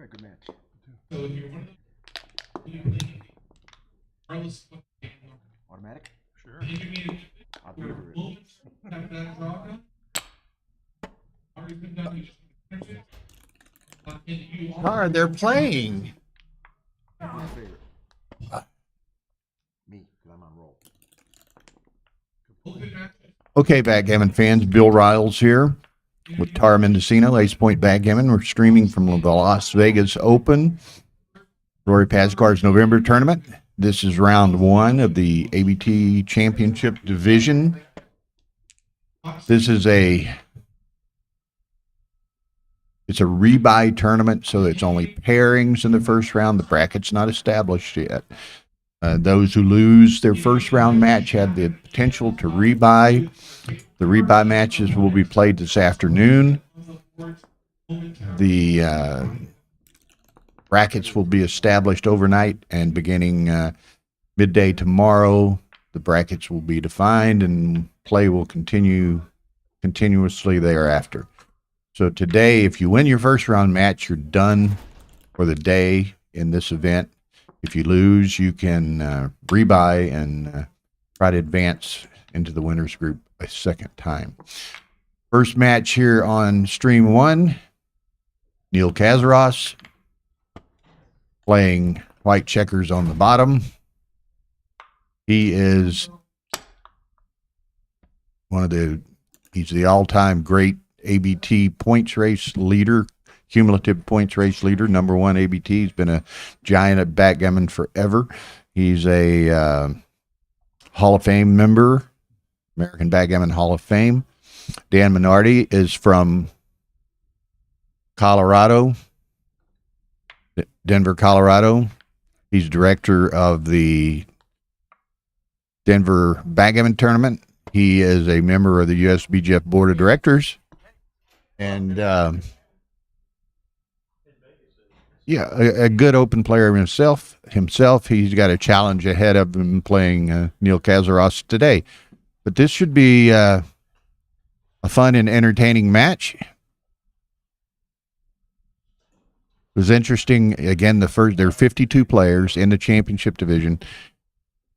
good match. So if you want to, regardless of Automatic? Sure. you give me I'll your deliver it. movements, have that draw done. Already been done, you just finish it. And you Card they're playing. Who's your favorite? Me, because I'm on roll. open match. Okay, Backgammon fans, Bill Riles here with Tara Mendocino, Ace Point Backgammon. We're streaming from the Las Vegas Open, Rory Pascar's November tournament. This is round one of the ABT Championship Division. This is it's a rebuy tournament, so it's only pairings in the first round. The bracket's not established yet. Those who lose their first round match have the potential to rebuy. The rebuy matches will be played this afternoon. The brackets will be established overnight, and beginning midday tomorrow, the brackets will be defined and play will continue continuously thereafter. So today, if you win your first round match, you're done for the day in this event. If you lose, you can rebuy and try to advance into the winners group a second time. First match here on stream one, Neil Kazaros playing white checkers on the bottom. He is he's the all-time great ABT points race leader, cumulative points race leader, number one ABT. He's been a giant at backgammon forever. He's a Hall of Fame member, American Backgammon Hall of Fame. Dan Minardi is from Colorado, Denver, Colorado. He's director of the Denver Backgammon Tournament. He is a member of the USBGF Board of Directors. And a good open player himself. He's got a challenge ahead of him playing Neil Kazaros today. But this should be a fun and entertaining match. It was interesting. Again, there are 52 players in the championship division.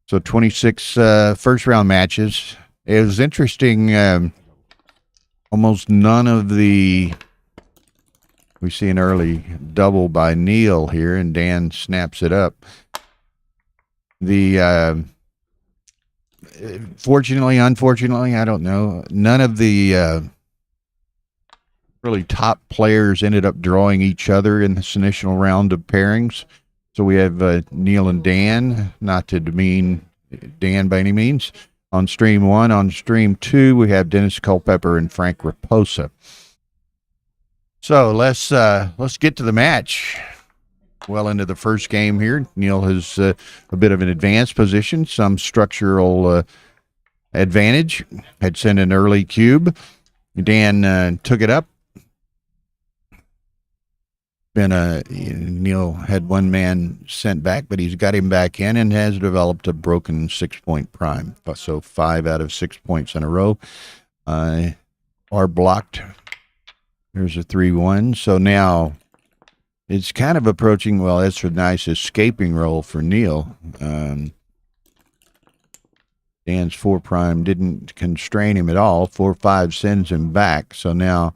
So 26 first round matches. It was interesting. Almost none of we see an early double by Neil here, and Dan snaps it up. Fortunately, unfortunately, I don't know, none of the really top players ended up drawing each other in this initial round of pairings. So we have Neil and Dan, not to demean Dan by any means, on stream one. On stream two, we have Dennis Culpepper and Frank Raposa. So let's get to the match. Well into the first game here. Neil has a bit of an advanced position, some structural advantage. Had sent an early cube. Dan took it up. Neil had one man sent back, but he's got him back in and has developed a broken 6-point prime. So 5 out of 6 points in a row are blocked. There's a 3-1. So now it's kind of approaching, well, that's a nice escaping roll for Neil. Dan's 4 prime didn't constrain him at all. 4-5 sends him back. So now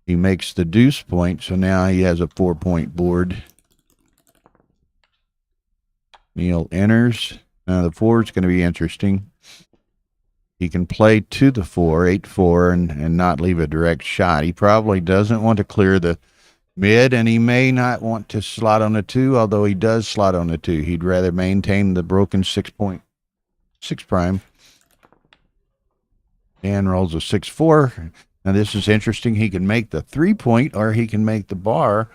he makes the deuce point, so now he has a 4-point board. Neil enters. Now the 4 is going to be interesting. He can play to the 4, 8-4, and not leave a direct shot. He probably doesn't want to clear the mid, and he may not want to slot on a 2, although he does slot on a 2. He'd rather maintain the broken 6-point 6 prime. Dan rolls a 6-4. Now, this is interesting. He can make the 3-point or he can make the bar.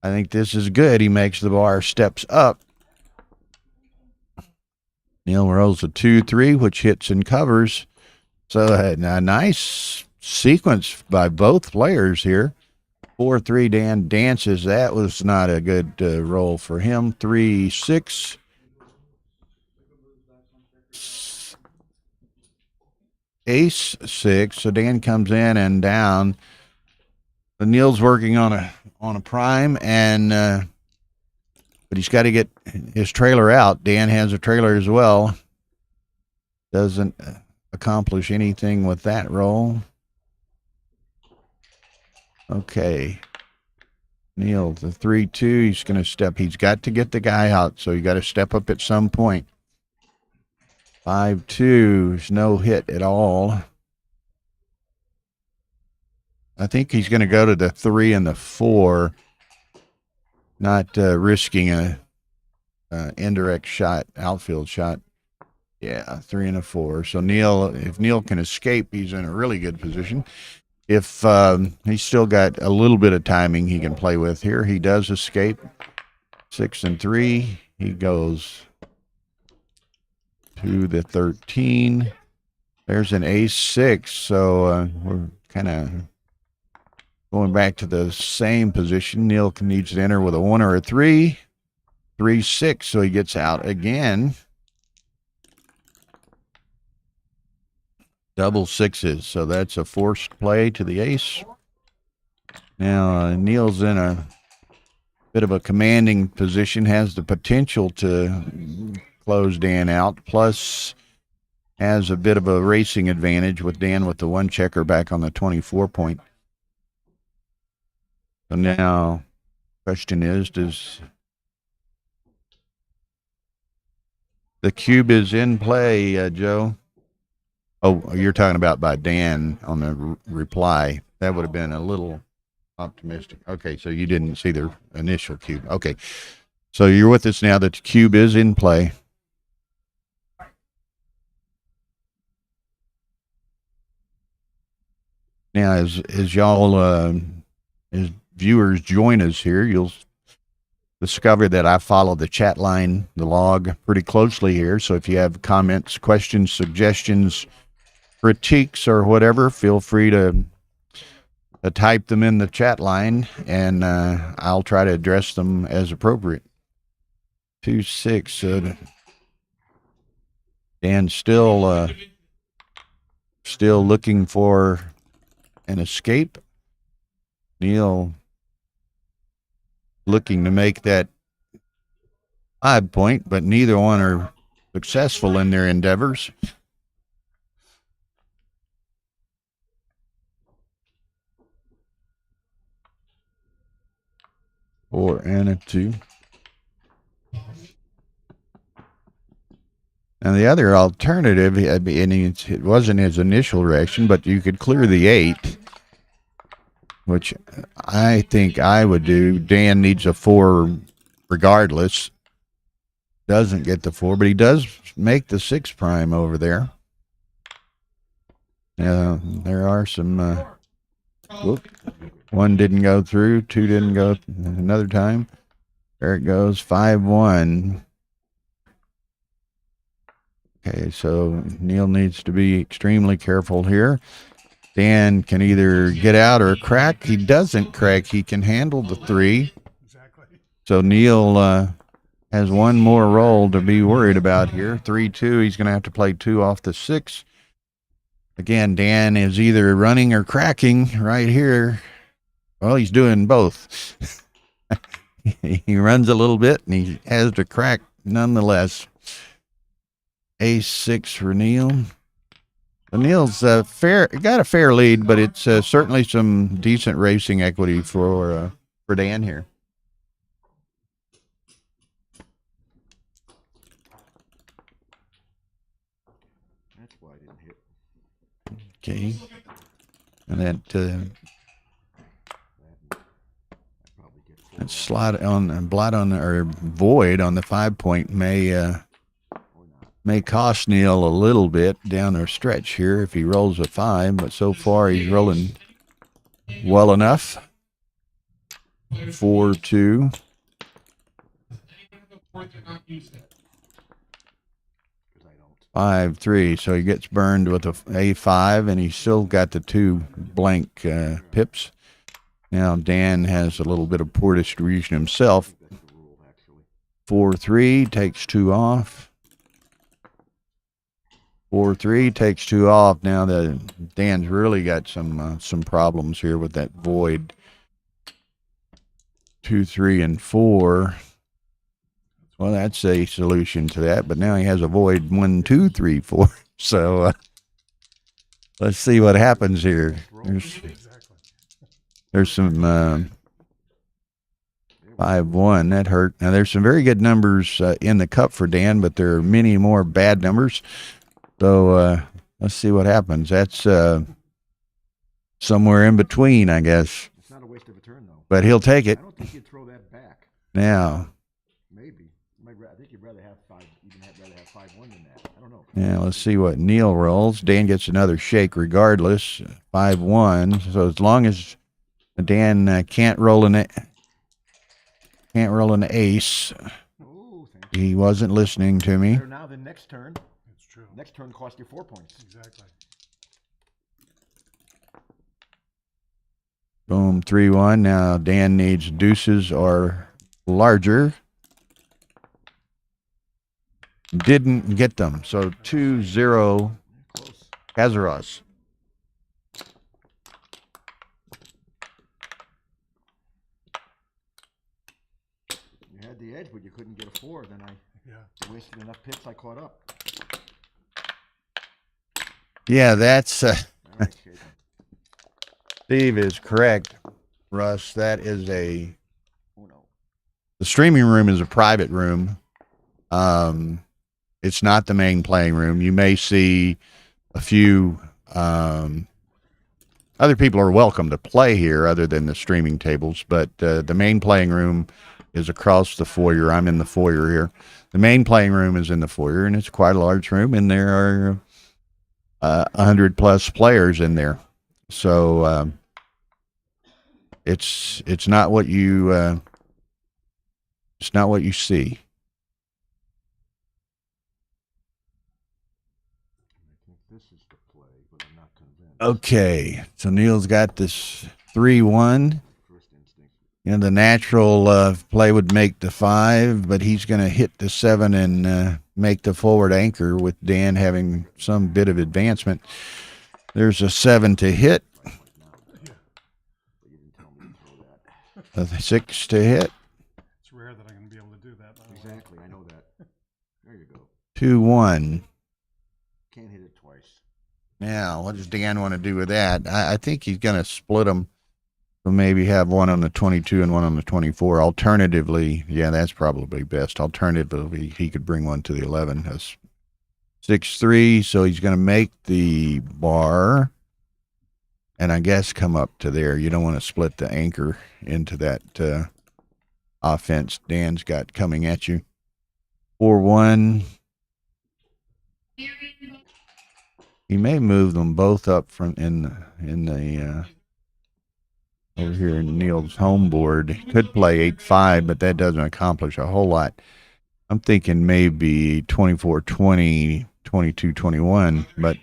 I think this is good. He makes the bar, steps up. Neil rolls a 2-3, which hits and covers. So a nice sequence by both players here. 4-3, Dan dances. That was not a good roll for him. 3-6. Ace 6, so Dan comes in and down. Neil's working on a prime, and but he's got to get his trailer out. Dan has a trailer as well. Doesn't accomplish anything with that roll. Okay. Neil, the 3-2, he's going to step. He's got to get the guy out, so you got to step up at some point. 5-2 is no hit at all. I think he's going to go to the 3 and the 4, not risking a indirect shot, outfield shot. Yeah, 3 and a 4. So Neil, if Neil can escape, he's in a really good position. If he's still got a little bit of timing he can play with here, he does escape. 6 and 3. He goes to the 13. There's an ace-6, so we're kind of going back to the same position. Neil needs to enter with a 1 or a 3. 3-6, so he gets out again. Double sixes, so that's a forced play to the ace. Now, Neil's in a bit of a commanding position, has the potential to close Dan out, plus has a bit of a racing advantage with Dan with the 1 checker back on the 24 point. So now, question is, does the cube is in play, Joe? Oh, you're talking about by Dan on the reply. That would have been a little optimistic. Okay, so you didn't see the initial cube. Okay, so you're with us now that the cube is in play. Now, as y'all, as viewers join us here, you'll discover that I follow the chat line, the log, pretty closely here. So if you have comments, questions, suggestions, critiques, or whatever, feel free to type them in the chat line, and I'll try to address them as appropriate. 2-6. Dan still looking for an escape. Neil looking to make that 5 point, but neither one are successful in their endeavors. Four and a 2. And the other alternative, and it wasn't his initial reaction, but you could clear the 8, which I think I would do. Dan needs a 4 regardless. Doesn't get the 4, but he does make the 6 prime over there. There are some... whoop. 1 didn't go through, 2 didn't go another time. There it goes, 5-1. Okay, so Neil needs to be extremely careful here. Dan can either get out or crack. He doesn't crack. He can handle the 3. Exactly. So Neil has 1 more roll to be worried about here. 3-2. He's going to have to play 2 off the 6. Again, Dan is either running or cracking right here. Well, he's doing both. He runs a little bit, and he has to crack nonetheless. Ace-6 for Neil. So Neil's got a fair lead, but it's certainly some decent racing equity for Dan here. That's why I didn't hit. Okay, and that slot on blot on or void on the 5 point may cost Neil a little bit down the stretch here if he rolls a 5, but so far he's rolling well enough. 4-2. 5-3, so he gets burned with a A5, and he's still got the 2 blank pips. Now Dan has a little bit of poor distribution himself. 4-3, takes 2 off. 4-3, takes 2 off. Now Dan's really got some problems here with that void. 2, 3, and 4. Well, that's a solution to that, but now he has a void 1, 2, 3, 4. So let's see what happens here. There's some 5, 1. That hurt. Now there's some very good numbers in the cup for Dan, but there are many more bad numbers. So let's see what happens. That's somewhere in between, I guess. It's not a waste of a turn, though. But he'll take it. I don't think he'd throw that back. Now. Maybe. I think you'd rather have 5, rather have 5, 1 than that. I don't know. Yeah, let's see what Neil rolls. Dan gets another shake regardless. 5, 1. So as long as Dan can't roll an ace. Oh, he wasn't listening to me. Now the next turn. It's true. Next turn cost you 4 points. Exactly. Boom, 3, 1. Now Dan needs deuces or larger. Didn't get them. So 2, 0. Close. Kazaros. You had the edge, but you couldn't get a 4. Then I wasted enough pips. I caught up. Yeah, that's All right, Shaken. Steve is correct, Russ. That is a. Oh no. The streaming room is a private room. It's not the main playing room. You may see a few other people are welcome to play here other than the streaming tables, but the main playing room is across the foyer. I'm in the foyer here. The main playing room is in the foyer, and it's quite a large room, and there are 100+ players in there. So it's not what you see. Okay, so Neil's got this 3-1. You know, the natural play would make the 5, but he's going to hit the 7 and make the forward anchor with Dan having some bit of advancement. There's a 7 to hit. A 6 to hit. It's rare that I'm going to be able to do that. Exactly, I know that. There you go. 2-1. Can't hit it twice. Now, what does Dan want to do with that? I think he's going to split them. So maybe have one on the 22 and one on the 24. Alternatively, yeah, that's probably best. Alternatively, he could bring one to the 11. That's 6-3, so he's going to make the bar and I guess come up to there. You don't want to split the anchor into that offense Dan's got coming at you. 4-1. He may move them both up from in the over here in Neil's home board. He could play 8-5, but that doesn't accomplish a whole lot. I'm thinking maybe 24-20, 22-21, but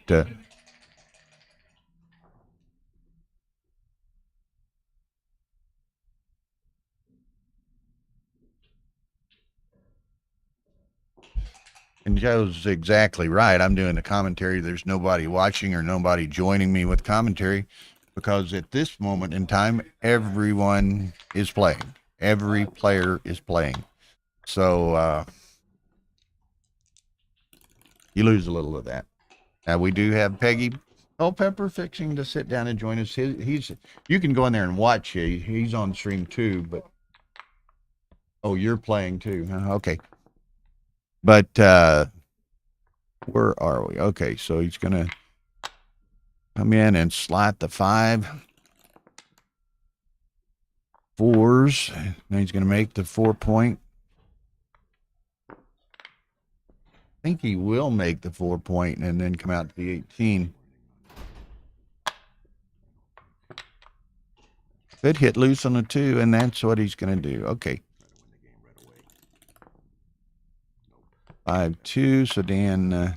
and Joe's exactly right. I'm doing the commentary. There's nobody watching or nobody joining me with commentary because at this moment in time, everyone is playing. Every player is playing. So you lose a little of that. Now we do have Peggy Culpepper fixing to sit down and join us. You can go in there and watch. He's on stream too, but you're playing too. Okay. But where are we? Okay, so he's going to come in and slot the 5. 4s. Now he's going to make the 4-point. I think he will make the 4-point and then come out to the 18. Could hit loose on the 2, and that's what he's going to do. Okay. 5-2, so Dan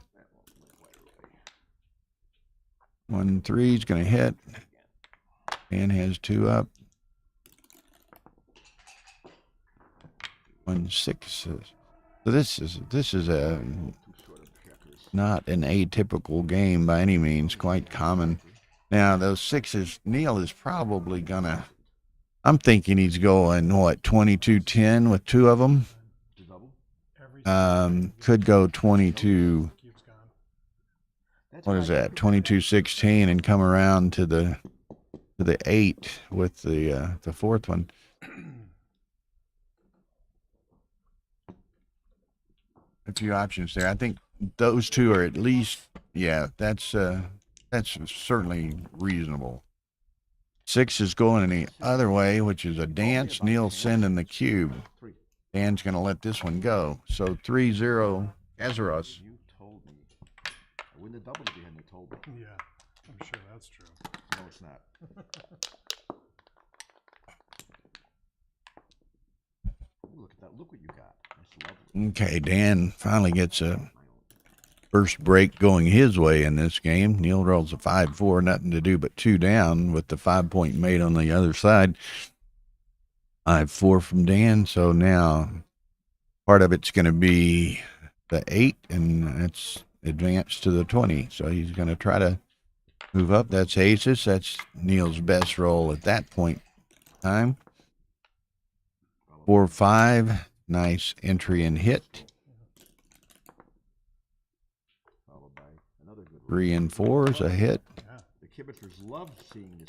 1-3 is going to hit. Dan has 2 up. 1-6. So this is a not an atypical game by any means, quite common. Now those 6s, Neil is probably gonna I'm thinking he's going, what, 22-10 with two of them? To double. Could go 22, That's what why is I that, prefer 22-16 and come around to the 8 with the fourth one. A few options there. I think those two are at least, yeah, that's certainly reasonable. 6 is going the other way, which is a dance. Neil's sending the cube. three. Dan's going to let this one go. So 3-0 Azeros. You told me. I wouldn't have doubled if you hadn't told me. Yeah, I'm sure that's true. No, it's not. Ooh, look at that. Look what you got. That's lovely. Okay, Dan finally gets a first break going his way in this game. Neil rolls a 5-4, nothing to do but 2 down with the 5-point mate on the other side. 5-4 from Dan. So now part of it's going to be the 8, and it's advanced to the 20. So he's going to try to move up. That's aces. That's Neil's best roll at that point in time. 4-5. Nice entry and hit. Followed by another good 3 and 4 is a hit. Yeah. The Kibitzers love seeing these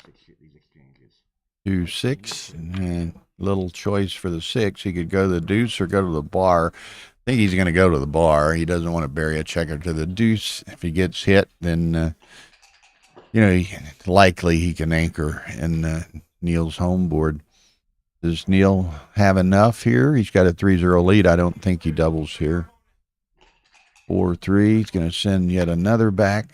exchanges. 2-6, and little choice for the 6. He could go to the deuce or go to the bar. I think he's going to go to the bar. He doesn't want to bury a checker to the deuce. If he gets hit, then likely he can anchor in Neil's home board. Does Neil have enough here? He's got a 3-0 lead. I don't think he doubles here. 4-3. He's going to send yet another back.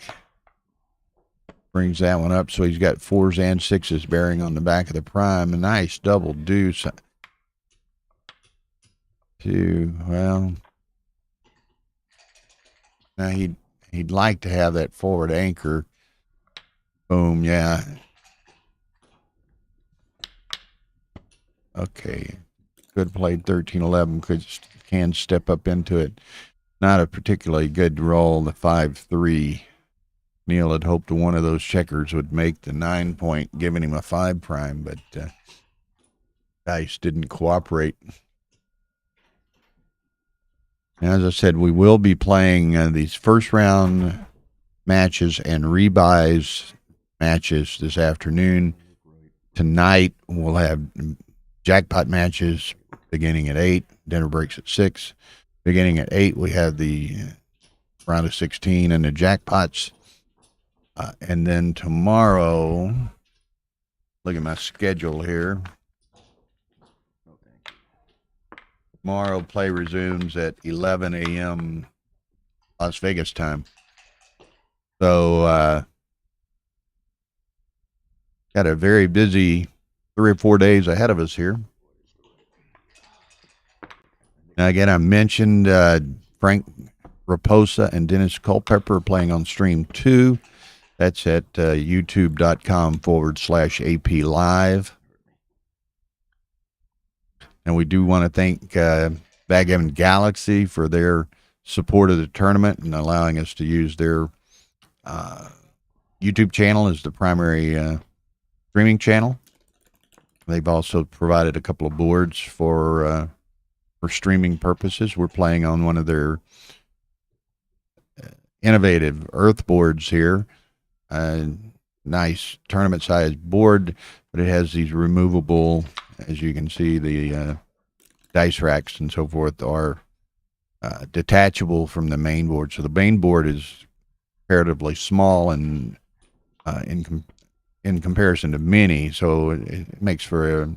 Brings that one up, so he's got 4s and 6s bearing on the back of the prime. A nice double deuce. Well, now he'd like to have that forward anchor. Boom, yeah. Okay. Good played 13-11. Can step up into it. Not a particularly good roll, the 5-3. Neil had hoped one of those checkers would make the 9-point, giving him a 5 prime, but dice didn't cooperate. As I said, we will be playing these first round matches and rebuys matches this afternoon. Tonight we'll have jackpot matches beginning at 8. Dinner breaks at 6. Beginning at 8, we have the round of 16 and the jackpots. And then tomorrow, look at my schedule here. Tomorrow, play resumes at 11 a.m. Las Vegas time. So, got a very busy 3 or 4 days ahead of us here. Now, again, I mentioned Frank Raposa and Dennis Culpepper playing on stream 2. That's at youtube.com/AP Live. And we do want to thank Backgammon Galaxy for their support of the tournament and allowing us to use their YouTube channel as the primary streaming channel. They've also provided a couple of boards for streaming purposes. We're playing on one of their innovative earth boards here. Nice tournament sized board, but it has these removable, as you can see, the dice racks and so forth are detachable from the main board. So the main board is comparatively small and in comparison to many, so it makes for a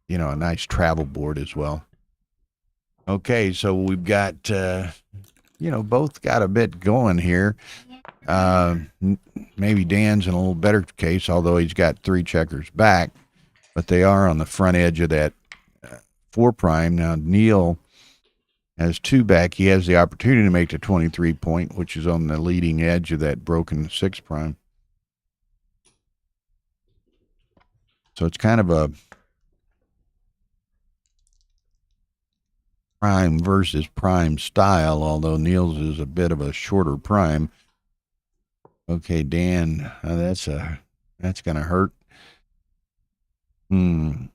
nice travel board as well. Okay, so we've got both got a bit going here. Maybe Dan's in a little better case, although he's got 3 checkers back, but they are on the front edge of that 4 prime. Now Neil has 2 back. He has the opportunity to make the 23 point, which is on the leading edge of that broken 6 prime. So it's kind of a prime versus prime style, although Neil's is a bit of a shorter prime. Okay, Dan, that's going to hurt. I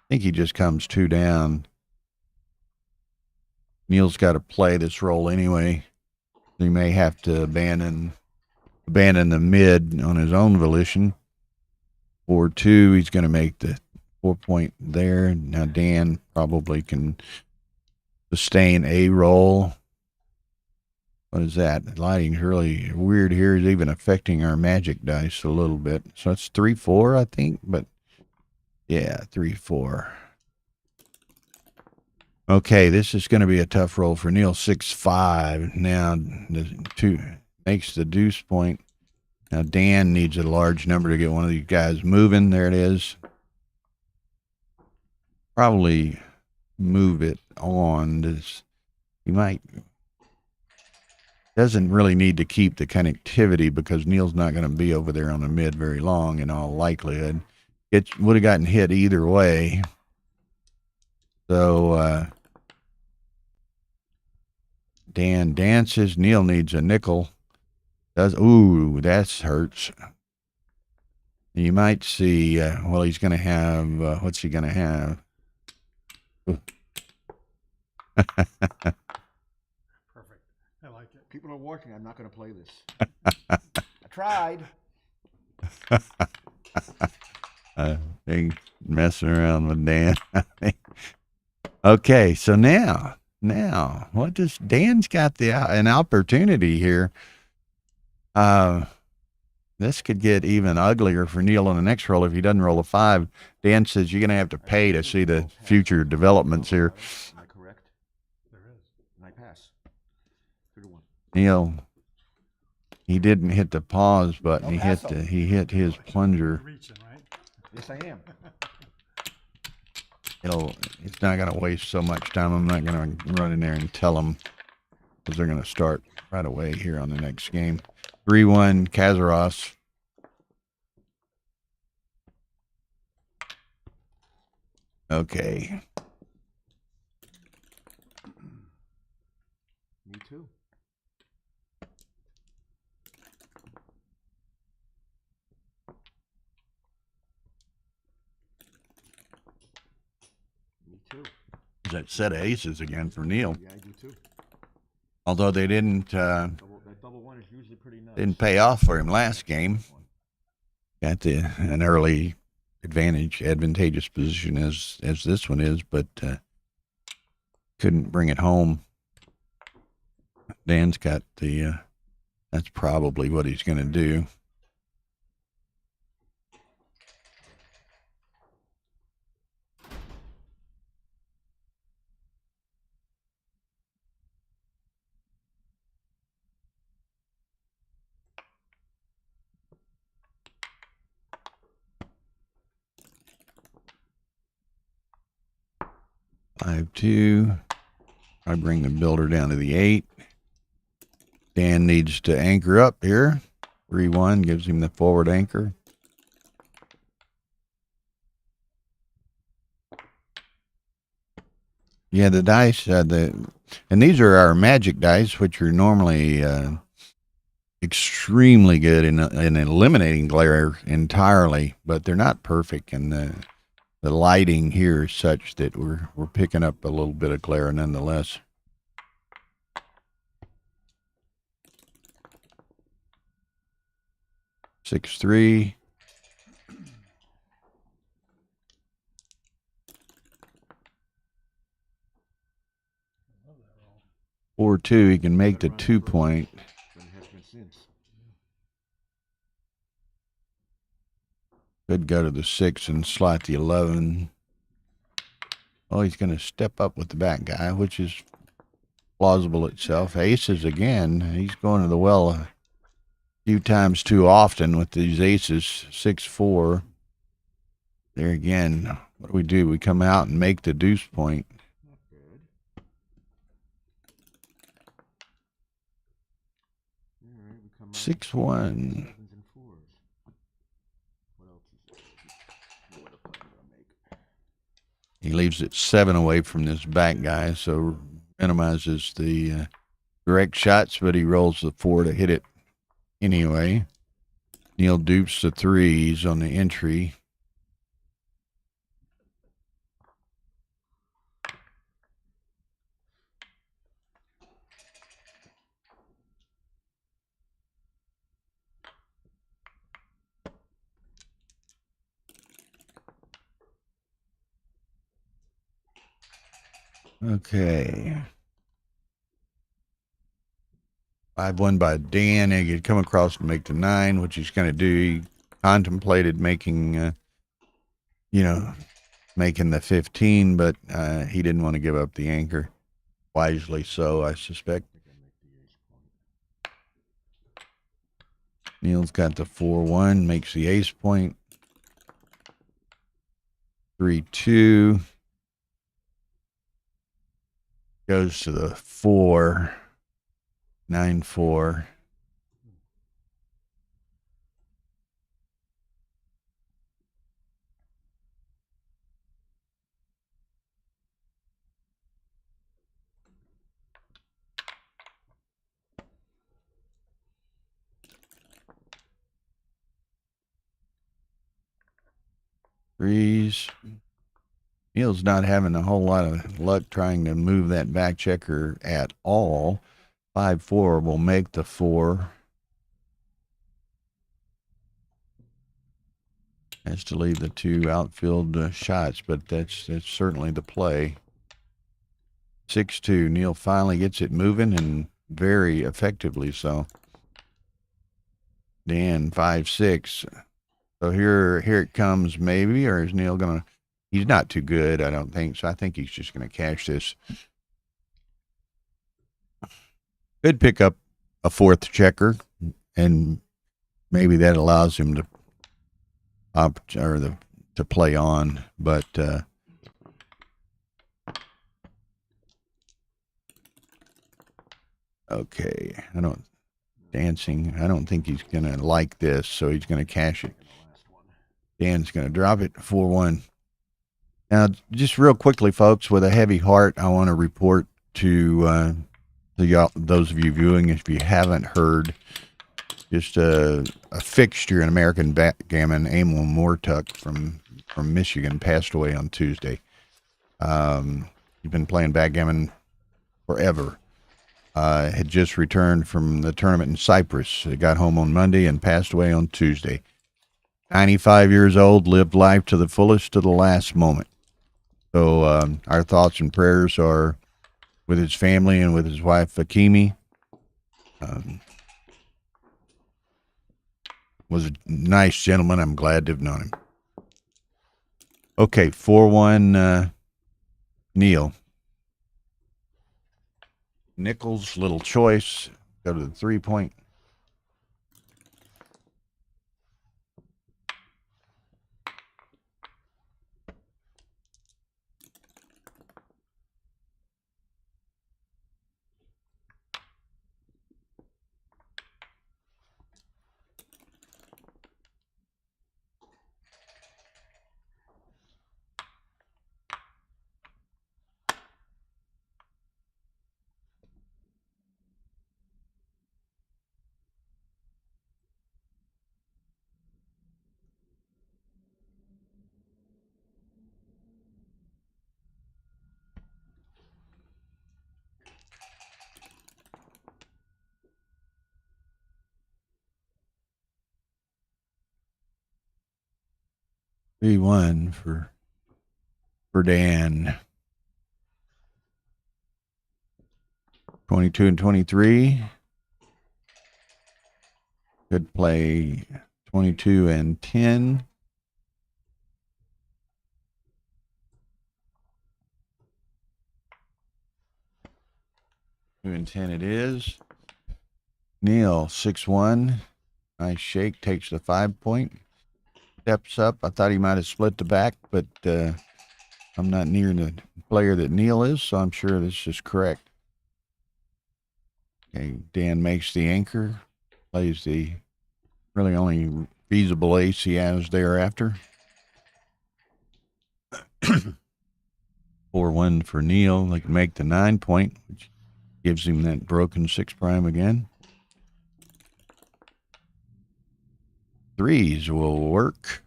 think he just comes 2 down. Neil's got to play this roll anyway. He may have to abandon the mid on his own volition. 4-2, he's going to make the 4-point there. Now Dan probably can sustain a roll. What is that? The lighting's really weird here. It's even affecting our magic dice a little bit. So it's 3-4, I think. But yeah, 3-4. Okay, this is going to be a tough roll for Neil. 6-5. Now the 2 makes the deuce point. Now Dan needs a large number to get one of these guys moving. There it is. Probably move it on. He might. Doesn't really need to keep the connectivity because Neil's not going to be over there on the mid very long in all likelihood. It would have gotten hit either way. So Dan dances. Neil needs a nickel. Ooh, that hurts. You might see, well, he's going to have, what's he going to have? Perfect. I like it. People are watching. I'm not going to play this. I tried. Big messing around with Dan. Okay, so now, what does Dan's got an opportunity here? This could get even uglier for Neil on the next roll if he doesn't roll a 5. Dan says you're going to have to pay to see the future developments here. Am I correct? There is. And I pass. 2-1. Neil, he didn't hit the pause button. He hit his plunger. Reaching, right? Yes, I am. It's not going to waste so much time. I'm not going to run in there and tell them because they're going to start right away here on the next game. 3-1 Kazaros. Okay. Me too. Me too. That set of aces again for Neil. Yeah, I do too. Although they didn't That double one is usually pretty nice. didn't pay off for him last game. Got an early advantageous position as this one is, but couldn't bring it home. Dan's got that's probably what he's going to do. Five, 2. I bring the builder down to the 8. Dan needs to anchor up here. 3-1 gives him the forward anchor. Yeah, the dice, and these are our magic dice, which are normally extremely good in eliminating glare entirely, but they're not perfect, and the lighting here is such that we're picking up a little bit of glare nonetheless. Six, 3. Or 2, he can make the 2-point. Could go to the 6 and slot the 11. Oh, he's going to step up with the back guy, which is plausible itself. Aces again. He's going to the well a few times too often with these aces. 6-4. There again. What do? We come out and make the deuce point. 6-1. He leaves it 7 away from this back guy, so minimizes the direct shots, but he rolls the 4 to hit it anyway. Neil dupes the 3s on the entry. Okay. 5-1 by Dan. He could come across and make the 9, which he's going to do. He contemplated making, making the 15, but he didn't want to give up the anchor. Wisely so, I suspect. Neil's got the 4-1, makes the ace point. 3-2. Goes to the 4. 9-4. Threes. Neil's not having a whole lot of luck trying to move that back checker at all. 5-4 will make the 4. Has to leave the 2 outfield shots, but that's certainly the play. 6-2. Neil finally gets it moving, and very effectively so. Dan 5-6. So here it comes maybe, or is Neil gonna? He's not too good, I don't think. So I think he's just gonna cash this. Could pick up a 4th checker, and maybe that allows him to to play on, but okay. I don't think he's gonna like this, so he's gonna cash it. Dan's gonna drop it 4-1. Now, just real quickly, folks, with a heavy heart, I want to report to those of you viewing, if you haven't heard, just a fixture in American Backgammon, Emil Mortuck from Michigan, passed away on Tuesday. He's been playing backgammon forever. Had just returned from the tournament in Cyprus. He got home on Monday and passed away on Tuesday. 95 years old, lived life to the fullest to the last moment. So our thoughts and prayers are with his family and with his wife, Fakimi. Was a nice gentleman. I'm glad to have known him. Okay, 4-1 Neil. Nichols, little choice. Go to the 3-point. One for Dan. 22 and 23. Could play 22 and 10. Two and 10 it is. Neil 6-1. Nice shake, takes the 5-point. Steps up. I thought he might have split the back, but I'm not near the player that Neil is, so I'm sure this is correct. Okay, Dan makes the anchor, plays the really only feasible ace he has thereafter. 4-1 for Neil. They can make the 9-point, which gives him that broken 6' again. Threes will work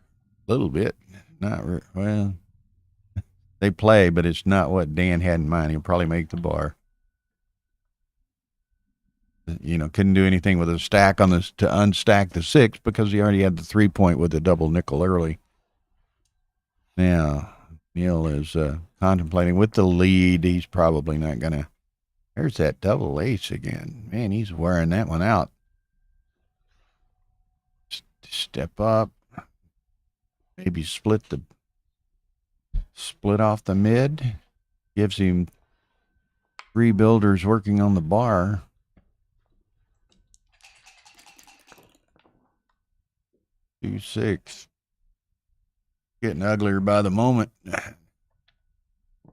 a little bit. Well, they play, but it's not what Dan had in mind. He'll probably make the bar. Couldn't do anything with a stack on this to unstack the 6 because he already had the 3-point with the double nickel early. Now, Neil is contemplating with the lead. He's probably not going to. There's that double ace again. Man, he's wearing that one out. Step up. Maybe split off the mid. Gives him 3 builders working on the bar. Two, 6. Getting uglier by the moment.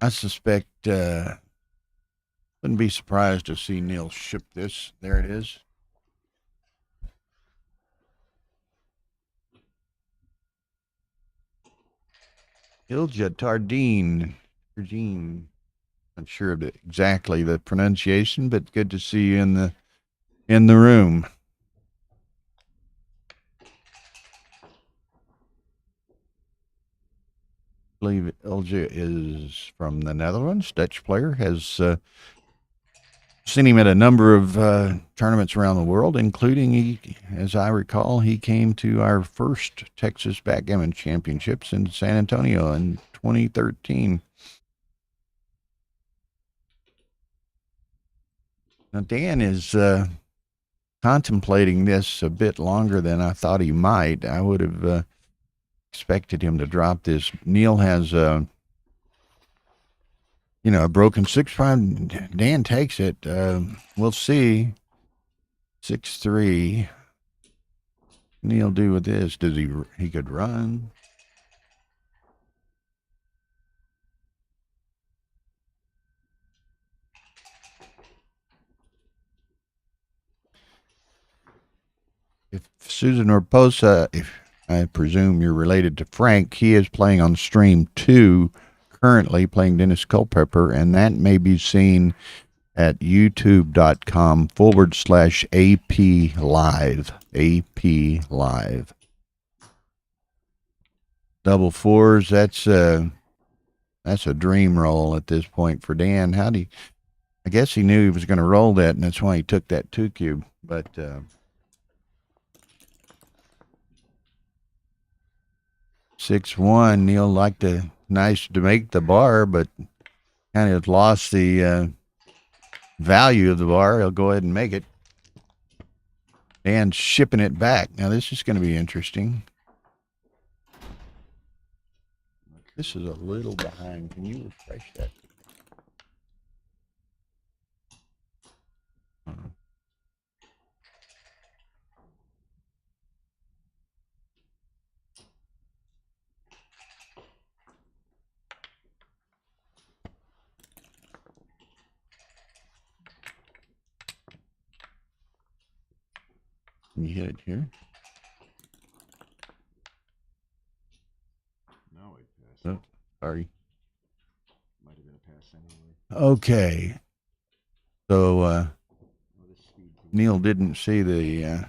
I suspect, wouldn't be surprised to see Neil ship this. There it is. Ilja Tardine. Not sure of exactly the pronunciation, but good to see you in the room. I believe Ilja is from the Netherlands. Dutch player. Has seen him at a number of tournaments around the world, including, as I recall, he came to our first Texas Backgammon Championships in San Antonio in 2013. Now, Dan is contemplating this a bit longer than I thought he might. I would have expected him to drop this. Neil has a broken 6-5. Dan takes it. We'll see. 6-3. Neil do with this? Does he could run? If Susan Orposa, if I presume you're related to Frank, he is playing on stream 2, currently playing Dennis Culpepper, and that may be seen at youtube.com/AP Live. AP Live. Double 4s, that's a dream roll at this point for Dan. I guess he knew he was going to roll that, and that's why he took that 2 cube. But 6-1, Neil liked nice to make the bar, but kind of lost the value of the bar. He'll go ahead and make it. And shipping it back. Now this is going to be interesting. This is a little behind. Can you refresh that? Can you hit it here? No, it passed. Oh, sorry. Might have been a pass anyway. Okay. So Neil didn't see the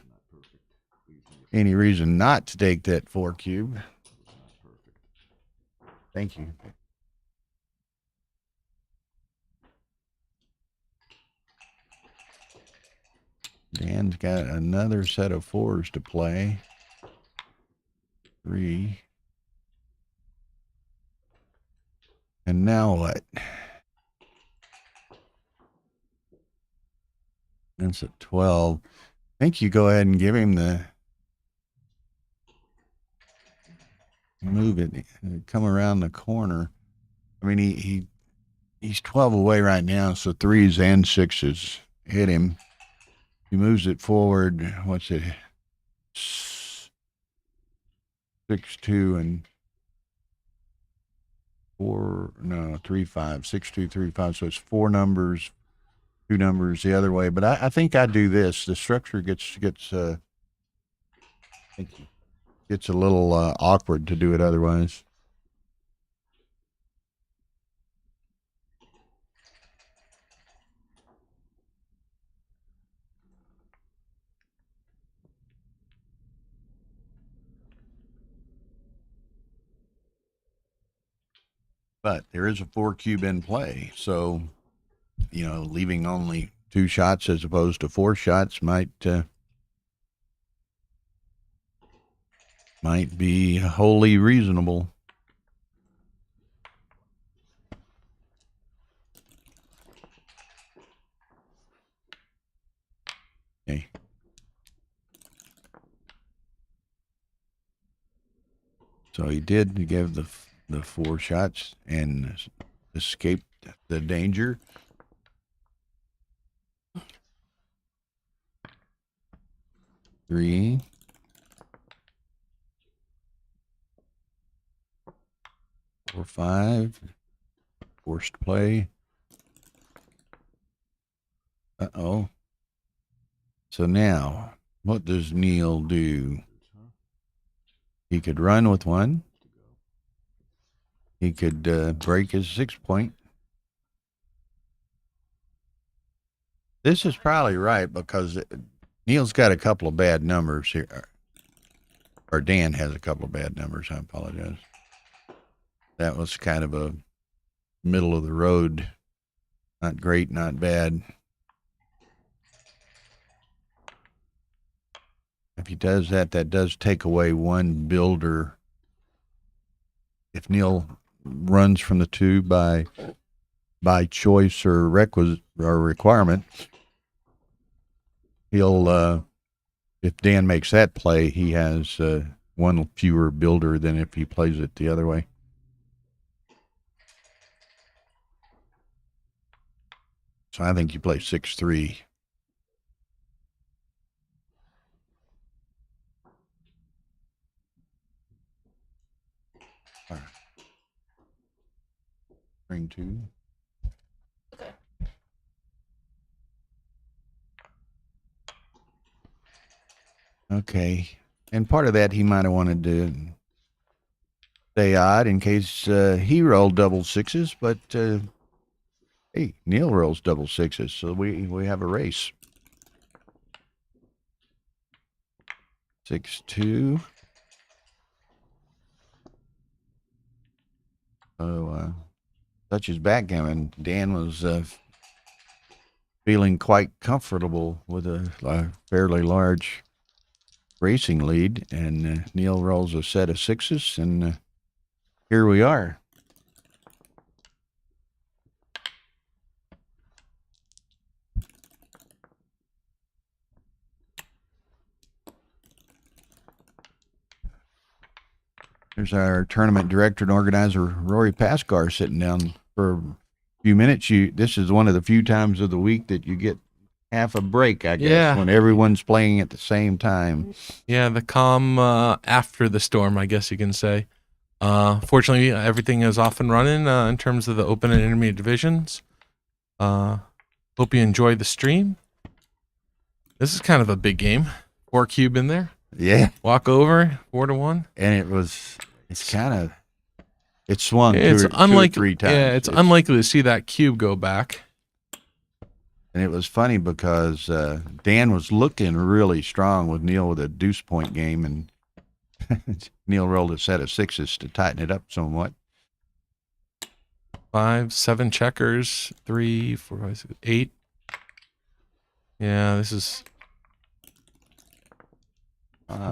any reason not to take that 4 cube. Thank you. Dan's got another set of 4s to play. 3. And now what? That's a 12. I think you go ahead and give him the move it, come around the corner. I mean, he's 12 away right now, so 3s and 6s hit him. He moves it forward. What's it? 6-2 and 4. No, 3-5. 6-2, 3-5. So it's 4 numbers, 2 numbers the other way. But I think I do this. The structure gets a little awkward to do it otherwise. But there is a 4 cube in play, so leaving only 2 shots as opposed to 4 shots might be wholly reasonable. So he did. He gave the 4 shots and escaped the danger. Three. Four, 5. Forced play. Uh-oh. So now, what does Neil do? He could run with 1. He could break his 6-point. This is probably right because Neil's got a couple of bad numbers here. Or Dan has a couple of bad numbers. I apologize. That was kind of a middle of the road. Not great, not bad. If he does that, that does take away 1 builder. If Neil runs from the 2 by choice or requisite or requirement, he'll if Dan makes that play, he has 1 fewer builder than if he plays it the other way. So I think you play 6-3. All right. Ring 2. Okay. And part of that he might have wanted to stay odd in case he rolled double 6s, but hey, Neil rolls double 6s, so we have a race. 6-2. So such as backgammon, Dan was feeling quite comfortable with a fairly large racing lead, and Neil rolls a set of 6s, and here we are. There's our tournament director and organizer, Rory Pascar, sitting down for a few minutes. This is one of the few times of the week that you get half a break, I guess, when everyone's playing at the same time. Yeah, the calm after the storm, I guess you can say. Fortunately, everything is off and running in terms of the open and intermediate divisions. Hope you enjoyed the stream. This is kind of a big game. 4 cube in there. Yeah. Walk over, 4-1. And it swung It's two or 3 times. Yeah, it's unlikely to see that cube go back. And it was funny because Dan was looking really strong with Neil with a deuce point game, and Neil rolled a set of 6s to tighten it up somewhat. 5, 7 checkers, 3, 4, 5, 6, 8. Yeah, this is.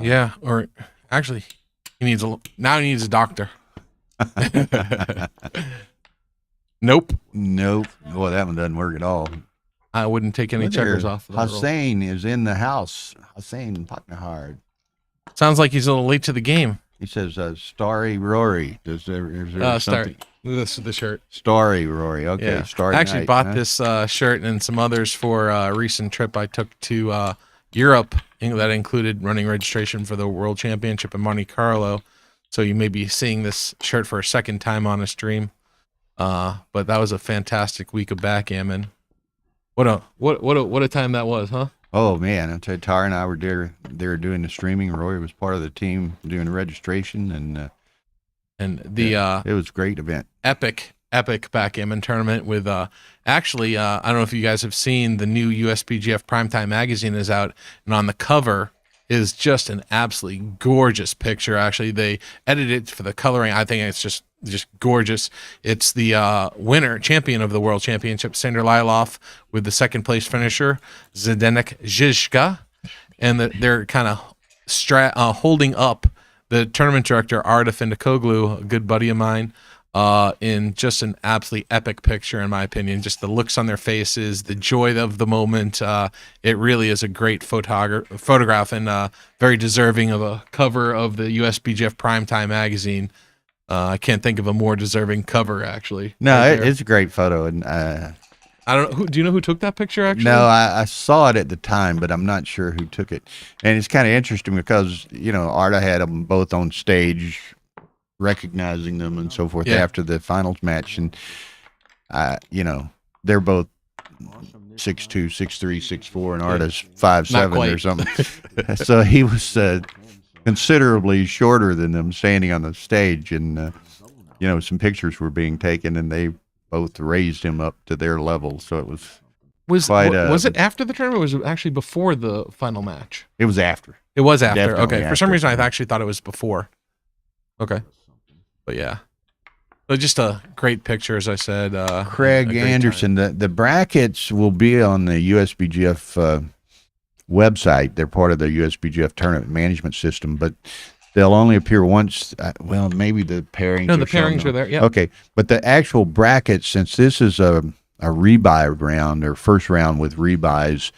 Yeah, or actually, he needs a doctor. Nope. Boy, that one doesn't work at all. I wouldn't take any checkers off. Hussein is in the house. Hussein Paknahard. Sounds like he's a little late to the game. He says, Starry Rory. Is there something? This is the shirt. Starry Rory. Okay, Yeah. Starry I actually Night, bought huh? this shirt and some others for a recent trip I took to Europe. That included running registration for the World Championship in Monte Carlo. So you may be seeing this shirt for a second time on a stream. But that was a fantastic week of backgammon. What a time that was, huh? Oh man, I tell you, Tara and I were there doing the streaming. Roy was part of the team doing the registration, and it was a great event. Epic backgammon tournament with actually I don't know if you guys have seen the new USBGF Primetime magazine is out, and on the cover is just an absolutely gorgeous picture. Actually, they edited it for the coloring. I think it's just gorgeous. It's the champion of the World Championship, Sander Liloff, with the second place finisher Zdenek Zizka, and they're kind of holding up the tournament director Arda Findikoglu, a good buddy of mine. in just an absolutely epic picture, in my opinion. Just the looks on their faces, the joy of the moment. It really is a great photograph and very deserving of a cover of the USBGF Primetime magazine. I can't think of a more deserving cover, actually. No, right there. it's a great photo, and I don't know. Do you know who took that picture? Actually, no, I saw it at the time, but I'm not sure who took it. And it's kind of interesting because Arda had them both on stage, recognizing them and so forth after the finals match, and they're both 6'2", 6'3", 6'4", and Arda's 5'7" or something. So he was considerably shorter than them standing on the stage, and some pictures were being taken, and they both raised him up to their level. So it was was it after the tournament, or was it actually before the final match? It was after. It was after. Definitely Okay, for some after. reason I actually thought it was before. Okay, but yeah, but just a great picture, as I said. Craig Anderson. The brackets will be on the USBGF website. They're part of the USBGF tournament management system, but they'll only appear once. Well, maybe the pairings. No, the pairings are there. Yeah. Okay, but the actual brackets, since this is a rebuy round or first round with rebuys,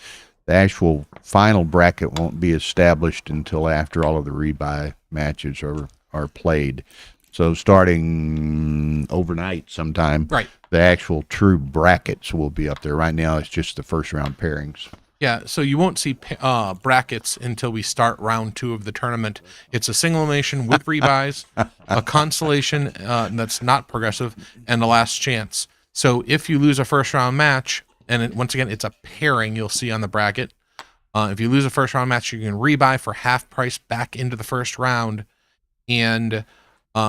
the actual final bracket won't be established until after all of the rebuy matches are played. So starting overnight sometime, Right. the actual true brackets will be up there. Right now, it's just the first round pairings. Yeah, so you won't see brackets until we start round 2 of the tournament. It's a single elimination with rebuys, a consolation that's not progressive, and the last chance. So if you lose a first round match, and once again, it's a pairing you'll see on the bracket. If you lose a first round match, you can rebuy for half price back into the first round. And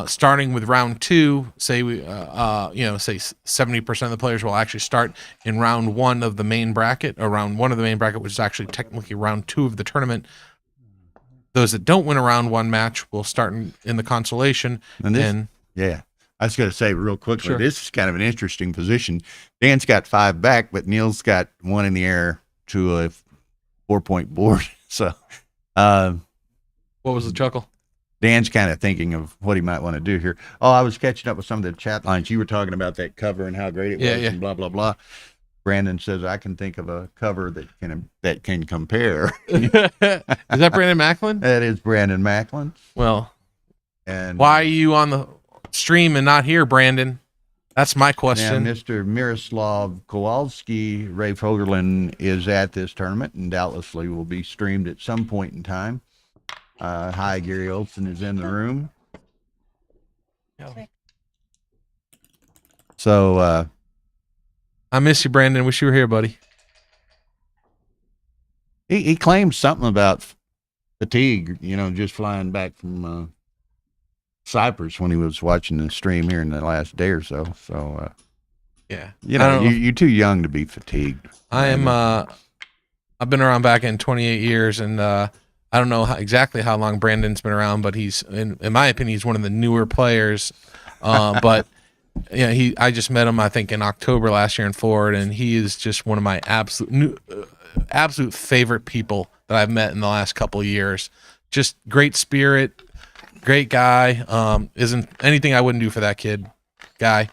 starting with round 2, say say 70% of the players will actually start in round 1 of the main bracket, or round 1 of the main bracket, which is actually technically round 2 of the tournament. Those that don't win a round 1 match will start in the consolation. Yeah. I was going to say real quickly, Sure. This is kind of an interesting position. Dan's got 5 back, but Neil's got 1 in the air to a 4-point board. So, what was the chuckle? Dan's kind of thinking of what he might want to do here. Oh, I was catching up with some of the chat lines. You were talking about that cover and how great it was and blah, blah, blah. Brandon says, I can think of a cover that can compare. Is that Brandon Macklin? That is Brandon Macklin. Well, and why are you on the stream and not here, Brandon? That's my question. Now, Mr. Miroslav Kowalski, Ray Fogerlin, is at this tournament and doubtlessly will be streamed at some point in time. Hi, Gary Olson is in the room. So, I miss you, Brandon. Wish you were here, buddy. he claimed something about fatigue, just flying back from Cyprus when he was watching the stream here in the last day or so. So, Yeah. you're too young to be fatigued. I am. I've been around back in 28 years, and I don't know exactly how long Brandon's been around, but he's, in my opinion, he's one of the newer players. But yeah, I just met him, I think, in October last year in Florida, and he is just one of my absolute favorite people that I've met in the last couple of years. Just great spirit, great guy. Isn't anything I wouldn't do for that guy.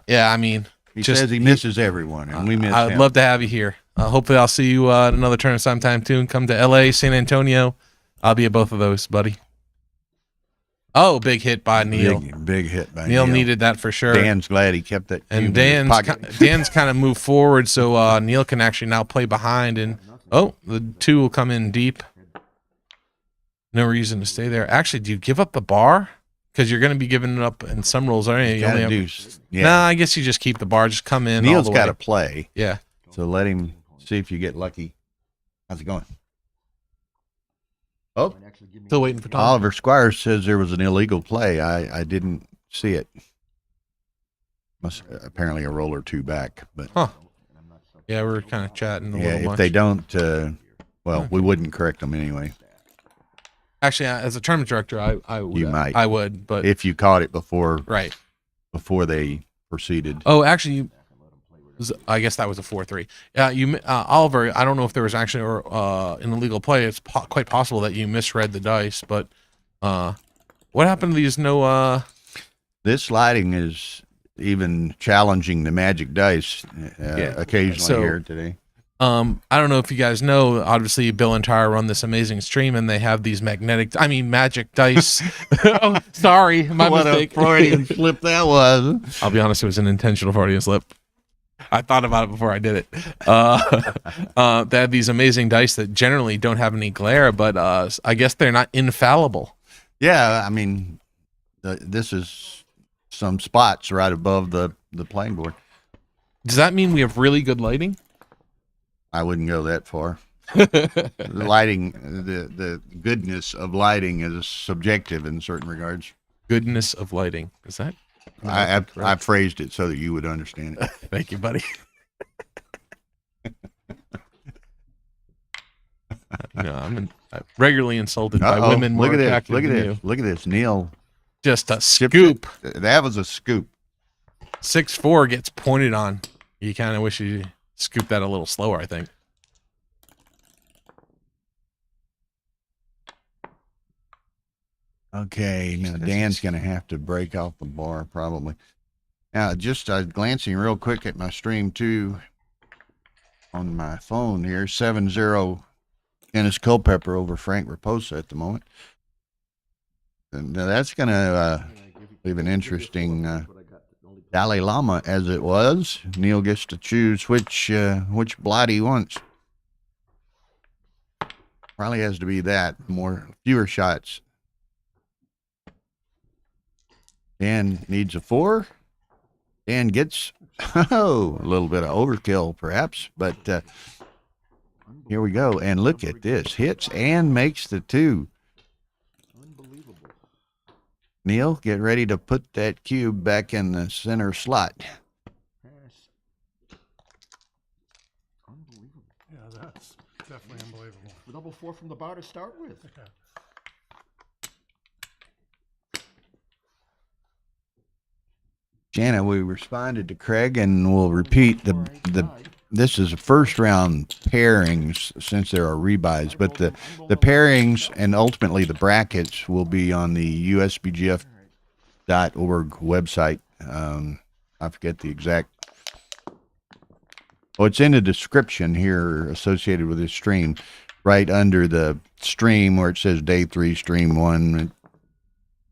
Yeah, I mean, he says he misses everyone, and we miss I'd him. love to have you here. Hopefully I'll see you at another tournament sometime too, and come to LA, San Antonio. I'll be at both of those, buddy. Oh, big hit by Neil. Big hit by Neil needed that for sure. Dan's glad he kept that. And in his pocket. Dan's kind of moved forward, so Neil can actually now play behind. And the 2 will come in deep. No reason to stay there. Actually, do you give up the bar? Because you're going to be giving it up in some rules, aren't you? Nah, I guess you just keep the bar. Just come in. Neil's got to play. Yeah. So let him see if you get lucky. How's it going? Oh, Still waiting for Tom. Oliver Squires says there was an illegal play. I didn't see it. Must apparently a roll or 2 back, but Yeah, we're kind of chatting a yeah, little if much. they don't, we wouldn't correct them anyway. Actually, as a tournament director, I would. You might. I would, but If you caught it before right. they proceeded. Oh, actually, I guess that was a 4-3. Oliver, I don't know if there was actually an illegal play. It's quite possible that you misread the dice, but what happened to these no This lighting is even challenging the magic dice occasionally So- here today. I don't know if you guys know, obviously Bill and Tara run this amazing stream and they have these magic dice. Oh, sorry. My What mistake. a Freudian slip that was. I'll be honest, it was an intentional Freudian slip. I thought about it before I did it. They have these amazing dice that generally don't have any glare, but I guess they're not infallible. Yeah, I mean, this is some spots right above the playing board. Does that mean we have really good lighting? I wouldn't go that far. The lighting, the goodness of lighting is subjective in certain regards. Goodness of lighting. Is that? I phrased it so that you would understand it. Thank you, buddy. I'm regularly insulted by Uh-oh, women more look at this. attractive Look at than this. you. Look at this. Neil. Just a scoop. That was a scoop. 6'4" gets pointed on. You kind of wish you scooped that a little slower, I think. Okay, now Dan's going to have to break off the bar probably. Now, just glancing real quick at my stream too on my phone here, 7-0 Dennis Culpepper over Frank Raposa at the moment. And now that's going to leave an interesting Dalai Lama as it was. Neil gets to choose which blight he wants. Probably has to be that, fewer shots. Dan needs a 4. Dan gets, a little bit of overkill perhaps, but here we go. And look at this. Hits and makes the 2. Unbelievable. Neil, get ready to put that cube back in the center slot. Pass. Unbelievable. Yeah, that's definitely unbelievable. The double 4 from the bar to start with. Yeah. Shanna, we responded to Craig, and we'll repeat this is a first round pairings since there are rebuys, but the pairings and ultimately the brackets will be on the usbgf.org website. I forget the exact. Oh, it's in the description here associated with this stream, right under the stream where it says day 3, stream 1. It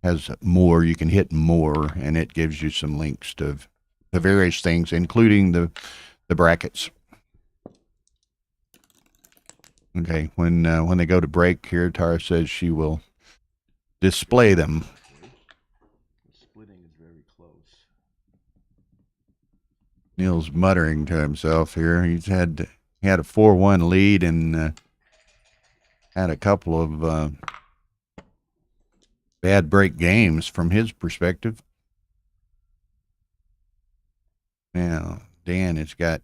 has more. You can hit more, and it gives you some links to the various things, including the brackets. Okay, when they go to break here, Tara says she will display them. The splitting is very close. Neil's muttering to himself here. He had a 4-1 lead and had a couple of bad break games from his perspective. Now, Dan has got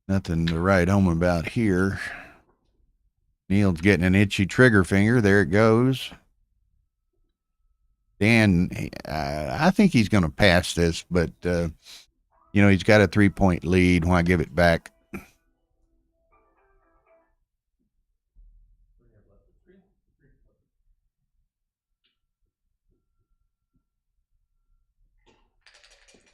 nothing to write home about here. Neil's getting an itchy trigger finger. There it goes. Dan, I think he's going to pass this, but, he's got a 3-point lead. Why give it back?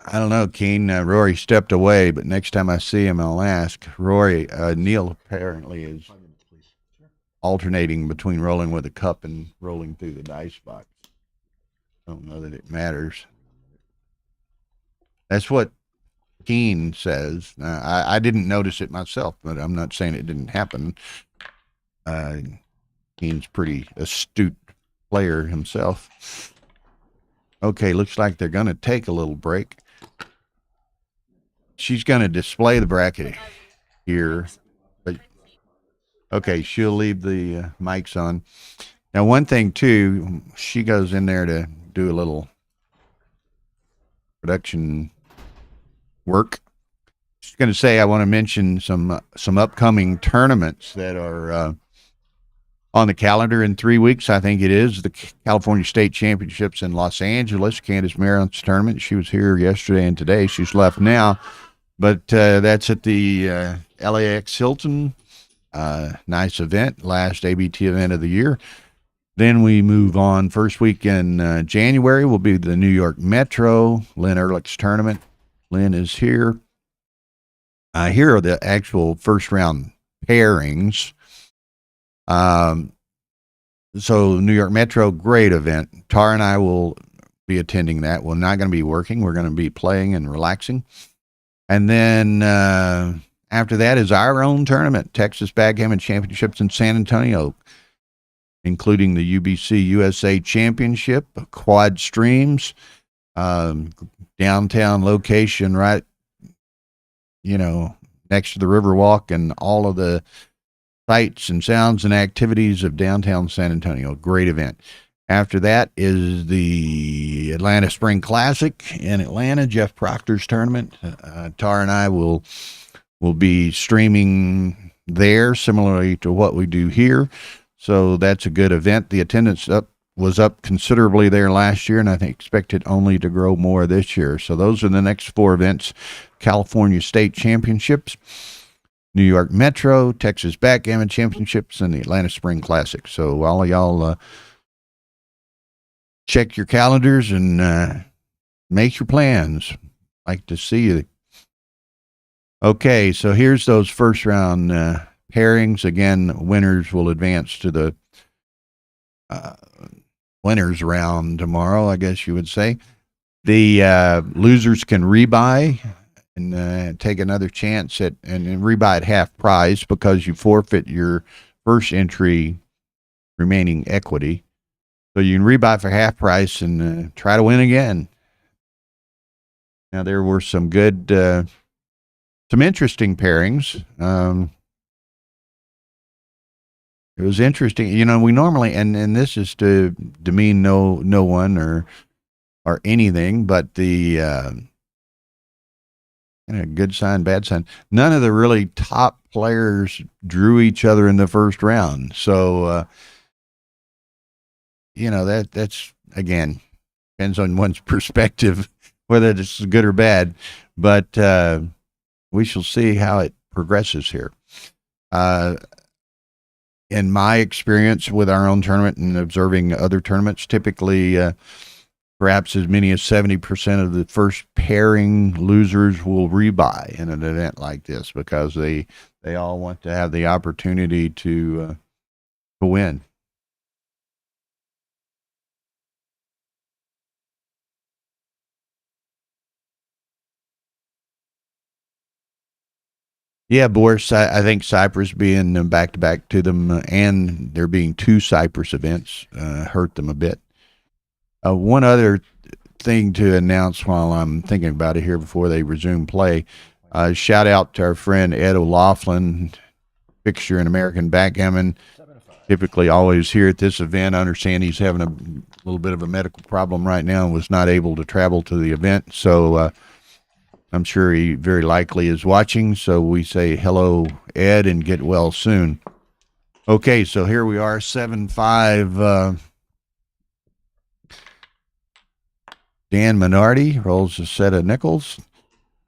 I don't know, Keen. Rory stepped away, but next time I see him, I'll ask. Rory, Neil apparently is 5 minutes, please. Sure. alternating between rolling with a cup and rolling through the dice box. I don't know that it matters. That's what Keen says. I didn't notice it myself, but I'm not saying it didn't happen. Keen's pretty astute player himself. Okay, looks like they're going to take a little break. She's going to display the bracket here. But okay, she'll leave the mics on. Now, one thing, too, she goes in there to do a little production work. She's going to say, I want to mention some upcoming tournaments that are on the calendar in 3 weeks. I think it is the California State Championships in Los Angeles, Candace Maron's tournament. She was here yesterday and today. She's left now, but that's at the LAX Hilton. Nice event, last ABT event of the year. Then we move on. First week in January will be the New York Metro Lynn Ehrlich's tournament. Lynn is here. Here are the actual first round pairings. So New York Metro, great event. Tara and I will be attending that. We're not going to be working. We're going to be playing and relaxing. And then after that is our own tournament, Texas Backgammon Championships in San Antonio, including the UBC USA Championship, quad streams, downtown location, right, next to the Riverwalk and all of the sights and sounds and activities of downtown San Antonio. Great event. After that is the Atlanta Spring Classic in Atlanta, Jeff Proctor's tournament. Tara and I will be streaming there, similarly to what we do here. So that's a good event. The attendance was up considerably there last year, and I think expected only to grow more this year. So those are the next 4 events: California State Championships, New York Metro, Texas Backgammon Championships, and the Atlanta Spring Classic. So all of y'all check your calendars and make your plans. Like to see you. Okay, so here's those first round pairings. Again, winners will advance to the winners round tomorrow, I guess you would say. The losers can rebuy and take another chance at and rebuy at half price because you forfeit your first entry remaining equity. So you can rebuy for half price and try to win again. Now there were some good, some interesting pairings. It was interesting, we normally, and this is to demean no one or anything, but the good sign, bad sign. None of the really top players drew each other in the first round. So, that's, again, depends on one's perspective, whether it's good or bad. But we shall see how it progresses here. In my experience with our own tournament and observing other tournaments, typically perhaps as many as 70% of the first pairing losers will rebuy in an event like this because they all want to have the opportunity to win. Yeah, Boris, I think Cyprus being back-to-back to them and there being 2 Cyprus events hurt them a bit. One other thing to announce while I'm thinking about it here before they resume play, shout out to our friend Ed O'Loughlin, fixture in American Backgammon, typically always here at this event. I understand he's having a little bit of a medical problem right now and was not able to travel to the event, so I'm sure he very likely is watching, so we say hello, Ed, and get well soon. Okay, so here we are, 7-5. Dan Minardi rolls a set of nickels,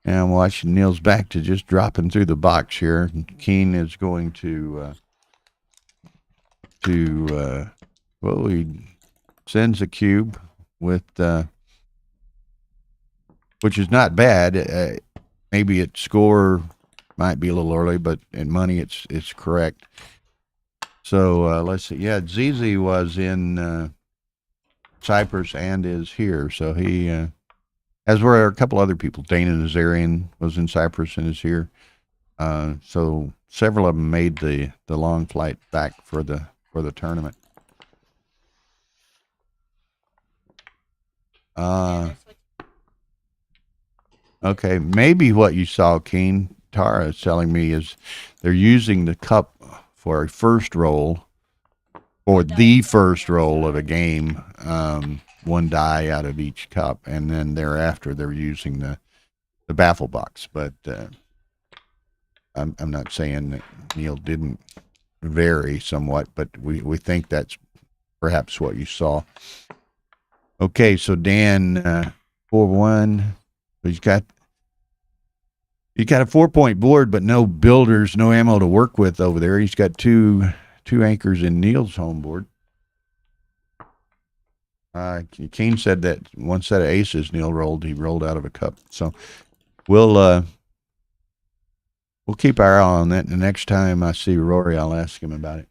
and I'm watching Neil's back to just dropping through the box here. Keen is going to he sends a cube with which is not bad. Maybe its score might be a little early, but in money it's correct. So let's see. Yeah, Zizi was in Cyprus and is here. So he, as were a couple other people. Dana Nazarian was in Cyprus and is here. So several of them made the long flight back for the tournament. Okay, maybe what you saw, Keen, Tara is telling me, is they're using the cup for a first roll, or the first roll of a game, 1 die out of each cup, and then thereafter they're using the baffle box. But I'm not saying that Neil didn't vary somewhat, but we think that's perhaps what you saw. Okay, so Dan, 4-1. He's got a 4-point board, but no builders, no ammo to work with over there. He's got two anchors in Neil's home board. Keen said that one set of aces Neil rolled, he rolled out of a cup. So we'll keep our eye on that. And the next time I see Rory, I'll ask him about it.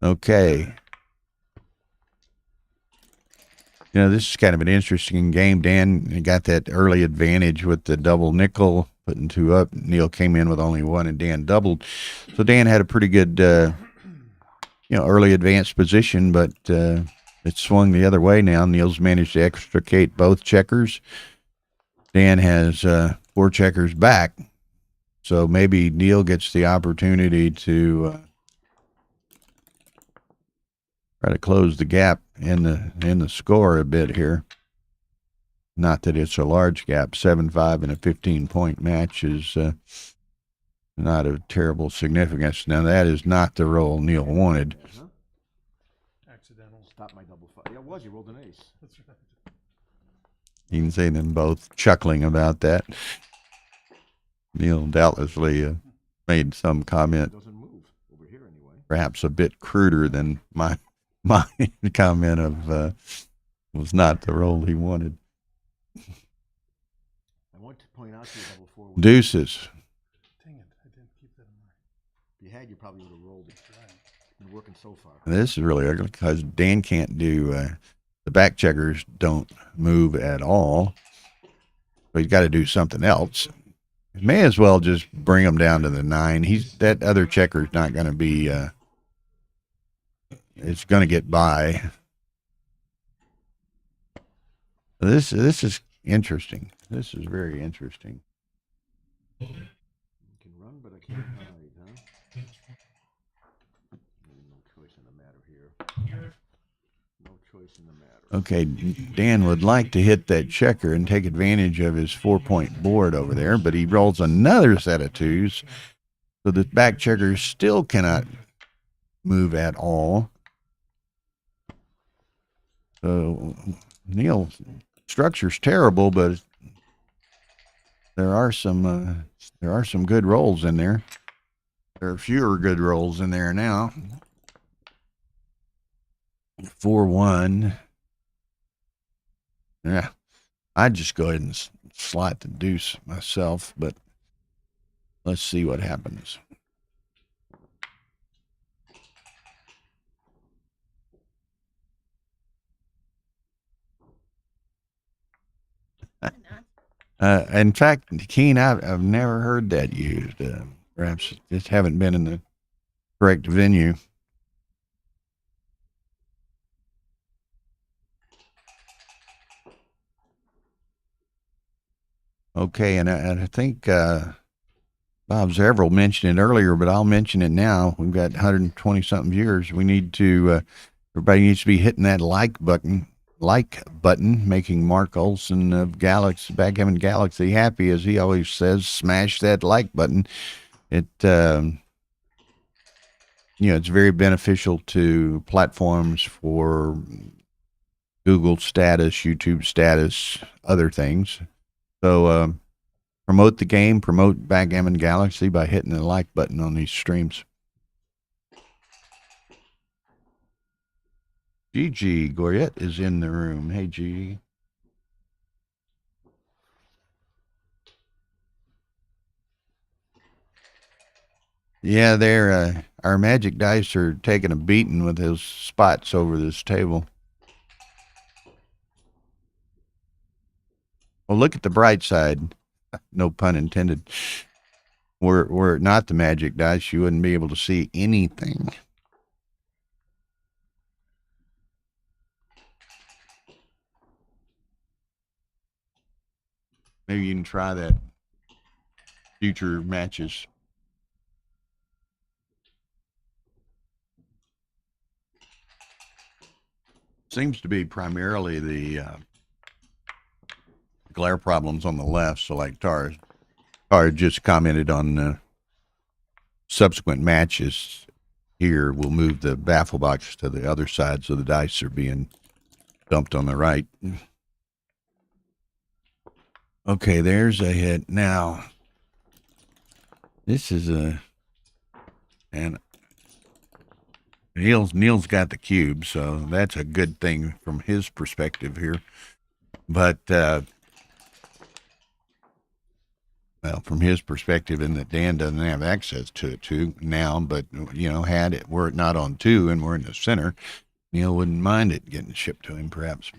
Okay. You know, this is kind of an interesting game. Dan got that early advantage with the double nickel, putting 2 up. Neil came in with only 1, and Dan doubled. So Dan had a pretty good, early advanced position, but it swung the other way now. Neil's managed to extricate both checkers. Dan has 4 checkers back. So maybe Neil gets the opportunity to try to close the gap in the score a bit here. Not that it's a large gap. 7-5 in a 15-point match is not of terrible significance. Now, that is not the roll Neil wanted. Accidental. Stop my double 5. Yeah, it was. You rolled an ace. That's right. You can see them both chuckling about that. Neil doubtlessly made some comment, It doesn't move over here anyway. perhaps a bit cruder than my comment of was not the roll he wanted. I want to point out to you double 4. Deuces. Dang it, I didn't keep that in mind. If you had, you probably would have rolled it. Been working so far. This is really ugly because Dan can't do the back checkers don't move at all. So he's got to do something else. He may as well just bring him down to the 9. That other checker's not going to be. It's going to get by. This is interesting. This is very interesting. You can run, but I can't hide, huh? No choice in the matter here. No choice in the matter. Okay, Dan would like to hit that checker and take advantage of his 4-point board over there, but he rolls another set of 2s, so the back checker still cannot move at all. So Neil's structure's terrible, but there are some good rolls in there. There are fewer good rolls in there now. 4-1. Yeah, I'd just go ahead and slot the deuce myself, but let's see what happens. In fact, Keen, I've never heard that used. Perhaps just haven't been in the correct venue. Okay, and I think Bob Zeverill mentioned it earlier, but I'll mention it now. We've got 120-something viewers. We need to, everybody needs to be hitting that like button, making Mark Olson of Backgammon Galaxy happy, as he always says. Smash that like button. It, it's very beneficial to platforms for Google status, YouTube status, other things. So promote the game, promote Backgammon Galaxy by hitting the like button on these streams. Gigi Goyette is in the room. Hey, Gigi. Yeah, our magic dice are taking a beating with those spots over this table. Well, look at the bright side. No pun intended. Were it not the magic dice, you wouldn't be able to see anything. Maybe you can try that future matches. Seems to be primarily the glare problems on the left. So like Tara just commented on subsequent matches here, we'll move the baffle box to the other side so the dice are being dumped on the right. Okay, there's a hit. Now, This is and Neil's got the cube, so that's a good thing from his perspective here. But well, from his perspective, and that Dan doesn't have access to it too now, but had it were it not on 2 and we're in the center, Neil wouldn't mind it getting shipped to him, perhaps.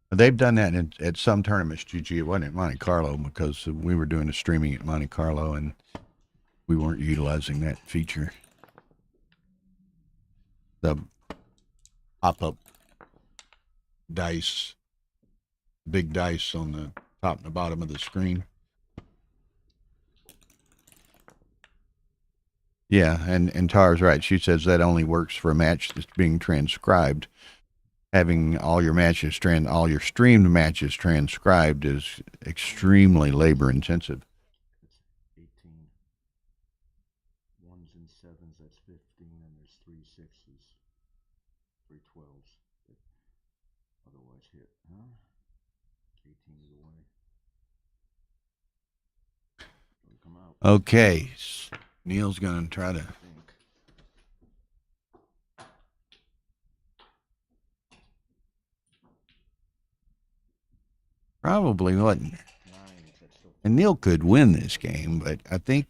But they've done that at some tournaments, GG. It wasn't at Monte Carlo because we were doing the streaming at Monte Carlo and we weren't utilizing that feature. The pop-up dice, big dice on the top and the bottom of the screen. Yeah, and Tara's right. She says that only works for a match that's being transcribed. Having all your streamed matches transcribed is extremely labor intensive. It's 18. 1s and 7s, that's 15, and there's 3 6s, 3 12s that otherwise hit, huh? 18 is away. It'll come out. Okay, Neil's gonna try to. Probably wasn't. And Neil could win this game, but I think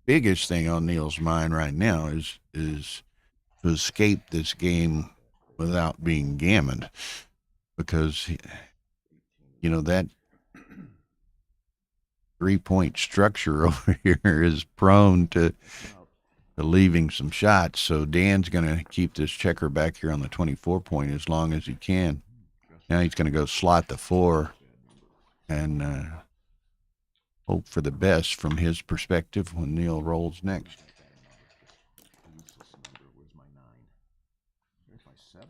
biggest thing on Neil's mind right now is to escape this game without being gammoned, because that 3-point structure over here is prone to leaving some shots. So Dan's going to keep this checker back here on the 24 point as long as he can. Now he's going to go slot the 4 and hope for the best from his perspective when Neil rolls next. Where's my 9? Where's my 7?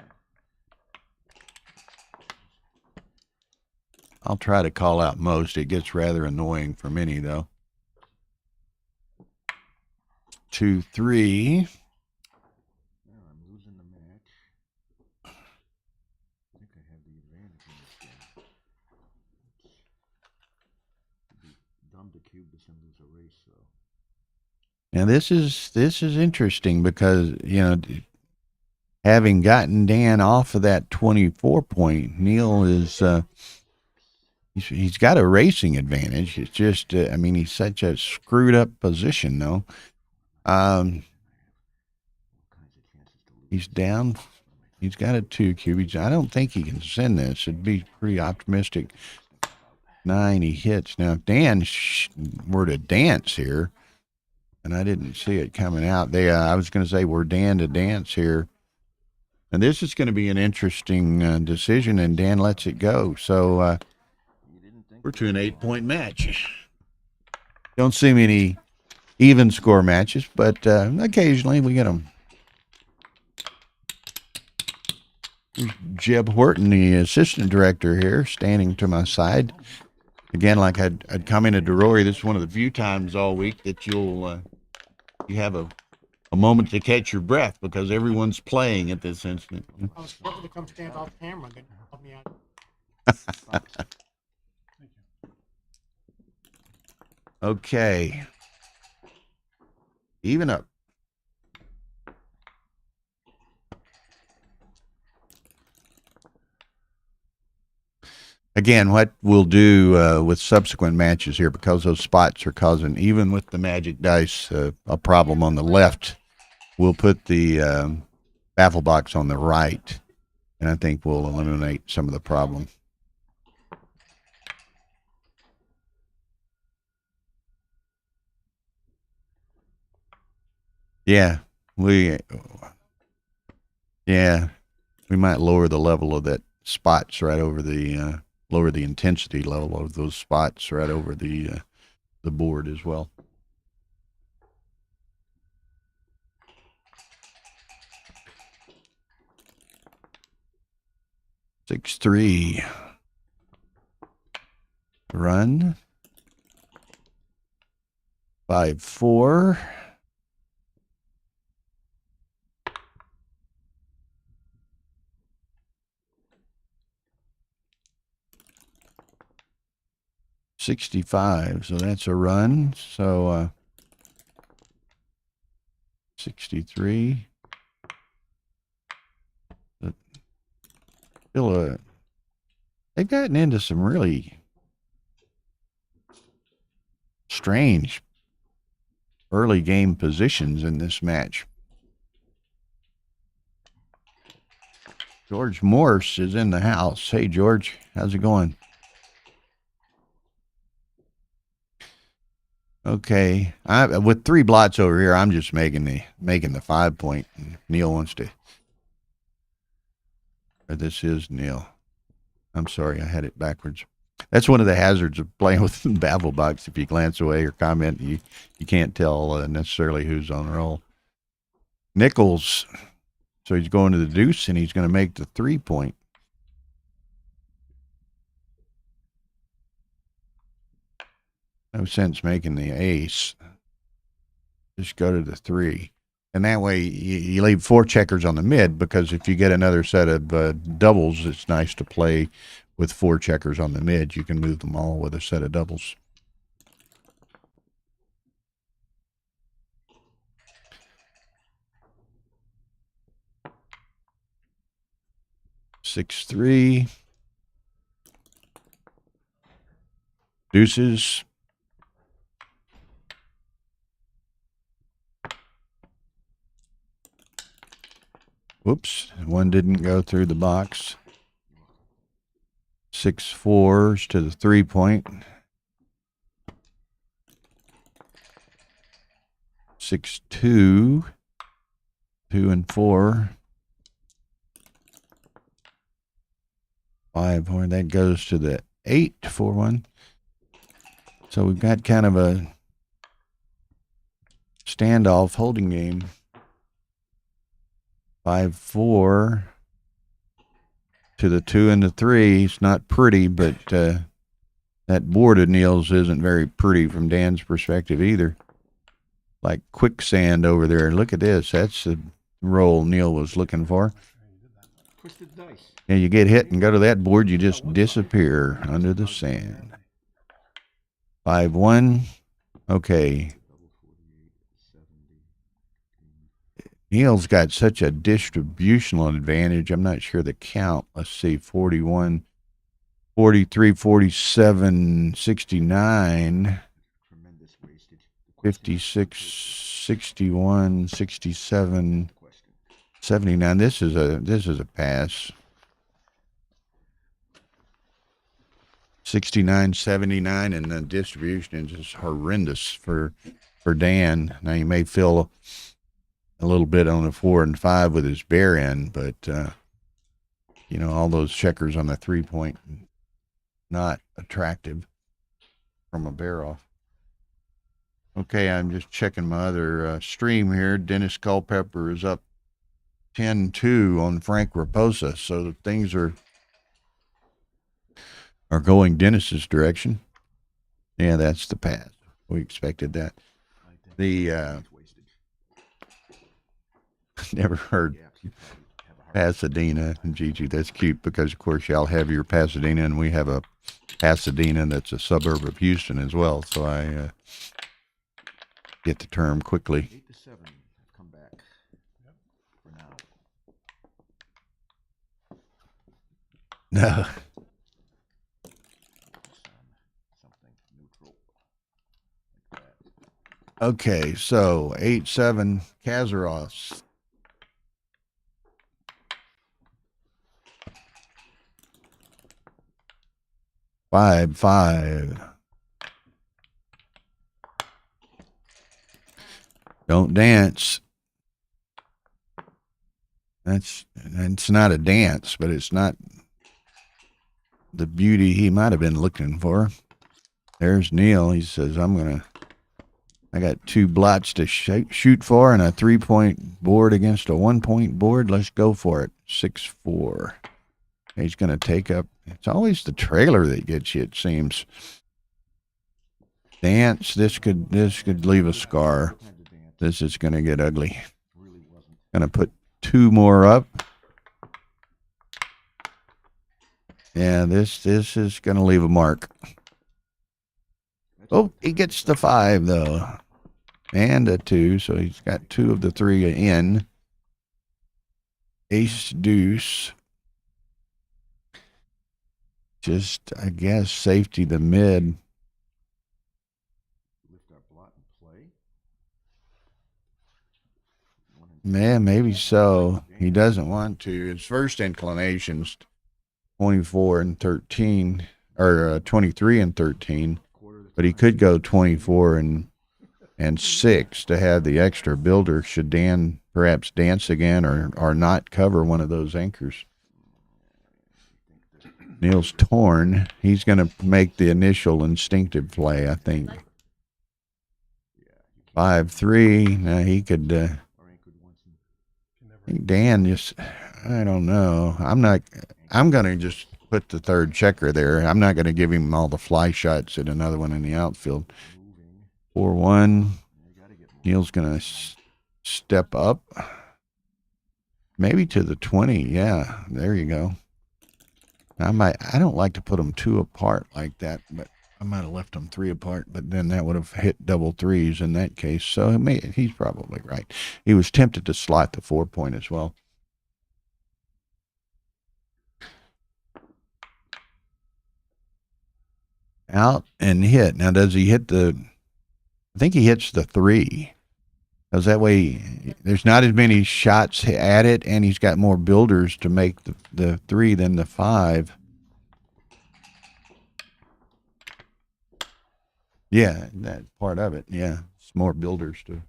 I'll try to call out most. It gets rather annoying for many, though. 2 3. Well, I'm losing the match. I think I have the advantage in this game. It'd be dumb to cube this and lose a race, so. Now this is interesting because having gotten Dan off of that 24 point, Neil is he's got a racing advantage. It's just he's such a screwed up position though. He's down. He's got a 2 cube. I don't think he can send this. It'd be pretty optimistic. 9 he hits. Now if Dan were to dance here, and I didn't see it coming out. I was going to say we're Dan to dance here. And this is going to be an interesting decision, and Dan lets it go. So we're to an 8-point match. Don't see many even score matches, but occasionally we get them. Jeb Horton, the assistant director here, standing to my side. Again, like I'd commented to Rory, this is one of the few times all week that you have a moment to catch your breath because everyone's playing at this instant. I was scheduled to come stand off camera, then help me out. Okay. Even up. Again, what we'll do with subsequent matches here, because those spots are causing, even with the magic dice, a problem on the left, we'll put the baffle box on the right, and I think we'll eliminate some of the problem. Yeah, we might lower the level of that spots right over the lower the intensity level of those spots right over the board as well. Six 3. Run. 5-4. $65, so that's a run. So 63. But still they've gotten into some really strange early game positions in this match. George Morse is in the house. Hey, George, how's it going? Okay, with 3 blots over here, I'm just making the 5 point. Neil wants to. Or this is Neil. I'm sorry, I had it backwards. That's one of the hazards of playing with the Babel box. If you glance away or comment, you can't tell necessarily who's on roll. Nichols, so he's going to the deuce, and he's going to make the 3 point. No sense making the ace. Just go to the 3. And that way you leave 4 checkers on the mid, because if you get another set of doubles, it's nice to play with 4 checkers on the mid. You can move them all with a set of doubles. Six, 3. Deuces. Whoops, one didn't go through the box. 6 4s to the 3 point. 6 2. 2 and 4. 5 4. That goes to the 8 4 1. So we've got kind of a standoff holding game. 5 4 to the 2 and the 3. It's not pretty, but that board of Neil's isn't very pretty from Dan's perspective either. Like quicksand over there. Look at this. That's the roll Neil was looking for. Twisted dice. Yeah, you get hit and go to that board, you just disappear under the sand. 5 1. Okay. Neil's got such a distributional advantage. I'm not sure the count. Let's see, 41, 43, 47, 69, 56, 61, 67, 79. This is a pass. 69, 79, and the distribution is just horrendous for Dan. Now, you may feel a little bit on the 4 and 5 with his bare end, but all those checkers on the 3 point, not attractive from a bare off. Okay, I'm just checking my other stream here. Dennis Culpepper is up 10-2 on Frank Raposa, so things are going Dennis's direction. Yeah, that's the pass. We expected that. The never heard Pasadena and Gigi. That's cute because, of course, y'all have your Pasadena, and we have a Pasadena that's a suburb of Houston as well. So I get the term quickly. 8 to 7 have come back for now. No. Something neutral like that. Okay, so 8-7 Kazaros. 5-5. Don't dance. That's not a dance, but it's not the beauty he might have been looking for. There's Neil. He says, I got 2 blots to shoot for and a 3 point board against a 1 point board. Let's go for it. 6-4. He's going to take up. It's always the trailer that gets you, it seems. Dance. This could leave a scar. This is going to get ugly. Going to put 2 more up. Yeah, this is going to leave a mark. Oh, he gets the 5 though, and a 2, so he's got 2 of the 3 in. Ace deuce. Just, I guess, safety the mid. Man, maybe so. He doesn't want to. His first inclination's 24 and 13, or 23 and 13, but he could go 24 and 6 to have the extra builder should Dan perhaps dance again or not cover one of those anchors. Neil's torn. He's going to make the initial instinctive play, I think. 5-3. Now he could. I think Dan just. I don't know. I'm going to just put the 3rd checker there. I'm not going to give him all the fly shots at another one in the outfield. 4-1. Neil's going to step up. Maybe to the 20. Yeah, there you go. I don't like to put them 2 apart like that, but I might have left them 3 apart, but then that would have hit double 3s in that case. So he's probably right. He was tempted to slot the 4-point as well. Out and hit. Now, does he hit I think he hits the 3. Because that way, there's not as many shots at it, and he's got more builders to make the 3 than the 5. Yeah, that part of it. Yeah, it's more builders to.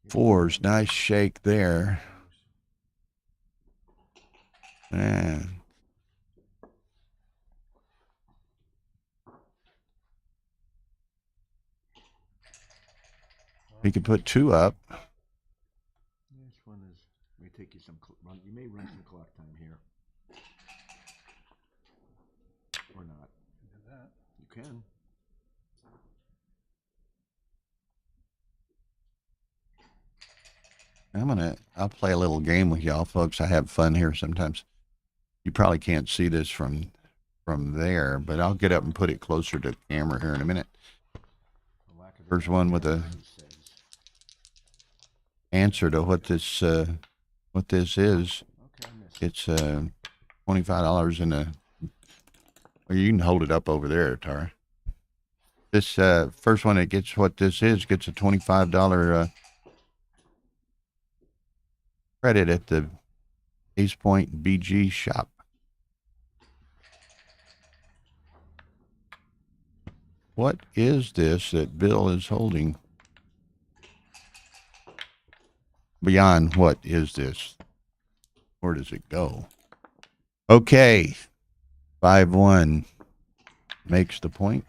Fours, nice shake there. Man. He could put 2 up. This one may take you you may run some clock time here. Or not. You can. I'll play a little game with y'all folks. I have fun here sometimes. You probably can't see this from there, but I'll get up and put it closer to the camera here in a minute. There's one with a answer to what this is. It's $25 in a. Well, you can hold it up over there, Tara. This first one that gets what this is gets a $25 credit at the Ace Point BG shop. What is this that Bill is holding? Beyond what is this? Where does it go? Okay. 5-1 makes the point.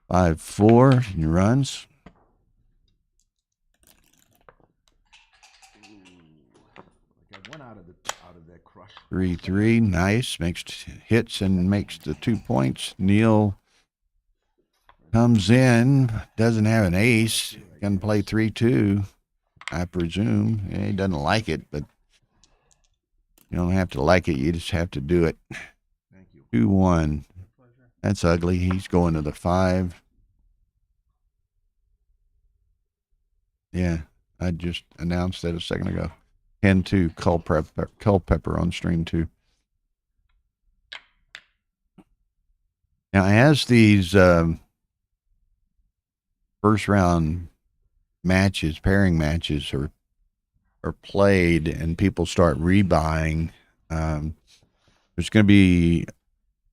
Five, 4, he runs. Out of that crush. 3-3, nice. Hits and makes the 2 points. Neil comes in, doesn't have an ace. Gonna play 3-2, I presume. Yeah, he doesn't like it, but you don't have to like it. You just have to do it. Thank you. 2-1. That's ugly. He's going to the 5. Yeah, I just announced that a second ago. 10-2, Culpepper on stream 2. Now, as these first round matches, pairing matches are played and people start rebuying, there's going to be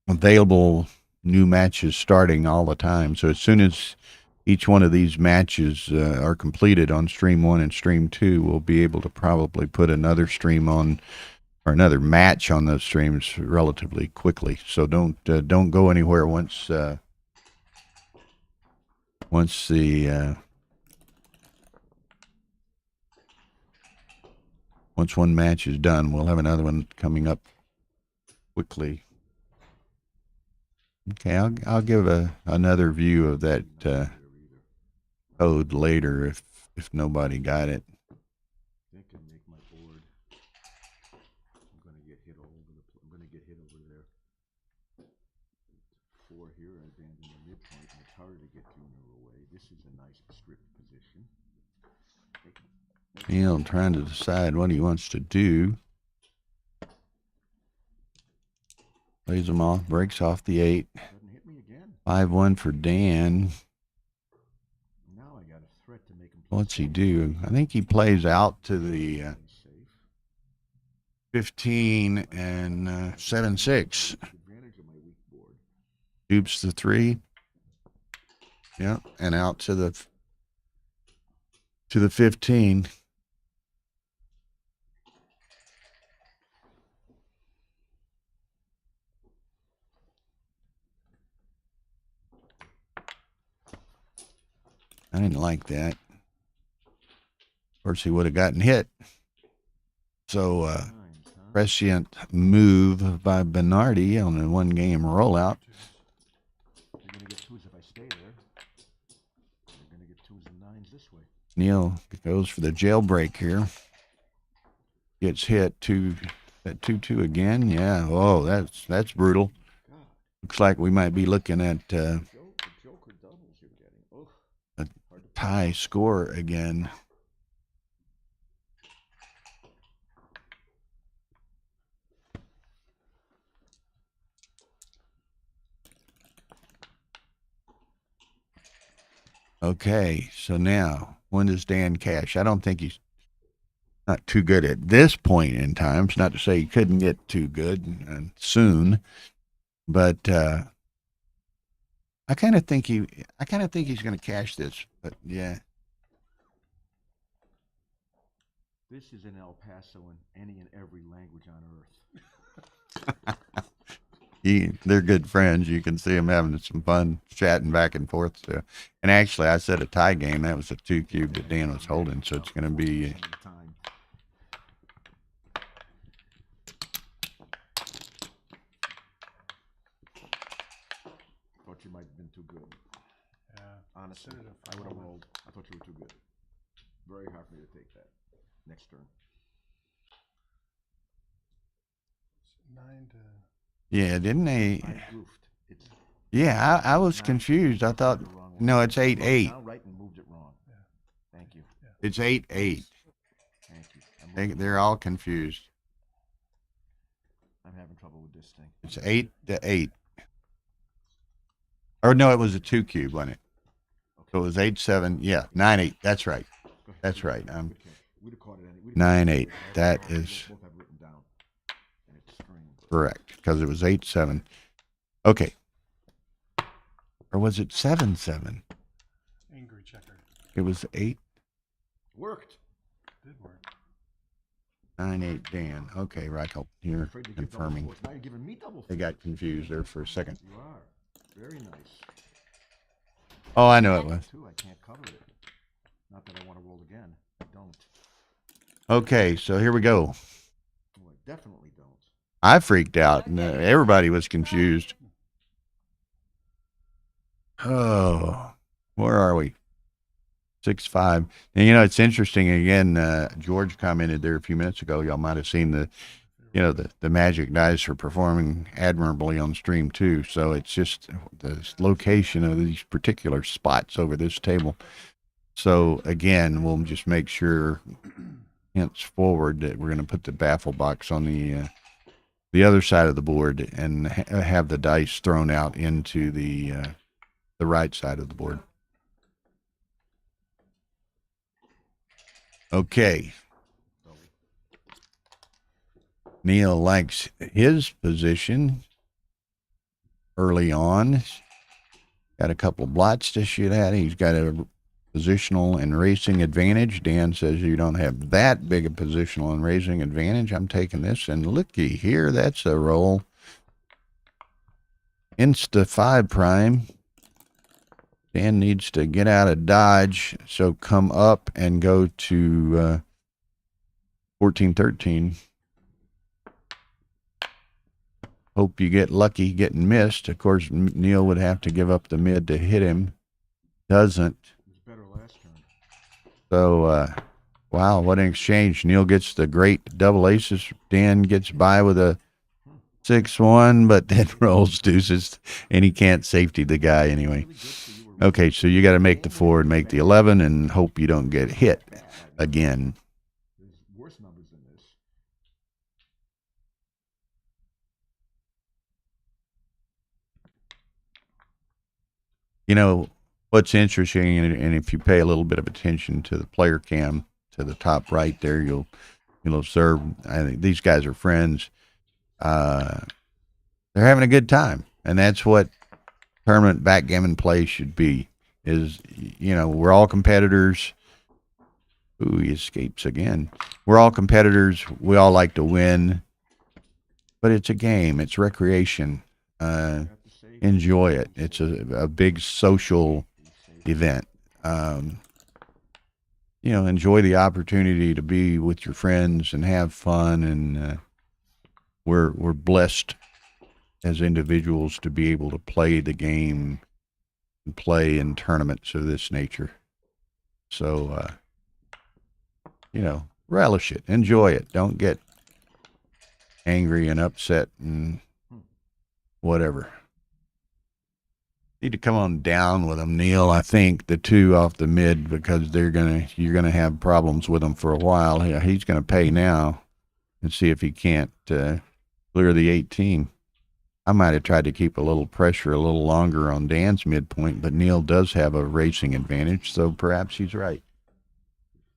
available new matches starting all the time. So as soon as each one of these matches are completed on stream 1 and stream 2, we'll be able to probably put another stream on, or another match on those streams relatively quickly. So don't go anywhere once one match is done. We'll have another one coming up quickly. Okay, I'll give another view of that code later if nobody got it. I think I make my board. I'm gonna get hit all over I'm gonna get hit over there. 4 here, I abandon the midpoint, and it's harder to get Junior away. This is a nice strict position. Neil trying to decide what he wants to do. Plays them off, breaks off the 8. Doesn't hit me again. 5-1 for Dan. Now I got a threat to make him. What's he do? I think he plays out to the 15 and 7-6. Advantage of my weak board. Dupes the 3. Yep, and out to the 15. I didn't like that. Of course, he would have gotten hit. So, prescient move by Bernardi on a 1-game rollout. You're gonna get 2s if I stay there. You're gonna get 2s and 9s this way. Neil goes for the jailbreak here. Gets hit at 2-2 again. Yeah. Oh, that's brutal. God, Looks like we might be looking at the Joker doubles you're getting. Oh, a hard to tie score again. Okay, so now, when does Dan cash? I don't think he's not too good at this point in time. It's not to say he couldn't get too good and soon, but I kind of think he's going to cash this. But yeah, This is in El Paso in any and every language on earth. they're good friends. You can see them having some fun chatting back and forth. So. And actually, I said a tie game. That was a 2-cube that Dan was holding, so it's going to be. Time. Thought you might have been too good. Yeah. Honestly, Considered it for I would a have moment. rolled. I thought you were too good. Very hard for me to take that. Next turn. 9 to. Yeah, didn't they? I goofed. It's Yeah, I was confused. I thought, the wrong one. no, it's 8-8. Now right and moved it wrong. Yeah. Thank you. It's 8-8. Thank you. They're all confused. I'm having trouble with this thing. It's 8-8. Or no, it was a 2-cube, wasn't it? So it was 8-7. Yeah, 9-8. That's right. Go ahead. That's right. Good catch. We'd have caught it anyway. 9-8. That is Both have written down. And it's string. correct because it was 8-7. Okay. Or was it 7-7? Angry checker. It was 8-9-8 Worked. Did work. Dan. Okay, right. You're Afraid to give double confirming. fours. Now you're giving me double They fours. got confused there for a second. You are. Very nice. Oh, I know it was. Two, I can't cover it. Not that I want to roll again. I don't. Okay, so here we go. Oh, I definitely don't. I freaked out, and everybody was confused. Oh, where are we? 6-5. And it's interesting. Again, George commented there a few minutes ago. Y'all might have seen the magic dice are performing admirably on stream too. So it's just the location of these particular spots over this table. So again, we'll just make sure henceforward that we're going to put the baffle box on the other side of the board and have the dice thrown out into the right side of the board. Okay. Neil likes his position early on. Got a couple of blots to shoot at. He's got a positional and racing advantage. Dan says you don't have that big a positional and racing advantage. I'm taking this, and looky here, that's a roll. Insta 5 prime. Dan needs to get out of dodge, so come up and go to 14-13. Hope you get lucky getting missed. Of course, Neil would have to give up the mid to hit him. Doesn't. It was better last turn. So, wow, what an exchange. Neil gets the great double aces. Dan gets by with a 6-1, but then rolls deuces, and he can't safety the guy anyway. Okay, so you got to make the 4 and make the 11 and hope you don't get hit again. There's worse numbers than this. You know, what's interesting, and if you pay a little bit of attention to the player cam to the top right there, you'll observe, I think these guys are friends. They're having a good time, and that's what tournament backgammon play should be. Is, you know, we're all competitors. Ooh, he escapes again. We're all competitors. We all like to win, but it's a game. It's recreation. Enjoy it. It's a big social event. You know, enjoy the opportunity to be with your friends and have fun, and we're blessed as individuals to be able to play the game and play in tournaments of this nature. So, you know, relish it, enjoy it. Don't get angry and upset and whatever. Need to come on down with them, Neil. I think the 2 off the mid, because you're gonna have problems with them for a while. He's gonna pay now and see if he can't clear the 18. I might have tried to keep a little pressure a little longer on Dan's midpoint, but Neil does have a racing advantage, so perhaps he's right.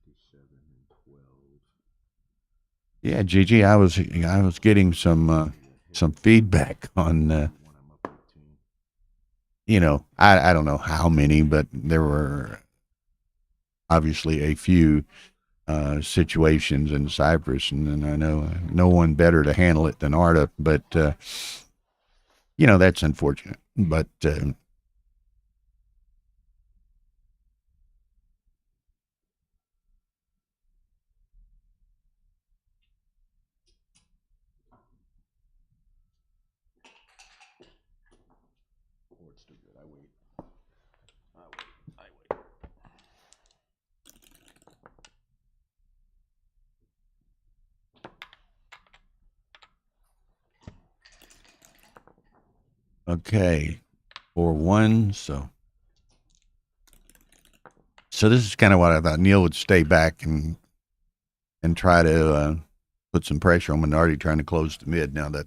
57 and 12. Yeah, Gigi, I was getting some feedback on, When I'm up 18. you know, I don't know how many, but there were obviously a few situations in Cyprus, and I know no one better to handle it than Arda, but you know, that's unfortunate. But Oh, it's too good. I wait. I wait. okay, 4-1. So this is kind of what I thought. Neil would stay back and try to put some pressure on Minardi, trying to close the mid. Now that,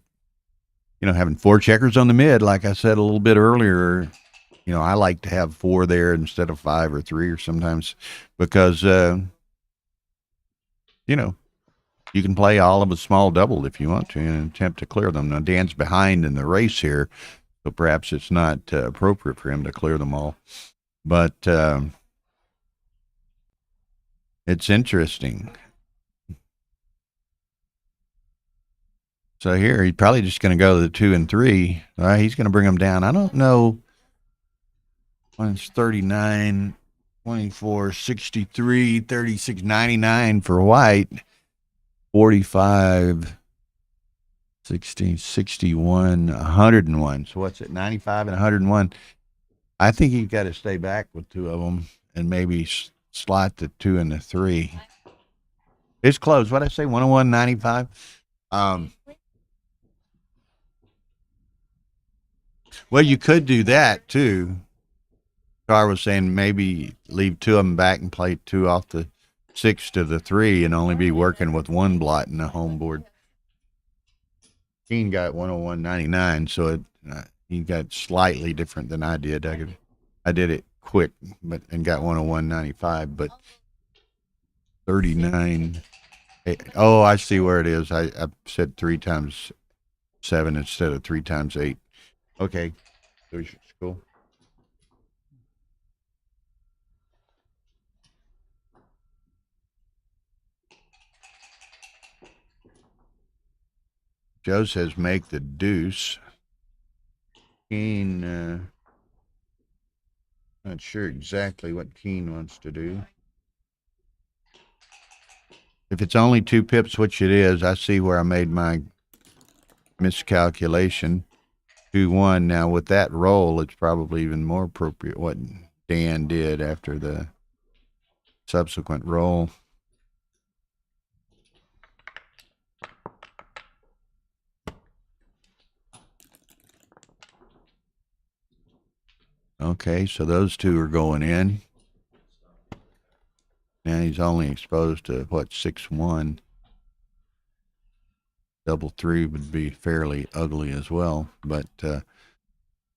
you know, having 4 checkers on the mid, like I said a little bit earlier, you know, I like to have 4 there instead of 5 or 3 or sometimes, because you know, you can play all of a small double if you want to and attempt to clear them. Now Dan's behind in the race here, so perhaps it's not appropriate for him to clear them all. But it's interesting. So here, he's probably just going to go to the 2 and 3. He's going to bring them down. I don't know. It's 39, 24, 63, 36, 99 for white. 45, 16, 61, 101. So what's it, 95 and 101? I think you've got to stay back with 2 of them and maybe slot the 2 and the 3. It's close. What'd I say, 101, 95? Well, you could do that too. Carr was saying maybe leave 2 of them back and play 2 off the 6 to the 3 and only be working with 1 blot in the home board. Keen got 101.99, so he got slightly different than I did. I did it quick, and got 101.95, but 39. Oh, I see where it is. I said 3 times 7 instead of 3 times 8. Okay, cool. Joe says make the deuce. Keen, not sure exactly what Keen wants to do. If it's only 2 pips, which it is, I see where I made my miscalculation. 2-1. Now with that roll, it's probably even more appropriate what Dan did after the subsequent roll. Okay, so those 2 are going in. Now he's only exposed to what, 6-1. Double 3 would be fairly ugly as well, but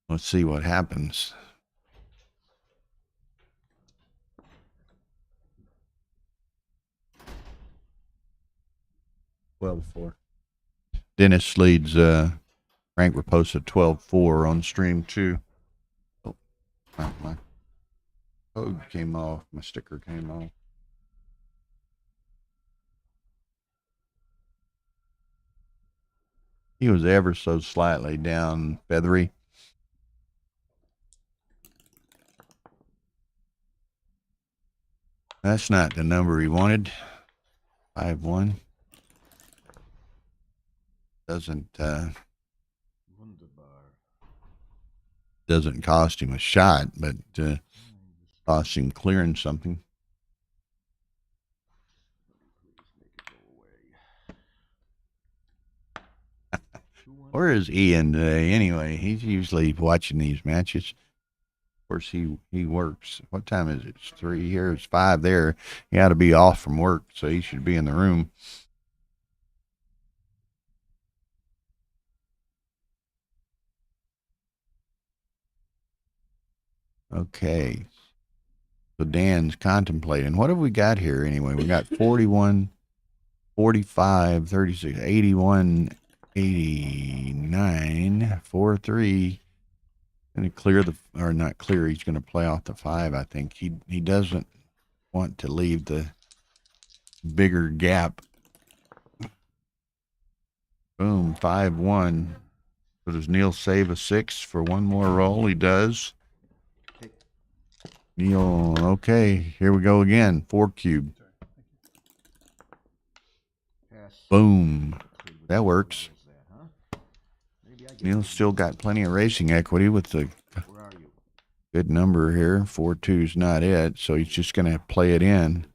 let's see what happens. Well, 4. Dennis leads Frank Raposa 12-4 on stream 2. Oh, my code came off. My sticker came off. He was ever so slightly down, Feathery. That's not the number he wanted. 5-1. Doesn't cost him a shot, but costs him clearing something. Where is Ian today anyway? He's usually watching these matches. Of course, he works. What time is it? It's 3 here. It's 5 there. He ought to be off from work, so he should be in the room. Okay. So Dan's contemplating. What have we got here anyway? We got 41, 45, 36, 81, 89, 4-3. Going to clear or not clear. He's going to play off the 5. I think he doesn't want to leave the bigger gap. Boom, 5-1. So does Neil save a 6 for one more roll? He does. Neil, okay, here we go again. 4 cube. Boom. That works. Neil's still got plenty of racing equity with the good number here. 4-2's not it, so he's just going to play it in.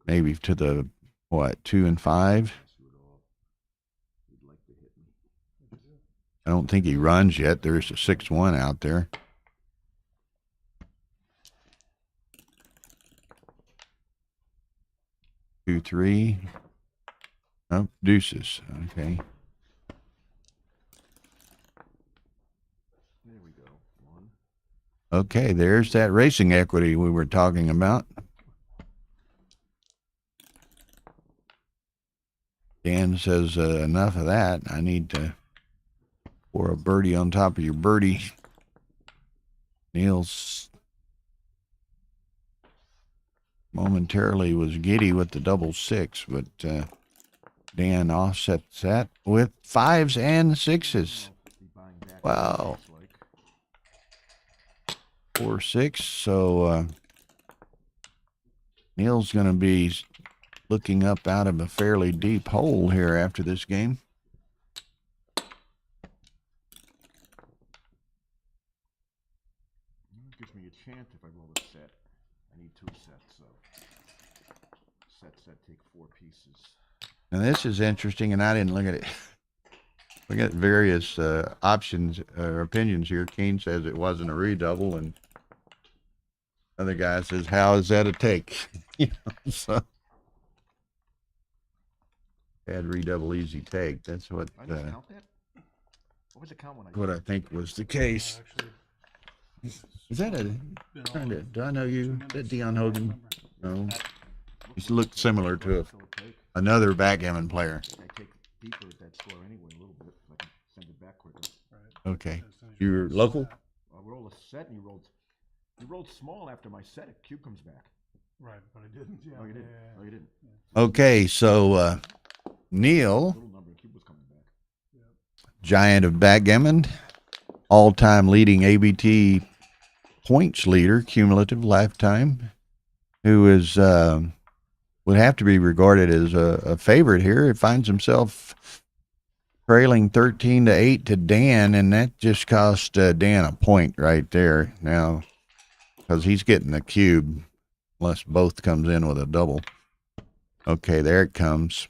Maybe to the, what, 2 and 5? I don't think he runs yet. There's a 6-1 out there. Two, 3. Oh, deuces. Okay. There we go. 1. Okay, there's that racing equity we were talking about. Dan says, enough of that. I need to pour a birdie on top of your birdie. Neil's momentarily was giddy with the double 6, but Dan offsets that with 5s and 6s. Wow. 4-6. So Neil's going to be looking up out of a fairly deep hole here after this game. It gives me a chance if I roll a set. I need 2 sets, so sets that take 4 pieces. Now this is interesting, and I didn't look at it. We got various options or opinions here. Keen says it wasn't a redouble, and other guy says, "How is that a take?" You know, so had redouble easy take. That's what. I didn't count that. What was the count when I? What I think was the case. Is that a? Do I know you? Is that Dion Hogan? No. He looked similar to another backgammon player. I take deeper at that score anyway, a little bit. So I can send it back quicker. Okay. You're local? I roll a set and you rolled small after my set. A cube comes back. Right, but I didn't. Yeah. Oh, you didn't. Oh, you didn't. Okay, so Neil Little number, cube was coming back. giant of Backgammon, all-time leading ABT points leader, cumulative lifetime, who is would have to be regarded as a favorite here. It finds himself trailing 13-8 to Dan, and that just cost Dan a point right there now, because he's getting the cube unless both comes in with a double. Okay, there it comes.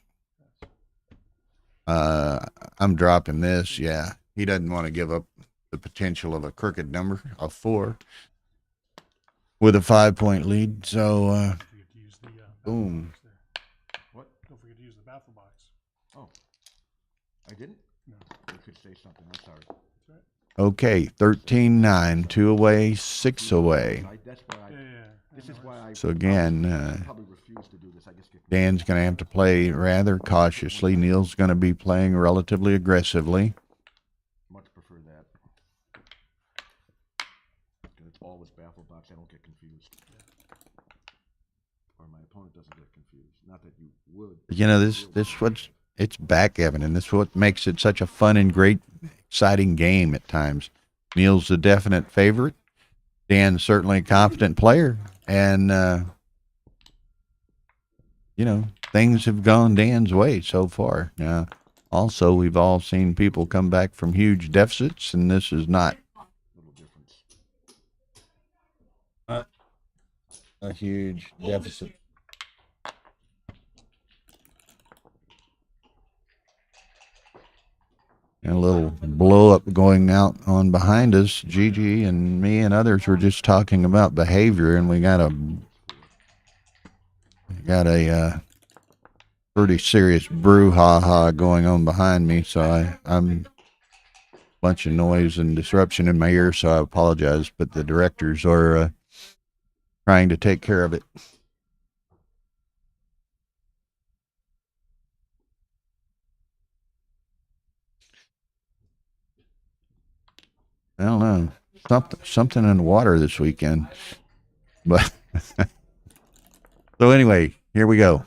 I'm dropping this. Yeah, he doesn't want to give up the potential of a crooked number of 4 with a 5-point lead. So, Don't forget to use the boom. baffle box there. What? Don't forget to use the baffle box. Oh, I didn't? No. You could say something. I'm sorry. That's right. Okay, 13-9, 2 away, 6 away. That's why I. Yeah. This is why I. So again, probably refuse to do this. I just get. Dan's going to have to play rather cautiously. Neil's going to be playing relatively aggressively. Much prefer that. Because it's always baffle box. I don't get confused. Or my opponent doesn't get confused. Not that you would. You know, it's backgammon, and this is what makes it such a fun and great, exciting game at times. Neil's a definite favorite. Dan's certainly a competent player, and you know, things have gone Dan's way so far. Now, also, we've all seen people come back from huge deficits, and this is not Little difference. a huge deficit. And a little blow up going out on behind us. Gigi and me and others were just talking about behavior, and we got a pretty serious brouhaha going on behind me. So I'm a bunch of noise and disruption in my ear, so I apologize. But the directors are trying to take care of it. I don't know, something in the water this weekend, but so anyway, here we go.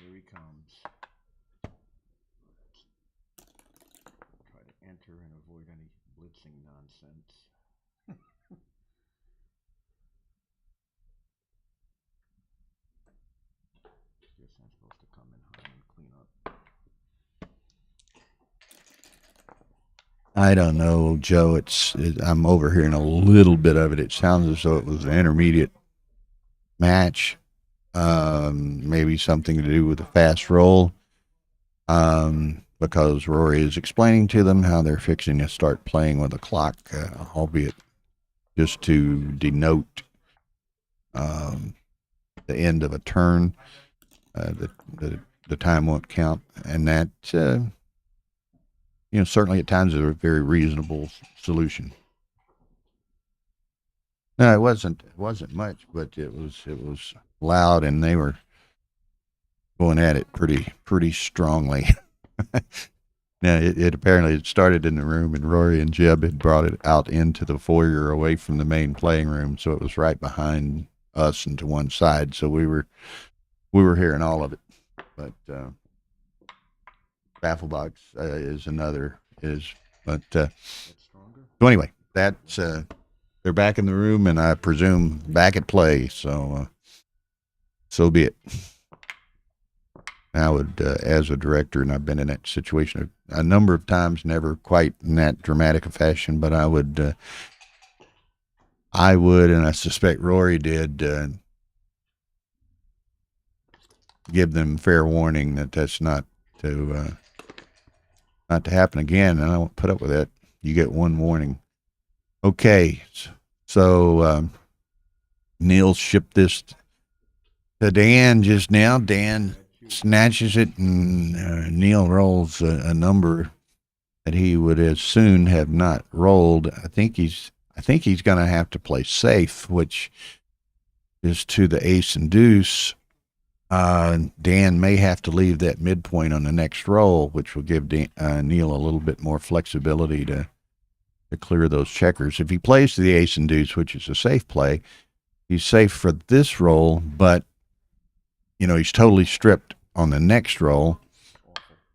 Here he comes. Try to enter and avoid any blitzing nonsense. Guess I'm supposed to come in high and clean up. I don't know, Joe. I'm overhearing a little bit of it. It sounds as though it was an intermediate match. Maybe something to do with the fast roll. Because Rory is explaining to them how they're fixing to start playing with a clock, albeit just to denote the end of a turn. The time won't count, and that certainly at times is a very reasonable solution. No, it wasn't much, but it was loud, and they were going at it pretty strongly. Now it apparently started in the room, and Rory and Jeb had brought it out into the foyer away from the main playing room, so it was right behind us and to one side. So we were hearing all of it. But baffle box is another but so anyway, that's they're back in the room, and I presume back at play. So so be it. I would, as a director, and I've been in that situation a number of times, never quite in that dramatic a fashion, but I would, and I suspect Rory did, give them fair warning that that's not to happen again, and I won't put up with that. You get one warning. Okay, so Neil shipped this to Dan just now. Dan snatches it, and Neil rolls a number that he would as soon have not rolled. I think he's going to have to play safe, which is to the ace and deuce. Dan may have to leave that midpoint on the next roll, which will give Neil a little bit more flexibility to clear those checkers. If he plays to the ace and deuce, which is a safe play, he's safe for this roll, but he's totally stripped on the next roll,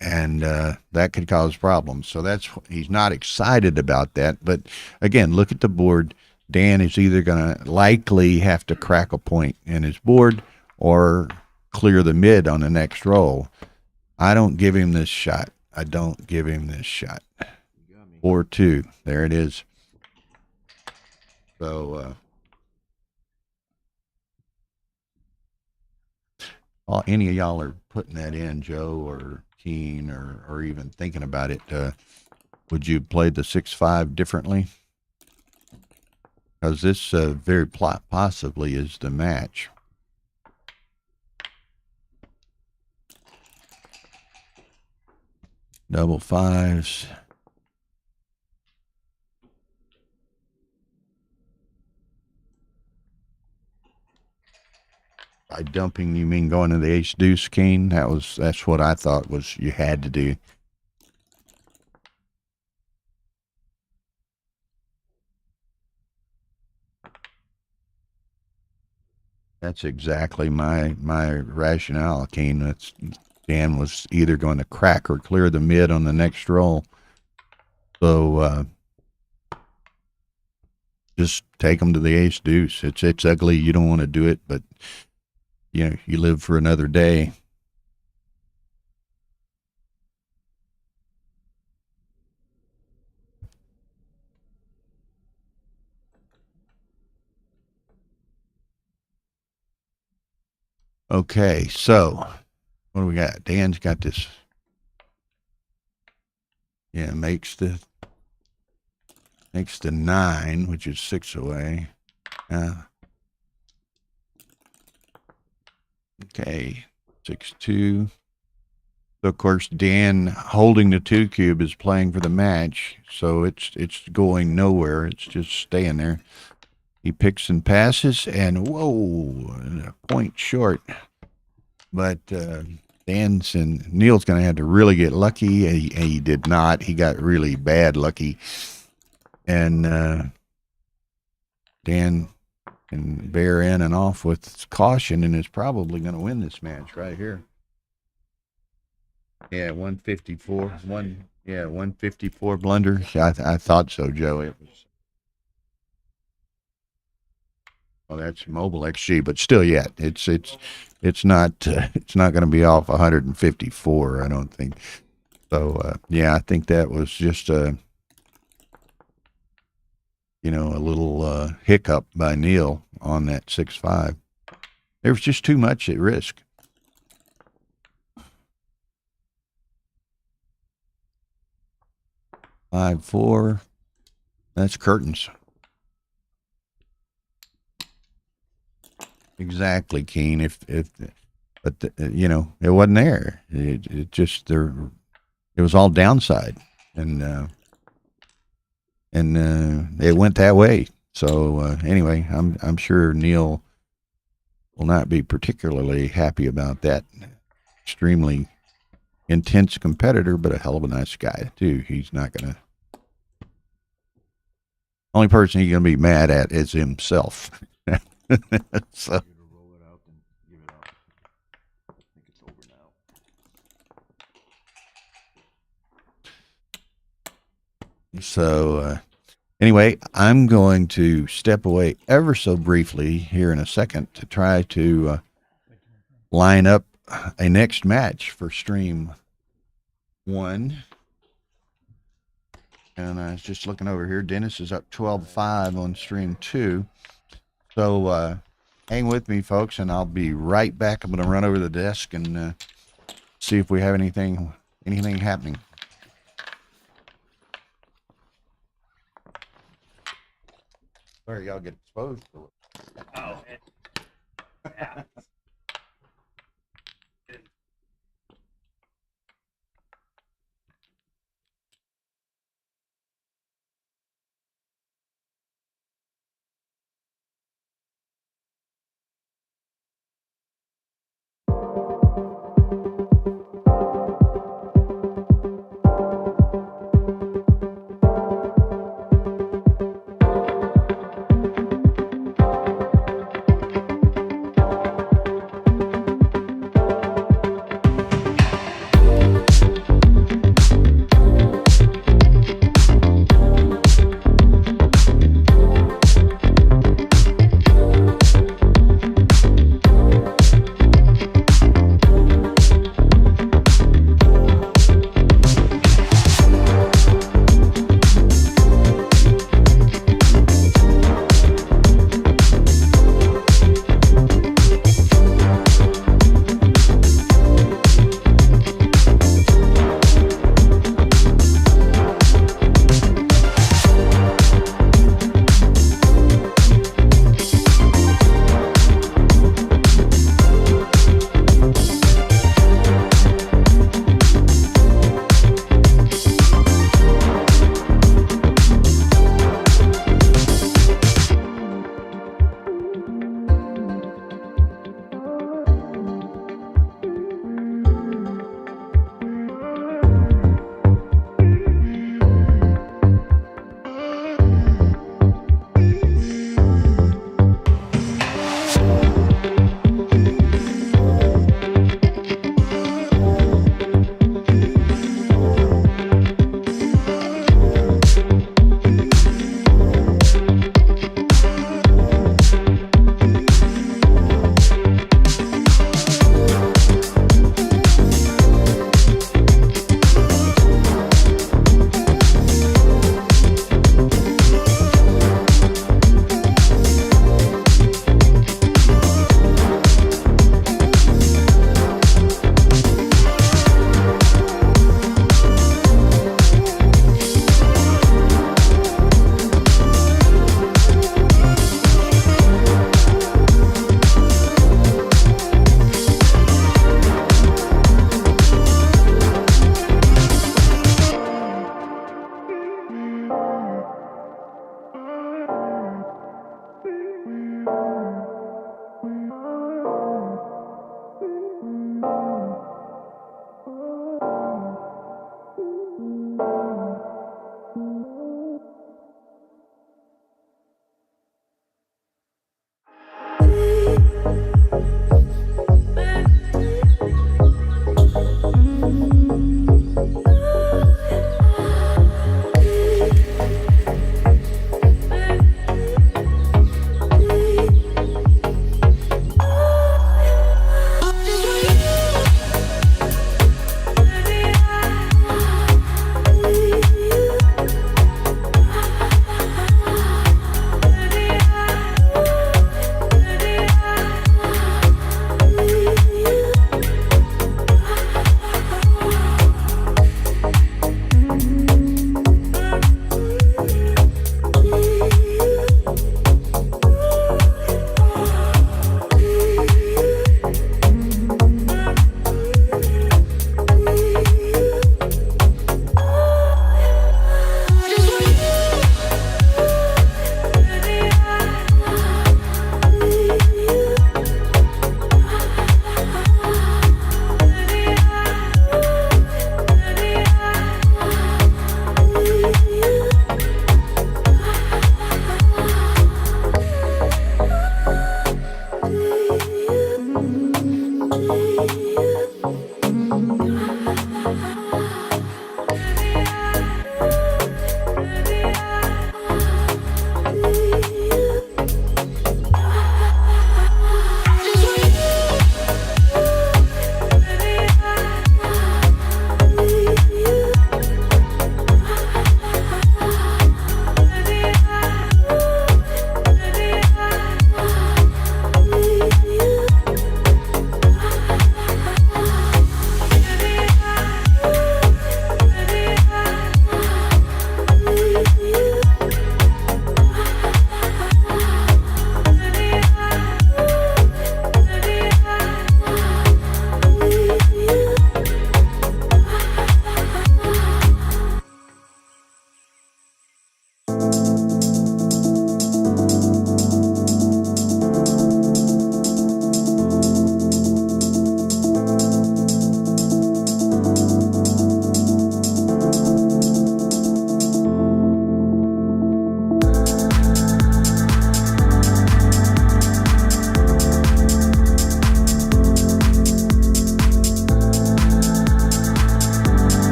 and that could cause problems. So he's not excited about that. But again, look at the board. Dan is either going to likely have to crack a point in his board or clear the mid on the next roll. I don't give him this shot. 4-2. There it is. So any of y'all are putting that in, Joe or Keen, or even thinking about it, would you play the 6-5 differently? Because this very possibly is the match. Double fives. By dumping, you mean going to the ace deuce, Keen? That's what I thought was you had to do. That's exactly my rationale, Keen. Dan was either going to crack or clear the mid on the next roll. So just take them to the ace deuce. It's ugly. You don't want to do it, but you live for another day. Okay, so what do we got? Dan's got this. Yeah, makes the 9, which is 6 away. Okay, 6-2. So of course, Dan holding the 2 cube is playing for the match, so it's going nowhere. It's just staying there. He picks and passes, and whoa, a point short. But Neil's going to have to really get lucky, and he did not. He got really bad lucky. And Dan can bear in and off with caution and is probably going to win this match right here. Yeah, 154. 154 blunder. I thought so, Joe. It was. Well, that's mobile XG, but still, yeah, it's not going to be off 154. I don't think. So yeah, I think that was just a little hiccup by Neil on that 6-5. There was just too much at risk. Five, 4. That's curtains. Exactly, Keen. But it wasn't there. It just there. It was all downside, and it went that way. So anyway, I'm sure Neil will not be particularly happy about that. Extremely intense competitor, but a hell of a nice guy too. He's not gonna. Only person he's gonna be mad at is himself. So. Roll it out and give it up. I think it's over now. So anyway, I'm going to step away ever so briefly here in a second to try to line up a next match for stream 1. And I was just looking over here. Dennis is up 12-5 on stream 2. So hang with me, folks, and I'll be right back. I'm going to run over to the desk and see if we have anything happening. Sorry, y'all get exposed for it. Oh, yeah.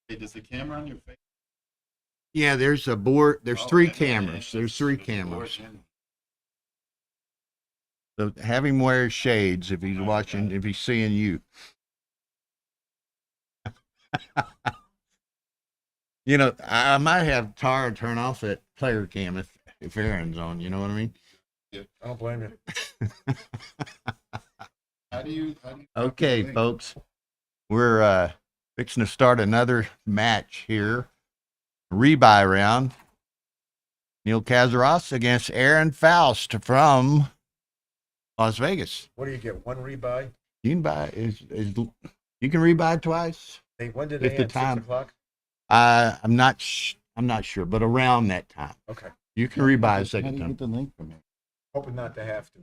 Hey, does the camera on your face? Yeah, there's a board. There's three Okay. cameras. There's three cameras. Board So have him wear shades if he's watching, if he's seeing you. You know, I might have Tara turn off that player cam if Aaron's on. You know what I mean? and- I don't blame you. How do you? Okay, folks, we're fixing to start another match here. Rebuy round. Neil Kazaros against Aaron Faust from Las Vegas. What do you get? One rebuy? You can buy you can rebuy twice. Hey, when did If they the end? time- 6 o'clock? I'm not sure, but around that time. Okay. You can rebuy a How do second you time. get the link from me? Hoping not to have to.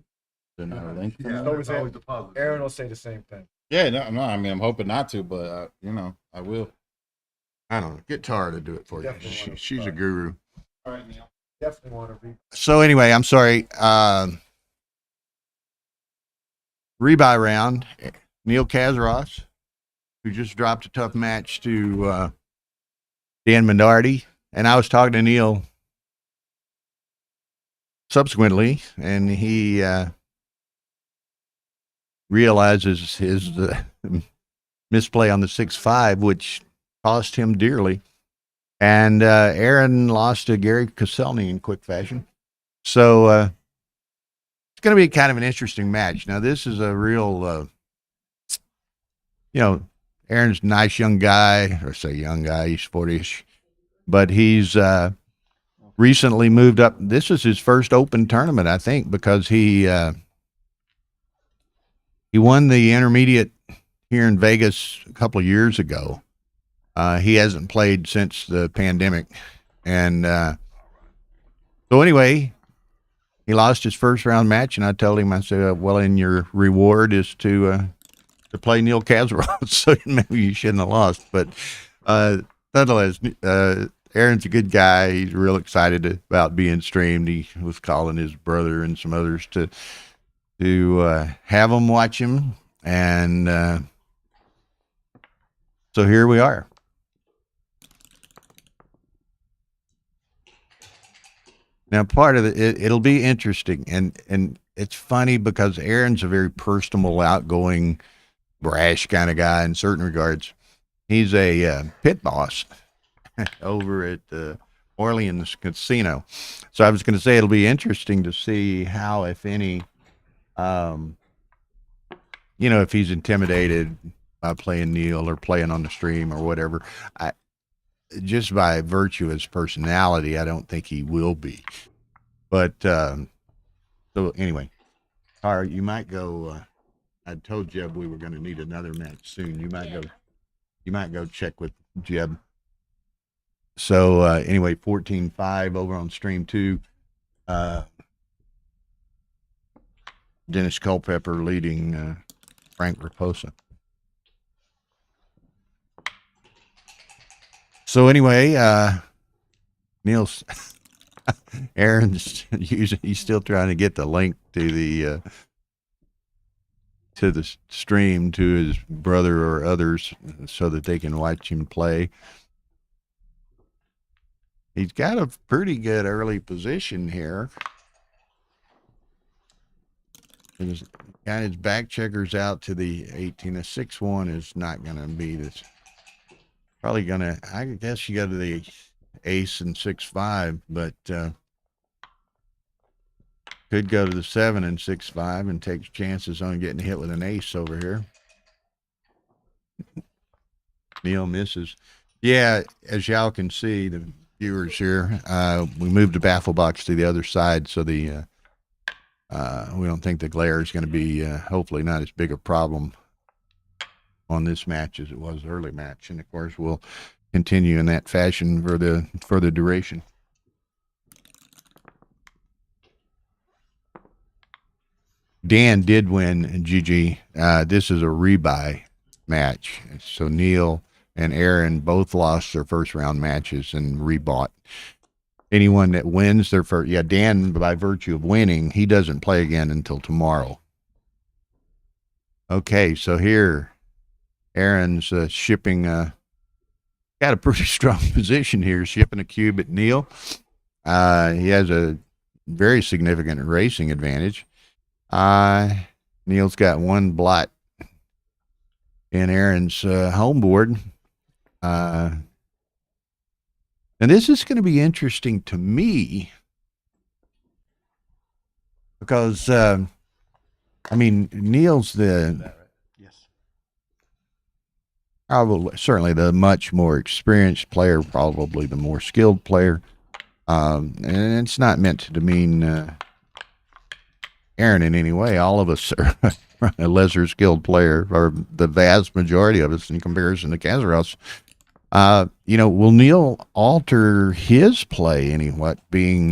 There's not a link. Yeah, from it's me? always Aaron will say the same thing. Yeah, no. I mean, I'm hoping not to, but I will. I don't know. Get Tara to do it for you. Definitely want to She's a rebuy. guru. All right, Neil. Definitely want to read. So anyway, I'm sorry. Rebuy round. Neil Kazaros, who just dropped a tough match to Dan Mendardi, and I was talking to Neil subsequently, and he realizes his misplay on the 6-5, which cost him dearly. And Aaron lost to Gary Koselny in quick fashion. So it's going to be kind of an interesting match. Now, this is a real, Aaron's a nice young guy, or say young guy, he's 40-ish. But he's recently moved up. This is his first open tournament, I think, because he won the intermediate here in Vegas a couple of years ago. He hasn't played since the pandemic. And so anyway, he lost his first round match, and I told him, I said, well, and your reward is to play Neil Kazaros, so maybe you shouldn't have lost. But nonetheless, Aaron's a good guy. He's real excited about being streamed. He was calling his brother and some others to have them watch him. And so here we are. Now, part of it'll be interesting, and it's funny because Aaron's a very personable, outgoing, brash kind of guy in certain regards. He's a pit boss over at Orleans Casino. So I was going to say it'll be interesting to see how, if any, if he's intimidated by playing Neil or playing on the stream or whatever. Just by virtue of his personality, I don't think he will be. But so anyway, Tara, you might go. I told Jeb we were going to need another match soon. You might go check with Jeb. So anyway, 14-5 over on stream 2. Dennis Culpepper leading Frank Raposa. So anyway, Neil's Aaron's he's still trying to get the link to the stream to his brother or others so that they can watch him play. He's got a pretty good early position here. He's got his back checkers out to the 18. A 6-1 is not going to be this. Probably gonna, I guess you go to the ace and 6-5, but could go to the 7 and 6-5 and take chances on getting hit with an ace over here. Neil misses. Yeah, as y'all can see, the viewers here, we moved the baffle box to the other side, so the we don't think the glare is going to be hopefully not as big a problem on this match as it was the early match. And of course we'll continue in that fashion for the duration. Dan did win GG. This is a rebuy match. So Neil and Aaron both lost their first round matches and rebought. Anyone that wins their first, Dan, by virtue of winning, he doesn't play again until tomorrow. Okay, so here Aaron's shipping, got got a pretty strong position here, shipping a cube at Neil. He has a very significant racing advantage. Neil's got one blot in Aaron's home board. And this is going to be interesting to me because, Neil's Yes. certainly the much more experienced player, probably the more skilled player. And it's not meant to demean Aaron in any way. All of us are a lesser skilled player, or the vast majority of us in comparison to Kazaros. Will Neil alter his play anywhat, being,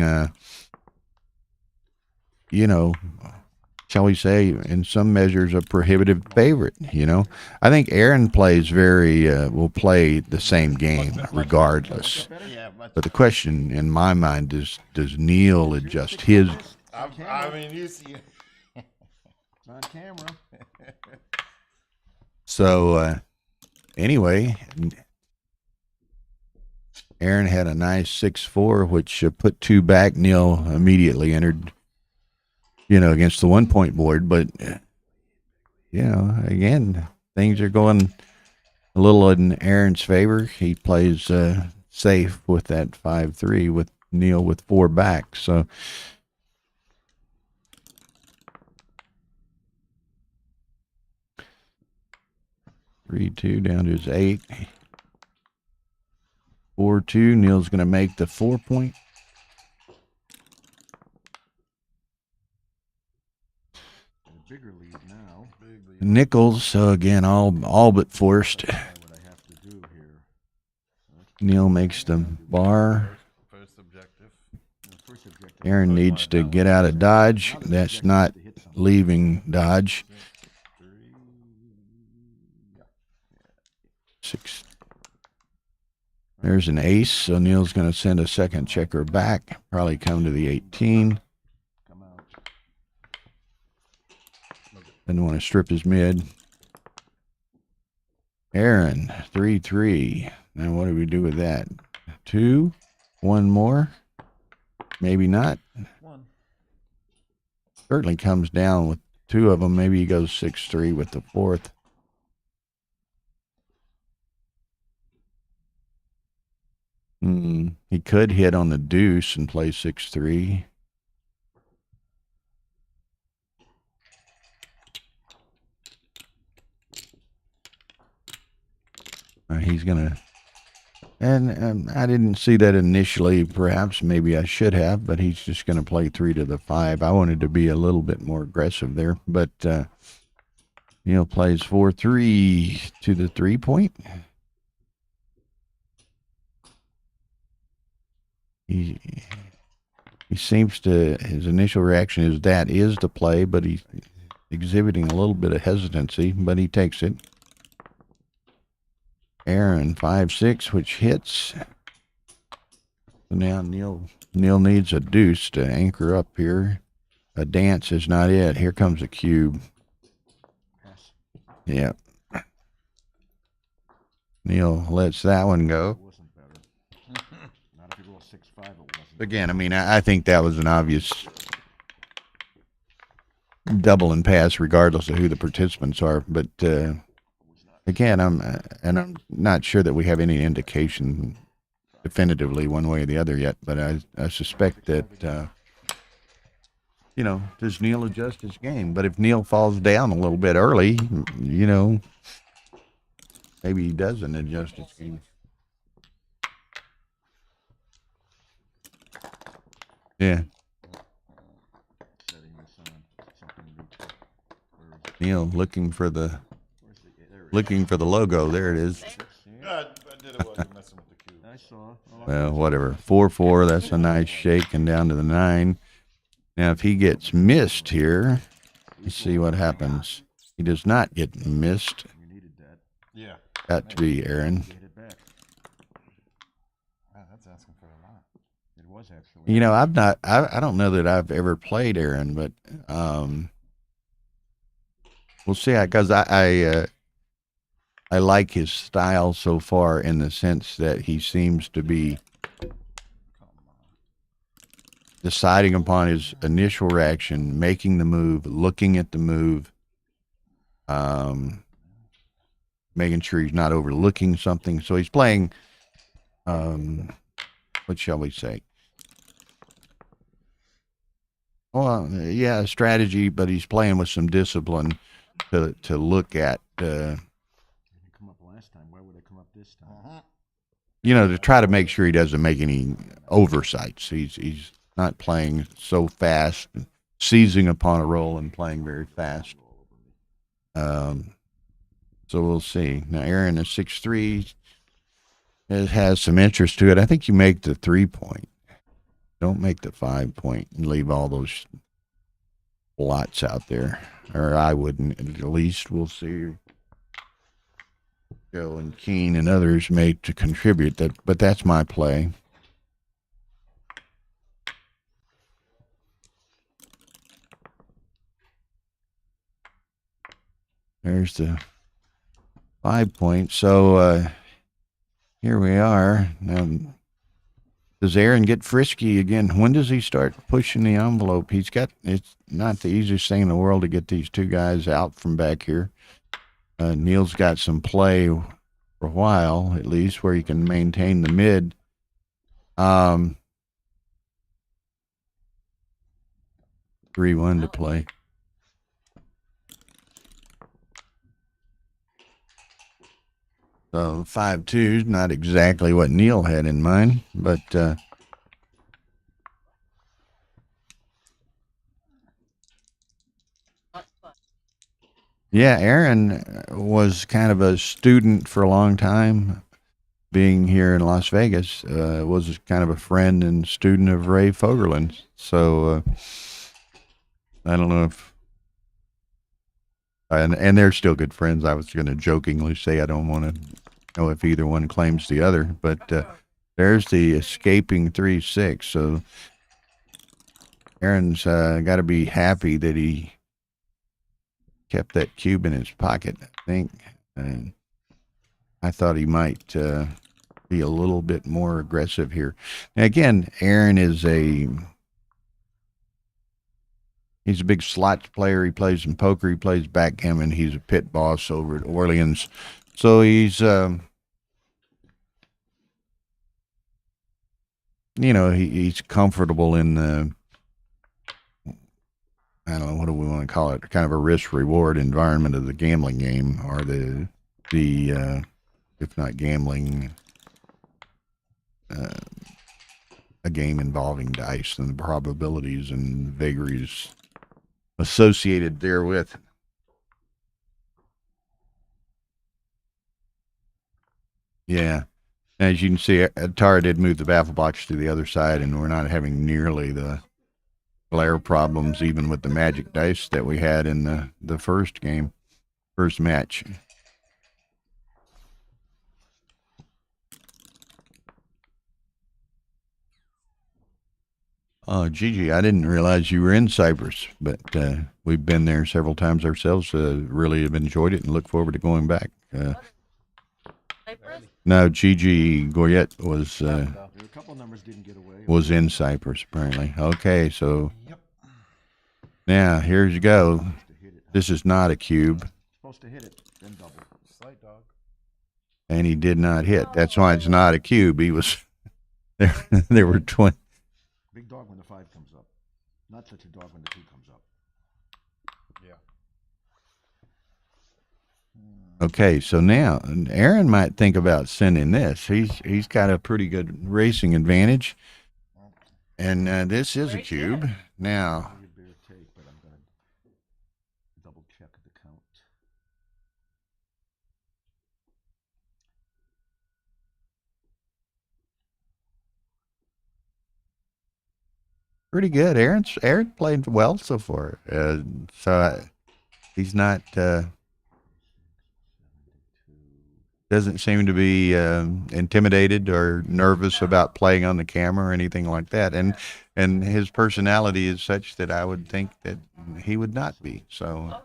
shall we say, in some measures, a prohibitive favorite? I think Aaron will play the same game regardless. But the question in my mind is, does Neil adjust his? I mean, you see. It's on camera. So, anyway, Aaron had a nice 6-4, which put 2 back. Neil immediately entered, against the 1-point board. But, again, things are going a little in Aaron's favor. He plays safe with that 5-3 with Neil with 4 back. So, three-two down to his 8. 4-2. Neil's going to make the 4-point. Bigger lead now. Nichols, so again, all but forced. What I have to do here. Neil makes the bar. First objective. First objective. Aaron needs to get out of dodge. That's not leaving dodge. 6. There's an ace, so Neil's going to send a second checker back. Probably come to the 18. Come out. Didn't want to strip his mid. Aaron, 3-3. Now what do we do with that? 2? 1 more? Maybe not. 1. Certainly comes down with 2 of them. Maybe he goes 6-3 with the 4th. He could hit on the deuce and play 6-3. He's gonna, and I didn't see that initially. Perhaps maybe I should have, but he's just gonna play 3 to the 5. I wanted to be a little bit more aggressive there, but Neil plays 4-3 to the 3-point. He seems to, his initial reaction is that is the play, but he's exhibiting a little bit of hesitancy, but he takes it. Aaron 5-6, which hits. So now Neil needs a deuce to anchor up here. A dance is not it. Here comes a cube. Yeah. Neil lets that one go. Again, I think that was an obvious double and pass regardless of who the participants are. But again, I'm not sure that we have any indication definitively one way or the other yet. But I suspect that, does Neil adjust his game? But if Neil falls down a little bit early, maybe he doesn't adjust his game. Yeah. Neil looking for the logo. There it is. I did it. Wasn't messing with the cube. I saw. Well, whatever. 4-4. That's a nice shake, and down to the 9. Now, if he gets missed here, let's see what happens. He does not get missed. You needed that. Yeah. Got to be Aaron. Get it back. Wow, that's asking for a lot. It was actually. I don't know that I've ever played Aaron, but we'll see. Because I I like his style so far in the sense that he seems to be deciding upon his initial reaction, making the move, looking at the move, making sure he's not overlooking something. So he's playing, what shall we say? Well, yeah, strategy, but he's playing with some discipline to look at. They didn't come up last time. Why would they come up this time? To try to make sure he doesn't make any oversights. He's not playing so fast, seizing upon a roll and playing very fast. So we'll see. Now, Aaron is 6'3". It has some interest to it. I think you make the 3-point. Don't make the 5-point and leave all those lots out there. Or I wouldn't, at least. We'll see. Joe and Keen and others may to contribute that, but that's my play. There's the 5-point. So here we are. Now, does Aaron get frisky again? When does he start pushing the envelope? It's not the easiest thing in the world to get these two guys out from back here. Neil's got some play for a while, at least, where he can maintain the mid. 3-1 to play. So 5-2 is not exactly what Neil had in mind, but yeah, Aaron was kind of a student for a long time, being here in Las Vegas. Was kind of a friend and student of Ray Fogerland. So I don't know if. And they're still good friends. I was going to jokingly say I don't want to know if either one claims the other, but there's the escaping 3-6. So Aaron's got to be happy that he kept that cube in his pocket, I think. And I thought he might be a little bit more aggressive here. Now, again, Aaron is he's a big slots player. He plays some poker. He plays backgammon. He's a pit boss over at Orleans. So he's, he's comfortable in the, I don't know, what do we want to call it? Kind of a risk-reward environment of the gambling game, or the if not gambling, a game involving dice and the probabilities and vagaries associated therewith. Yeah. As you can see, Tara did move the baffle box to the other side, and we're not having nearly the glare problems even with the magic dice that we had in the first match. Oh, Gigi, I didn't realize you were in Cyprus, but we've been there several times ourselves. Really have enjoyed it and look forward to going back. Cyprus? No, Gigi Goyette was A couple numbers didn't get away. was in Cyprus, apparently. Okay, so now here you go. This is not a cube, Supposed to hit it, then double. Slight dog. and he did not hit. That's why it's not a cube. He was there. There were 20. Big dog when the 5 comes up. Not such a dog when the 2 comes up. Yeah. Okay, so now Aaron might think about sending this. He's got a pretty good racing advantage, and this is a cube. Now, You better take, but I'm going to double check the count. pretty good. Aaron played well so far. He's not doesn't seem to be intimidated or nervous about playing on the camera or anything like that. And his personality is such that I would think that he would not be. So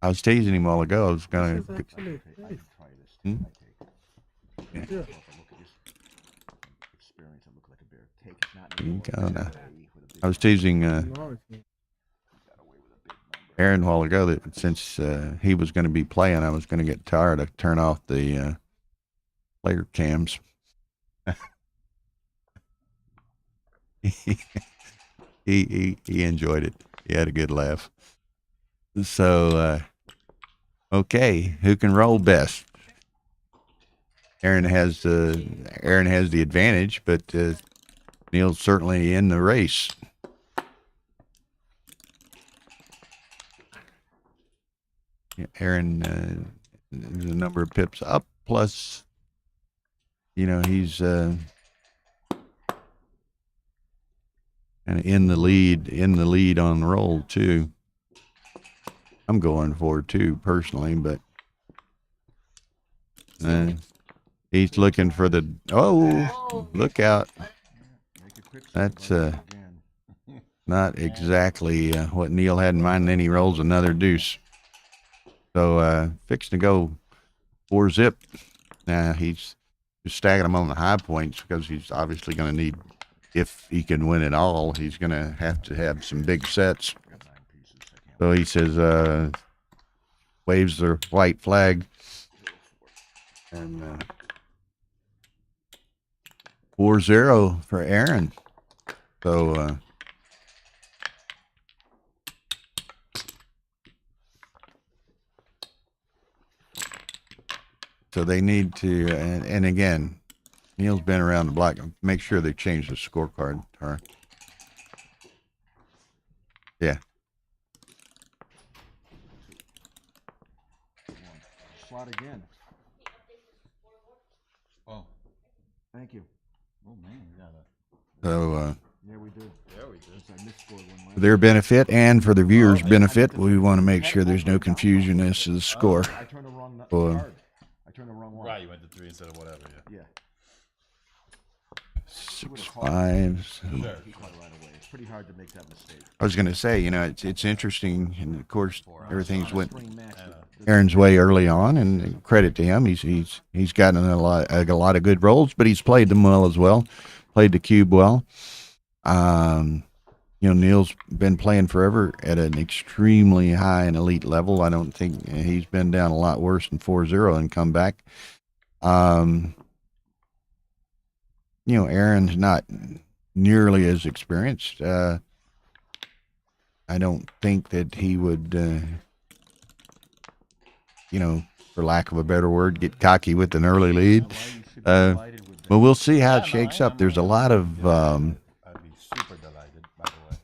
I was teasing him all ago. I was going to Hmm? I take it. Yeah. If I look at this experience, I look like a bear. Take it's not You anymore. gotta- With a big I was teasing got away with a big number. Aaron a while ago that since he was going to be playing, I was going to get tired to turn off the player cams. he enjoyed it. He had a good laugh. So okay, who can roll best? Aaron has the advantage, but Neil's certainly in the race. Yeah, Aaron is a number of pips up, plus, he's kind of in the lead on the roll too. I'm going for 2 personally, but he's looking for the look out. Make it quick, That's again. not exactly what Neil had in mind. And then he rolls another deuce. So fixing to go 4-zip. Now he's just stacking them on the high points because he's obviously going to need, if he can win it all, he's going to have some big sets. Got 9 pieces. I can't So he says, waves the white flag, and 4-0 for Aaron. So so they need to, and again, Neil's been around the block. Make sure they change the scorecard. All right. Yeah. slot again. Oh, Thank you. oh man, we got a. So Yeah, we did. Yeah, we did. I misscored one for their benefit and for the viewers' benefit, we want to make sure there's no confusion as to the score. I turned the wrong Or- card. I turned the wrong one. Right, you went to 3 instead of whatever. Yeah. Yeah. 6-5. So Sure. He caught right away. It's pretty hard to make that mistake. I was going to say, it's interesting, and of course everything's went Spring match, Aaron's way early on, and credit to him. He's gotten a lot of good rolls, but he's played them well as well. Played the cube well. Neil's been playing forever at an extremely high and elite level. I don't think he's been down a lot worse than 4-0 and come back. Aaron's not nearly as experienced. I don't think that he would, for lack of a better word, get cocky with an early lead. But we'll see how it shakes up. There's a lot of, I'd be super delighted, by the way.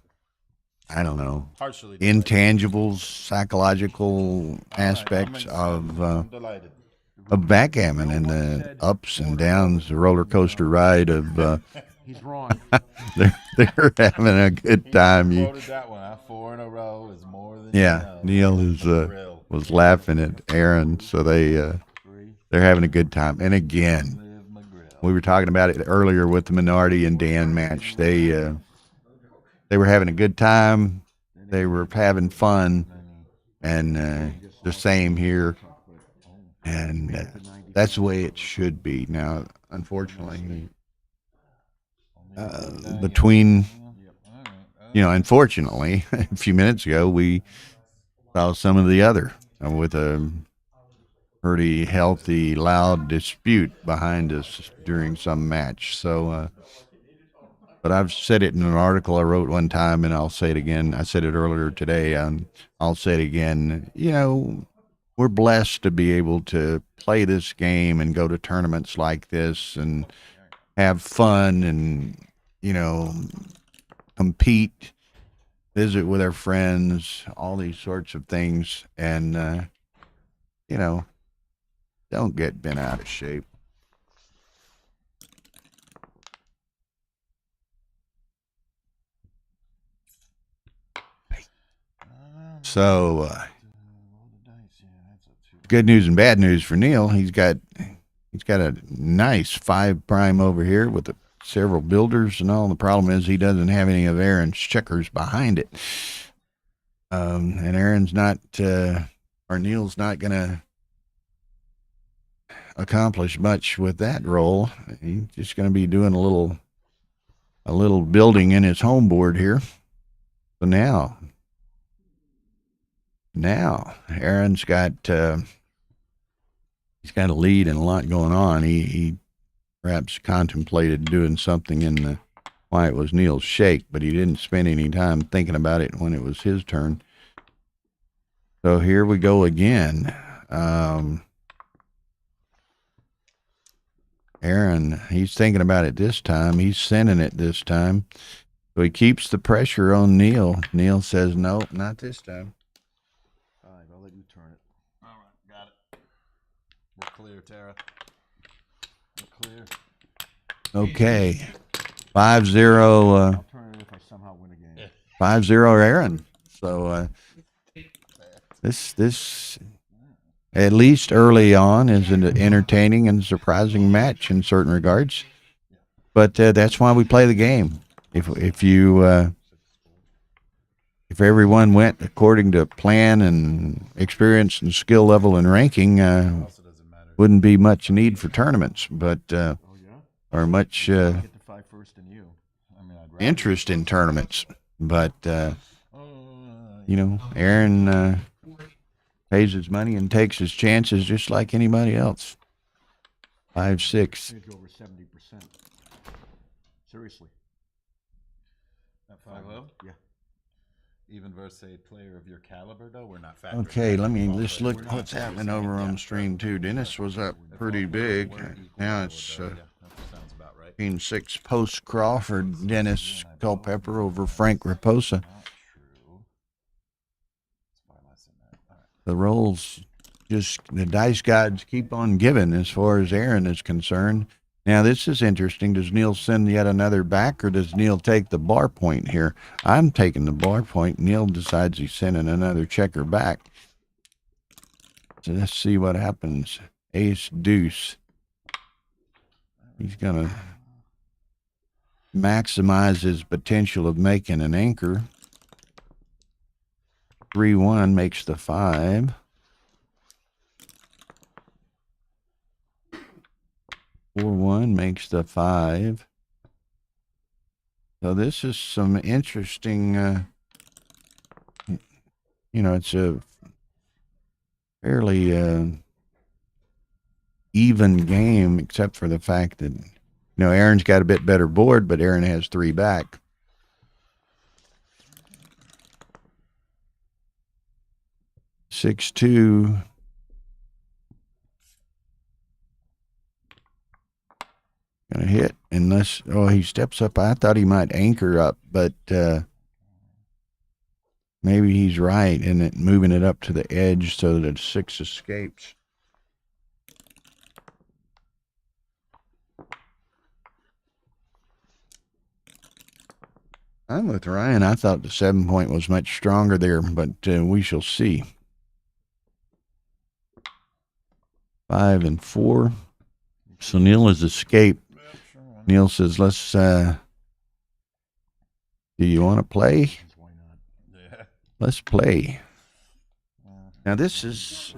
I don't know, Partially delighted. intangibles, psychological aspects I'm delighted. of backgammon and the ups and downs, the roller coaster ride of. He's wrong. They're having a good time. Quoted that one. 4 in a row is more than Yeah, Neil is Real. was laughing at Aaron, so they're having a good time. And again, Live my grill. we were talking about it earlier with the Minority and Dan match. They were having a good time. They were having fun, and the same here. And that's the way it should be. Now, unfortunately, unfortunately, a few minutes ago, we saw some of the other with a pretty healthy, loud dispute behind us during some match. So, but I've said it in an article I wrote one time, and I'll say it again. I said it earlier today, and I'll say it again. We're blessed to be able to play this game and go to tournaments like this and have fun and, compete, visit with our friends, all these sorts of things. And, don't get bent out of shape. So, good news and bad news for Neil. He's got a nice 5 prime over here with several builders and all. The problem is he doesn't have any of Aaron's checkers behind it. And Aaron's not, or Neil's not gonna accomplish much with that role. He's just going to be doing a little building in his home board here. So now Aaron's got he's got a lead and a lot going on. He perhaps contemplated doing something why it was Neil's shake, but he didn't spend any time thinking about it when it was his turn. So here we go again. Aaron, he's thinking about it this time. He's sending it this time. So he keeps the pressure on Neil. Neil says, no, not this time. All right, I'll let you turn it. All right, got it. We're clear, Tara. We're clear. Okay. 5-0. I'll turn it if I somehow win a game. 5-0 Aaron. So this at least early on is an entertaining and surprising match in certain regards. But that's why we play the game. If everyone went according to plan and experience and skill level and ranking, wouldn't be much need for tournaments, but or much Get the 5 first and you. I mean, I'd rather interest in tournaments. But Aaron pays his money and takes his chances just like anybody else. 5-6. Go over 70%. Seriously. At 5-0? Yeah. Even versus a player of your caliber, though, we're not factoring. Okay, let me in just look what's happening over on stream two. Dennis was up pretty big. Now it's Sounds about right. 6 post Crawford. Dennis Culpepper over Frank Raposa. Not true. It's far less than that. All right. The rolls, just the dice gods keep on giving as far as Aaron is concerned. Now, this is interesting. Does Neil send yet another back, or does Neil take the bar point here? I'm taking the bar point. Neil decides he's sending another checker back. So let's see what happens. Ace, deuce. He's going to maximize his potential of making an anchor. 3-1 makes the 5. 4-1 makes the 5. So this is some interesting, it's a fairly even game, except for the fact that, Aaron's got a bit better board, but Aaron has 3 back. Six, 2. Gonna hit unless he steps up. I thought he might anchor up, but maybe he's right in it, moving it up to the edge so that 6 escapes. I'm with Ryan. I thought the 7 point was much stronger there, but we shall see. 5 and 4. So Neil has escaped. Neil says, let's, do you want to play? Why not? Yeah. Let's play. Now, this is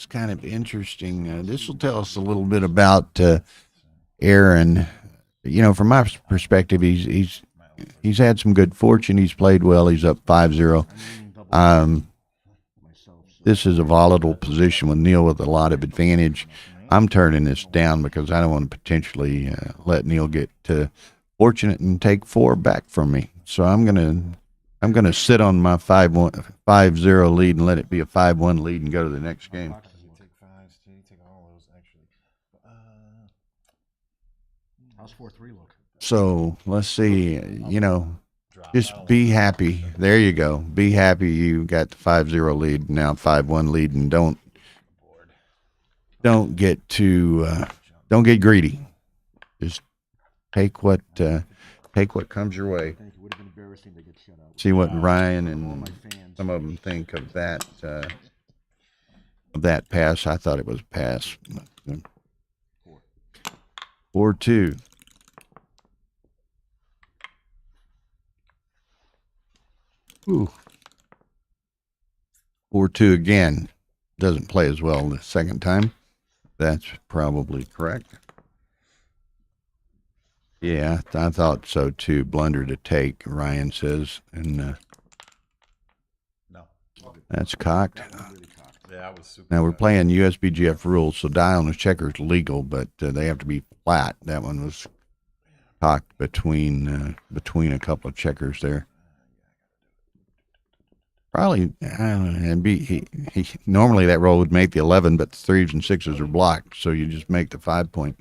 kind of interesting. This will tell us a little bit about Aaron. From my perspective, he's had some good fortune. He's played well. He's up 5-0. This is a volatile position with Neil with a lot of advantage. I'm turning this down because I don't want to potentially let Neil get fortunate and take 4 back from me. So I'm gonna sit on my 5-0 lead and let it be a 5-1 lead and go to the next game. You take 5s, you take all those, actually. How's 4-3 look? So let's see. Just be happy. There you go. Be happy you got the 5-0 lead, now 5-1 lead, and don't get don't get greedy. Just take what comes your way. I think it would have been embarrassing to get shut out. See what Ryan All and my fans. some of them think of that pass. I thought it was a pass. 4-2. Ooh. 4-2 again. Doesn't play as well the second time. That's probably correct. Yeah, I thought so too. Blunder to take, Ryan says, and No. that's cocked. Yeah, I was super. Now we're fast. playing USBGF rules, so die on the checker is legal, but they have to be flat. That one was cocked between a couple of checkers there. Probably, I don't know, and he normally that roll would make the 11, but the 3s and 6s are blocked, so you just make the 5 point.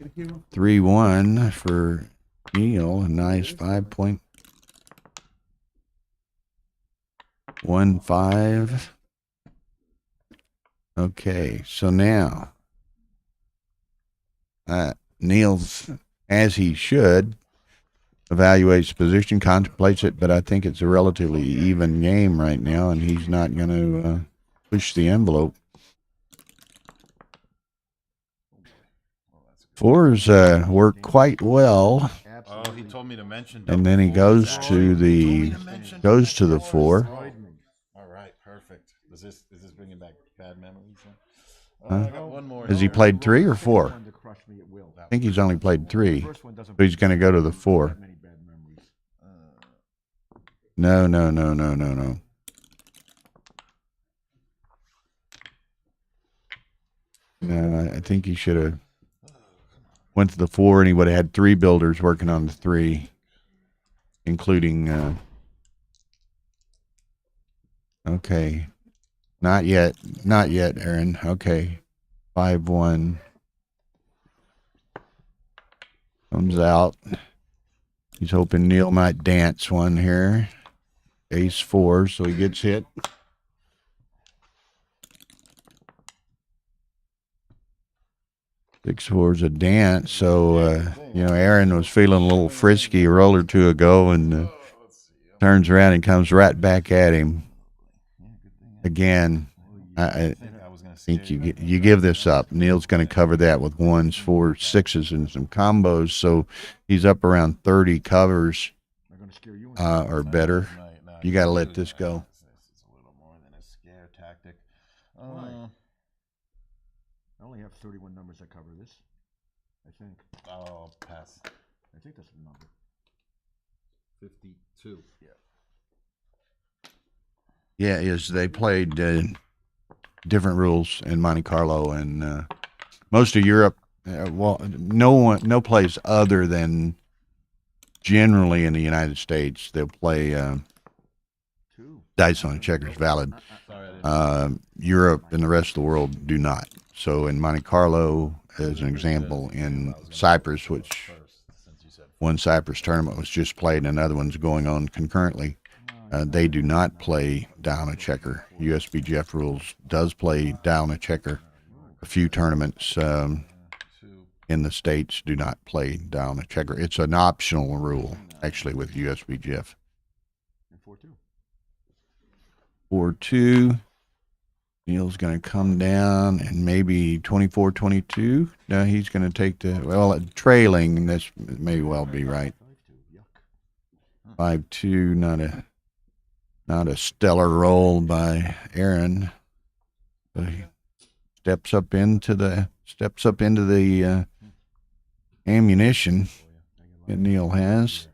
3-1 for Neil, a nice 5 point. 1-5. Okay, so now Neil's, as he should, evaluates position, contemplates it, but I think it's a relatively even game right now, and he's not going to push the envelope. Fours work quite well, Oh, he told me to mention. and then he goes to the 4. All right, perfect. Is this bringing back bad memories? Huh? I got one more. Has he played 3 or 4? I think he's only played 3, but he's going to go to the 4. No. No, I think he should have went to the 4, and he would have had 3 builders working on the 3, including. Okay, not yet, Aaron. Okay, 5-1 comes out. He's hoping Neil might dance one here. Ace-4, so he gets hit. Six-4 is a dance, so Aaron was feeling a little frisky a roll or two ago, and turns around and comes right back at him again. I think you give this up. Neil's going to cover that with 1s, 4s, 6s, and some combos, so he's up around 30 covers or better. You got to let this go. It's a little more than a scare tactic. I only have 31 numbers that cover this, I think. Oh, pass. I think that's the number. 52. Yeah, they played different rules in Monte Carlo, and most of Europe, no place other than generally in the United States, they'll play dice on checkers valid. Europe and the rest of the world do not. So in Monte Carlo, as an example, in Cyprus, which one Cyprus tournament was just played and another one's going on concurrently, they do not play down a checker. USBGF rules does play down a checker. A few tournaments in the States do not play down a checker. It's an optional rule, actually, with USBGF. 4-2. Neil's going to come down and maybe 24-22. No, he's going to take trailing, and this may well be right. 5-2, not a stellar roll by Aaron. So he steps up into the ammunition that Neil has.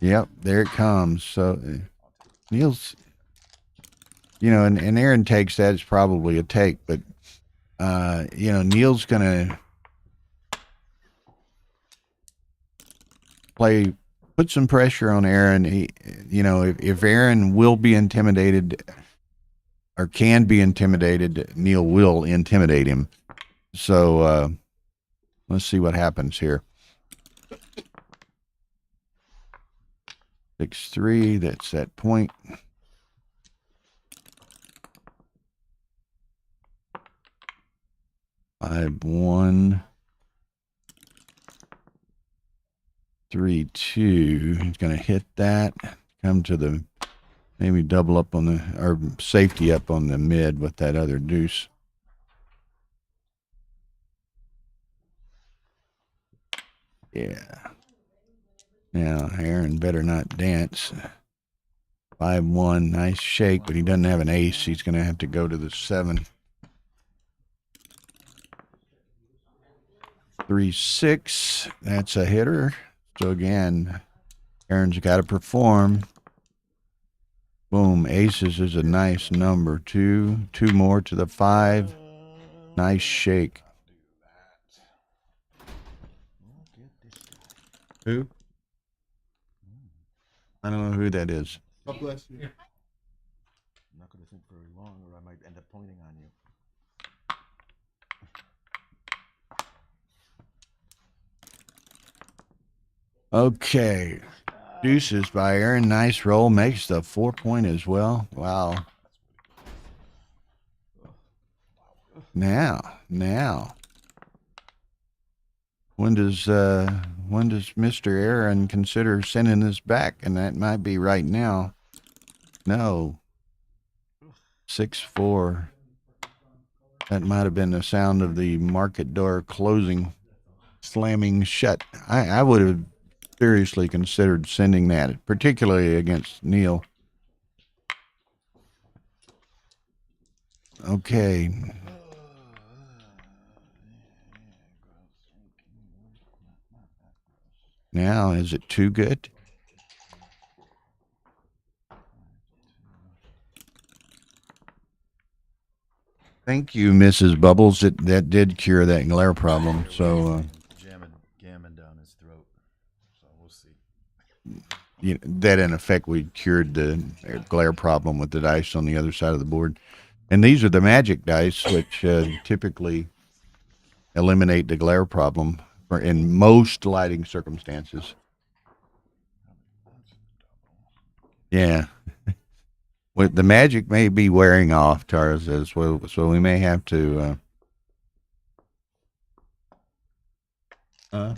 Yep, there it comes. So Neil's, and Aaron takes that as probably a take, but Neil's gonna put some pressure on Aaron. If Aaron will be intimidated or can be intimidated, Neil will intimidate him. So let's see what happens here. 6-3, that's that point. Five, 1, 3-2. He's going to hit that. Come to maybe double up or safety up on the mid with that other deuce. Yeah. Now, Aaron better not dance. 5-1. Nice shake, but he doesn't have an ace. He's going to have to go to the 7. 3-6. That's a hitter. So again, Aaron's got to perform. Boom. Aces is a nice number. 2. 2 more to the 5. Nice shake. Who? I don't know who that is. God bless you. I'm not going to think very long, or I might end up pointing on you. Okay. Deuces by Aaron. Nice roll. Makes the 4-point as well. Wow. Now. When does Mr. Aaron consider sending this back? And that might be right now. No. 6-4. That might have been the sound of the market door closing, slamming shut. I would have seriously considered sending that, particularly against Neil. Okay. Now, is it too good? Thank you, Mrs. Bubbles. That did cure that glare problem. So Jamming down his throat. So we'll see. That in effect we cured the glare problem with the dice on the other side of the board. And these are the magic dice, which typically eliminate the glare problem in most lighting circumstances. Yeah. Well, the magic may be wearing off, Tara says, well, so we may have to I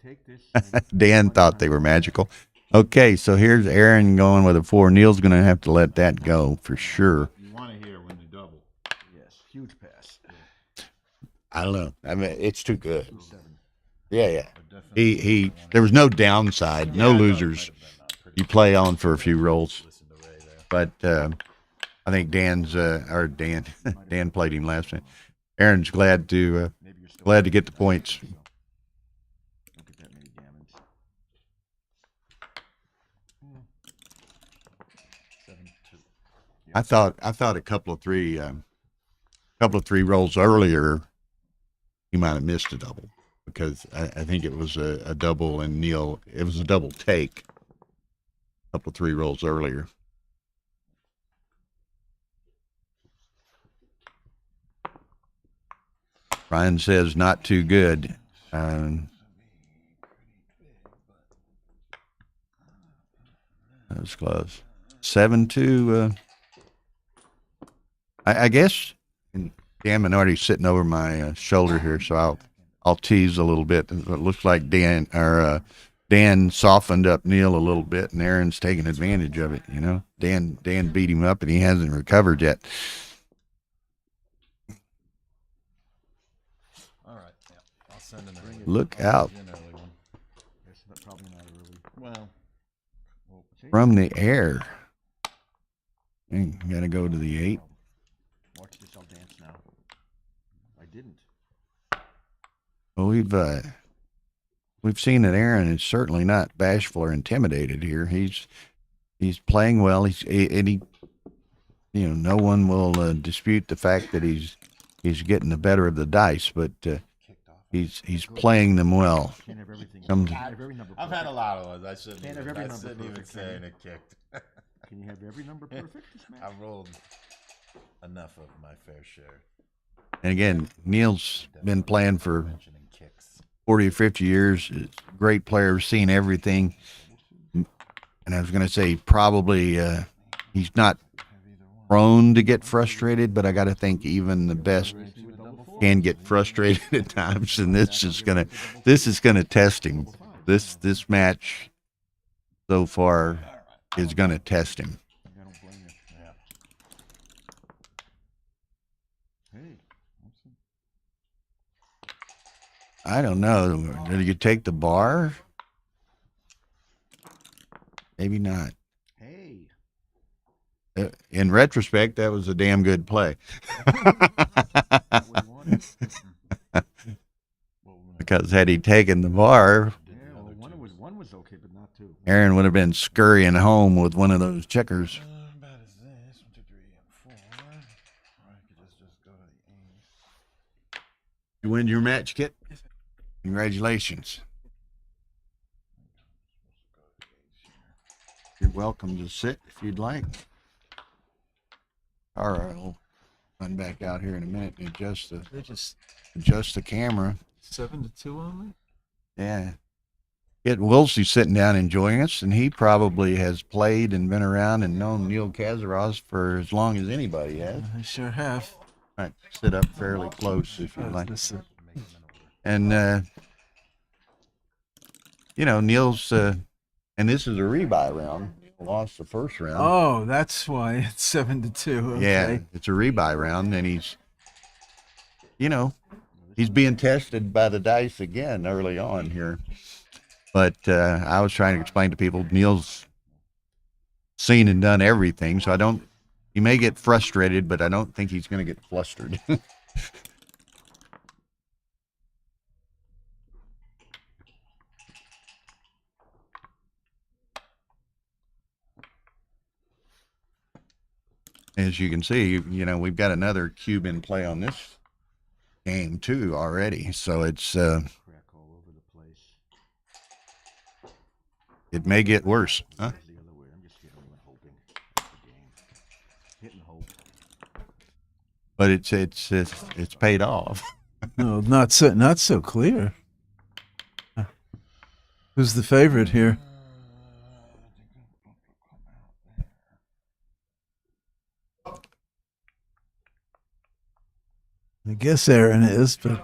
take this. Dan thought they were magical. Okay, so here's Aaron going with a 4. Neil's going to have to let that go for sure. You want to hear when you double. Yes, huge pass. I don't know. I mean, it's too good. 7. Yeah. He there was no downside, no losers. You play on for a few rolls. But I think Dan played him last night. Aaron's glad to get the points. Don't get that many gammons. 7-2. I thought a couple of three rolls earlier he might have missed a double, because I think it was a double, and Neil, it was a double take a couple of 3 rolls earlier. Ryan says not too good. That was close. 7-2. I guess, and Dan already sitting over my shoulder here, so I'll tease a little bit. It looks like Dan softened up Neil a little bit, and Aaron's taking advantage of it. You know, Dan beat him up, and he hasn't recovered yet. All right. Yeah. I'll send an early. Look out. An early one. That's probably not early. Well, From the air. Got to go to the 8. Watch this, I'll dance now. I didn't. Well, we've seen that Aaron is certainly not bashful or intimidated here. He's playing well. No one will dispute the fact that he's getting the better of the dice, but he's playing them well. Can't have everything. Comes- Can't have every number I've had a lot of ones. I shouldn't Can't even, have every I number shouldn't even perfect, say can it kicked. Can you have every number perfect this match? I rolled enough of my fair share. And again, Neil's been playing for Mentioning kicks. 40 or 50 years. Great player, seen everything. And I was going to say probably he's not prone to get frustrated, but I got to think even the best can get frustrated at times, and this is gonna test him. This match so far is gonna test him. I don't blame you. Yeah. Hey, I don't know. Did you take the bar? Maybe not. in retrospect, that was a damn good play. Because had he taken the bar, Yeah, well, one was okay, but not two. Aaron would have been scurrying home with one of those checkers. Bad as this. 1, 2, 3, and 4. Or I could just go to the ace. You win your match, Kit. Congratulations. You're welcome to sit if you'd like. All right, I'll run back out here in a minute and adjust the camera. 7-2 only. Yeah. Kit Wilsey's sitting down enjoying us, and he probably has played and been around and known Neil Kazaros for as long as anybody has. I sure have. All right, sit up fairly close if you'd like. And, you know, Neil's, and this is a rebuy round. Lost the first round. Oh, that's why it's 7-2. Okay. Yeah, it's a rebuy round, and he's, you know, he's being tested by the dice again early on here. But I was trying to explain to people, Neil's seen and done everything, so he may get frustrated, but I don't think he's going to get flustered. As you can see, you know, we've got another cube in play on this game too already. So it's Crack all over the place. it may get worse, huh? The other way. I'm just hitting and hoping. That's the game. Hit and hope. But it's paid off. No, not so clear. Who's the favorite here? I guess Aaron is, but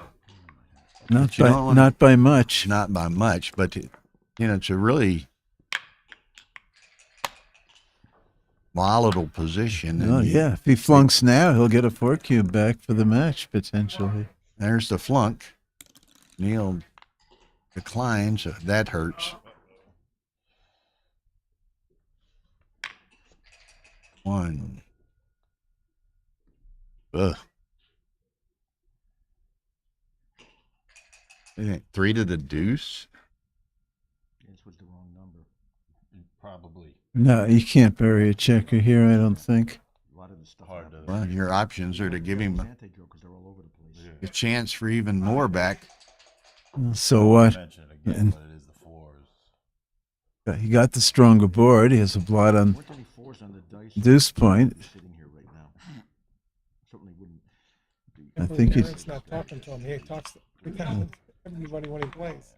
not by much. Not by much, but you know, it's a really volatile position. Oh yeah, if he flunks now, he'll get a 4 cube back for the match potentially. There's the flunk. Neil declines. That hurts. 1. Ugh. 3 to the deuce. This was the wrong number. Probably. No, you can't bury a checker here, I don't think. A lot of the stuff. Hard to. Well, your options are to give him Because they're all over the place. a chance for even more back. So what? Mention it again, And- but it is the 4s. He got the stronger board. He has a blot on Weren't any 4s on the dice? deuce point. Sitting here right now. Certainly wouldn't be. I think he's Aaron's not talking to him. He talks to everybody when he plays.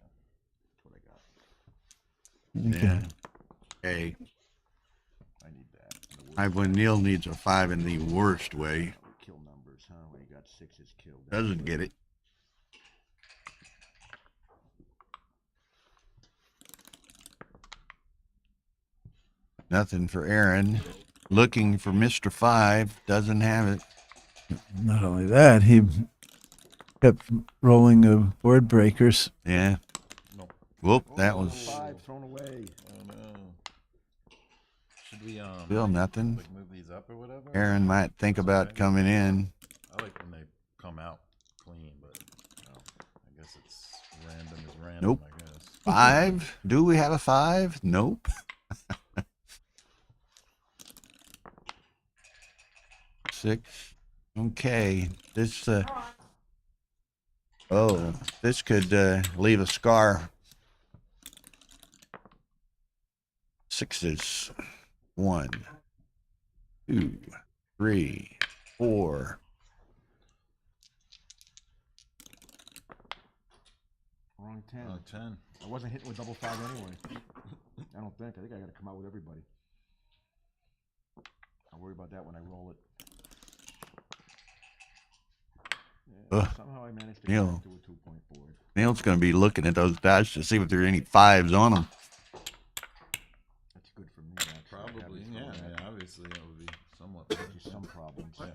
That's what I got. okay. Hey, I need that. when Neil needs a 5 in the worst way, Kill numbers, huh? When you got 6s killed. doesn't get it. Nothing for Aaron. Looking for Mr. 5, doesn't have it. Not only that, he kept rolling board breakers. Yeah. Nope. Whoop, that was 5 thrown away. Oh no. Should we still nothing. like move these up or whatever? Aaron might think about coming in. I like when they come out clean, but I guess it's random as random. Nope. I guess. 5? Do we have a 5? Nope. 6. Okay. This this could leave a scar. 6s. 1, 2, 3, 4. Wrong 10. 10. I wasn't hitting with double 5 anyway. I don't think. I think I got to come out with everybody. I'll worry about that when I roll it. Yeah, Ugh. somehow I managed to Neil. get to a 2-point board. Neil's going to be looking at those dice to see if there are any 5s on them. That's good for me. Actually. Probably. Having Yeah. thrown that Yeah. Obviously, that would be somewhat. gives you some problems. Yeah.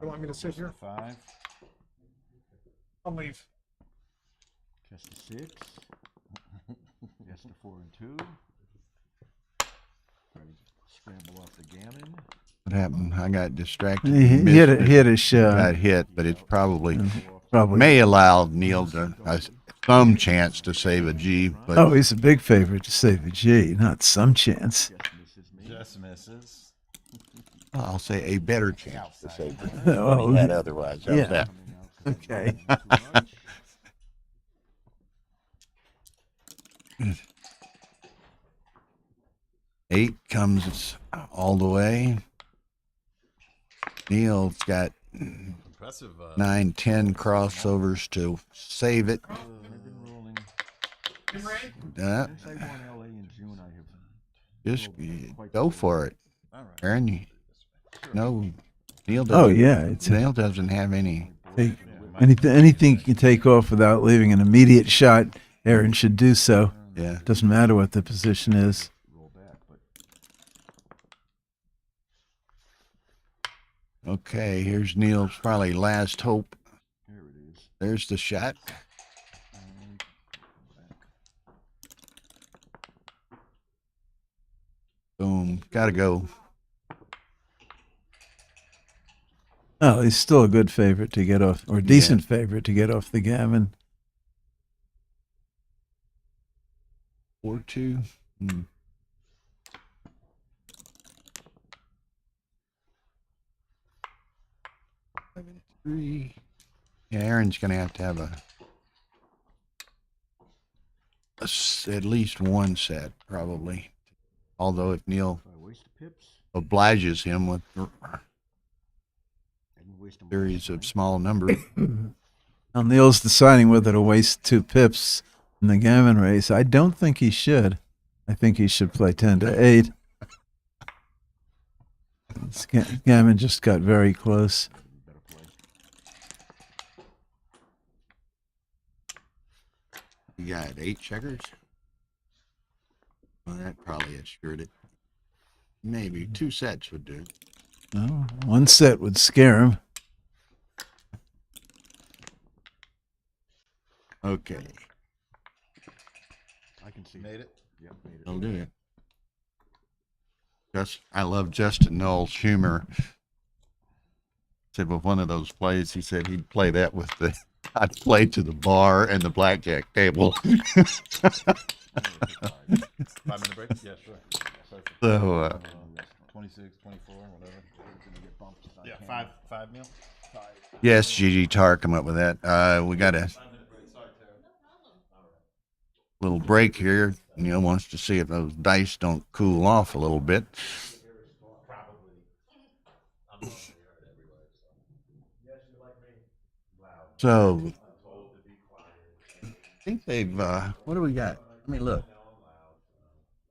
You want me to sit here? 5. I'll leave. Cast a 6. 32. Try to scramble off the gammon. What happened? I got distracted. He Missed it. hit his shot. Got hit, but it's probably Probably. may allow Neil some chance to save a G. But Oh, he's a big favorite to save a G, not some chance. Just misses. I'll say a better chance to save a G Oh, than he had otherwise. How's yeah. that? Okay. 8 comes all the way. Neil's got Impressive. 9, 10 crossovers to save it. Since I won LA in June, I have Just go for it, All right. Aaron. No, Neil doesn't. Oh yeah, it's Neil doesn't have any. anything you can take off without leaving an immediate shot. Aaron should do so. Yeah. Doesn't matter what the position is. roll back, but Okay, here's Neil's probably last hope. here it is. There's the shot. Boom. Gotta go. Oh, he's still a good favorite to get off, or decent favorite to get off the gammon. 4-2. 7-3. Yeah, Aaron's gonna have to have at least one set, probably. Although if Neil If I waste the pips, obliges him with a I didn't waste them. series of small numbers. Now Neil's deciding whether to waste 2 pips in the gammon race. I don't think he should. I think he should play 10-8. Gammon just got very close. Better play. You got 8 checkers? Well, that probably assured it. Maybe 2 sets would do. No, 1 set would scare him. Okay, I can see. Made it. Yeah, made it. I'll do it. I love Justin Knoll's humor. Said with one of those plays, he said he'd play that with I'd play to the bar and the blackjack table. 5-minute break? Yeah, sure. So, 26, 24, whatever. Yeah, 5 meal? yes, Gigi Tar come up with that. We got a little break here. Neil wants to see if those dice don't cool off a little bit. So, I think they've, what do we got? Let me look.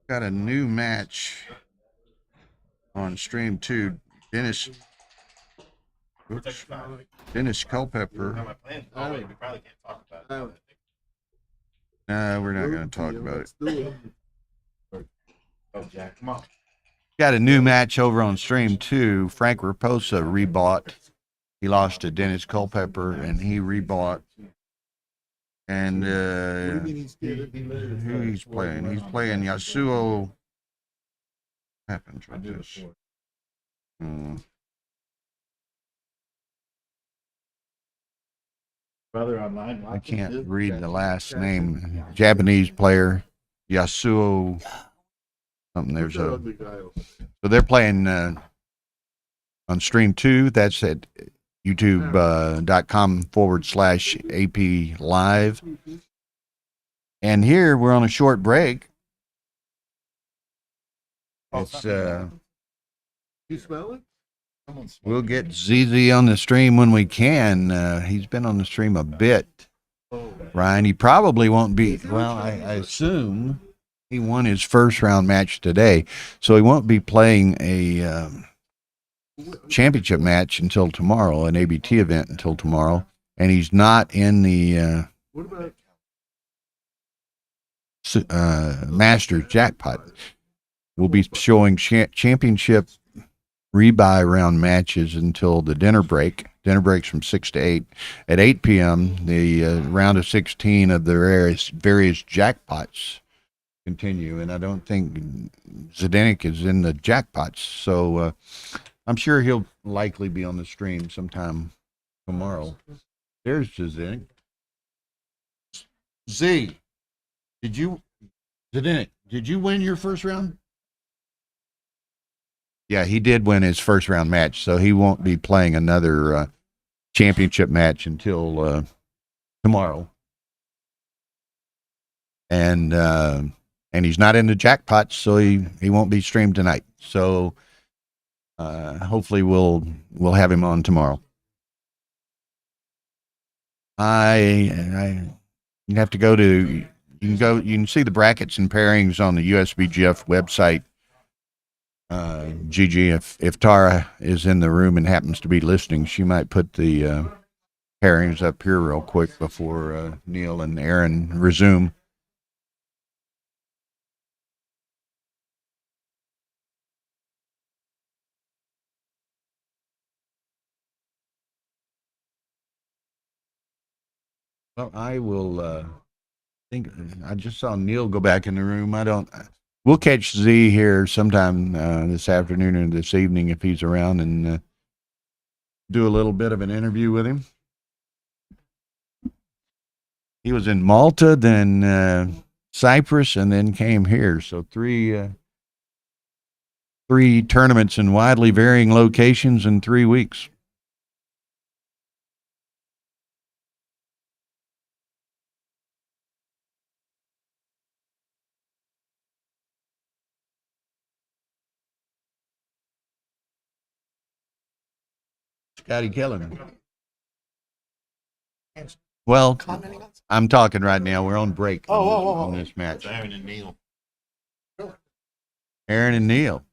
Got a new match on stream 2. Dennis Culpepper. No, we're not going to talk about it. Got a new match over on stream 2. Frank Raposa rebought. He lost to Dennis Culpepper, and he rebought. And who he's playing? He's playing Yasuo. What happens with this? I can't read the last name. Japanese player, Yasuo. Something there's a. So they're playing on stream 2. That's at youtube.com/AP live. And here we're on a short break. It's You smell it? we'll get ZZ on the stream when we can. He's been on the stream a bit. Ryan, he probably won't be. Well, I assume he won his first round match today, so he won't be playing a championship match until tomorrow, an ABT event until tomorrow, and he's not in the Masters jackpot. We'll be showing championship rebuy round matches until the dinner break. Dinner breaks from 6 to 8. At 8 p.m., the round of 16 of the various jackpots continue, and I don't think Zdenek is in the jackpots. So I'm sure he'll likely be on the stream sometime tomorrow. There's Zdenek. Z, Zdenek, did you win your first round? Yeah, he did win his first round match, so he won't be playing another championship match until tomorrow. And he's not in the jackpot, so he won't be streamed tonight. So hopefully we'll have him on tomorrow. You have to go to you can see the brackets and pairings on the USBGF website. Gigi, if Tara is in the room and happens to be listening, she might put the pairings up here real quick before Neil and Aaron resume. Well, I will think I just saw Neil go back in the room. We'll catch Z here sometime this afternoon or this evening if he's around and do a little bit of an interview with him. He was in Malta, then Cyprus, and then came here. So three tournaments in widely varying locations in 3 weeks. Scotty Killen. Well, I'm talking right now. We're on break on this match. Aaron and Neil. Aaron and Neil.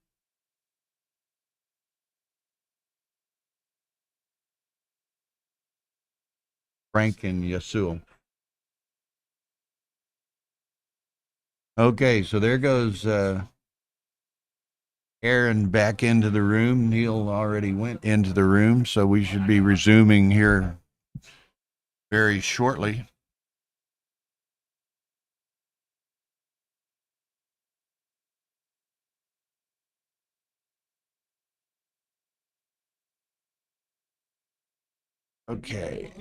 Frank and Yasul. Okay, so there goes Aaron back into the room. Neil already went into the room, so we should be resuming here very shortly. Okay.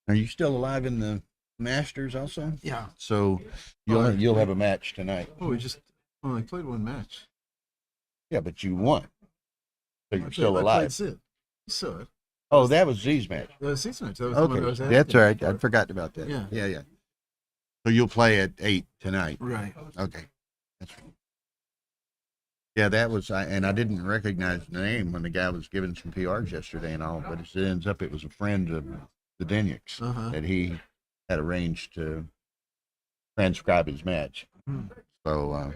Are you still alive in the Masters also? Yeah. So you'll have a match tonight. Oh, we just only played one match. Yeah, but you won. So you're still I alive. played Sid. You saw it. Oh, that was Z's match. That was Sid's match. That was the one I was Okay, that's asking. all right. I forgot about that. Yeah. So you'll play at 8 tonight. Right. Okay. That's right. Yeah, that was, and I didn't recognize the name when the guy was giving some PRs yesterday and all, but it ends up it was a friend of the Denyeks that he had arranged to transcribe his match. So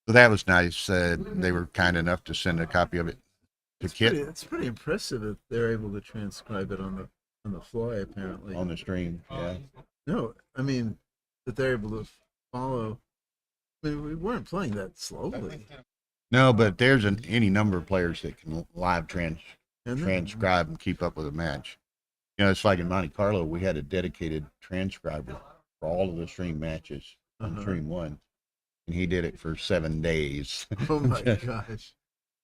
that was nice. They were kind enough to send a copy of it to Kit It's pretty impressive that they're able to transcribe it on the fly, apparently. on the stream. Yeah. No, I mean that they're able to follow. I mean, we weren't playing that slowly. No, but there's any number of players that can live And then- transcribe and keep up with a match. You know, it's like in Monte Carlo, we had a dedicated transcriber for all of the stream matches on stream one, and he did it for 7 days. Oh my gosh!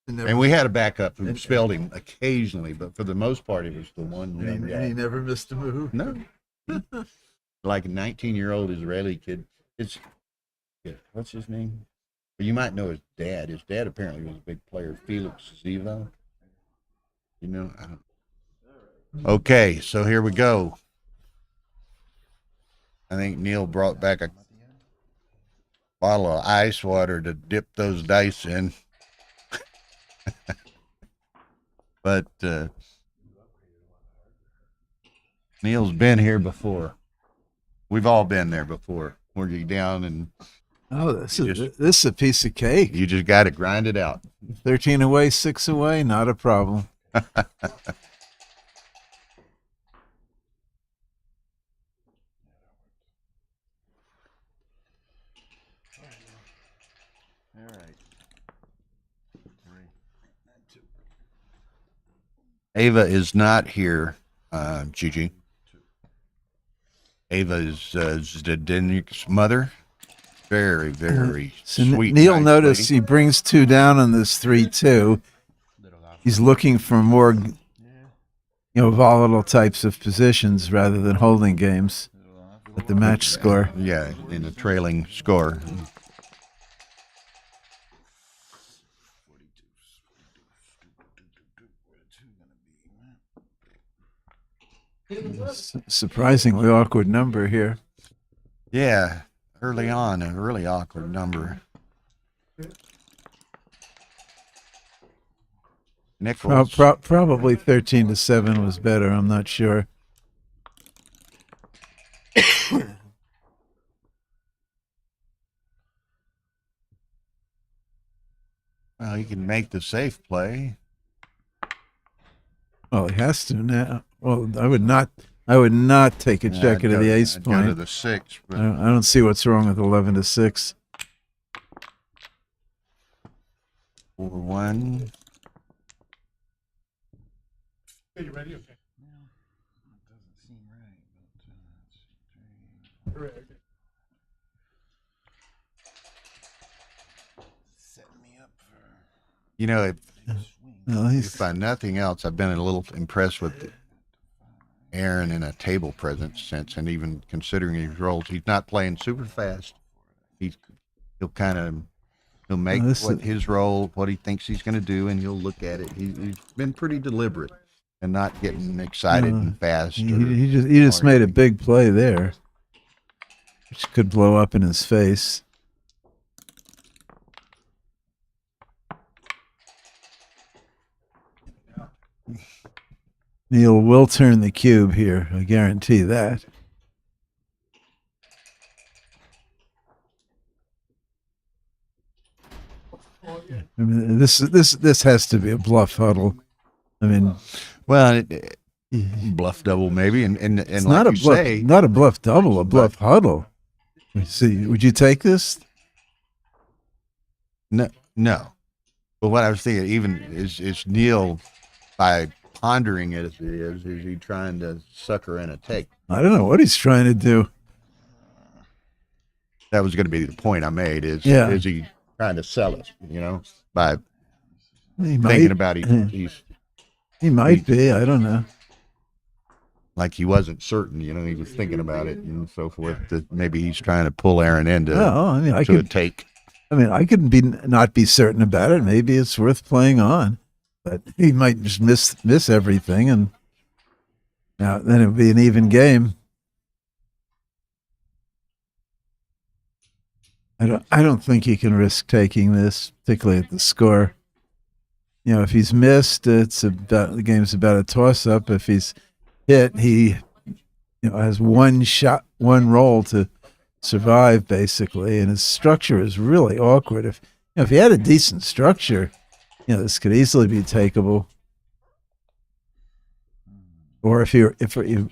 And we had a backup who spelled him occasionally, but for the most part, it was the one young and guy. he never missed a move. No, like a 19-year-old Israeli kid. What's his name? Well, you might know his dad. His dad apparently was a big player, Felix Ziva. You know, I don't. Okay, so here we go. I think Neil brought back a bottle of ice water to dip those dice in. But Neil's been here before. We've all been there before. Where you down and This is a piece of cake. you just got to grind it out. 13 away, 6 away, not a problem. All right. Ava is not here. GG. Ava's Zdenik's mother. Very, very So sweet. Neil nice noticed lady. he brings 2 down on this 3-2. He's looking for more, volatile types of positions rather than holding games at the match score. Yeah, in a trailing score. Surprisingly awkward number here. Yeah, early on, a really awkward number. Nichols. Probably 13-7 was better. I'm not sure. Well, he can make the safe play. Well, he has to now. Well, I would not take a check into the ace I'd point. Go to the 6. But I don't see what's wrong with 11-6. 4-1. Okay, you ready? Okay. You know, Well, if by nothing else, I've been a little impressed with Aaron in a table presence sense, and even considering his roles, he's not playing super fast. He'll make his role, what he thinks he's going to do, and he'll look at it. He's been pretty deliberate and not getting excited and fast. He just made a big play there, which could blow up in his face. Neil will turn the cube here. I guarantee that. I mean, this has to be a bluff huddle. I mean, well, bluff double maybe, and it's like not a you bluff, say, not a bluff double, a bluff huddle. See, would you take this? No. But what I was thinking, even is Neil, by pondering it as he is he trying to sucker in a take? I don't know what he's trying to do. That was going to be the point I made. Is he trying to sell us? By thinking about he might be. I don't know. Like he wasn't certain. He was thinking about it and so forth. That maybe he's trying to pull Aaron into a take. I mean, I could not be certain about it. Maybe it's worth playing on, but he might just miss everything, and then it would be an even game. I don't think he can risk taking this, particularly at the score. If he's missed, the game's about a toss-up. If he's hit, he has one shot, one roll to survive, basically, and his structure is really awkward. If he had a decent structure, this could easily be takeable. Or if you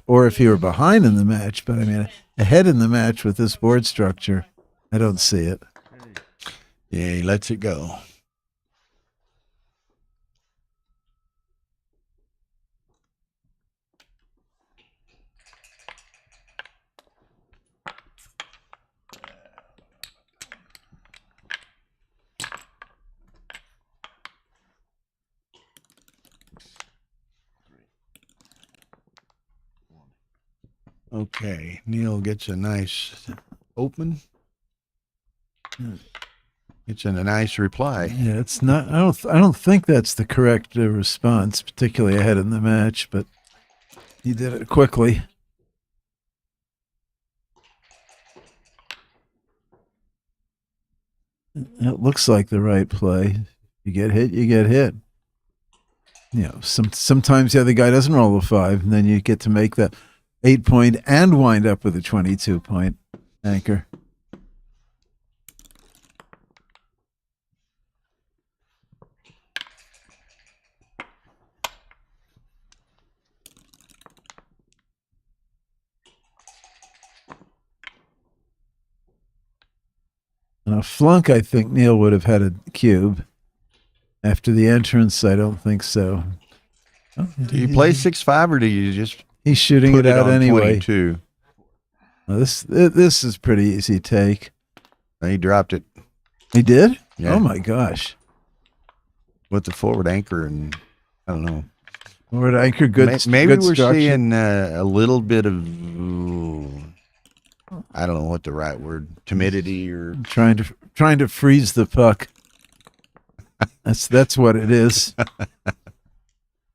were behind in the match, but I mean ahead in the match with this board structure, I don't see it. Yeah, he lets it go. Okay, Neil gets a nice open. It's a nice reply. Yeah, it's not. I don't think that's the correct response, particularly ahead in the match. But he did it quickly. It looks like the right play. You get hit, you get hit. Sometimes the other guy doesn't roll a 5, and then you get to make that 8-point and wind up with a 22-point anchor. And a flunk, I think Neil would have had a cube. After the entrance, I don't think so. Do you play 6-5 or do you just He's shooting put it out on anyway. 22. Well, this is pretty easy take. He dropped it He did? Yeah. Oh my gosh. with the forward anchor, and I don't know. Forward anchor, good. Maybe good we're structure. seeing a little bit of, I don't know what the right word, timidity or trying to freeze the puck. That's what it is.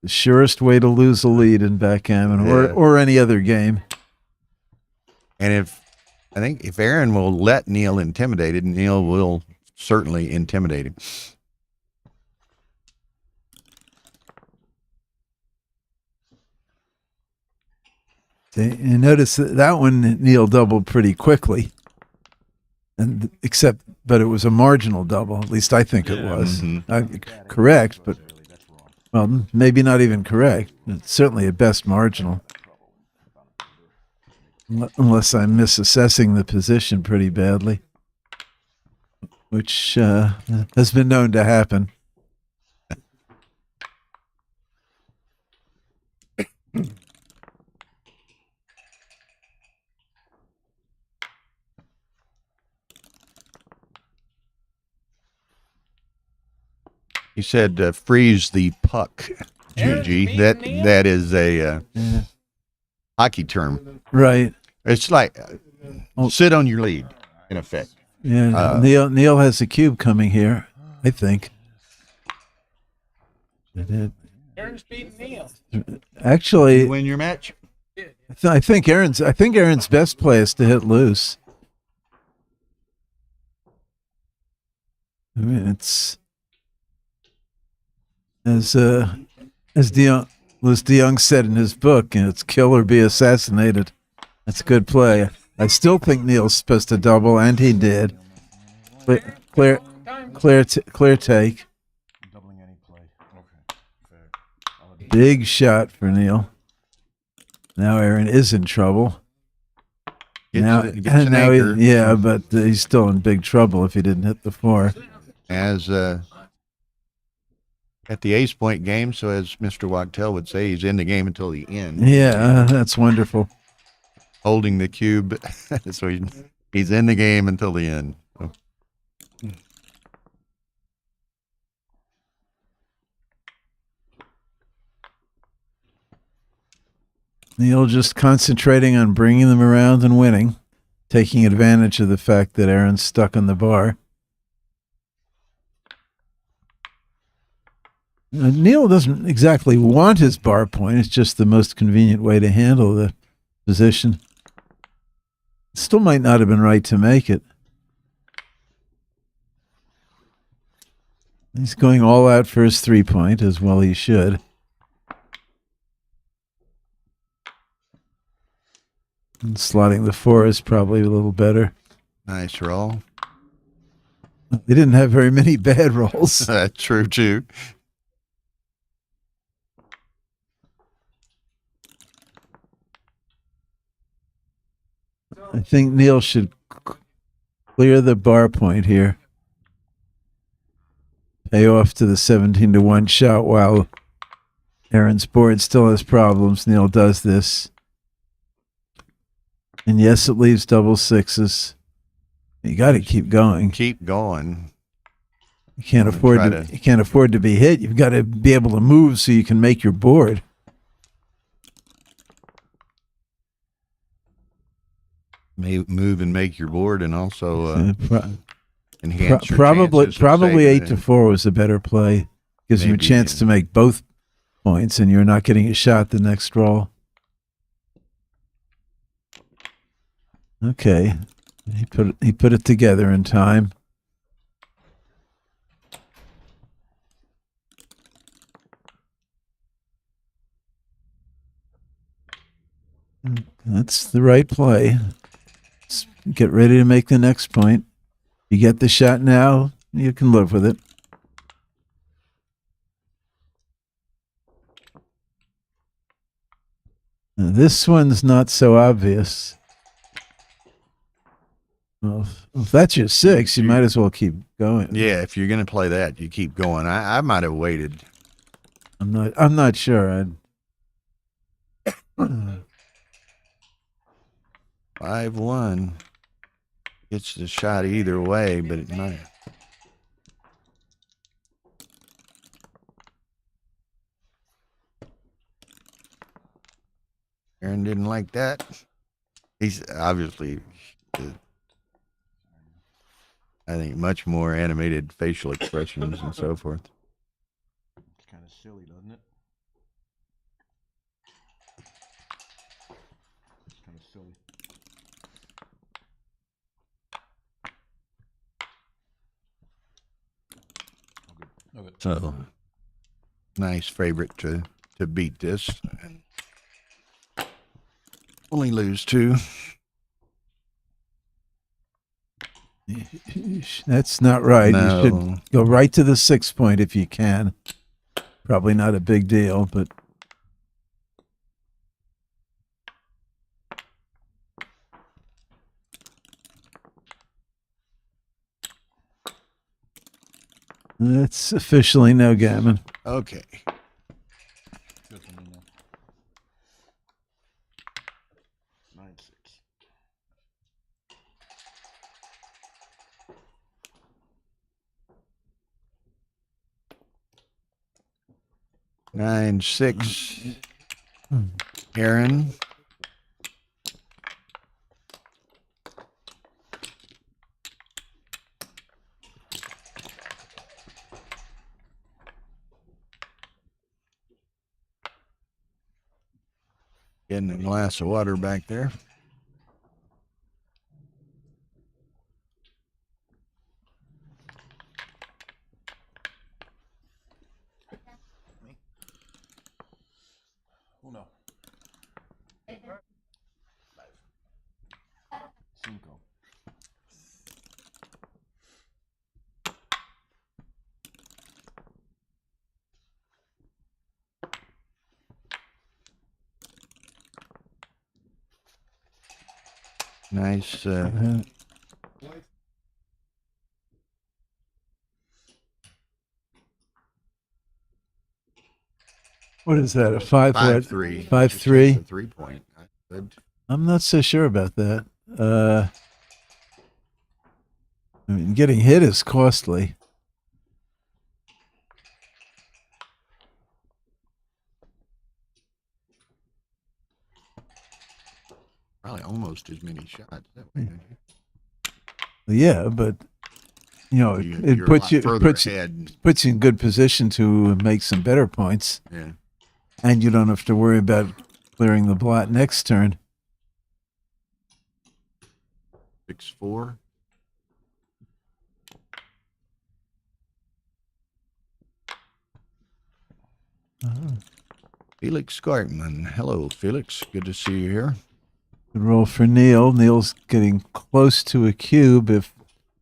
The surest way to lose a lead in backgammon or any other game. And I think if Aaron will let Neil intimidate it, Neil will certainly intimidate him. You notice that one Neil doubled pretty quickly, and but it was a marginal double. At least I think it was. Correct, but well, maybe not even correct. It's certainly at best marginal, unless I'm misassessing the position pretty badly, which has been known to happen. He said, "Freeze the puck." GG. That is a hockey term, right? It's like sit on your lead, in effect. Yeah, Neil has a cube coming here, I think. Aaron's beating Neil. Actually, You win your match. I think Aaron's best play is to hit loose. I mean, it's as Louis DeYoung said in his book, it's kill or be assassinated. That's a good play. I still think Neil's supposed to double, and he did. Clear take. Doubling any play. Okay. Fair. Big shot for Neil. Now Aaron is in trouble. Gets an anchor. But he's still in big trouble if he didn't hit the 4. As at the ace point game, so as Mr. Wachtel would say, he's in the game until the end. Yeah, that's wonderful. Holding the cube, so he's in the game until the end. So. Neil just concentrating on bringing them around and winning, taking advantage of the fact that Aaron's stuck on the bar. Neil doesn't exactly want his bar point. It's just the most convenient way to handle the position. Still might not have been right to make it. He's going all out for his 3-point, as well he should. And slotting the 4 is probably a little better. Nice roll. They didn't have very many bad rolls. That's true, too. I think Neil should clear the bar point here. Pay off to the 17-1 shot while Aaron's board still has problems. Neil does this. And yes, it leaves double 6s. You got to keep going. Keep going. You can't afford to be hit. You've got to be able to move so you can make your board. Move and make your board, and also enhance your probably chances of saving 8-4 was a better play. Gives him a chance to make both points, and you're not getting a shot the next roll. Okay, he put it together in time. That's the right play. Let's get ready to make the next point. You get the shot now, you can live with it. Now, this one's not so obvious. Well, if that's your 6, you might as well keep going. Yeah, if you're going to play that, you keep going. I might have waited. I'm not sure. 5-1. Gets the shot either way, but it might. Aaron didn't like that. He's obviously, I think, much more animated facial expressions and so forth. It's kind of silly, doesn't it? It's kind of silly. So, nice favorite to beat this. And only lose 2. That's not right. No. You should go right to the 6 point if you can. Probably not a big deal, but it's officially no gammon. Okay. Good for me now. 9-6. Nine, 6. Aaron. Getting a glass of water back there. Uno. 5. Nice. What is that? A 5 what? 5-3. 5-3. 3-point. Good. I'm not so sure about that. I mean, getting hit is costly. Probably almost as many shots that way. Yeah, but you know, it You're puts a you lot further ahead. puts you in good position to make some better points, Yeah. and you don't have to worry about clearing the blot next turn. 6-4. Felix Gartman. Hello, Felix. Good to see you here. Good roll for Neil. Neil's getting close to a cube if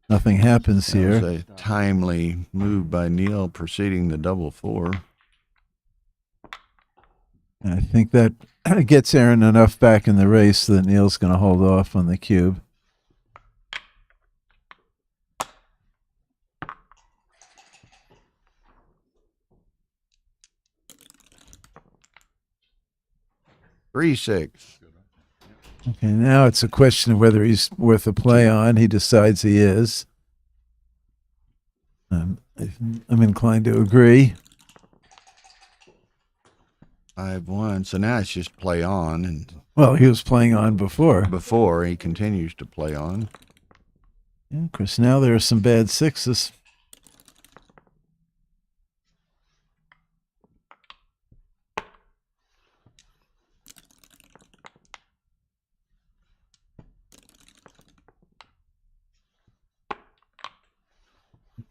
nothing happens That was here. a timely move by Neil preceding the double 4. And I think that gets Aaron enough back in the race that Neil's going to hold off on the cube. Three, 6. Okay, now it's a question of whether he's worth a play on. He decides he is. I'm inclined to agree. 5-1. So now it's just play on, and Well, he was playing on before. before he continues to play on. Yeah, of course, now there are some bad 6s.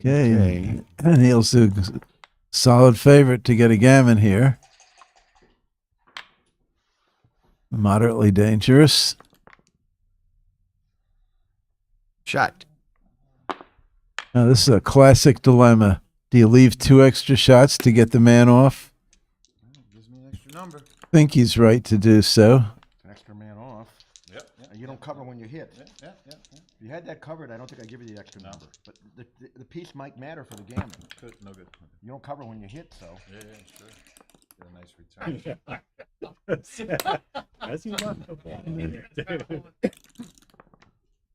Okay. And Neil's a solid favorite to get a gammon here. Moderately dangerous. Shot. Now, this is a classic dilemma. Do you leave 2 extra shots to get the man off? Gives me an extra number. I think he's right to do so. An extra man off. Yep. And you don't cover when you hit. Yeah. If you had that covered, I don't think I'd give you the extra number. But the piece might matter for the gammon. Good. No good. You don't cover when you hit, so. Yeah, sure. Get a nice return. As you left the ball in there, dude.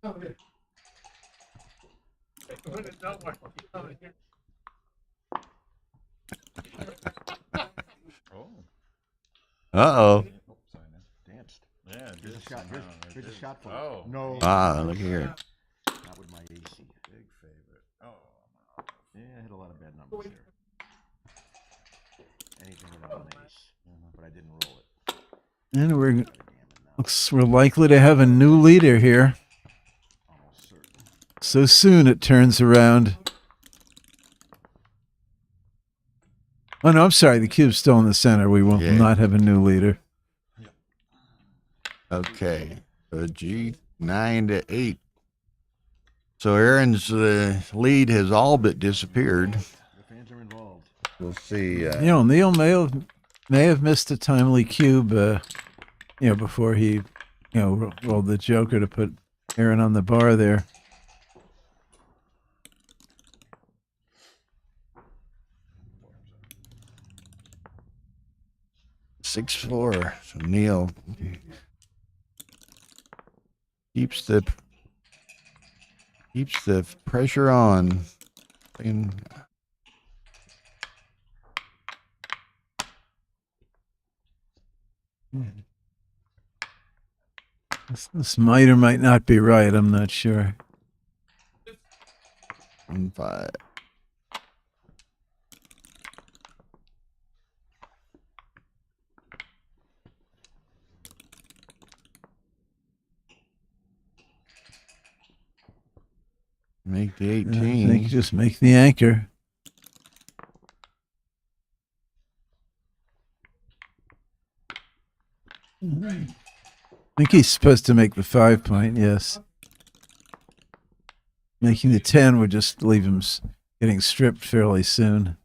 Oh. Uh-oh. Oh, sorry, man. Danced. Yeah, Here's a shot. Here's a shot for you. Oh. No. Ah, look here. Not with my AC. Big favorite. Oh. Yeah, I hit a lot of bad numbers there. Anything without an ace. But I didn't roll it. And Backgammon now. looks we're likely to have a new leader here. Almost certain. So soon it turns around. Oh no, I'm sorry. The cube's still in the center. We will Yeah. not have a new leader. Okay. G 9-8. So Aaron's lead has all but disappeared. The fans are involved. We'll see. Neil may have missed a timely cube. Before he, rolled the joker to put Aaron on the bar there. 6-4. So Neil keeps the pressure on. And This might or might not be right. I'm not sure. 5. Make the I 18. think just make the anchor. I think he's supposed to make the 5 point, yes. Making the 10 would just leave him getting stripped fairly soon.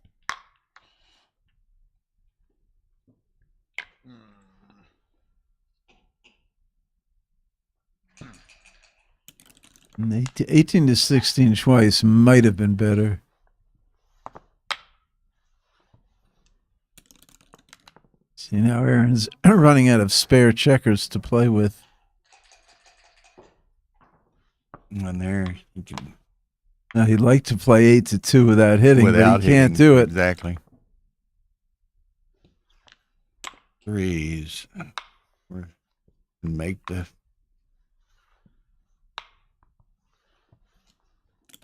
And 18 to 16 twice might have been better. See, now Aaron's running out of spare checkers to play with. And there you can Now he'd like to play 8 to 2 without hitting, but he can't do it. Exactly. Threes. Make the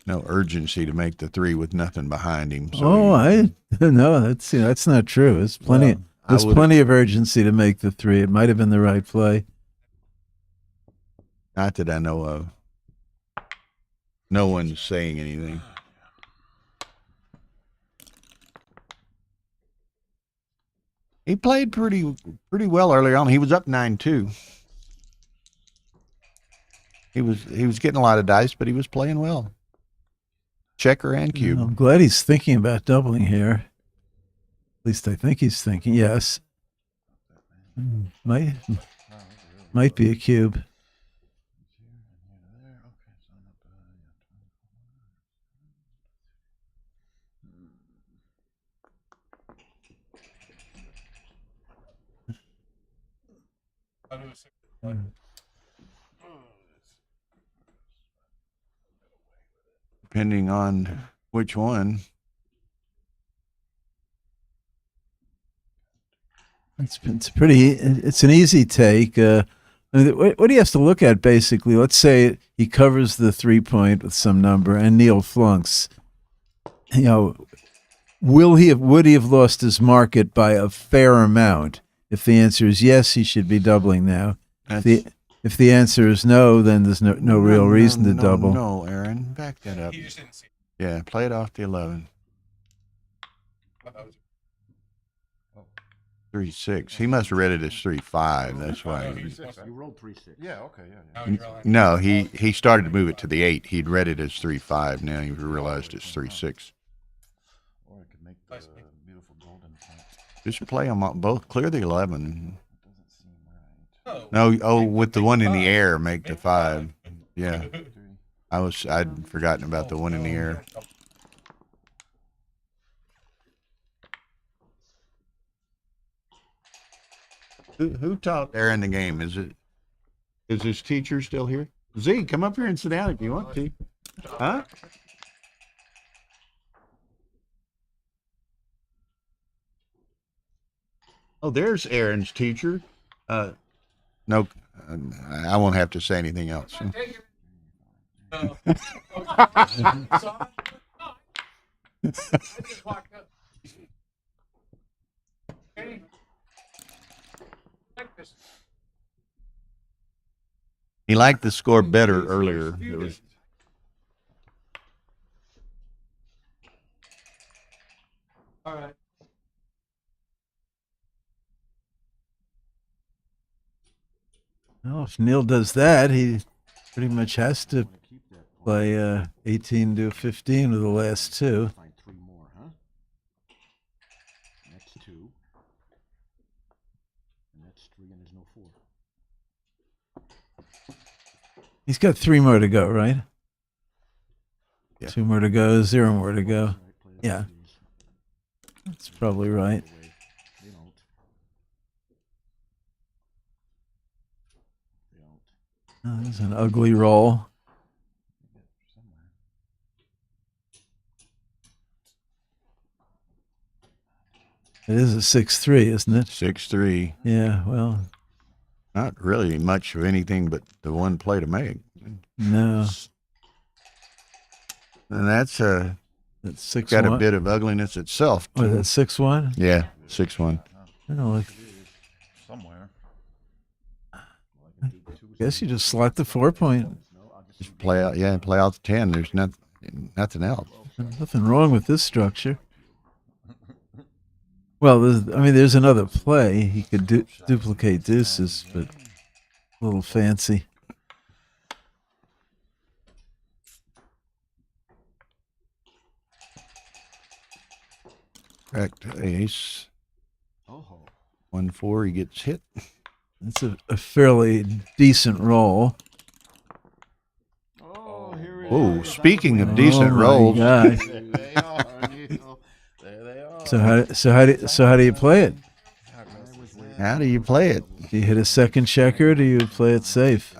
no urgency to make the 3 with nothing behind him. So No, that's not true. There's plenty. There's plenty of urgency to make the 3. It might have been the right play. Not that I know of. No one's saying anything. He played pretty well early on. He was up 9-2. He was getting a lot of dice, but he was playing well. Checker and cube. I'm glad he's thinking about doubling here. At least I think he's thinking. Yes. Might be a cube. Depending on which one. It's an easy take. What he has to look at basically, let's say he covers the 3 point with some number and Neil flunks. Would he have lost his market by a fair amount? If the answer is yes, he should be doubling now. If the answer is no, then there's no real reason to double. No, Aaron, back that up. He just didn't see. Yeah, play it off the 11. 3-6. He must have read it as 3-5. That's why. You rolled 3-6. Yeah, okay, yeah. Now he's realized. No, he started to move it to the 8. He'd read it as 3-5. Now he realized it's 3-6. Or I could make the beautiful golden point. Just play them both. Clear the 11. Doesn't seem right. No, with the one in the air, make the 5. Yeah, I'd forgotten about the one in the air. Who taught Aaron the game? Is his teacher still here? Z, come up here and sit down if you want to. Huh? Oh, there's Aaron's teacher. No, I won't have to say anything else. He liked the score better earlier. It was All right. Well, if Neil does that, he pretty much has to play 18 to 15 with the last two. Find 3 more, huh? That's 2. And that's 3, and there's no 4. He's got 3 more to go, right? Yeah. 2 more to go, 0 more to go. Right, play the Yeah. Phillies. That's probably right. They don't. They don't. Oh, that's an ugly roll. It is a 6-3, isn't it? 6-3. Yeah, well, Not really much of anything but the one play to make. no. And that's That's 6-1. got a bit of ugliness itself. Oh, too. that's 6-1? Yeah, 6-1. I don't know, like, Somewhere. guess you just slot the 4-point. Just play out, play out the 10. There's nothing else. Nothing wrong with this structure. Well, there's another play. He could duplicate deuces, but a little fancy. Back to ace. Oh ho. 1-4, he gets hit. It's a fairly decent roll. Oh, here it Oh, is. speaking of decent Oh my rolls, God. There they are. There they are. So how do you play it? how do you play it? Do you hit a second checker, or do you play it safe?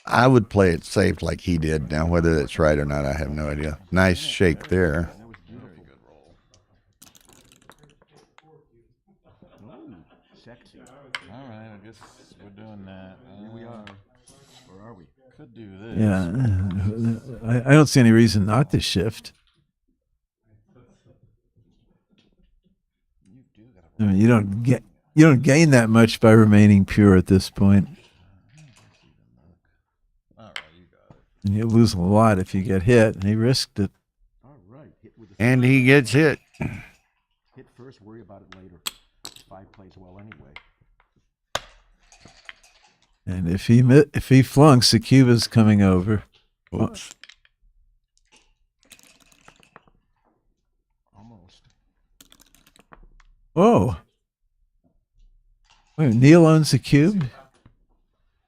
I would play it safe like he did. Now, whether that's right or not, I have no idea. Nice shake there. That was beautiful. Good roll. Ooh, sexy. All right, I guess we're doing that. Here we are. Or are we? Could do this. Yeah, I don't see any reason not to shift. I mean, you don't gain that much by remaining pure at this point, All right, you got it. and you lose a lot if you get hit. And he risked it. All right. Hit with the And he gets hit. hit first, worry about it later. 5 plays well anyway. And if he flunks, the cube is coming over. Oops. Almost. Whoa! Wait, Neil owns the cube.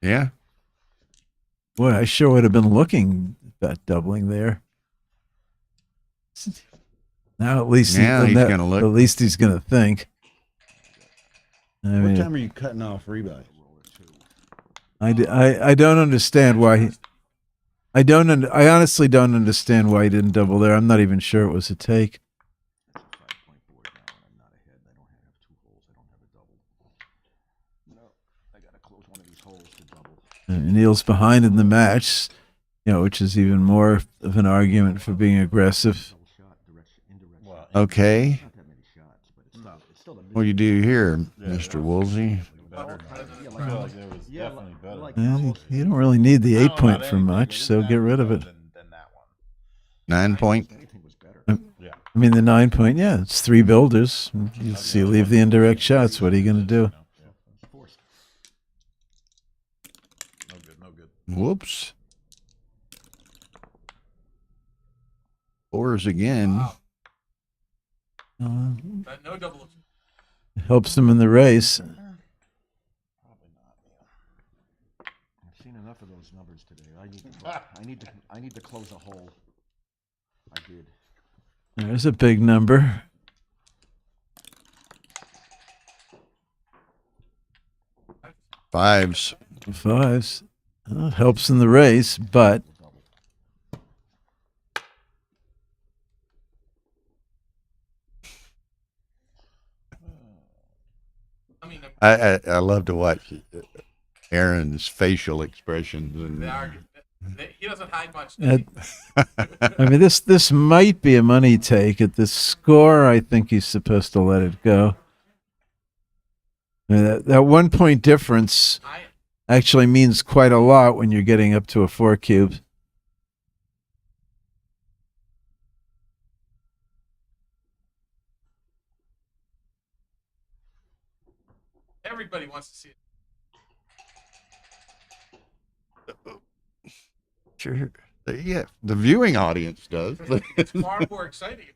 Yeah. Boy, I sure would have been looking at doubling there. Now at least Now he's gonna look. At least he's gonna think. I What mean, time are you cutting off rebuy? I don't understand why. I honestly don't understand why he didn't double there. I'm not even sure it was a take. That's a 5-point board now, and I'm not ahead. I don't have 2 holes. I don't have a double. No, I gotta close one of these holes to double. Neil's behind in the match, which is even more of an argument for being aggressive. Double shot, indirect Well, shot. Okay. Not that many shots, but it's still a What do you do here, Mr. Woolsey? better. Yeah, I feel like it was yeah, definitely better. like Well, you don't really need the I don't know 8-point about for anything, much, but so this get one rid of was it. better than that one. 9 point. anything was better. Yeah. I mean, the 9-point, yeah, it's 3 builders. You see, leave the indirect shots. What are you going to do? Forced. No good. No good. Whoops. 4s again. Uh, No double. helps them in the race. Probably not. I've seen enough of those numbers today. I need to close a hole. I did. There's a big number. Fives. Fives. Helps in the race, but I mean, I love to watch Aaron's facial expressions. he doesn't hide much. I mean, this might be a money take at this score. I think he's supposed to let it go. I mean, that 1 point difference actually means quite a lot when you're getting up to a 4 cube. Everybody wants to see it. Sure. Yeah, the viewing audience does. It's far more exciting.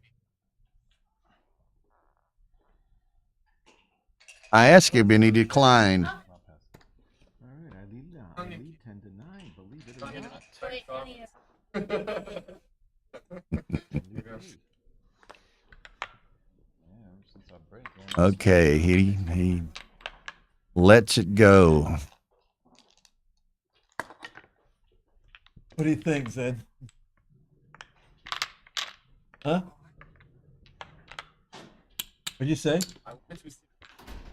I asked him and he declined. All right, I lead 10-9. Believe it or not. Okay, he lets it go. What do you think, Zed? Huh? What'd you say?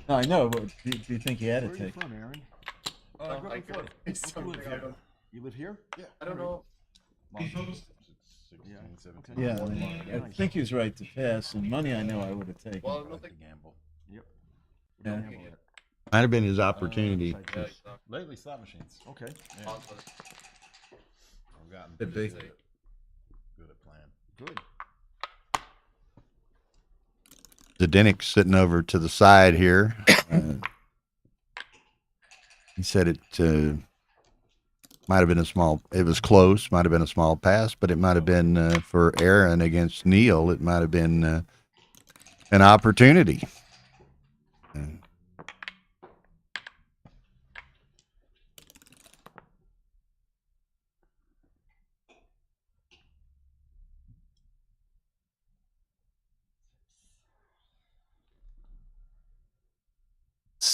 No, I know, but do you think he had to Where are you take? from, Aaron? You live here? You live here? Yeah. I don't know. Yeah, I think he was right to pass. And money, I know I would have taken. Well, I don't think. Gamble. Yep. Yeah. Might have been his opportunity. Lately, slot machines. Okay. Yeah. I've gotten Could be. good at playing. Good. Zdenik's sitting over to the side here. He said it might have been a small, it was close, might have been a small pass, but it might have been for Aaron against Neil, it might have been an opportunity.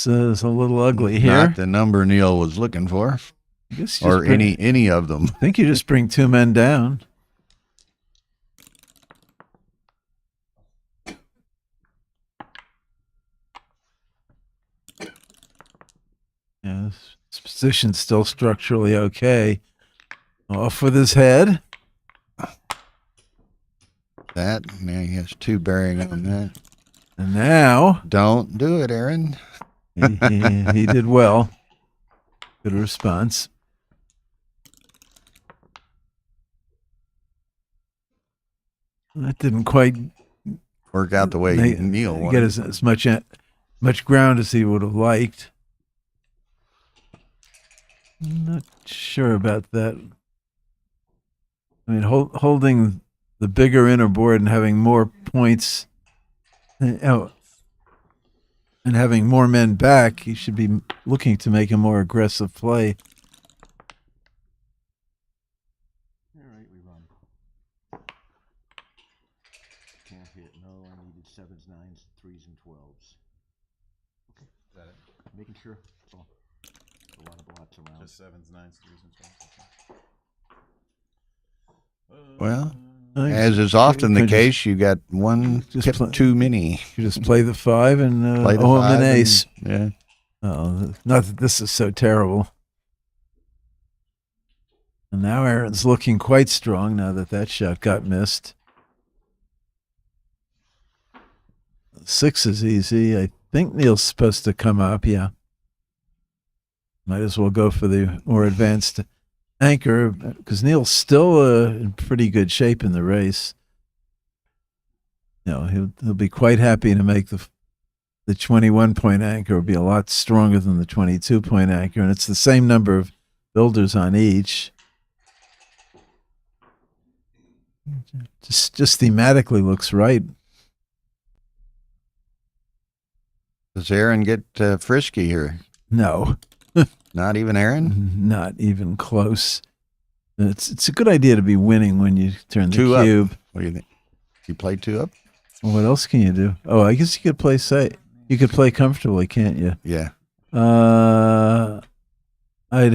It's a little ugly here. Not the number Neil was looking for, I guess or any of them. I think you just bring 2 men down. Yeah, this position's still structurally okay. Off with his head. That, now he has 2 bearing on that. And now Don't do it, Aaron. he did well. Good response. That didn't quite Work out the way Neil get wanted. as much ground as he would have liked. Not sure about that. I mean, holding the bigger inner board and having more points, and having more men back, he should be looking to make a more aggressive play. All right, we run. Can't hit. No, I needed 7s, 9s, 3s, and 12s. Okay. Is that it? Making sure. Oh, a lot of blots around. Just 7s, 9s, 3s, and 12s. Well, I as is often the could case, you got one just kept play- too many. You just play the 5 and Play the owe him 5 an and- ace. Yeah. Oh, not that this is so terrible. And now Aaron's looking quite strong now that shot got missed. 6 is easy. I think Neil's supposed to come up, yeah. Might as well go for the more advanced anchor because Neil's still in pretty good shape in the race. You know, he'll be quite happy to make the 21-point anchor. Will be a lot stronger than the 22-point anchor, and it's the same number of builders on each. Just thematically looks right. Does Aaron get frisky here? No, Not even Aaron? not even close. It's a good idea to be winning when you turn the 2 up. cube. What do you think? You play 2 up? Well, what else can you do? Oh, I guess you could play safe. You could play comfortably, can't you? Yeah. I'd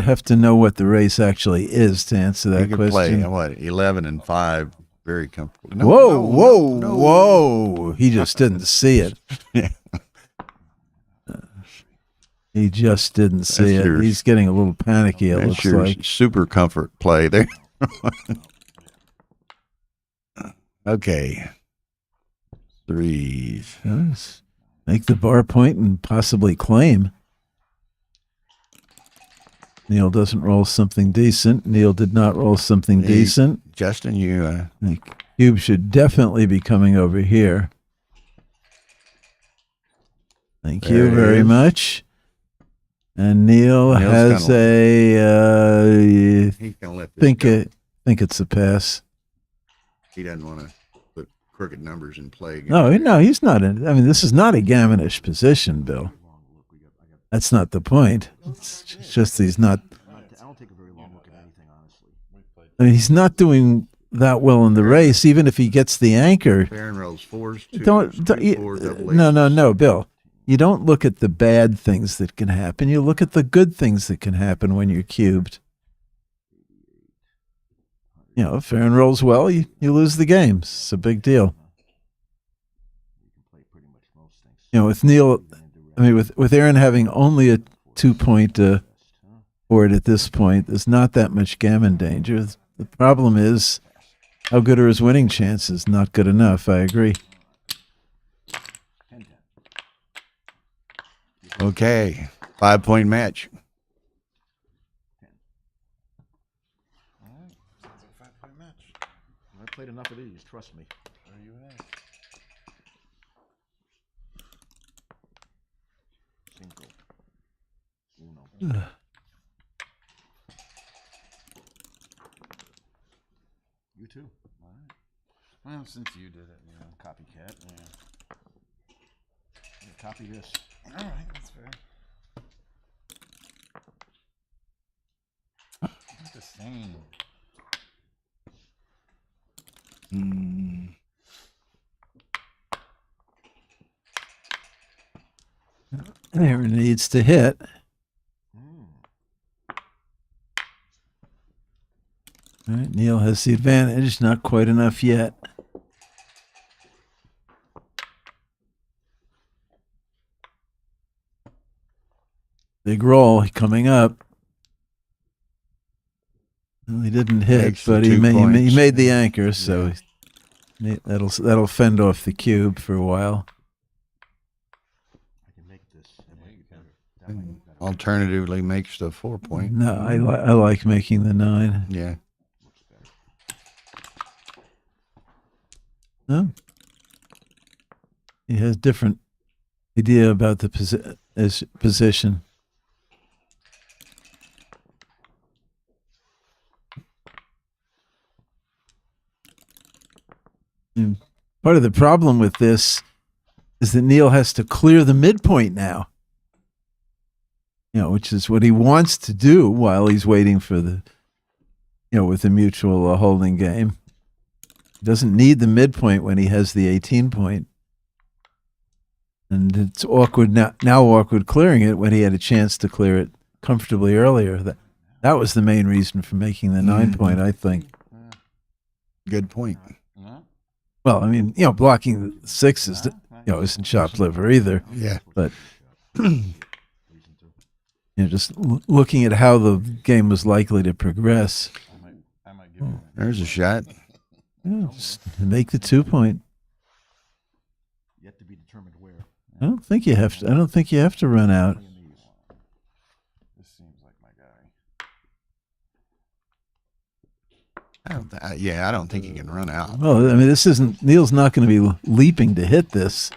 have to know what the race actually is to answer that He could play question. what 11 and 5 very comfortably. Whoa! He just didn't see it. Yeah. He just didn't see That's it. yours. He's getting a little panicky. It That's looks your like. super comfort play there. Okay. Threes. Yes. Make the bar point and possibly claim. Neil doesn't roll something decent. Neil did not roll something Hey, decent. Justin, you The cube should definitely be coming over here. Thank There you it very is. much. And Neil Neil's has gonna- he's gonna let this think go. think it's a pass. He doesn't want to put crooked numbers in play. again. No, he's not in. I mean, this is not a gammonish position, Bill. That's not the point. It's just he's not. I don't take a very long look at anything, honestly. I mean, he's not doing that well in the race. Even if he gets the anchor, Barron rolls fours, twos, don't two, four, double no, Bill. You don't look at the bad things that can happen. You look at the good things that can happen when you're cubed. You know, if Farron rolls well, you lose the game. It's a big deal. You know, with Neil, I mean, with Aaron having only a 2-point board at this point, there's not that much gammon danger. The problem is, how good are his winning chances? Not good enough. I agree. Okay, 5-point match. I played enough of these, trust me. Cinco. Uno. You too. All right. Well, since you did it, you know. Copycat. Yeah. Here, copy this. All right, that's fair. It's the same. Aaron needs to hit. All right, Neil has the advantage. Not quite enough yet. Big roll coming up. Well, he didn't hit, Makes the but he 2 made points. the anchor, so that'll fend off the cube for a while. I can make this. That might be better. That might be better. Alternatively, makes the 4-point. No, I like making the 9. Yeah. Looks better. No, he has different idea about the position. And part of the problem with this is that Neil has to clear the midpoint now. You know, which is what he wants to do while he's waiting for the, with the mutual holding game. He doesn't need the midpoint when he has the 18-point. And it's awkward now awkward clearing it when he had a chance to clear it comfortably earlier. That was the main reason for making the 9-point, I think. Good point. Well, I mean, blocking the 6s, isn't chopped liver either. Yeah. But just looking at how the game was likely to progress. I might give you There's a shot. Just make the 2-point. Yet to be determined where. I don't think you have to run out. This seems like my guy. I don't think he can run out. Well, I mean, Neil's not going to be leaping to hit this.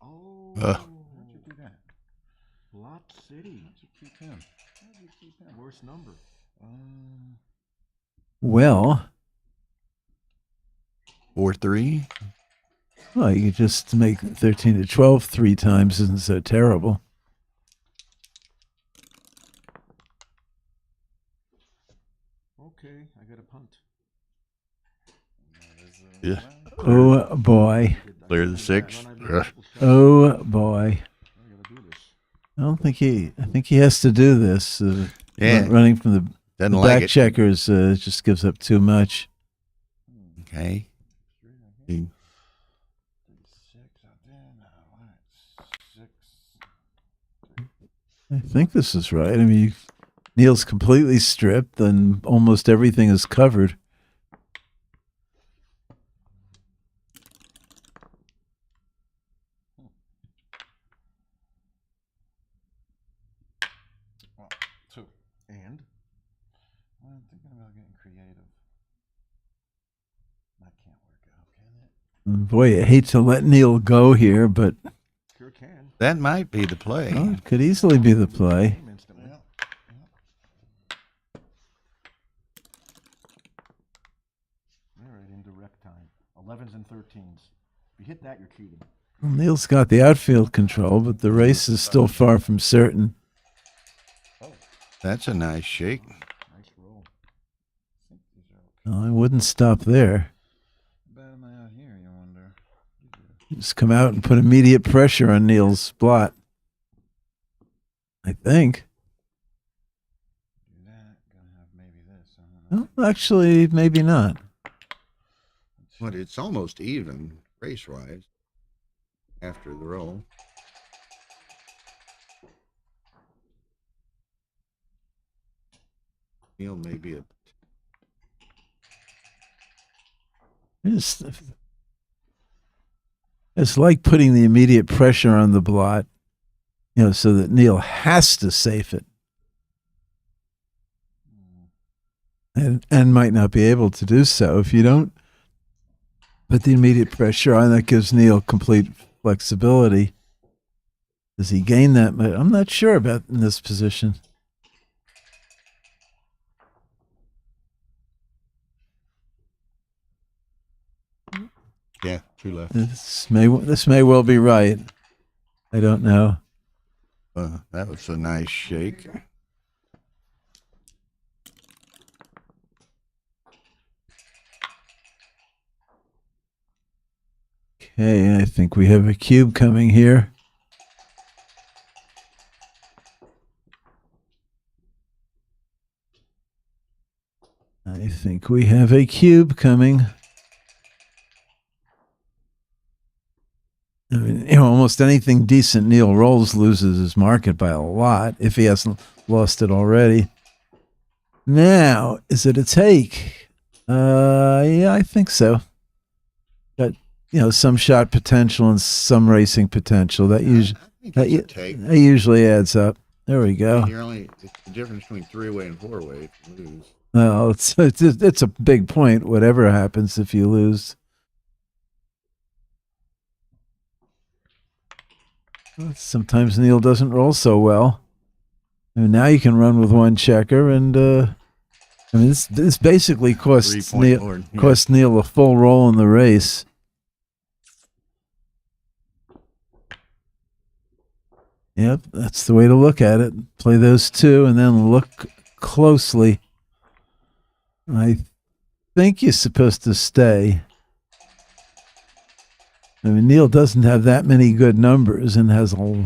Oh. Ugh. How'd you do that? Lot City. How'd you keep him? Worst number. Well, 4-3. well, you could just make 13 to 12 3 times isn't so terrible. Okay, I got a punt. Yeah. Oh boy. Clear the six. Ugh. Oh boy. I gotta do this. I think he has to do this. Yeah. Running from the Doesn't the like back it. checkers just gives up too much. Okay. He- I think this is right. I mean, Neil's completely stripped, and almost everything is covered. Well, 2. And I'm thinking about getting creative. That can't work out, can it? Boy, I hate to let Neil go here, but sure can. That might be the play. oh, it could easily be the play. Game instantly. Yeah. All right, indirect time. 11s and 13s. If you hit that, you're cheating. Well, Neil's got the outfield control, but the race is still far from certain. That's a nice shake. Nice roll. I think these are okay. Well, I wouldn't stop there. How bad am I out here, you wonder? Just come out and put immediate pressure on Neil's blot. I think. Do that. Gonna have maybe this. I don't know. Well, actually, maybe not. But it's almost even race-wise after the roll. Neil may be a It's like putting the immediate pressure on the blot, so that Neil has to safe it. And might not be able to do so. If you don't put the immediate pressure on, that gives Neil complete flexibility. Does he gain that much? I'm not sure about in this position. yeah, 2 left. This may well be right. I don't know. That was a nice shake. Okay, I think we have a cube coming here. I think we have a cube coming. I mean, almost anything decent Neil rolls loses his market by a lot if he hasn't lost it already. Now, is it a take? Yeah, I think so. Got some shot potential and some racing potential. That usually I think it's a take. that usually adds up. There we go. It's the difference between 3-way and 4-way if you lose. No, it's a big point. Whatever happens if you lose. Sometimes Neil doesn't roll so well. I mean, now you can run with one checker, and I mean, this basically costs 3-point Neil board, yeah. cost Neil a full roll in the race. Yep, that's the way to look at it. Play those two, and then look closely. I think you're supposed to stay. I mean, Neil doesn't have that many good numbers and has a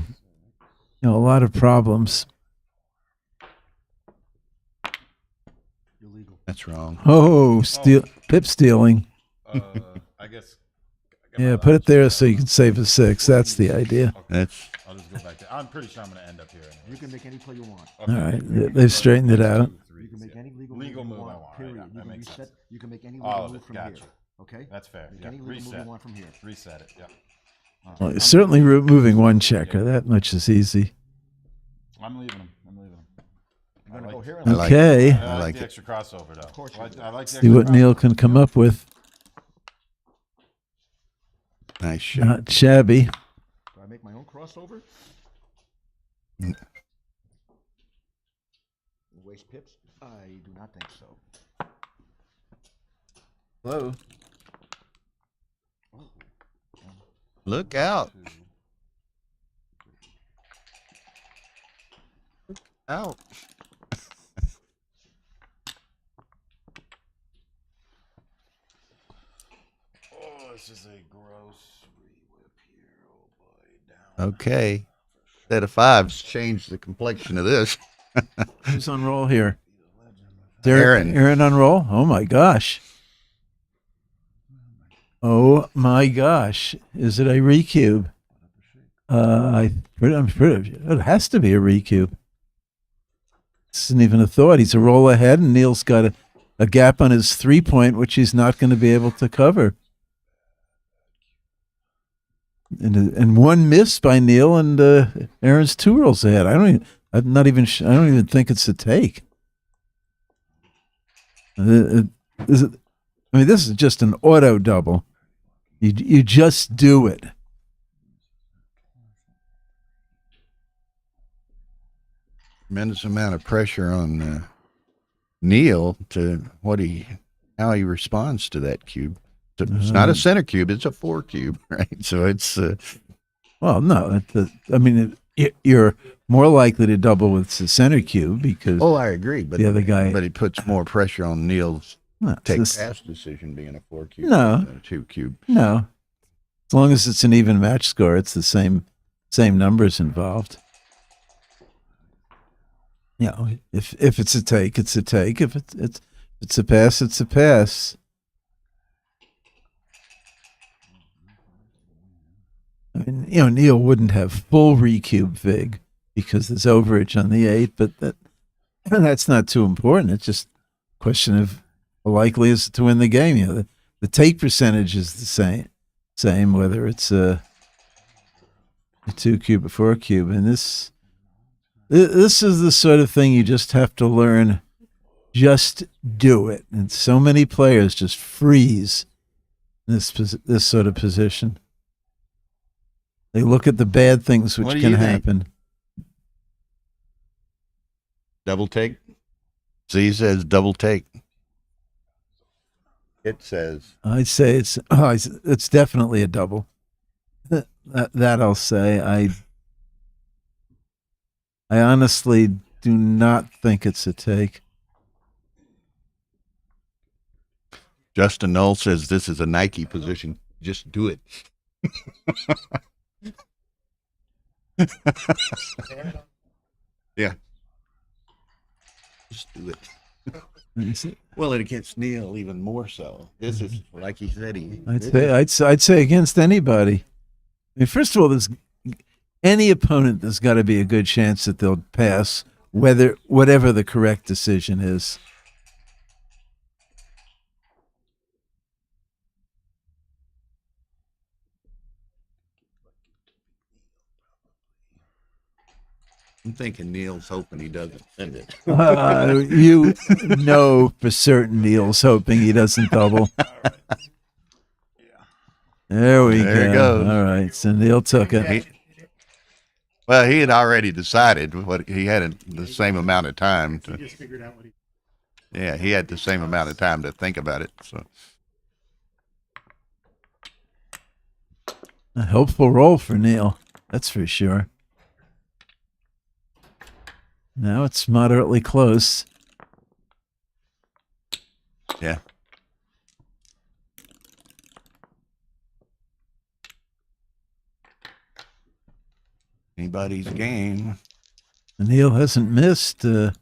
lot of problems. Illegal. That's wrong. Oh, pip stealing. I guess. Yeah, put it there so you can save a 6. That's the idea. That's I'll just go back there. I'm pretty sure I'm going to end up here. You can make any play you want. Okay. All right, they've straightened it out. You can make any legal Legal move you move I want. want. Period. Right, You that can makes reset. sense. You can make any All legal of move it. from Gotcha. here. Okay. That's fair. Make Yeah. any legal move Reset. you want from here. Reset it. Yeah. Well, certainly moving one checker. That much is easy. I'm leaving him. You're gonna go like- here I and like Okay. it. I like it. the extra crossover, though. Of course I you do. like the See extra what Neil crossover. can come up with. Nice shake. Not shabby. Do I make my own crossover? Mm. Waste pips? I do not think so. Hello. Look out. Out. Oh, this This is a gross re-whip here. Oh boy, down. Okay. Set of fives changed the complexion of this. Who's on roll here? Aaron. Aaron on roll? Oh my gosh. Oh my gosh. Is it a recube? I'm pretty, it has to be a recube. This isn't even a thought. He's a roll ahead, and Neil's got a gap on his 3-point, which he's not going to be able to cover. And one miss by Neil, and Aaron's 2 rolls ahead. I don't even think it's a take. This is just an auto double. You just do it. Tremendous amount of pressure on Neil to how he responds to that cube. So it's not a center cube; it's a 4 cube, right? So it's well, no. You're more likely to double with the center cube because I agree, but the other guy. But it puts more pressure on Neil's pass decision being a 4 cube, than a 2 cube. No, as long as it's an even match score, it's the same numbers involved. If it's a take, it's a take. If it's a pass, it's a pass. I mean, Neil wouldn't have full recube vig because there's overage on the 8, but that's not too important. It's just a question of how likely is it to win the game. The take percentage is the same whether it's a 2 cube or 4 cube, and this is the sort of thing you just have to learn. Just do it. And so many players just freeze in this sort of position. They look at the bad things which can happen. Double take. Z says double take. It says. I'd say it's definitely a double. That I'll say. I honestly do not think it's a take. Justin Knoll says this is a Nike position. Just do it. Yeah. Just do it. Well, it against Neil even more so. This is like he said. I'd say against anybody. I mean, first of all, there's any opponent. There's got to be a good chance that they'll pass, whatever the correct decision is. I'm thinking Neil's hoping he doesn't send it. You know for certain Neil's hoping he doesn't double. There we go. There it goes. All right, so Neil took it. He had already decided what he had the same amount of time to. Yeah, he had the same amount of time to think about it. So a helpful roll for Neil, that's for sure. Now it's moderately close. Yeah. Anybody's game. Neil hasn't missed. I'm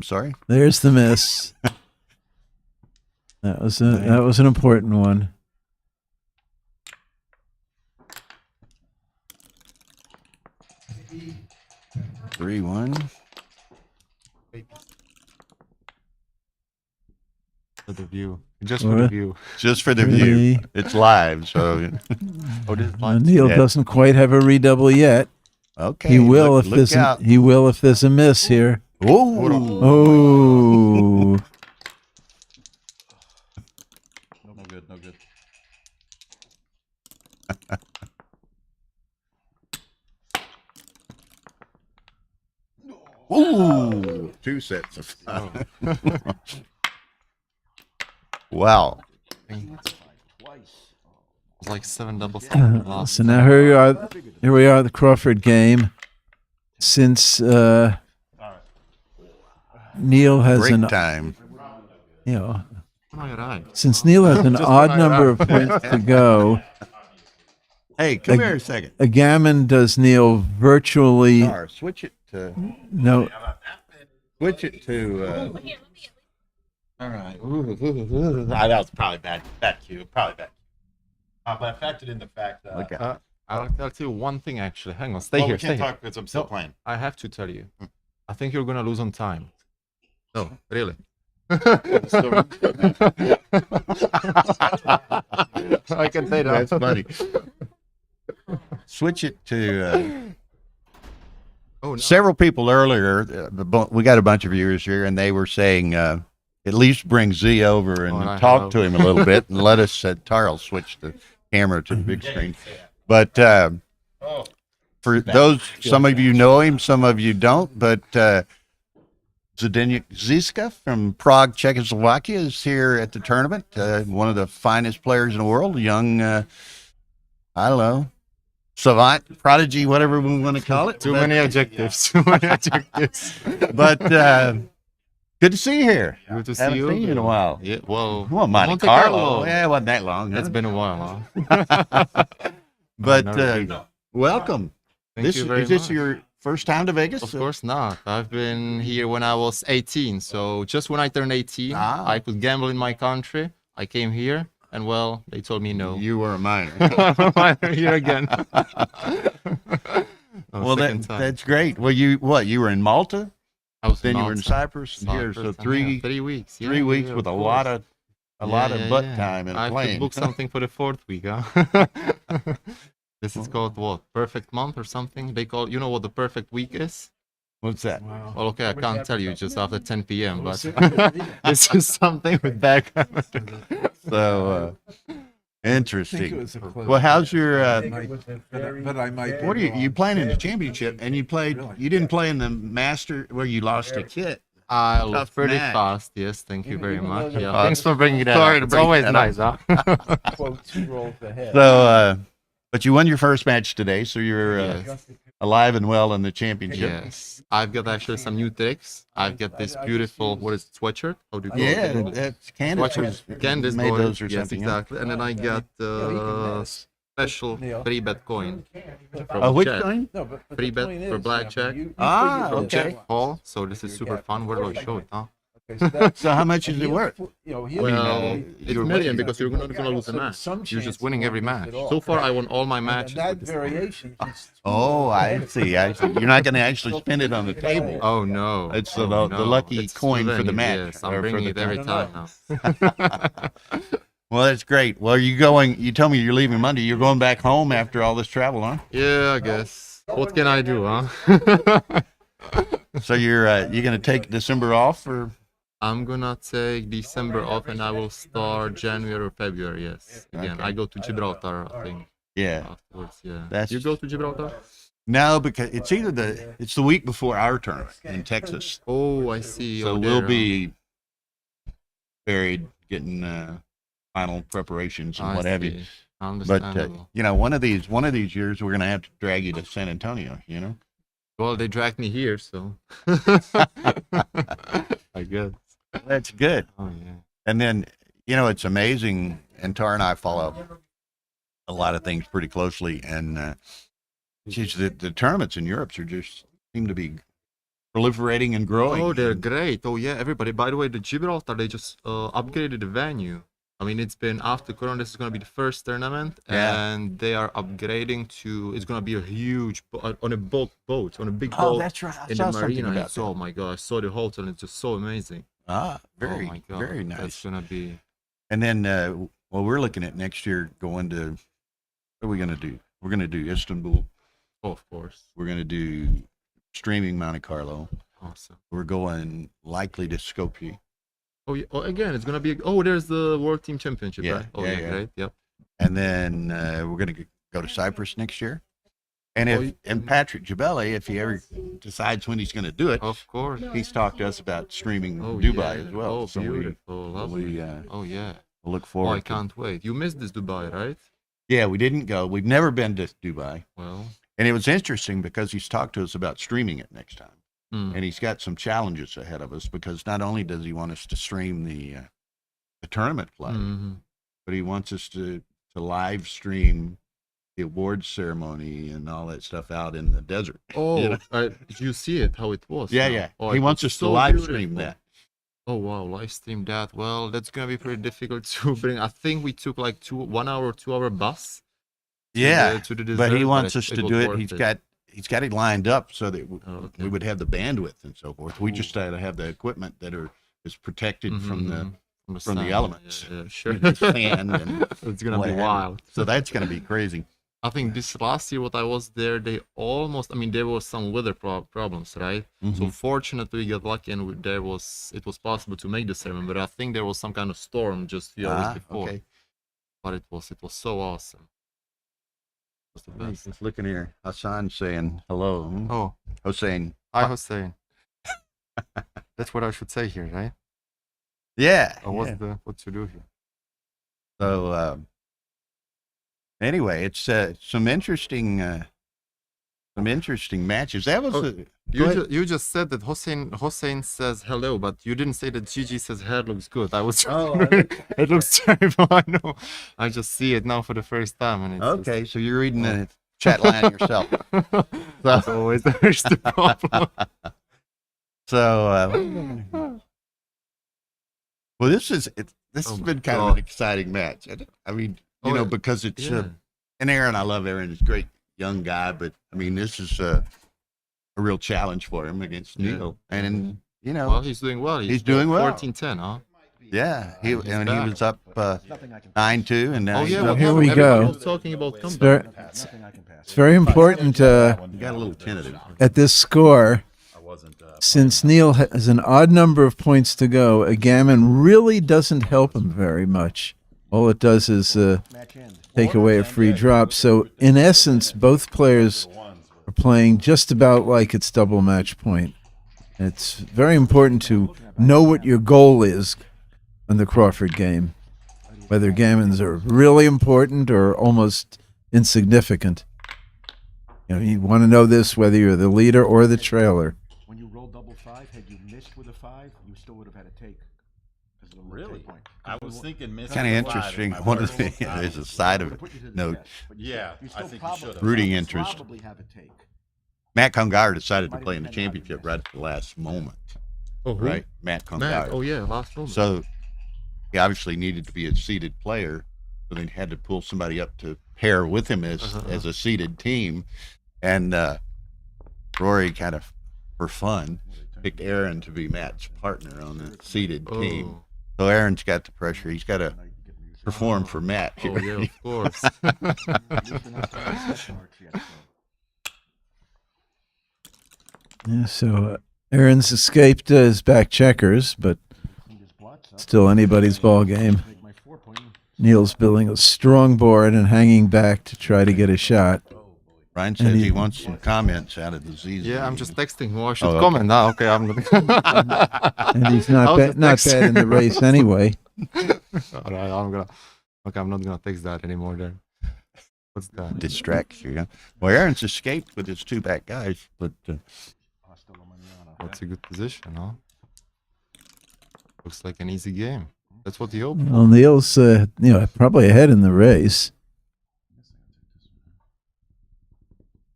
sorry? There's the miss. That was an important one. Three, 1. For the view. Just for the view. Just for the view. It's live, so. Neil doesn't quite have a redouble yet. Okay. He will look he will if there's a miss here. Oh. No good. No good. Ooh. 2 sets of 5. Wow. It's like 7 doubles. So now here we are at the Crawford game. Since Neil has Break time. my eye. Since Neil has an Just odd my number eye. of points to go, Hey, come here a second. a gammon does Neil virtually Switch it to. no. Switch it to. All right. That was probably bad cue. Probably bad. But I factored in the fact that. Okay. I'll tell you one thing actually. Hang on, stay Well, here. we Stay can't here. talk because I'm still playing. I have to tell you. I think you're gonna lose on time. No, really. I can say that. That's funny. Switch it to. Oh, no. Several people earlier, we got a bunch of viewers here, and they were saying at least bring Z over and I talk have. to him a little bit, and let us. Tarl switch the camera to the big screen. But for those, some of you know him, some of you don't. But Zdeněk Ziska from Prague, Czechoslovakia, is here at the tournament. One of the finest players in the world, young. I don't know. Savant, prodigy, whatever we want to call it. Too many adjectives. Too many adjectives. But good to see you here. Good to see Haven't you. seen you in a while. Yeah, well, Well, Monte Carlo. Yeah, it wasn't that long. Huh? It's been a while. Huh? But Never been. welcome. Thank you very Is this much. your first time to Vegas? Of course not. I've been here when I was 18. So just when I turned 18, I could gamble in my country. I came here, and well, they told me no. You were a minor. I'm here again. Well, that's great. Well, you were in Malta, I was then you were in Cyprus, and here, so and 3 weeks. 3 weeks with a lot of butt time in a I have to plane. book something for the 4th week, huh? This is called what? Perfect month or something? They call, you know what the perfect week is? What's that? Well, okay, I can't tell you just after 10 p.m., but this is something with backgammon. So interesting. was a close Well, how's your? but I might. What are you playing in the championship? And you played. You didn't play in the master where you lost a kit. I Tough lost pretty match. fast, yes, thank you very much. Yeah, Uh, thanks for bringing that sorry up. to It's bring always that nice, huh? Quote 2 rolls ahead. So, but you won your first match today, so you're Yes. alive and well in the championship. Yes, I've got actually some new tricks. I've got this beautiful, what is it, sweatshirt? How do you call Yeah, it? that's Candace. Candace made going. those or Yes, something. Yeah. exactly. And then I got special free bet coin from Which Jack. coin? No, but Free bet for blackjack. Ah, From okay. Jack Paul. So this is super fun. Where do I show it, huh? So how much is it worth? Well, you're it's a million because you're not gonna lose a match. You're just winning every match. So far, I won all my matches. That with this coin. variation. Oh, I see. You're not going to actually spend it on the table. Oh no! It's oh, the no. lucky It's coin for the souvenir, match, Yes, or I'm for bringing the it every tournament. time now. Well, that's great. Well, you told me you're leaving Monday. You're going back home after all this travel, huh? Yeah, I guess. What can I do, huh? So you're going to take December off, or? I'm gonna take December off and I will start January or February. Yes, again, Okay. I go to Gibraltar. I think Yeah. afterwards. Yeah. That's- You go to Gibraltar? No, because it's the week before our tournament in Texas. Oh, I see. So Oh, we'll there, be buried getting final preparations and I what have you. see. But Understandable. one of these years we're going to have to drag you to San Antonio. Well, they dragged me here, so I guess. That's good. Oh yeah. And then it's amazing. And Tara and I follow a lot of things pretty closely, and geez, the tournaments in Europe seem to be proliferating and growing. Oh, they're great. Oh yeah, everybody. By the way, the Gibraltar, they just upgraded the venue. I mean, it's been after Corona. This is going to be the first tournament, Yeah. and they are upgrading to. It's going to be a huge on a big boat Oh, that's right. I in saw the something marina. about It's, oh my god, I saw the hotel, and it's just so amazing. that. Oh my god, very That's nice. gonna be. And then, we're looking at next year going to. What are we going to do? We're going to do Istanbul. Oh, of course. We're going to do streaming Monte Carlo. Awesome. We're going likely to Skopje. Oh yeah. Oh, again, it's gonna be. Oh, there's the World Team Championship, Yeah, right? Oh yeah, yeah, yeah. great. Yep. And then we're going to go to Cyprus next year. And Patrick Jabelli, if he ever decides when he's going to do it, Of course. he's talked to us about streaming Oh Dubai yeah. as well. Oh, So beautiful. Lovely. we Oh yeah. look Oh, forward. I can't wait. You missed this Dubai, right? Yeah, we didn't go. We've never been to Dubai, Well. and it was interesting because he's talked to us about streaming it next time, Hmm. and he's got some challenges ahead of us because not only does he want us to stream the the tournament play, Mhm. but he wants us to live stream the awards ceremony and all that stuff out in the desert. Oh, You know? did you see it? How it was? Yeah, now? yeah. Oh, He it wants was us to so live stream beautiful. that. Oh wow, live stream that. Well, that's gonna be pretty difficult to bring. I think we took like 1 hour or 2 hour bus. To the but he desert, wants us it to was do it. worth He's got it lined up so that Oh, okay. we would have the bandwidth and so forth. We just had to have the equipment that is protected from the sand, yeah, elements. Yeah, sure. The sand and It's gonna what be have you. wild. So that's going to be crazy. I think this last year, what I was there, they almost. I mean, there was some weather problems, right? So Mhm. fortunately, we got lucky, and it was possible to make the ceremony. But I think there was some kind of storm just a few hours before. Okay. But it was so awesome. It was the best. Just looking here, Hassan saying hello. Oh, Hossein. hi Hussein. That's what I should say here, right? Yeah. Or yeah. what to do here? So anyway, it's some interesting matches. That was Oh, You just said that Hossein says hello, but you didn't say that Gigi says hair looks good. I was it looks terrible. I know. I just see it now for the first time, and it's okay. So you're reading the chat line yourself. That's always the problem. So well, this has been kind of an exciting match. I mean, you know, because it's and Aaron, I love Aaron. He's a great young guy, but I mean, this is a real challenge for him against Neil, and you know, Well, he's doing well. He's doing well. 14-10, huh? yeah, he back. was up 9-2, and now Oh he's yeah, up. well, here we everybody go. was talking about It's comeback. very, it's very important He got a little tentative. at this score. Since Neil has an odd number of points to go, a gammon really doesn't help him very much. All it does is take away a free drop. So, in essence, both players are playing just about like it's double match point. It's very important to know what your goal is in the Crawford game, whether gammons are really important or almost insignificant. You know, you want to know this whether you're the leader or the trailer. When you roll double five, had you missed with a 5, you still would have had a take. Really? I was thinking missing. Kind of the 5 interesting. in my One of first the roll. there's a side of it. Note. Yeah, I think you should have. Rooting interest. Probably have a take. Matt Congar decided to play in the championship right at the last moment. Oh, who? Right, Matt Congar. Matt. Oh yeah, last moment. So he obviously needed to be a seeded player, so they had to pull somebody up to pair with him as a seeded team. And Rory kind of, for fun, picked Aaron to be Matt's partner on the seeded team. So Aaron's got the pressure. He's got to perform for Matt here. Oh yeah, of course. Yeah, so Aaron's escaped his back checkers, but still anybody's ball game. Neil's building a strong board and hanging back to try to get a shot. Ryan says he wants some comments out of the ZZ. Yeah, I'm just texting who I should okay. comment now. Okay, I'm gonna. And he's not bad in the race anyway. All right, I'm not gonna text that anymore. Then what's that? Distracts you. Well, Aaron's escaped with his 2 back guys, but That's a good position, huh? Looks like an easy game. That's what he hoped. Well, Neil's probably ahead in the race.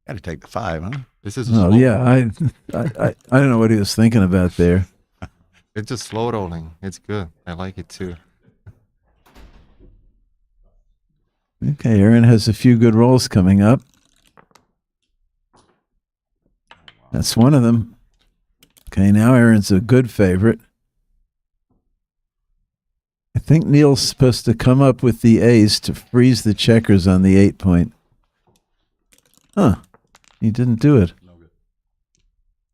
got to take the 5, huh? This is. Oh yeah, I don't know what he was thinking about there. It's just slow rolling. It's good. I like it too. Okay, Aaron has a few good rolls coming up. That's one of them. Okay, now Aaron's a good favorite. I think Neil's supposed to come up with the ace to freeze the checkers on the 8-point. Huh. He didn't do it.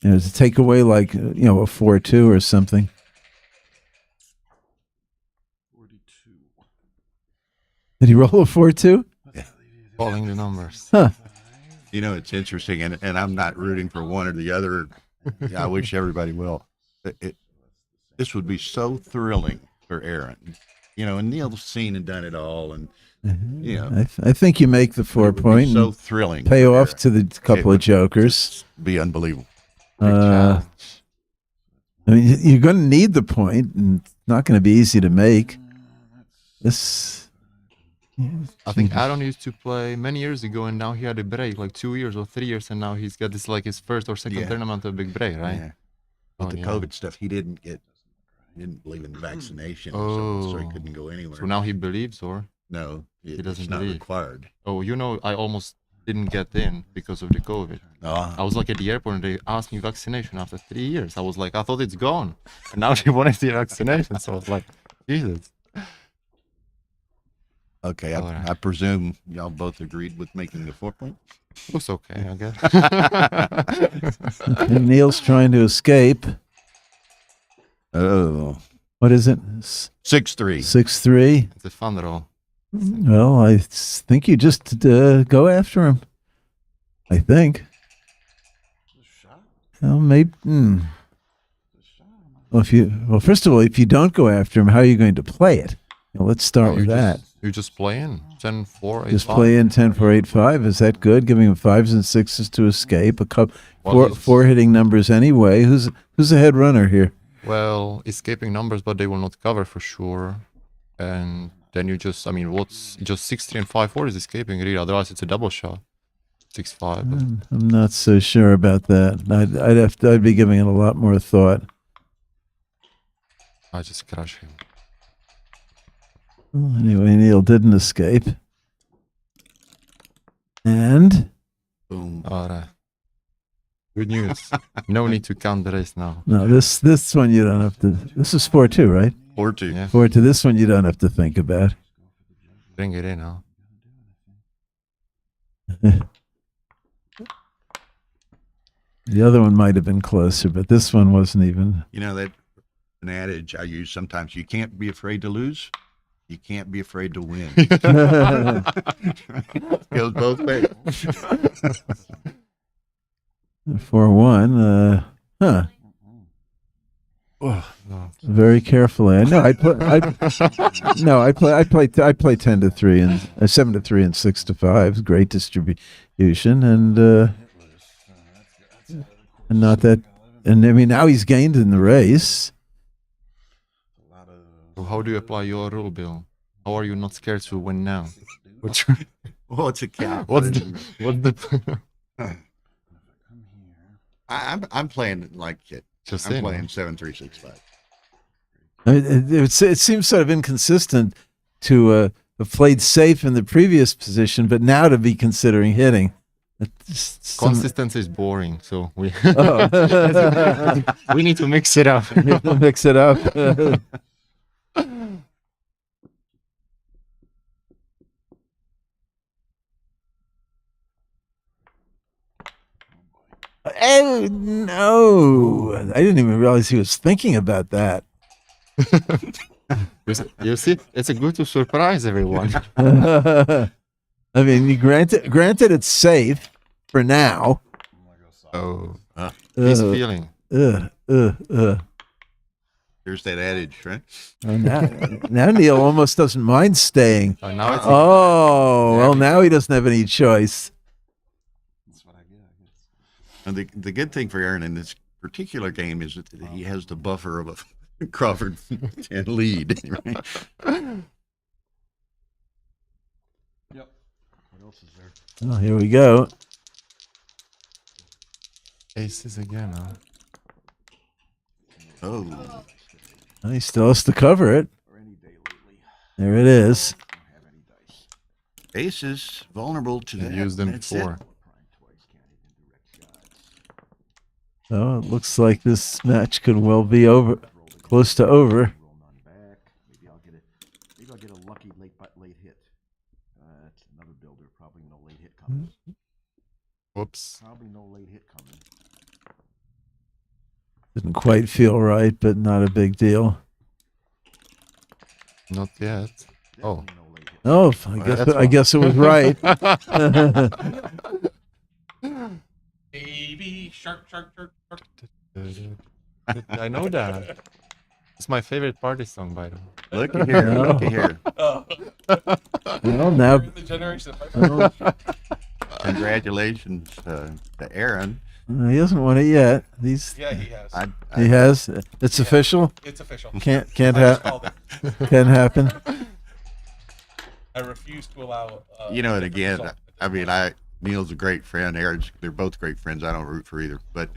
You know, to take away like, a 4-2 or something. 42. Did he roll a 4-2? Following the numbers. Huh. You know, it's interesting, and I'm not rooting for one or the other. I wish everybody will. This would be so thrilling for Aaron. You know, and Neil's seen and done it all, and you know, I think you make the 4-point. so thrilling. Pay for off Aaron. to the couple of jokers. Be unbelievable. I mean, you're going to need the point, and it's not going to be easy to make. This. I think Aaron used to play many years ago, and now he had a break, like 2 years or 3 years, and now he's got this like his first or second Yeah. tournament of big break, right? Yeah. With Oh, the yeah. COVID stuff, he didn't believe in vaccination, so he Oh. couldn't go anywhere. So now he believes, or no, he doesn't it's not believe. required. oh, I almost didn't get in because of the COVID. I was like at the airport and they asked me vaccination after 3 years. I was like, I thought it's gone, and now they wanted the vaccination. So I was like, Jesus. Okay, All right. I presume y'all both agreed with making the 4 point. Looks okay, I guess. And Neil's trying to escape. Oh, What is it? 6-3. 6-3. It's a fun roll. Well, I think you just go after him. I think. Well, maybe. Well, first of all, if you don't go after him, how are you going to play it? Let's start with that. You just play in 10, 4, 8, Just 5. play in 10, 4, 8, 5. Is that good? Giving him 5s and 6s to escape. Well, Four hitting numbers anyway. Who's the head runner here? Well, escaping numbers, but they will not cover for sure. And then you just, what's just 6-3 and 5-4 is escaping really. Otherwise, it's a double shot. 6-5. But I'm not so sure about that. I'd be giving it a lot more thought. I just crush him. Well, anyway, Neil didn't escape. And Boom. All right. Good news. No need to count the race now. no, this one you don't have to. This is 4-2, right? 4-2. Yeah. 4-2. This one you don't have to think about. Bring it in now. The other one might have been closer, but this one wasn't even. You know that an adage I use sometimes. You can't be afraid to lose. You can't be afraid to win. Goes both ways. 4-1. Huh. Very carefully. I know. I play 10-3 and 7-3 and 6-5. Great distribution and not that. And I mean, now he's gained in the race. So how do you apply your rule, Bill? How are you not scared to win now? Well, it's a cap. What's the I'm playing like it. Just I'm saying, playing man. 7-3-6-5. I mean, it seems sort of inconsistent to have played safe in the previous position, but now to be considering hitting. Consistency is boring, so we Oh. we need to mix it up. Mix it up. Oh no! I didn't even realize he was thinking about that. You see, it's a good to surprise everyone. I mean, granted, it's safe for now. Oh, he's Uh, feeling. Here's that adage, right? Now Neil almost doesn't mind staying. Now it's Oh, well, now he doesn't have any choice. And the good thing for Aaron in this particular game is that he has the buffer of a Crawford 10 lead. Right? Yep. What else is there? Oh, here we go. aces again. Huh? Oh, He still has to cover it. There it is. aces vulnerable to that. Use them That's before. it. So it looks like this match could well be over, close to over. Maybe I'll get a lucky late hit. That's another builder. Probably no late hit coming. Whoops. Probably no late hit coming. Didn't quite feel right, but not a big deal. Not yet. Oh. Oh, that's I guess it was right. Baby shark. I know that. It's my favorite party song, by the way. Looky here. Looky here. Well, now, The generation of Congratulations to Aaron. he hasn't won it yet. Yeah, he has. He has. It's official. It's official. Can't I just happen. called it. Can't happen. I refuse to allow. You know, and different again, result. I mean, Neil's a great friend. Aaron's, they're both great friends. I don't root for either, but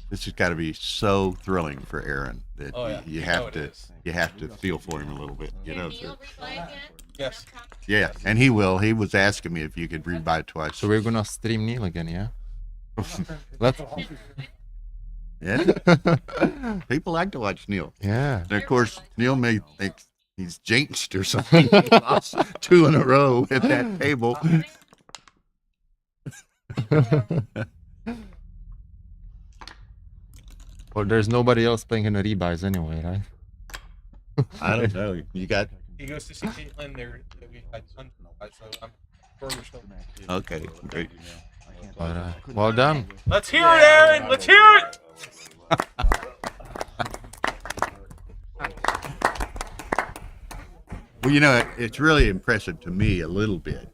this has got to be so thrilling for Aaron that Oh, yeah. you You have know it to is. you have to feel for him a little bit. You know, so, Yes. yeah, and he will. He was asking me if you could read by twice. So we're gonna stream Neil again, yeah? Let's. Yeah, people like to watch Neil. Yeah. And of course, Neil may think he's jinxed or something. He lost 2 in a row at that table. Well, there's nobody else playing in the rebuys anyway, right? I don't know. You got He goes to see Caitlin. We had tons of so I'm sure we're still. okay, great. But well done. Let's hear it, Aaron. Let's hear it. Well, you know, it's really impressive to me a little bit,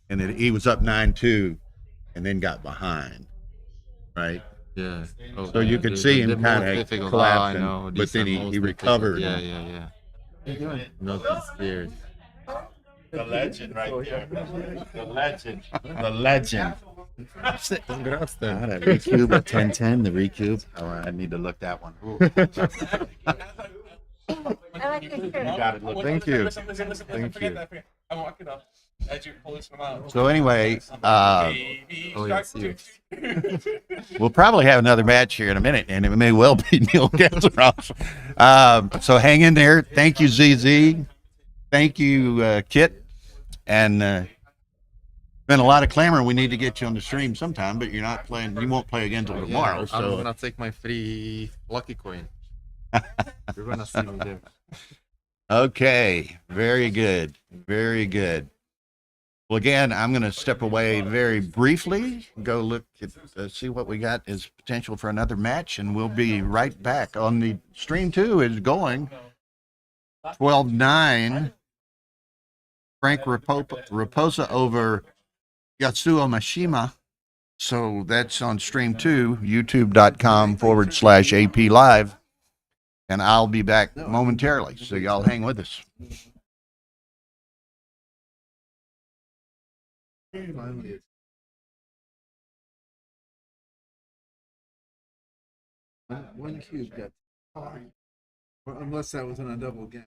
and that he was up 9-2, and then got behind, right? Yeah. Oh, So you could see him the kind most of difficult- collapsing, I know, but these then are he most difficult. recovered. Yeah, yeah, yeah. Not scared. The legend right there. The legend. The legend. Congrats then. That recube at 10-10, the recube. Oh, I need to look that one. I like this shirt. Got it. Look. Thank you. Listen, Thank forget you. that. Forget. I'm walking up as you're pulling them out. So anyway, Baby oh, yeah, shark. we'll probably have another match here in a minute, and it may well be Neil Gazaroff. So hang in there. Thank you, ZZ. Thank you, Kit. And been a lot of clamor. We need to get you on the stream sometime, but you're not playing. You won't play again until tomorrow. I'm So gonna take my free lucky coin. You're gonna see me there. okay, very good, very good. Well, again, I'm going to step away very briefly, go look at see what we got as potential for another match, and we'll be right back. On the stream 2 is going 12-9. Frank Raposa over Yatsuo Mashima. So that's on stream 2, youtube.com/AP Live. And I'll be back momentarily. So y'all hang with us. One cube got unless that was in a double game.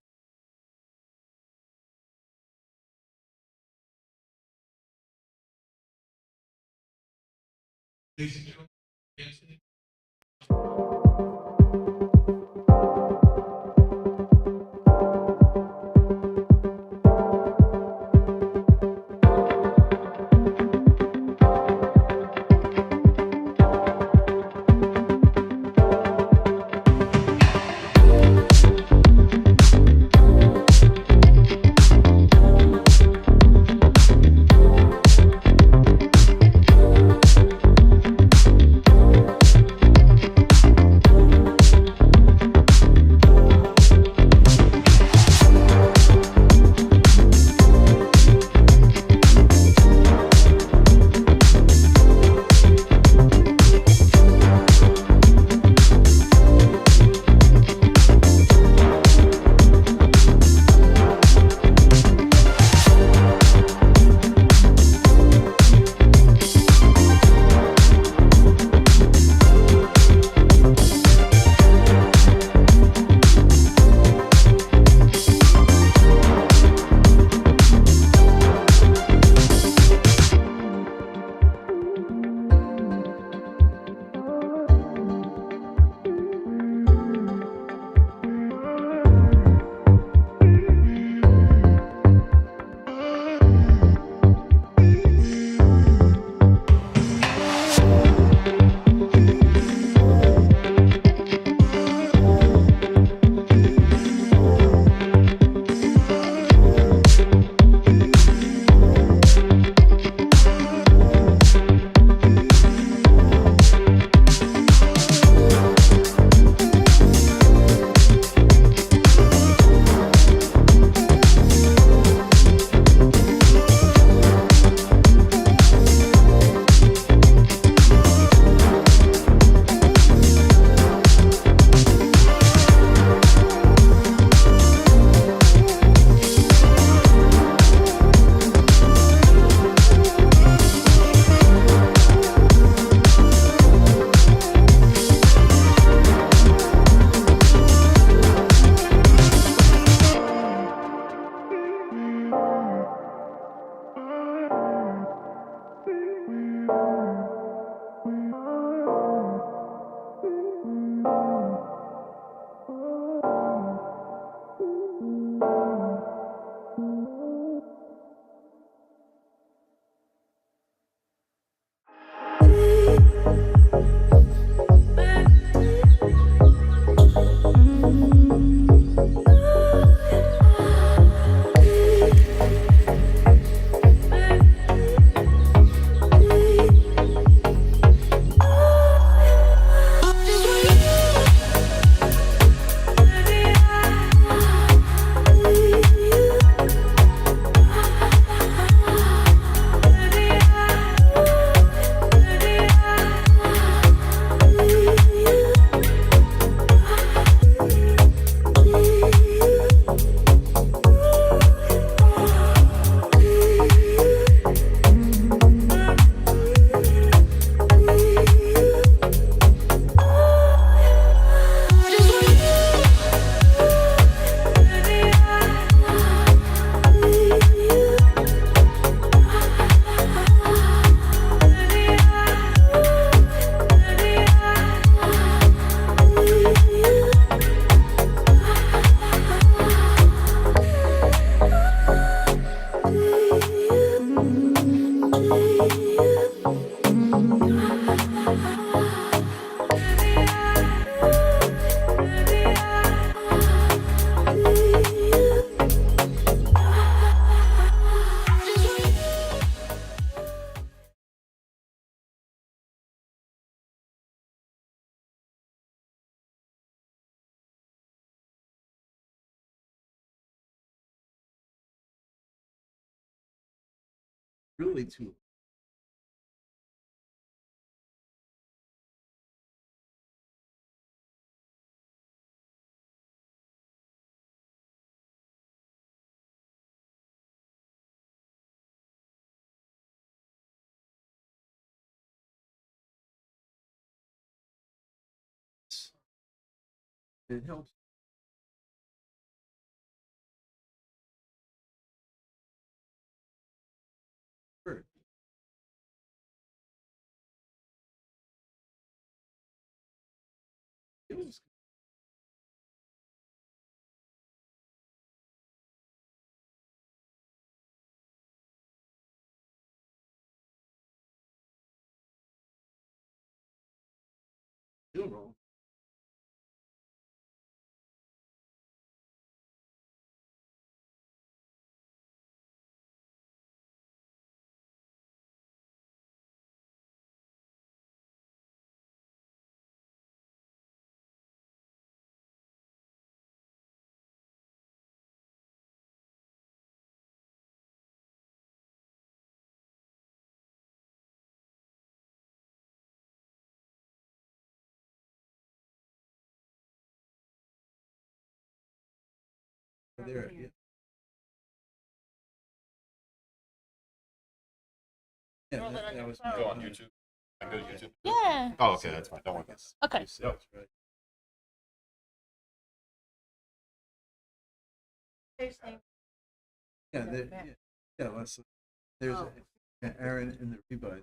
really too. It helps. Hurt. It was still wrong. There, yeah. Yeah, that was Go on YouTube. I go to YouTube. Yeah. Oh, okay, that's fine. Don't worry. Okay. Yep. Right. Yeah, yeah, there's Aaron in the rebuy.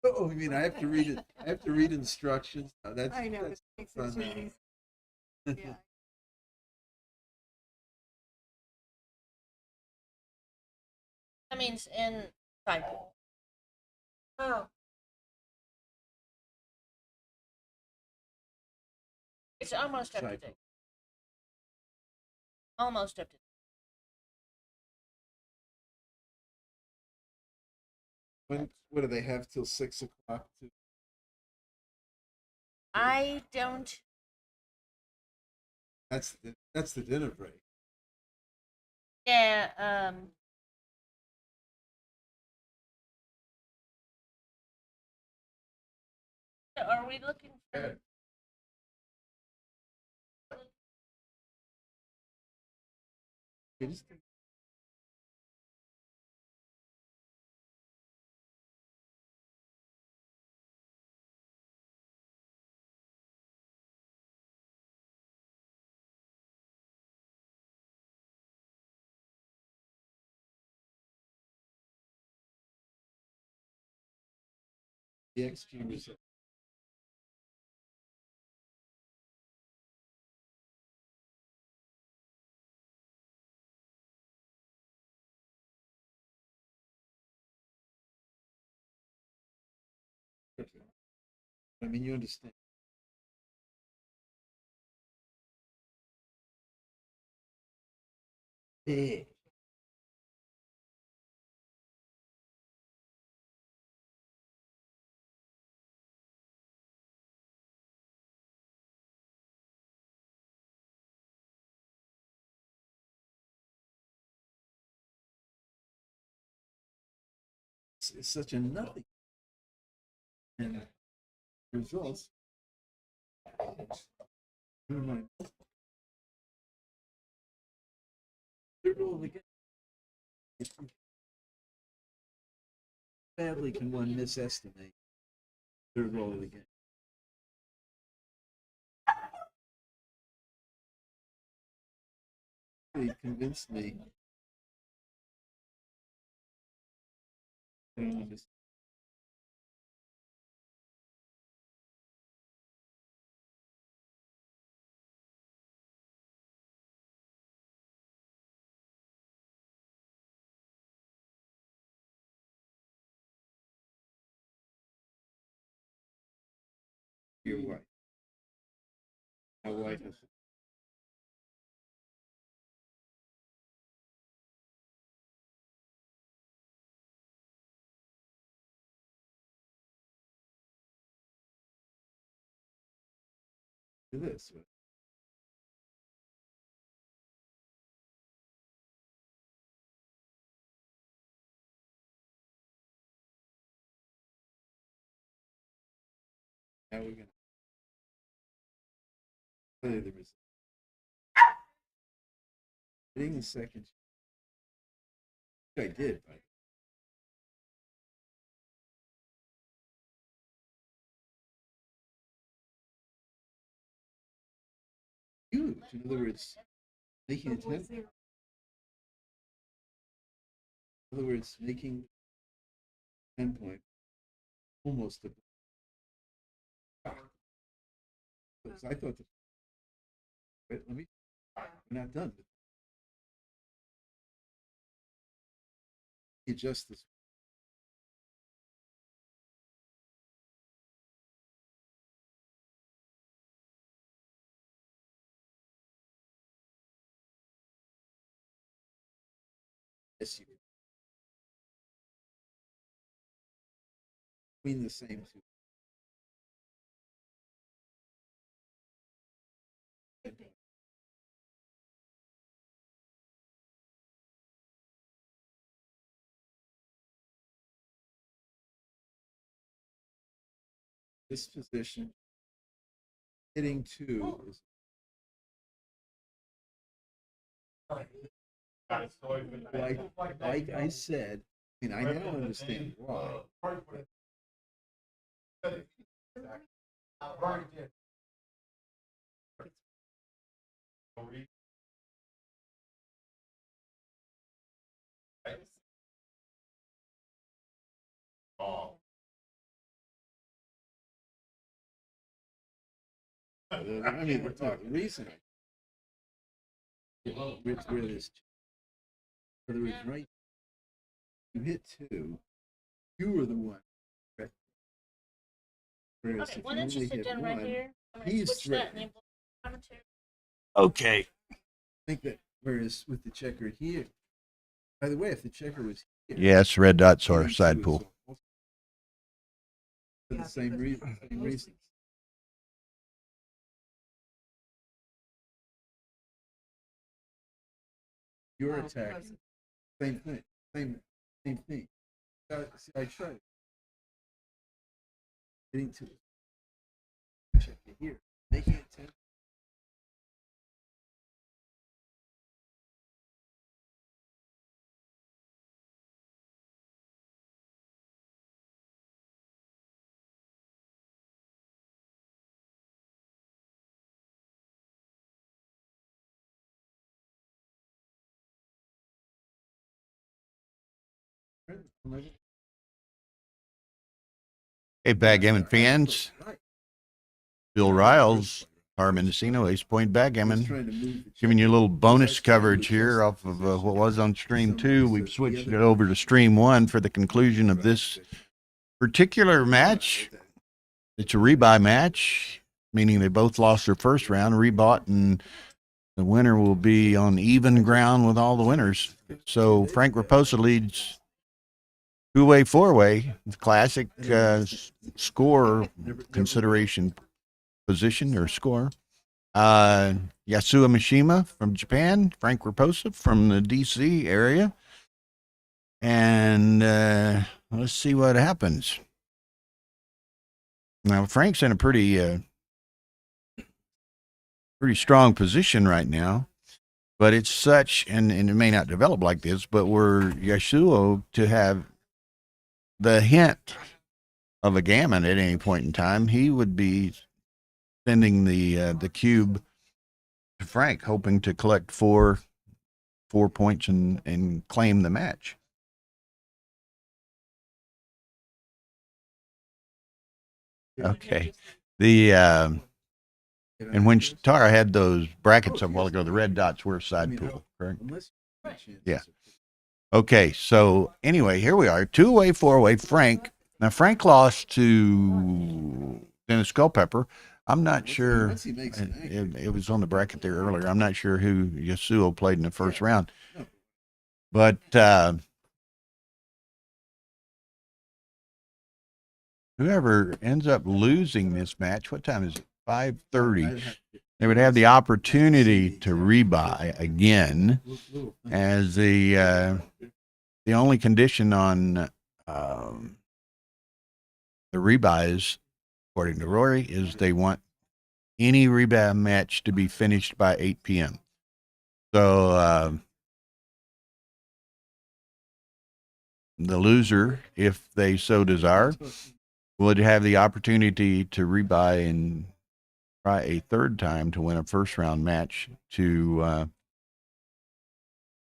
Oh, I mean, I have to read it. I have to read instructions. That's I know, that's it makes it too easy. Yeah. That means in cycle. Oh. It's almost up to Cycle. date. Almost up to date. What do they have till 6 o'clock? I don't. That's the dinner break. Yeah. Are we looking for? The XG result. I mean, you understand. Yeah. It's such a nothing. And results. Never mind. Third roll of the game. Badly can one misestimate third roll of the game. He convinced me. Your wife. My wife is. Do this. Now we're gonna play the result. Hitting the second. I did, but huge. In other words, making a 10. In other words, making 10 point almost a. Because I thought wait, let me. We're not done. Adjust this. Yes, you between the same two. This position, hitting two is like I said. I mean, I now understand why. I mean, the reason where this, whether it's right, you hit two, you were the one. Whereas Okay, if why you don't you only sit hit down right one, here? I'm gonna he's switch that and threatening. the commentary. Okay. I think that whereas with the checker here, by the way, if the checker was here, Yes, red dots hitting are two side is pool. almost for the same reason. Same reasons. Your attack, same thing, same thing. See, I tried hitting two. Check it here, making it 10. Hey, Backgammon fans. Bill Riles, Par Mendocino, Ace Point Backgammon, giving you a little bonus coverage here off of what was on stream 2. We've switched it over to stream 1 for the conclusion of this particular match. It's a rebuy match, meaning they both lost their first round, rebought, and the winner will be on even ground with all the winners. So Frank Raposa leads two-way, four-way, classic score consideration position or score. Yasuo Mishima from Japan, Frank Raposa from the DC area. And let's see what happens. Now, Frank's in a pretty strong position right now, but it's such, and it may not develop like this, but were Yasuo to have the hint of a gammon at any point in time, he would be sending the cube to Frank, hoping to collect four points and claim the match. Okay. And when Tara had those brackets a while ago, the red dots were side pool, correct? Yeah. Okay, so anyway, here we are, two-way, four-way, Frank. Now, Frank lost to Dennis Culpepper. I'm not sure, it was on the bracket there earlier. I'm not sure who Yasuo played in the first round. But whoever ends up losing this match, what time is it? 5:30. They would have the opportunity to rebuy again, as the only condition on the rebuys according to Rory, is they want any rebound match to be finished by 8 p.m. So the loser, if they so desire, would have the opportunity to rebuy and try a third time to win a first round match to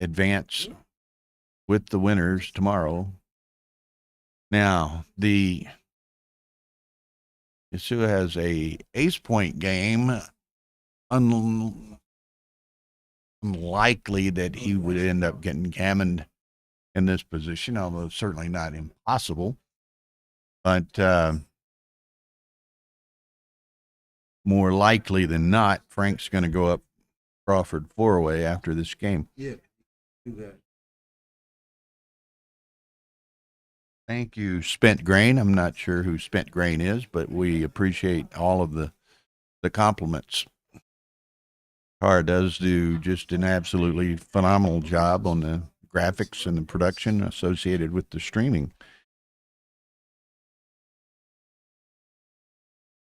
advance with the winners tomorrow. Now, the Yasuo has a ace point game. Unlikely that he would end up getting gammoned in this position, although certainly not impossible. But more likely than not, Frank's going to go up Crawford 4-way after this game. Yeah, do that. Thank you, Spent Grain. I'm not sure who Spent Grain is, but we appreciate all of the compliments. Car does do just an absolutely phenomenal job on the graphics and the production associated with the streaming.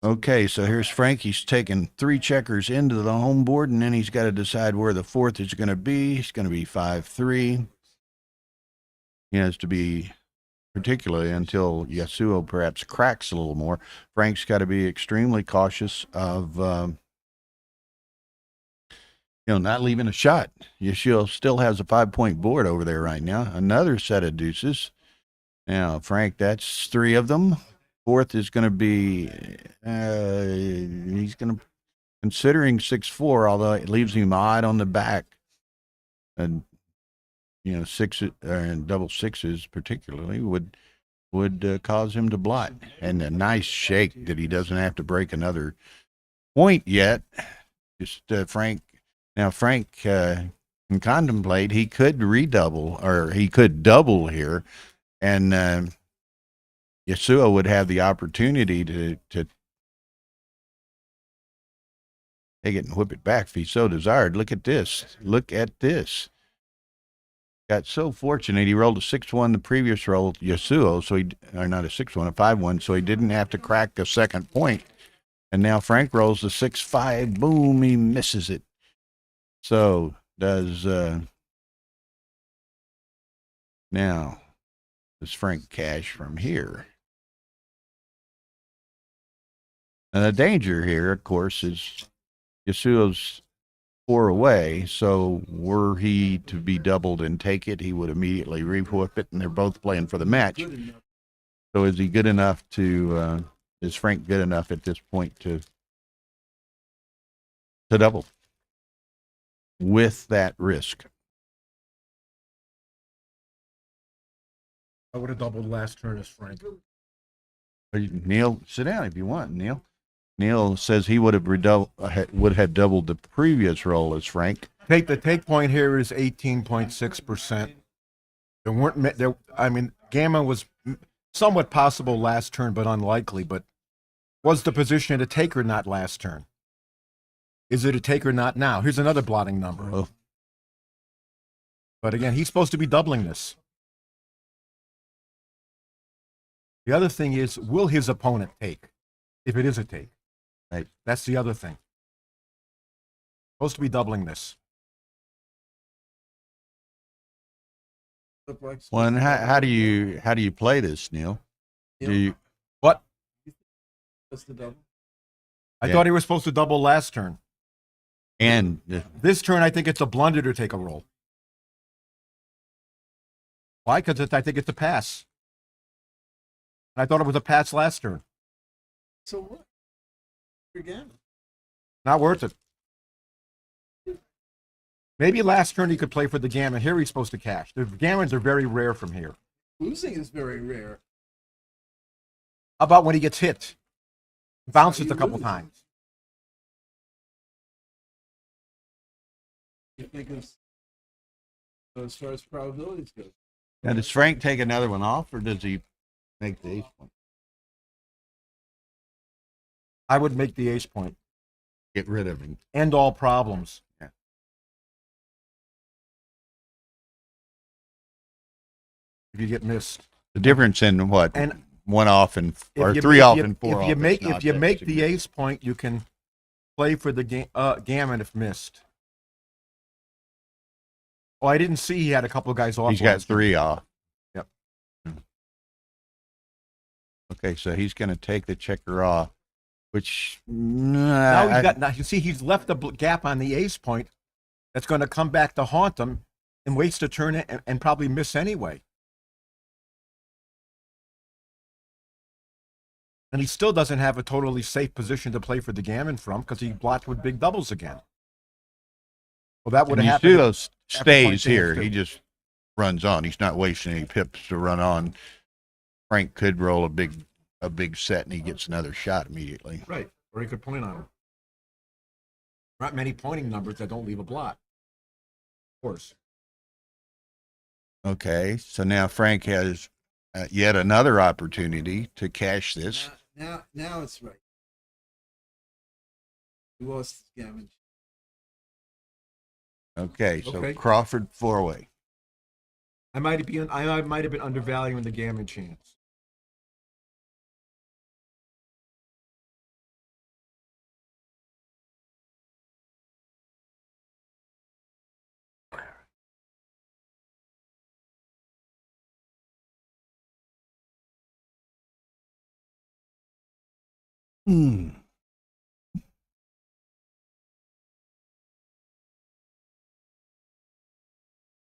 Okay, so here's Frank. He's taken 3 checkers into the home board, and then he's got to decide where the 4th is going to be. It's going to be 5-3. He has to be, particularly until Yasuo perhaps cracks a little more. Frank's got to be extremely cautious of, not leaving a shot. Yasuo still has a 5-point board over there right now. Another set of deuces. Now, Frank, that's 3 of them. 4th is going to be, he's going to, considering 6-4, although it leaves him odd on the back. And, 6 and double 6s particularly would cause him to blot. And a nice shake that he doesn't have to break another point yet. Just Frank. Now, Frank can contemplate, he could redouble, or he could double here, and Yasuo would have the opportunity to take it and whip it back if he so desired. Look at this. Look at this. Got so fortunate. He rolled a 6-1 the previous roll, Yasuo, so or not a 6-1, a 5-1, so he didn't have to crack the second point. And now Frank rolls the 6-5. Boom, he misses it. So does now does Frank cash from here? And the danger here, of course, is Yasuo's 4 away. So were he to be doubled and take it, he would immediately re-whip it, and they're both playing for the match. So is he good enough to? Is Frank good enough at this point to double with that risk? I would have doubled last turn as Frank. Neil, sit down if you want, Neil. Neil says he would have doubled the previous roll as Frank. The take point here is 18.6%. There weren't Gamma was somewhat possible last turn, but unlikely. But was the position a take or not last turn? Is it a take or not now? Here's another blotting number. Oh. But again, he's supposed to be doubling this. The other thing is, will his opponent take? If it is a take. Right. That's the other thing. Supposed to be doubling this. Well, and how do you play this, Neil? Do you what? What's the double? I thought he was supposed to double last turn. And this turn, I think it's a blunder to take a roll. Why? Because I think it's a pass. And I thought it was a pass last turn. So what? Again. Not worth it. Maybe last turn he could play for the gammon. Here he's supposed to cash. The gammons are very rare from here. Losing is very rare. How about when he gets hit? Bounces a couple times. You think as far as probabilities go. Now, does Frank take another one off, or does he make the ace point? I would make the ace point. Get rid of him. End all problems. Yeah. If you get missed. The difference in what? And one off and or you- three if off you- and four if you off. make It's not if you that make the significant. ace point, you can play for the gammon if missed. Oh, I didn't see he had a couple of guys off. He's got last 3 game. off. Yep. Okay, so he's going to take the checker off, which Now he's got. Now you see he's left a gap on the ace point. That's going to come back to haunt him and waste a turn and probably miss anyway. And he still doesn't have a totally safe position to play for the gammon from because he blocked with big doubles again. Well, that would when have you see happened. those after stays point here, chance, he too. just runs on. He's not wasting any pips to run on. Frank could roll a big set and he gets another shot immediately. Right, or he could point on him. Not many pointing numbers that don't leave a blot. Of course. Okay, so now Frank has yet another opportunity to cash this. Now it's right. He lost his gammon. Okay, so Okay. Crawford 4-way. I might have been undervaluing the gammon chance.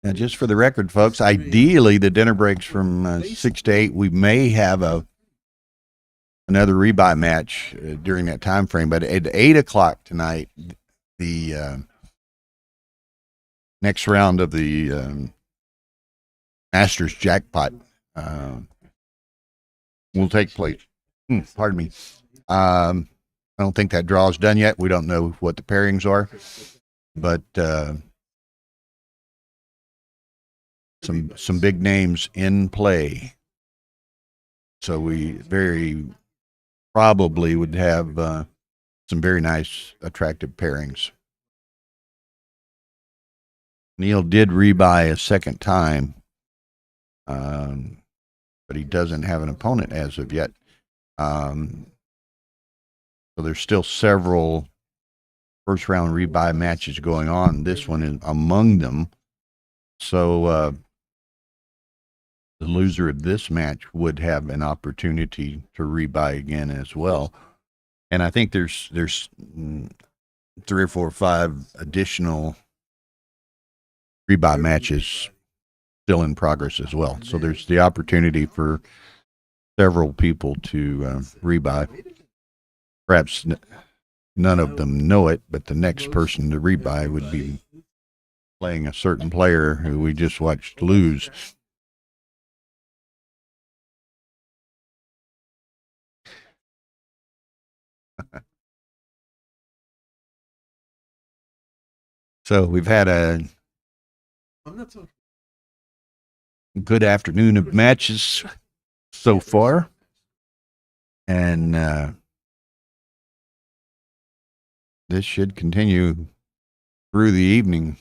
Now, just for the record, folks, ideally the dinner breaks from 6 to 8. We may have another rebuy match during that time frame, but at 8 o'clock tonight, the next round of the Masters jackpot will take place. Pardon me. I don't think that draw is done yet. We don't know what the pairings are, but some big names in play. So we very probably would have some very nice, attractive pairings. Neil did rebuy a second time, but he doesn't have an opponent as of yet. So there's still several first round rebuy matches going on. This one is among them. So the loser of this match would have an opportunity to rebuy again as well. And I think there's 3 or 4 or 5 additional rebuy matches still in progress as well. So there's the opportunity for several people to rebuy. Perhaps none of them know it, but the next person to rebuy would be playing a certain player who we just watched lose. So we've had a good afternoon of matches so far, and this should continue through the evening.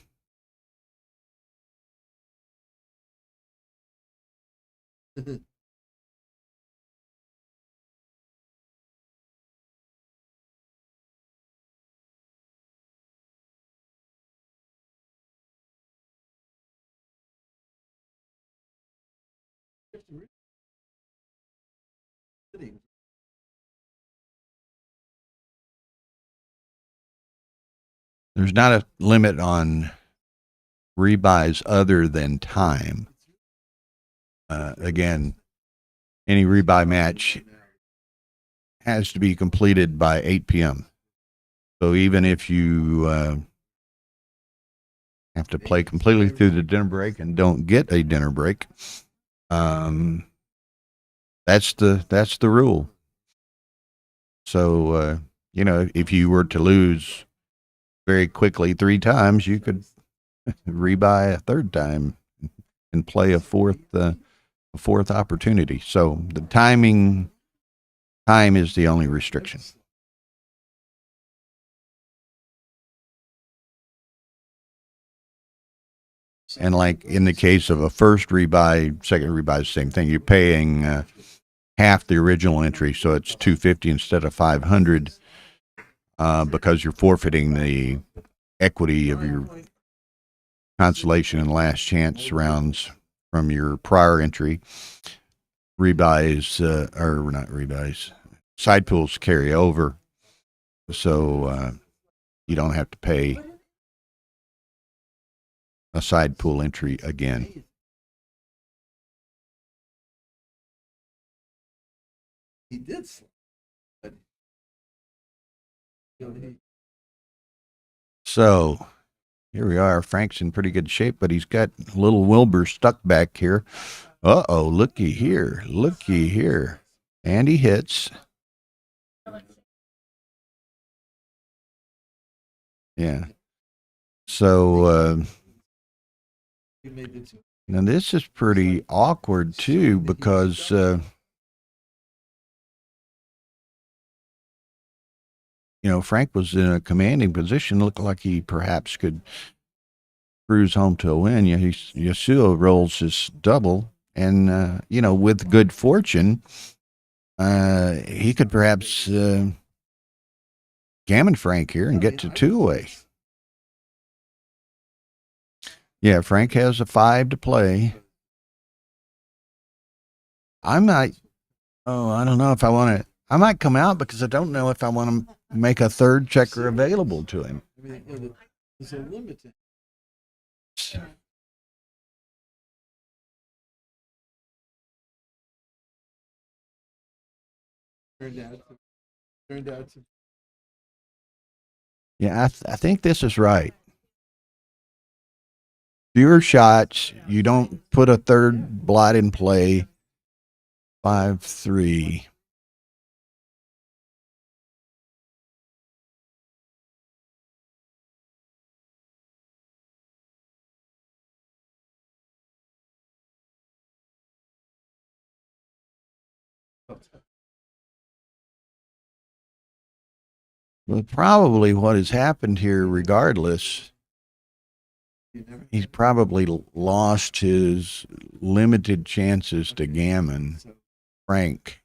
There's not a limit on rebuys other than time. Again, any rebuy match has to be completed by 8 p.m. So even if you have to play completely through the dinner break and don't get a dinner break, that's the rule. So if you were to lose very quickly 3 times, you could rebuy a third time and play a fourth opportunity. So the time is the only restriction. And like in the case of a first rebuy, second rebuy, same thing. You're paying half the original entry, so it's 250 instead of 500, because you're forfeiting the equity of your consolation and last chance rounds from your prior entry. Rebuys, or not rebuys, side pools carry over, so you don't have to pay a side pool entry again. He did. But, So here we are. Frank's in pretty good shape, but he's got little Wilbur stuck back here. Uh-oh, looky here. Looky here. And he hits. Yeah. So, now this is pretty awkward too, because Frank was in a commanding position. Looked like he perhaps could cruise home to a win. Yasuo rolls his double, and with good fortune, he could perhaps gammon Frank here and get to 2-way. Yeah, Frank has a 5 to play. I don't know if I want to. I might come out because I don't know if I want to make a third checker available to him. There's a limit. Turned out to. Yeah, I think this is right. Fewer shots. You don't put a third blot in play. 5-3. Well, probably what has happened here, regardless, he's probably lost his limited chances to gammon Frank.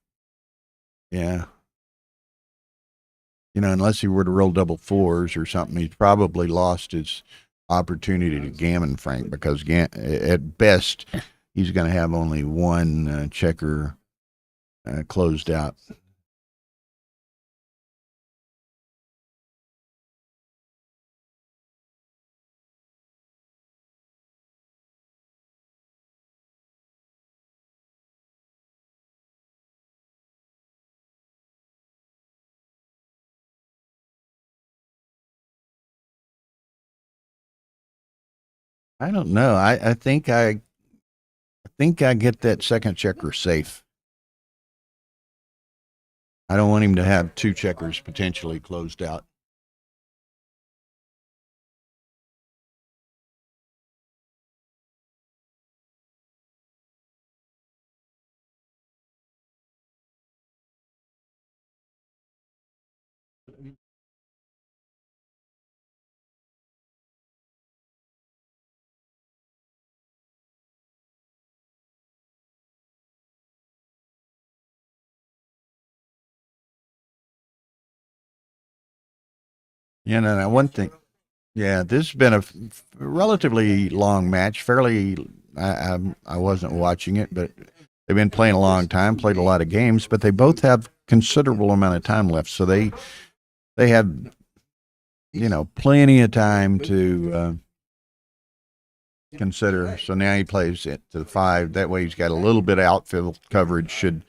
Yeah. Unless he were to roll double 4s or something, he's probably lost his opportunity to gammon Frank, because at best he's going to have only one checker closed out. I don't know. I think I get that second checker safe. I don't want him to have 2 checkers potentially closed out. No, one thing. Yeah, this has been a relatively long match. I wasn't watching it, but they've been playing a long time, played a lot of games, but they both have considerable amount of time left. So they have, plenty of time to consider. So now he plays it to the 5. That way he's got a little bit of outfield coverage should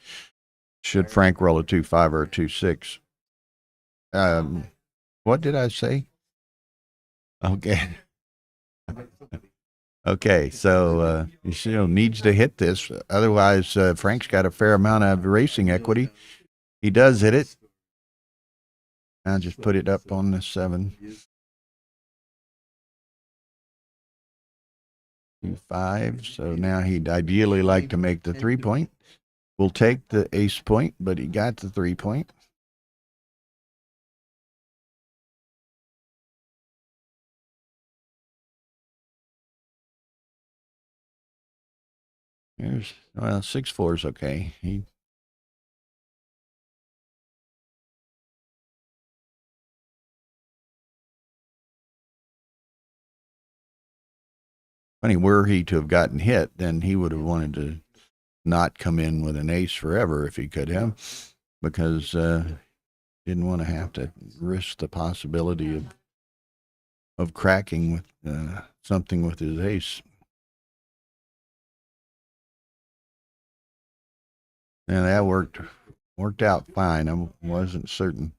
Frank roll a 2-5 or a 2-6. What did I say? Okay. Okay, so he needs to hit this. Otherwise, Frank's got a fair amount of racing equity. He does hit it. I'll just put it up on the 7. 2-5. So now he'd ideally like to make the 3-point. We'll take the ace point, but he got the 3-point. Well, 6-4 is okay. Funny, were he to have gotten hit, then he would have wanted to not come in with an ace forever if he could have, because didn't want to have to risk the possibility of cracking with something with his ace. And that worked out fine. I wasn't certain.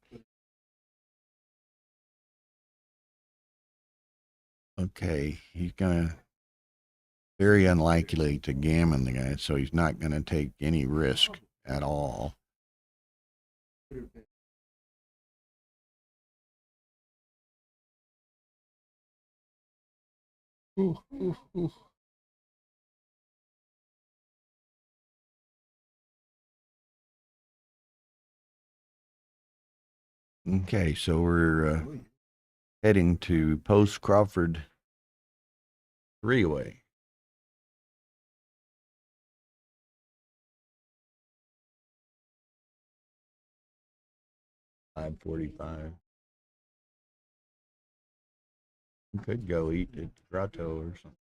Okay, he's gonna very unlikely to gammon the guy, so he's not gonna take any risk at all. Okay, so we're heading to post Crawford three-way. $5.45. Could go eat at Grotto or something.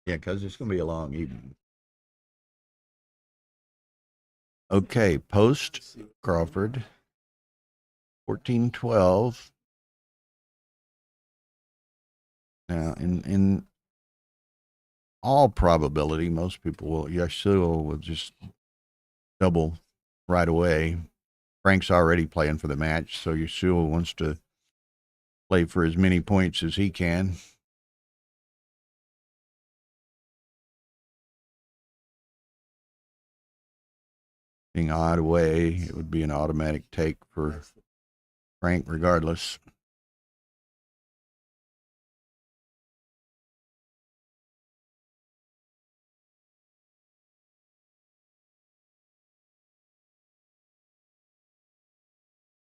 Yeah, because it's going to be a long evening. Okay, post Crawford, 14-12. Now, in all probability, most people will, Yasuo will just double right away. Frank's already playing for the match, so Yasuo wants to play for as many points as he can. Being odd away, it would be an automatic take for Frank regardless.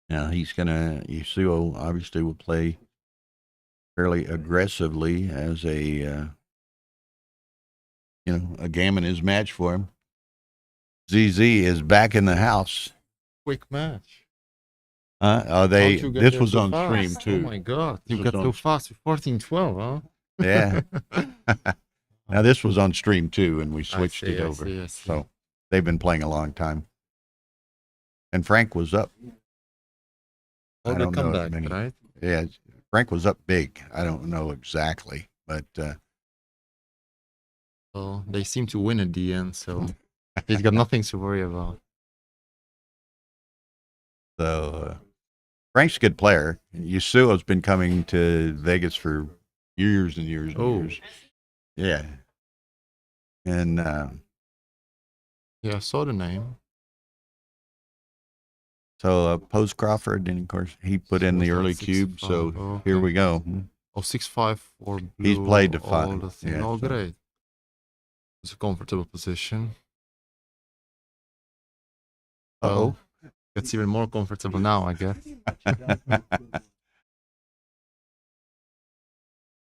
Now Yasuo obviously will play fairly aggressively as a gammon is match for him. ZZ is back in the house. Quick match. This was on fast? stream too. Oh my god, you got so fast with 14-12, huh? Yeah. Now this was on stream too, and we switched it over. I see. So they've been playing a long time. And Frank was up. Oh, the comeback, right? Yeah, Frank was up big. I don't know exactly, but well, they seem to win at the end, so he's got nothing to worry about. So Frank's a good player. Yasuo's been coming to Vegas for years and years and years. Yeah. And yeah, I saw the name. So post Crawford, and of course he put in the early cube. So here we go. Oh, 6-5 for blue. He's played the fun. Yeah, oh, great. It's a comfortable position. Uh-oh. It's even more comfortable now, I guess.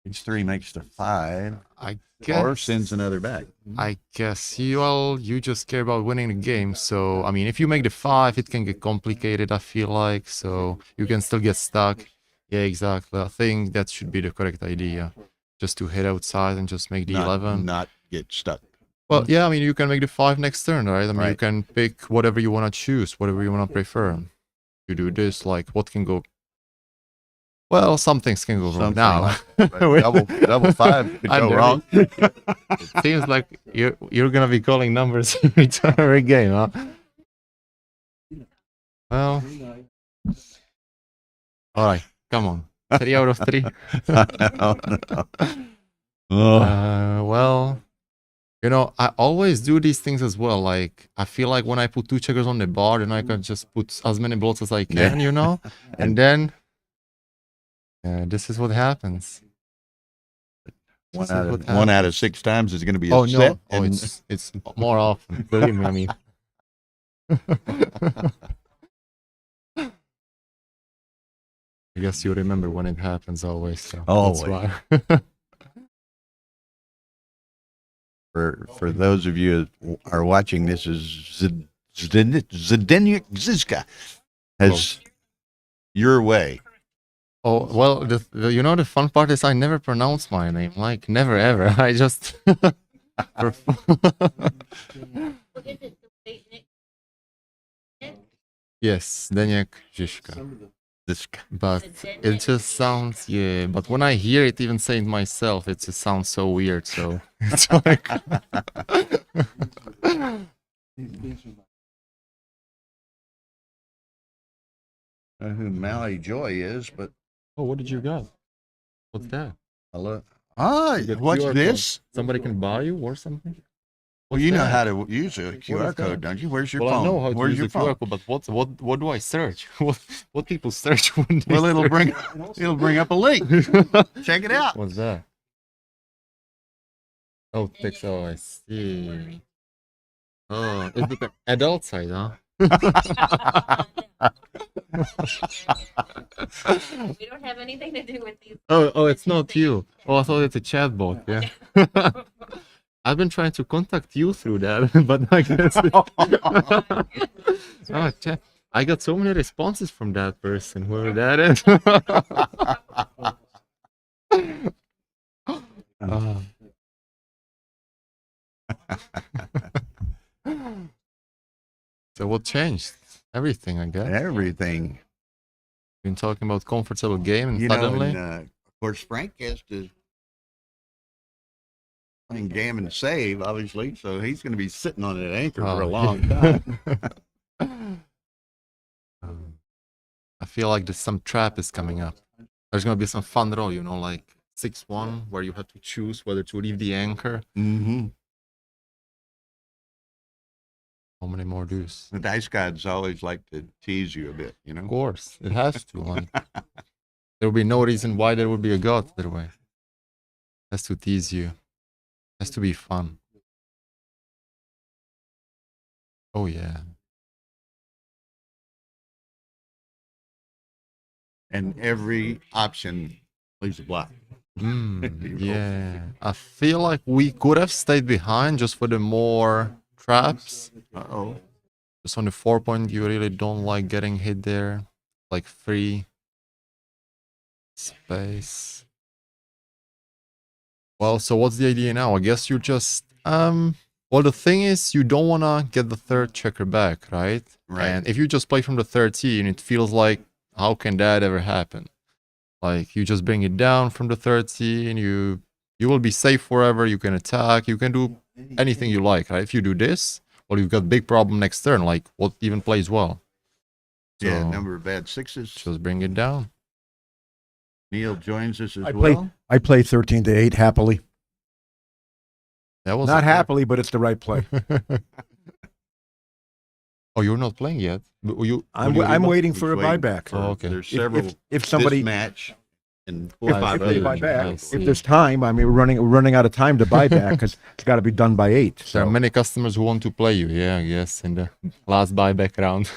Each 3 makes the 5. I guess. Or sends another back. I guess you just care about winning the game. So, I mean, if you make the 5, it can get complicated, I feel like. So, you can still get stuck. Yeah, exactly. I think that should be the correct idea. Just to hit outside and just make the 11. Not get stuck. Well, yeah, I mean, you can make the 5 next turn, right? I mean, you can pick whatever you want to choose, whatever you want to prefer. You do this, like, what can go... Well, some things can go wrong now. double 5 could go wrong. It seems like you're going to be calling numbers every game, huh? Well... All right, come on. 3 out of 3. Well... You know, I always do these things as well. Like, I feel like when I put 2 checkers on the board, then I can just put as many blots as I can, you know? And then, this is what happens. One out of 6 times is going to be a set. No. Oh, it's more often. Believe me, I mean. I guess you remember when it happens always. So always. That's why. For those of you who are watching, this is Zdeněk Ziska has your way. Oh well, you know the fun part is I never pronounce my name. Like never ever. I just. Yes, Deniek Zizka. But it just sounds, yeah. But when I hear it even saying myself, it just sounds so weird. So it's like. Who Mally Joy is, but Oh, what did you got? What's that? hello. You get What's QR this? code. Somebody can buy you or something? Well, What's you know that? how to use a What QR is code, that? don't you? Where's your Well, phone? I know how to Where's use your the QR phone? code, but what do I search? What people search when they Well, it'll search? bring up a link. Check it out. What's that? Oh, text. Oh, I see. Oh, it's the adult side, huh? We don't have anything to do with these. Oh, it's not you. Oh, I thought it's a chatbot. Yeah. I've been trying to contact you through that, but I guess. Oh, I got so many responses from that person, whoever that is. Ah. So what changed? Everything, I guess. Everything. Been talking about comfortable game, and You suddenly. know, and of course, Frank has to playing Gammon save, obviously, so he's going to be sitting on that anchor for a long time. I feel like there's some trap is coming up. There's gonna be some fun roll, you know, like 6-1, where you have to choose whether to leave the anchor. Mm-hmm. How many more deuce? The dice gods always like to tease you a bit, you know. Of course, it has to. Like, there will be no reason why there would be a god that way. Has to tease you. Has to be fun. Oh yeah. And every option leaves a block. Yeah. I feel like we could have stayed behind just for the more traps. Uh-oh. Just on the 4-point, you really don't like getting hit there. Like free space. Well, so what's the idea now? I guess you just well, the thing is you don't want to get the third checker back, right? Right. And if you just play from the 13, it feels like how can that ever happen? Like you just bring it down from the 13, you will be safe forever, you can attack, you can do anything you like, right? If you do this, well, you've got big problem next turn, like what even plays well. Yeah, So, number of bad sixes. just bring it down. Neil joins us as well. I play 13 to 8 happily. That was Not happily, but it's the right play. Oh, you're not playing yet? I'm waiting for a He's waiting buyback. Oh, okay. There's several If somebody this match and if 5 they others. buy back, I if see. there's time, I mean, we're running out of time to buy back because it's got to be done by 8. There are So many customers who want to play you, yeah, I guess, in the last buyback round.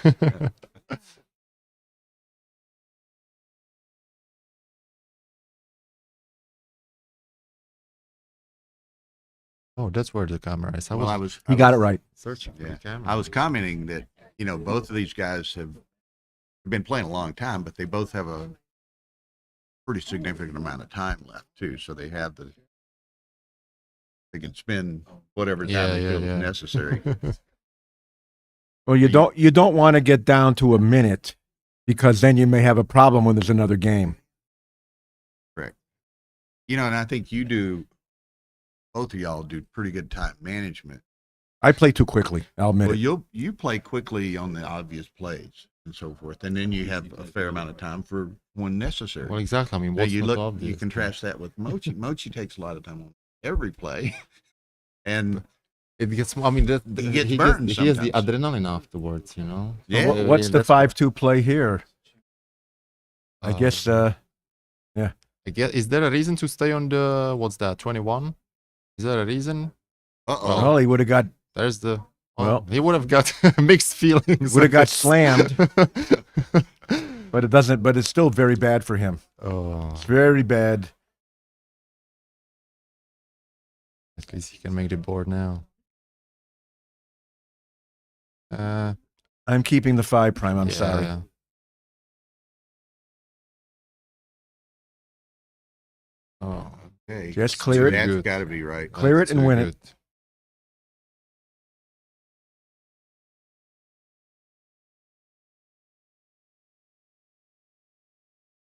Oh, that's where the camera is. he got it right. Searching for Yeah. the camera. I was commenting that, you know, both of these guys have been playing a long time, but they both have a pretty significant amount of time left too. So they have they can spend whatever time they feel is necessary. Well, you don't want to get down to a minute because then you may have a problem when there's another game. Correct. You know, and I think both of y'all do pretty good time management. I play too quickly. I'll admit Well, it. you play quickly on the obvious plays and so forth, and then you have a fair amount of time for when necessary. Well, exactly. I mean, Now, what's you not look, obvious? you contrast that with Mochi. Mochi takes a lot of time on every play, and It gets. I mean, he gets burned. He has the sometimes. adrenaline afterwards, you know. Yeah. So, What's the that's- 5-2 play here? I guess. Yeah. I guess. Is there a reason to stay on the what's that 21? Is there a reason? Uh-oh. Well, he would have got. There's the. Well, he would have got mixed feelings. Would have I got guess. slammed. But it doesn't. But it's still very bad for him. Oh, It's very bad. at least he can make the board now. I'm keeping the 5 prime. I'm Yeah, sorry. yeah. Oh, Okay. Just clear it. That's Good. got to be right. Clear That's it and too win it. good.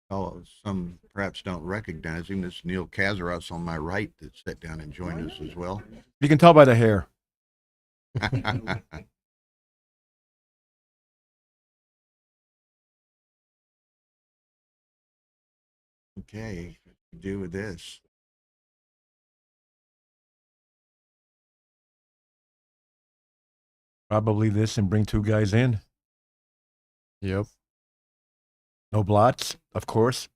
Oh, some perhaps don't recognize him. This Neil Kazaros on my right that sat down and joined us as well. You can tell by the hair. Okay, what do we do with this? Probably this and bring two guys in. Yep. No blots, of course.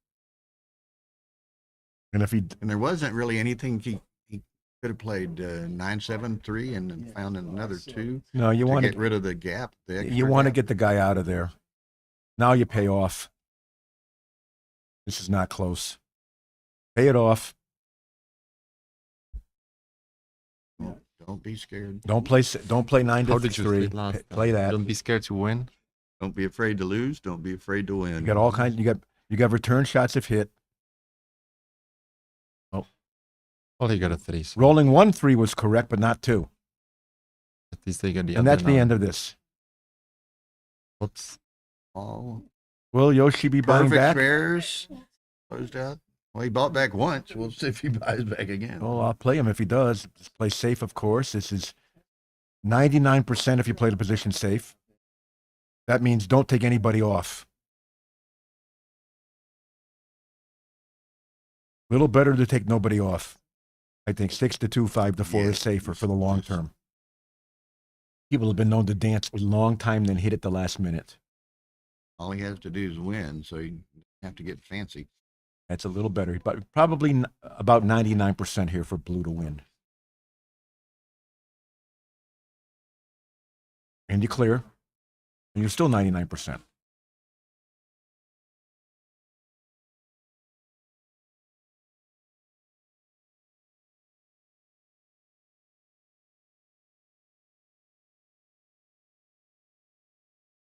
And if he And there wasn't really anything he could have played 9-7-3 and then found another two no, you to want get to rid of the gap. The you extra want to gap. get the guy out of there. Now you pay off. This is not close. Pay it off. Don't be scared. Don't play 9 How to did you 3. play last time? Play that. Don't be scared to win. Don't be afraid to lose. Don't be afraid to win. You got all kinds. You got return shots if hit. Well, you got a 3. So Rolling 1-3 was correct, but not 2. at least they get the And other that's the 9. end of this. Oops. All Will Yoshi be buying perfect back? spares closed out. Well, he bought back once. We'll see if he buys back again. Well, I'll play him if he does. Just play safe, of course. This is 99% if you play the position safe. That means don't take anybody off. Little better to take nobody off. I think 6-2, 5-4 is safer for the long term. People have been known to dance a long time, then hit it the last minute. All he has to do is win, so you have to get fancy. That's a little better, but probably about 99% here for blue to win. And you clear, and you're still 99%.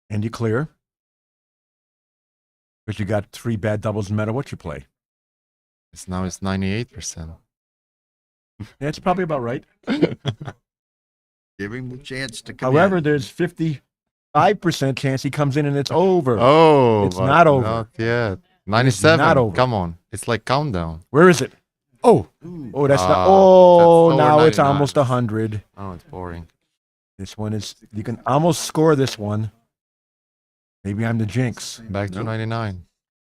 And you clear. Because you got 3 bad doubles no matter what you play. Now it's 98%. Yeah, it's probably about right. Give him the chance to come However, in. there's 55% chance he comes in and it's over. Oh, It's but not over. Not yet. 97. not over. Come on. It's like countdown. Where is it? Oh, that's not. Ah, Oh, that's now over it's 99. almost 100. Oh, it's boring. This one is. You can almost score this one. Maybe I'm the jinx. Back to Nope. 99.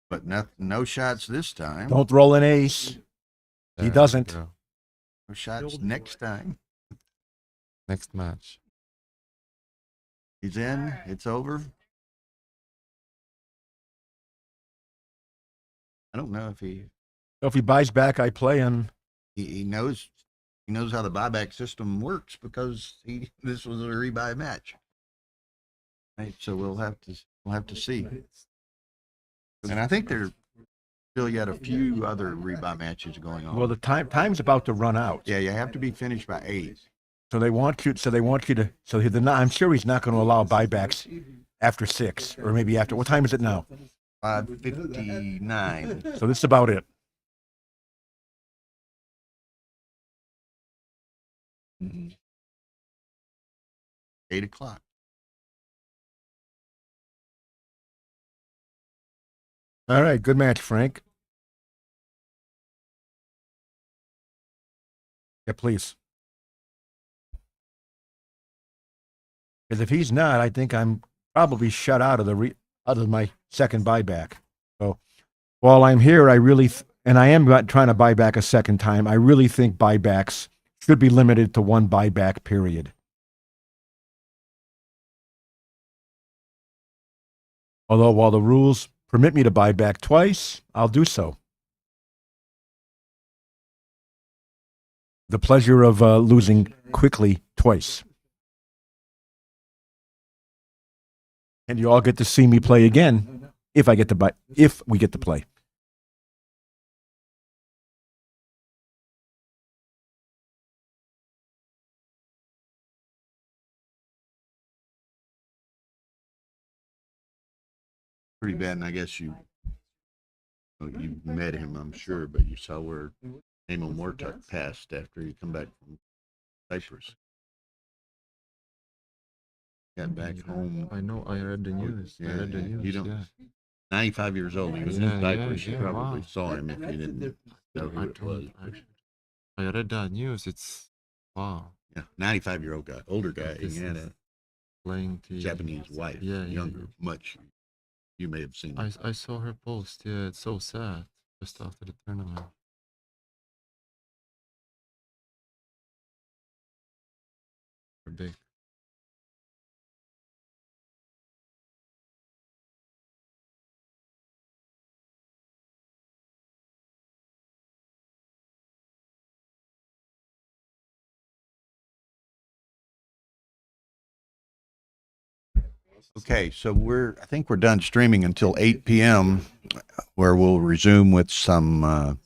But no shots this time. Don't roll an ace. He There we doesn't. go. No shots next time. Next match. He's in. It's over. I don't know if he So if he buys back, I play him. he knows how the buyback system works because this was a rebuy match. Right, so we'll have to see. And I think there's still yet a few other rebuy matches going on. Well, the time's about to run out. Yeah, you have to be finished by 8. So they want you. I'm sure he's not going to allow buybacks after 6 or maybe after. What time is it now? 5:59. So this is about it. Mhm. 8 o'clock. All right, good match, Frank. Yeah, please. Because if he's not, I think I'm probably shut out of my second buyback. So while I'm here, and I am trying to buy back a second time. I really think buybacks should be limited to 1 buyback period. Although while the rules permit me to buy back twice, I'll do so. The pleasure of losing quickly twice. And you all get to see me play again if we get to play. Pretty bad, and I guess you Oh, you met him, I'm sure, but you saw where Emil Mortuck passed after he come back from Cyprus. Got back home. I know. I read the news. I read the news. You don't. Yeah. 95 years old. He was in Yeah, Cyprus. yeah, You probably wow. saw him if you didn't know who it was. I read that news. It's wow. Yeah, 95-year-old guy, older guy. This He had is a playing the Japanese wife, Yeah, yeah, younger, much. You may have seen. I saw her post. Yeah, it's so sad. Just after the tournament. Big. Okay, so I think we're done streaming until 8 p.m., where we'll resume with some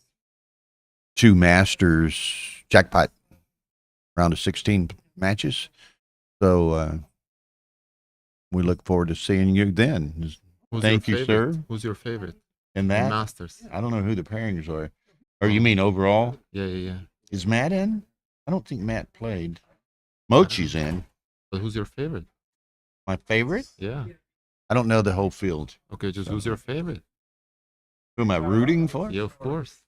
2 Masters jackpot round of 16 matches. So we look forward to seeing you then. Thank you, sir. Who's your favorite? And that Masters. I don't know who the pairings are. Or you mean overall? Yeah, yeah, yeah. Is Matt in? I don't think Matt played. Mochi's in. But who's your favorite? My favorite? Yeah. I don't know the whole field. Okay, just who's your favorite? Who am I rooting for? Yeah, of course.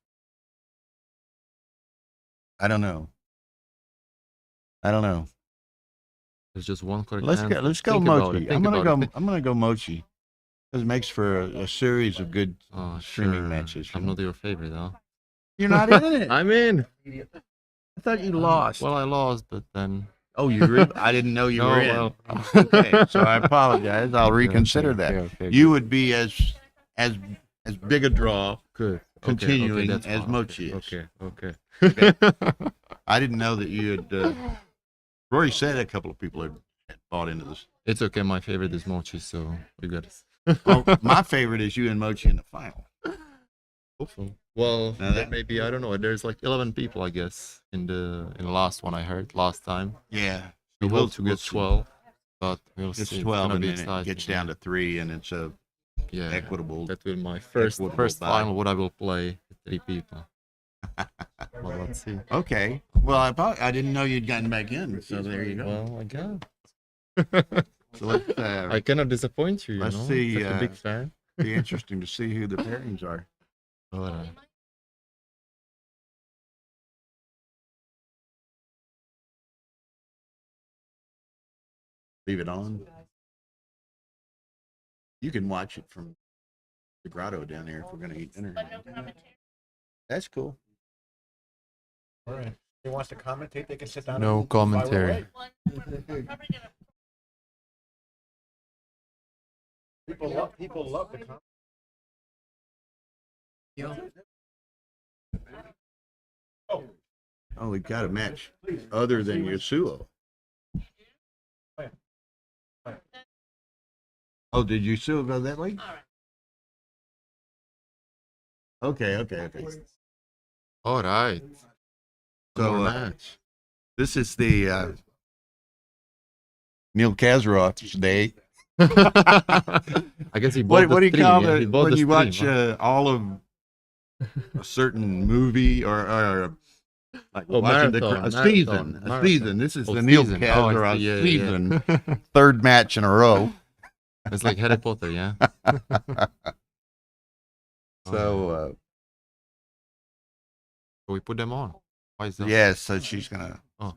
I don't know. There's just one correct Let's answer. go. Let's go Think about Mochi. it, I'm think gonna about go. it. I'm gonna go Mochi. Because it makes for a series of good streaming Sure. matches. I'm not your favorite, huh? You're not in it. I'm in. I thought you lost. Well, I lost, but then. Oh, you really? I didn't know you No, were in. well. Okay, so I apologize. I'll reconsider okay, that. okay, You good. would be as big a draw Good. continuing that's as fine. Mochi is. Okay. I didn't know that you had. Rory said a couple of people had bought into this. It's okay. My favorite is Mochi, so we got it. Well, my favorite is you and Mochi in the final. Hopefully. Well, Now that- maybe I don't know. There's like 11 people, I guess, in the last one I heard last time. Yeah, We we'll- hope to we'll get see. 12, but we'll It's see. 12, gonna and be then it exciting, gets down to 3, and it's a yeah. equitable. That will be my first equitable bye. final. What I will play with 3 people. Well, let's see. Okay. Well, I didn't know you'd gotten back in, so there you go. Well, I got. So let's I cannot disappoint you. You let's know? see, Such a big fan. be interesting to see who the pairings are. All right. Leave it on. You can watch it from the grotto down there if we're going to eat dinner. But no commentary. That's cool. All right. He wants to commentate. They can sit down. No and fire commentary. away. We're probably gonna People love the comment. Oh, we've got a match other than Yasuo. Oh, did Yasuo go that way? All right. Okay. All right. So, More match. This is the Neil Kazarov's day. I guess he bought What do you the stream, call yeah, he it bought when the you stream, watch huh? all of a certain movie or like Oh, watching marathon, a season? marathon. A season. This is Oh, the Neil season. Oh, I see, Kazarov yeah, yeah. season. Third match in a row. It's like Harry Potter, yeah. So So we put them on. Why is that? yeah, so she's gonna Oh.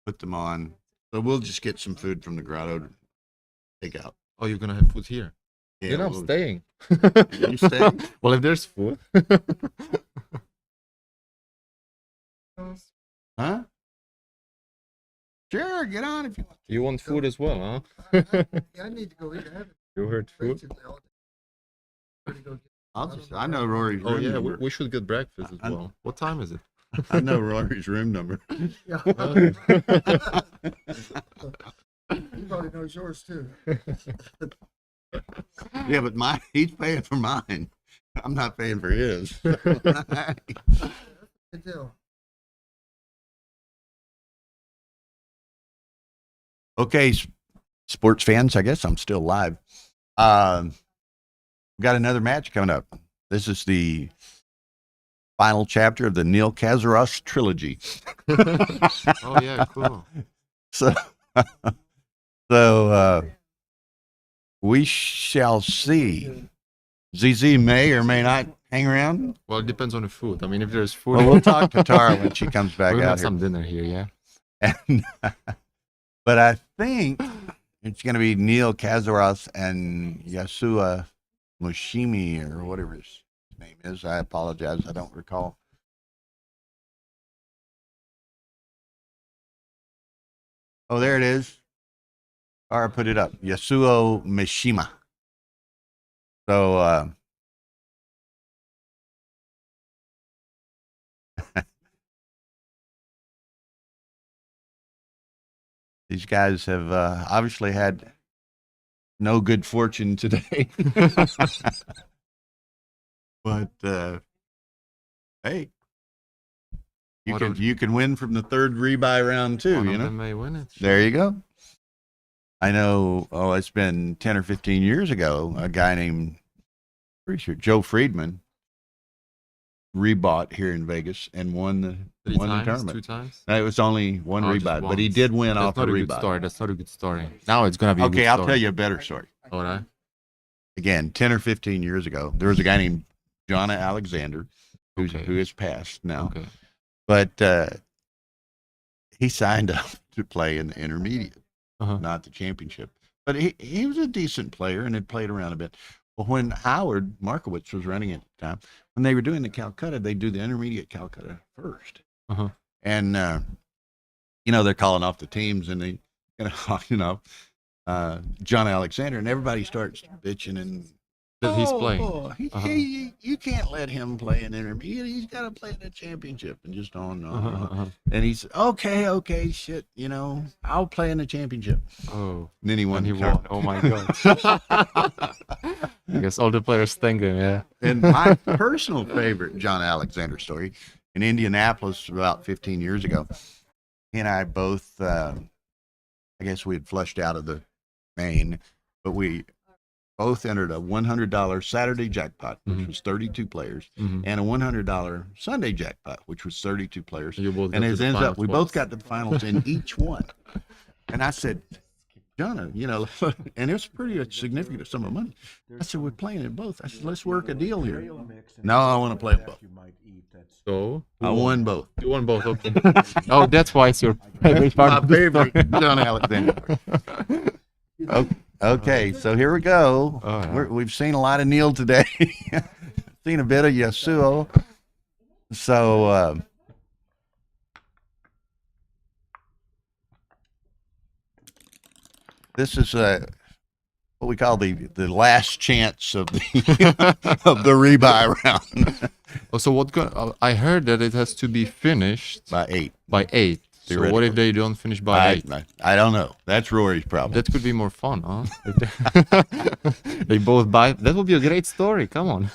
put them on. So we'll just get some food from the grotto to take out. Oh, you're gonna have food here. Yeah, You know, I'm we'll- staying. You staying? Well, if there's food. Huh? Sure, get on if you want. You want food as well, huh? I need to go eat. I haven't You heard food? basically all day. I know Rory's Oh room yeah, number. we should get breakfast as I- well. What time is it? I know Rory's room number. Yeah. He probably knows yours too. Yeah, but he's paying for mine. I'm not paying for his. Good deal. Okay, sports fans, I guess I'm still live. We got another match coming up. This is the final chapter of the Neil Kazaros trilogy. Oh yeah, cool. So, so we shall see. ZZ may or may not hang around. Well, it depends on the food. I mean, if there's food, Well, we'll talk to Tara when she comes back we're gonna out have here. some dinner here. Yeah. And, but I think it's going to be Neil Kazaros and Yasua Mushimi or whatever his name is. I apologize. I don't recall. Oh, there it is. Or put it up. Yasuo Mishima. So, these guys have obviously had no good fortune today. But hey, you can win from the third rebuy round too. One You of know, them may win it. there you go. I know. Oh, it's been 10 or 15 years ago. A guy named, pretty sure, Joe Friedman rebought here in Vegas and won the Three won the times, tournament. 2 times. No, it was only one Oh, just rebuy, but he once. did win That's off not a a good rebuy. story. That's not a good story. Now it's gonna be. A Okay, good I'll story. tell you a better story. All right. Again, 10 or 15 years ago, there was a guy named John Alexander who has passed now. Okay. But he signed up to play in the intermediate, Uh-huh. not the championship. But he was a decent player and had played around a bit. Well, when Howard Markowitz was running at the time, when they were doing the Calcutta, they do the intermediate Calcutta first. Uh-huh. And, they're calling off the teams and they, John Alexander, and everybody starts bitching and That he's playing. you can't let him play in intermediate. He's got to play in the championship and just on and on. And on. And he said, okay, shit, I'll play in the championship. Oh. And then he won. And he the won. tournament. Oh my god. I guess all the players thank him. Yeah. And my personal favorite John Alexander story in Indianapolis about 15 years ago, he and I both, I guess we had flushed out of the main, but we both entered a $100 Saturday jackpot, which was 32 players, and a $100 Sunday jackpot, which was 32 players. You both And got it to the ends up, finals we once. both got to the finals in each one. And I said, John, and it was pretty significant sum of money. I said, we're playing in both. I said, let's work a deal here. No, I want to play them both. So I won both. you won both. Okay. Oh, that's why it's your favorite part. My of the favorite story. John Alexander. Okay, so here we go. All right. We've seen a lot of Neil today. Seen a bit of Yasuo. So this is what we call the last chance of the of the rebuy round Oh, so I heard that it has to be finished by 8. by 8. So what Theoretically. if they don't finish by 8? I don't know. That's Rory's problem. That could be more fun, huh? They both buy. That would be a great story. Come on.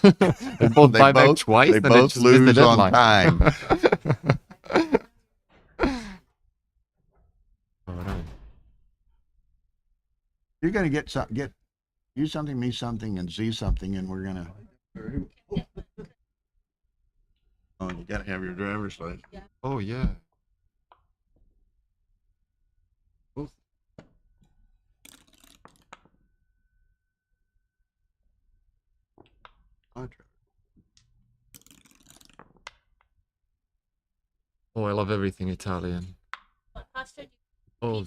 They both buy back twice. They and both just miss the lose on deadline. time. All right. You're gonna get you something, me something, and Z something, and we're gonna. Oh, you gotta have your driver's license. Oh yeah. Oh, I love everything Italian. Oh,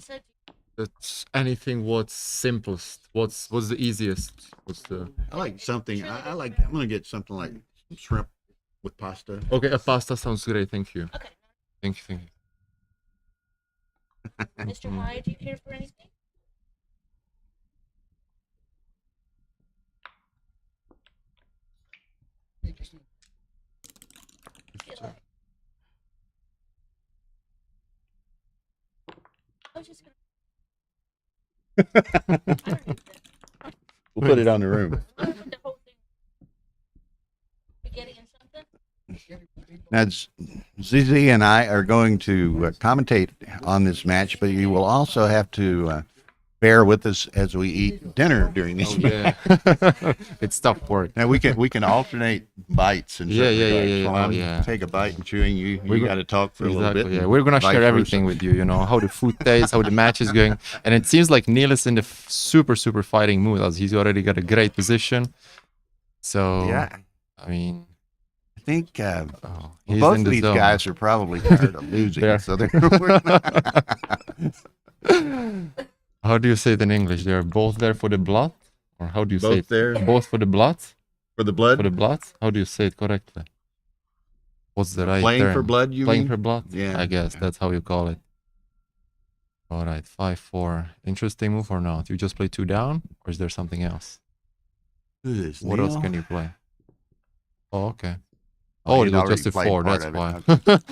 that's anything. What's simplest? What's the easiest? What's the? I like something. I like. I'm gonna get something like shrimp with pasta. Okay, a pasta sounds great. Thank you. Okay. Thank you. Mr. Hyde, do you care for anything? I was just gonna. I don't need that. We'll put it on the room. I don't need the whole thing. Spaghetti and something. Now, ZZ and I are going to commentate on this match, but you will also have to bear with us as we eat dinner during these. Yeah. It's tough work. Now we can alternate bites and Yeah, yeah. While Oh, I'm yeah. take a bite and chewing, you We're got to talk for a little bit. Yeah, and we're gonna vice share versa. everything with you. You know how the food tastes, how the match is going, and it seems like Neil is in the super fighting mood as he's already got a great position. So Yeah, I mean, I think he's both in of the these zone. guys are probably tired of losing. They're- So they're How do you say it in English? They're both there for the blood, or how do you say both it? there Both for the blood. for the blood. For the blood. How do you say it correctly? What's the right Playing term? for blood, you Playing mean? for blood. Yeah, I guess yeah. that's how you call it. All right, 5-4. Interesting move or not? You just play 2 down, or is there something else? Who is What else Neil? can you play? Oh, okay. Oh, Oh, he'd it was already just a played 4. part That's of it.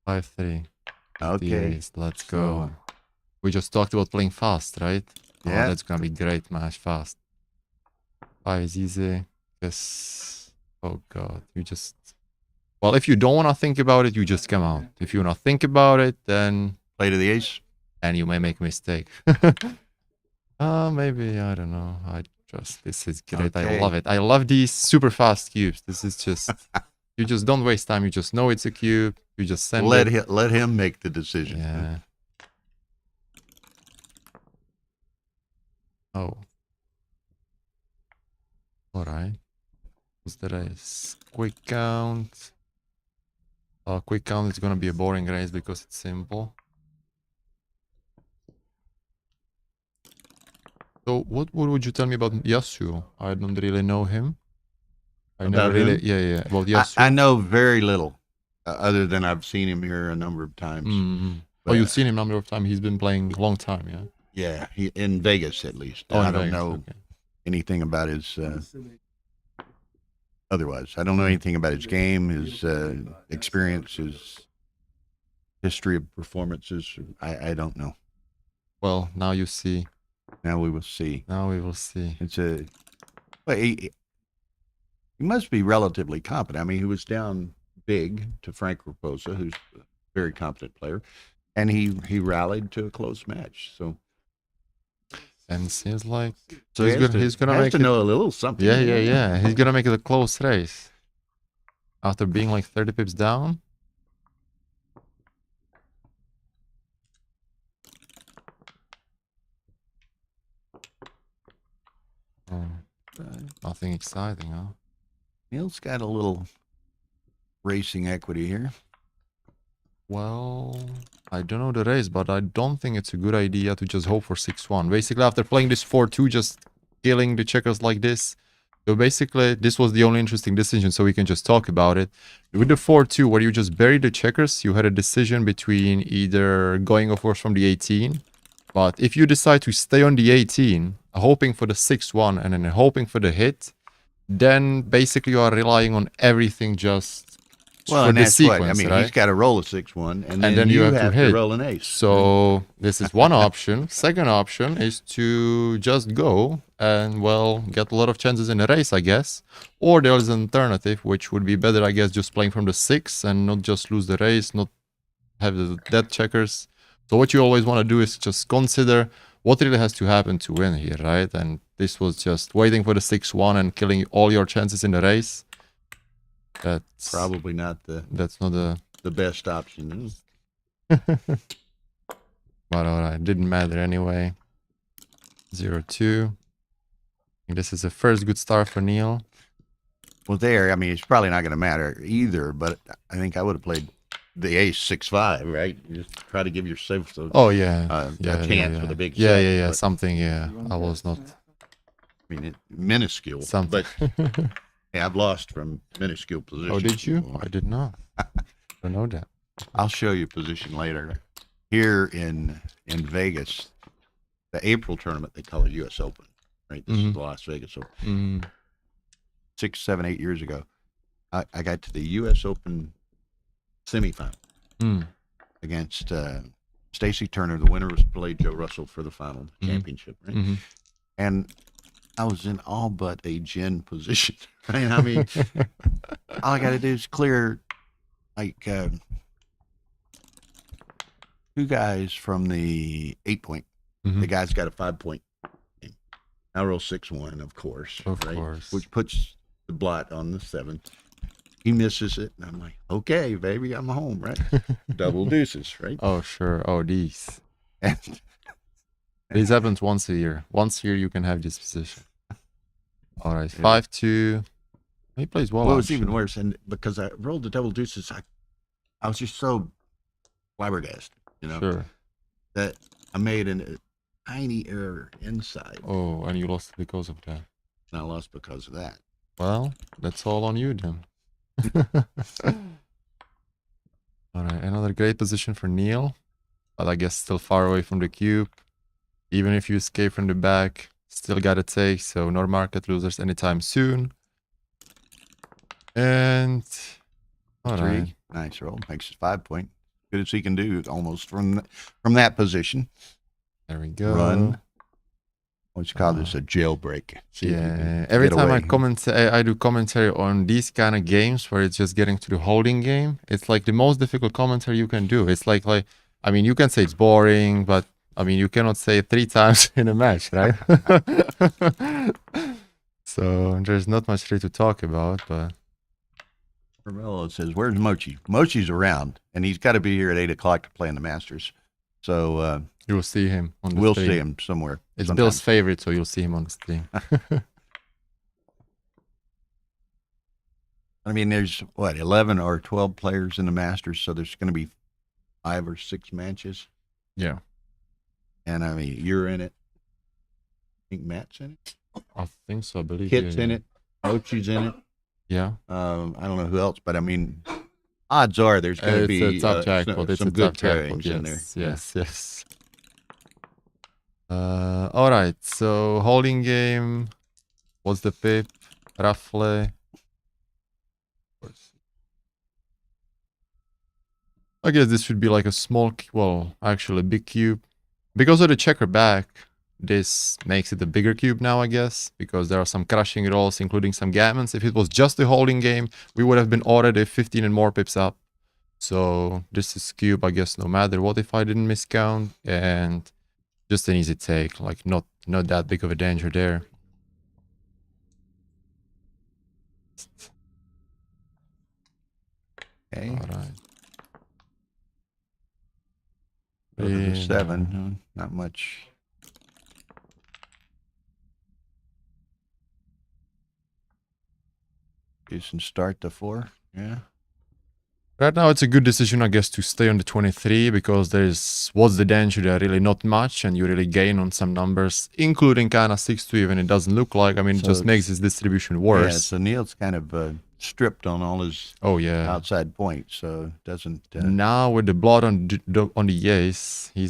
why. 5-3. Okay. Yes, let's go. We just talked about playing fast, right? Yeah. Oh, that's gonna be great match fast. 5 is easy. Yes. Oh god, you just. Well, if you don't want to think about it, you just come out. If you want to think about it, then Play to the ace. and you may make a mistake. Maybe I don't know. This is great. I Okay. love it. I love these super fast cubes. This is just you just don't waste time. You just know it's a cube. You just send Let it. let him make the decision. Yeah. Oh. All right. What's the race? Quick count. Quick count is gonna be a boring race because it's simple. So what would you tell me about Yasuo? I don't really know him. I never About really, him? yeah. About Yasuo. I know very little, other than I've seen him here a number of times. Oh, But, you've seen him a number of times. He's been playing a long time, yeah. Yeah, he in Vegas at least. Oh, I in don't Vegas, know okay. anything about his otherwise. I don't know anything about his game, his experience, his history of performances. I don't know. Well, now you see. Now we will see. Now we will see. It's well, he must be relatively competent. I mean, he was down big to Frank Raposa, who's a very competent player, and he rallied to a close match. So And seems like he has he's gonna has make to it. know a little something. Yeah. He's gonna make it a close race. After being like 30 pips down. Oh, nothing exciting, huh? Neil's got a little racing equity here. Well, I don't know the race, but I don't think it's a good idea to just hope for 6-1. Basically, after playing this 4-2, just killing the checkers like this. So basically, this was the only interesting decision, so we can just talk about it. With the 4-2, where you just buried the checkers, you had a decision between either going, of course, from the 18. But if you decide to stay on the 18, hoping for the 6-1 and then hoping for the hit, then basically you are relying on everything just for And the that's sequence, what I mean. right? He's got to roll a 6-1, and then, then you have to hit. roll an ace. So this is one option. Second option is to just go and, well, get a lot of chances in a race, I guess. Or there is an alternative, which would be better, I guess, just playing from the 6 and not just lose the race, not have the dead checkers. So what you always want to do is just consider what really has to happen to win here, right? And this was just waiting for the 6-1 and killing all your chances in the race. That's Probably not that's not the best option. but alright, didn't matter anyway. 0-2. This is the first good start for Neil. Well, I mean, it's probably not going to matter either, but I think I would have played the ace 6-5, right? You just try to give yourself a chance for the big set. Yeah. But, Something, yeah. I was not. I mean, minuscule. Something. But yeah, I've lost from minuscule position. Oh, did you? before. I did not. I don't know that. I'll show you position later. Here in Vegas, the April tournament they call it U.S. Open, right? This is the Las Vegas Open. 6, 7, 8 years ago, I got to the U.S. Open semifinal against Stacy Turner. The winner was played Joe Russell for the final championship, right? And I was in all but a gin position. Right? I mean, all I got to do is clear like 2 guys from the 8 point The guy's got a 5-point game. I roll 6-1, of course. Of right? course. Which puts the blot on the 7th. He misses it, and I'm like, okay, baby, I'm home, right? Double deuces, right? Oh, sure. Oh, these. And This happens once a year. Once a year, you can have this position. All right, Yeah. 5-2. He plays well. well, it was even actually. worse, and because I rolled the double deuces, I was just so flabbergasted, Sure. that I made a tiny error inside, Oh, and you lost because of that. and I lost because of that. Well, that's all on you then. All right, another great position for Neil, but I guess still far away from the cube. Even if you escape from the back, still gotta take, so no market losers anytime soon. And all 3, right, nice roll, makes it 5-point. Good as he can do, almost from that position. there we go. Run. What you call this, a jailbreak? See if you Yeah, can every get time away. I do commentary on these kind of games where it's just getting to the holding game. It's like the most difficult commentary you can do. It's like I mean, you can say it's boring, but I mean, you cannot say it 3 times in a match, right? So there's not much really to talk about, but Ramello says, "Where's Mochi? Mochi's around, and he's got to be here at 8 o'clock to play in the Masters. So you will see him on the we'll stream. see him somewhere. It's sometime. Bill's favorite, so you'll see him on the stream. I mean, there's 11 or 12 players in the Masters, so there's going to be 5 or 6 matches. Yeah. And I mean, you're in it. I think Matt's in it. I think so. I believe Kit's yeah, in yeah. it. Mochi's in it. Yeah. I don't know who else, but I mean, odds are there's going to be It's a top jackpot. It's some a good top jackpot. pairings in there. Yes. All right. So holding game. What's the pip? Roughly. I guess this should be like a small, well, actually a big cube. Because of the checker back, this makes it a bigger cube now, I guess, because there are some crushing rolls, including some gammons. If it was just a holding game, we would have been already 15 and more pips up. So this is cube, I guess, no matter what if I didn't miscount, and just an easy take, like not that big of a danger there. Okay. All right. Go to the Yeah. 7. Not much. Decent start to 4. Yeah. Right now, it's a good decision, I guess, to stay on the 23 because what's the danger there? Really not much, and you really gain on some numbers, including kind of 6-2 even it doesn't look like. I mean, it So just makes it's- this distribution Yeah, worse. so Neil's kind of stripped on all his Oh, yeah. outside points, so doesn't. Now, with the blood on the ace, he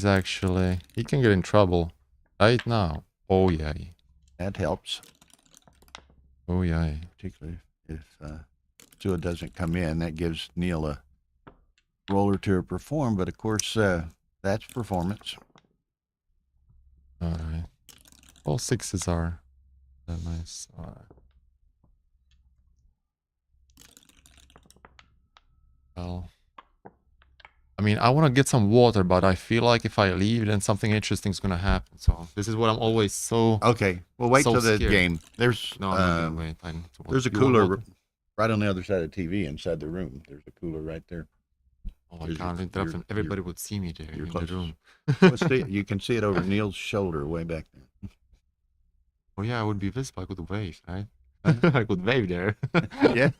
can get in trouble right now. Oh, yeah. That helps, Oh, yeah. particularly if Tua doesn't come in. That gives Neil a roller to perform, but of course, that's performance. All right. All 6s are nice. All right. Well, I mean, I want to get some water, but I feel like if I leave, then something interesting is going to happen. So this is what I'm always so... Okay, well, wait So till the scared. game. There's No, I'm not gonna wait. I need to there's a you want cooler water? right on the other side of the TV inside the room. There's a cooler right there. Oh, I There's can't your- interrupt your- them. Everybody would see me there your in the closest. room. You can see it over Neil's shoulder way back there. Oh yeah, I would be visible. I could wave, right? I could wave there. Yeah.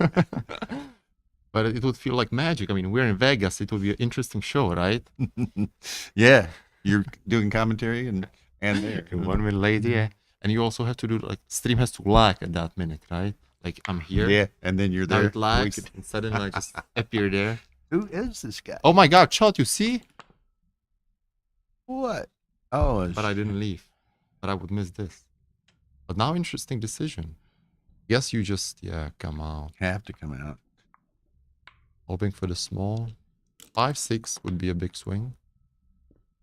But it would feel like magic. I mean, we're in Vegas. It would be an interesting show, right? Yeah, you're doing commentary and there. And 1 minute later, yeah. And you also have to do like stream has to lag at that minute, right? Like I'm here. Yeah, and then you're Now there. it lags, and suddenly I just appear there. Who is this guy? Oh my God, Chad, you see? What? Oh, But I didn't leave. But I would miss this. But now, interesting decision. Yes, you just come out. have to come out. Hoping for the small. 5-6 would be a big swing.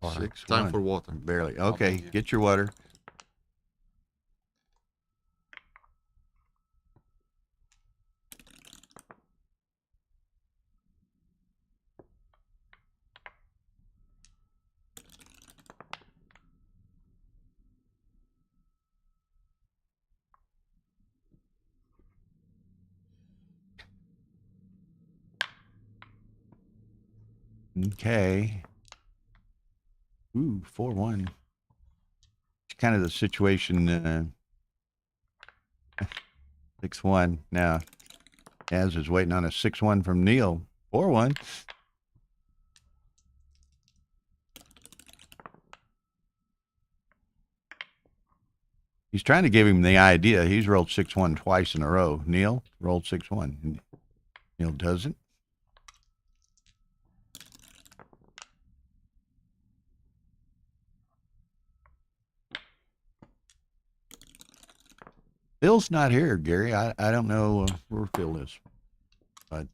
All right, 6-1. time for water. Barely. Okay, get your water. Okay. Ooh, 4-1. It's kind of the situation. 6-1. Now, Az is waiting on a 6-1 from Neil. 4-1. He's trying to give him the idea. He's rolled 6-1 twice in a row. Neil rolled 6-1. Neil doesn't. Phil's not here, Gary. I don't know where Phil is, but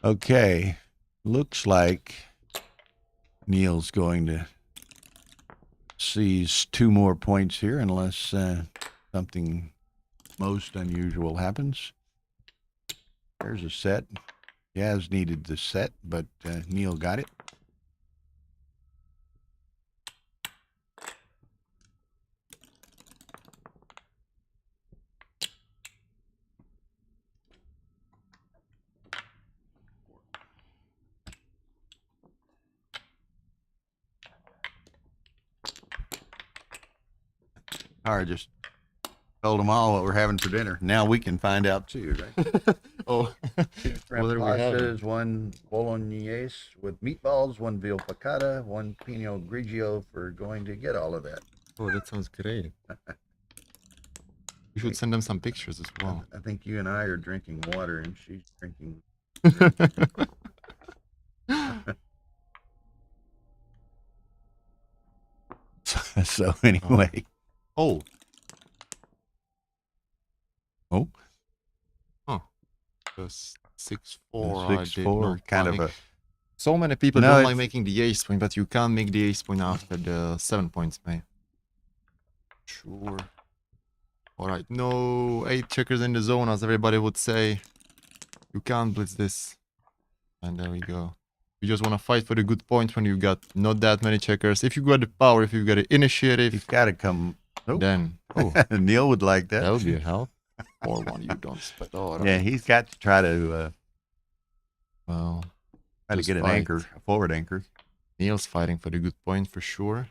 okay. Looks like Neil's going to seize 2 more points here unless something most unusual happens. There's a set. Yaz needed the set, but Neil got it. All right, just told them all what we're having for dinner. Now we can find out too, right? Oh, Shrimp what are we having? pastas, 1 bolognese with meatballs, 1 veal piccata, 1 Pinot Grigio for going to get all of that. Oh, that sounds great. You should send them some pictures as well. I think you and I are drinking water and she's drinking. So anyway. Oh. Oh. Huh. Just 6-4. 6-4. Kind of a. So many people No, don't like it's- making the ace point, but you can't make the ace point after the 7 points made. Sure. Alright, no 8 checkers in the zone, as everybody would say. You can't blitz this. And there we go. You just want to fight for the good points when you got not that many checkers. If you got the power, if you got the initiative, You've got to come. Nope. then Neil would like that. that would be a help. 4-1, you don't spend. Oh, Yeah, he's got to try to well, try to just get an fight. anchor, a forward anchor. Neil's fighting for the good point for sure.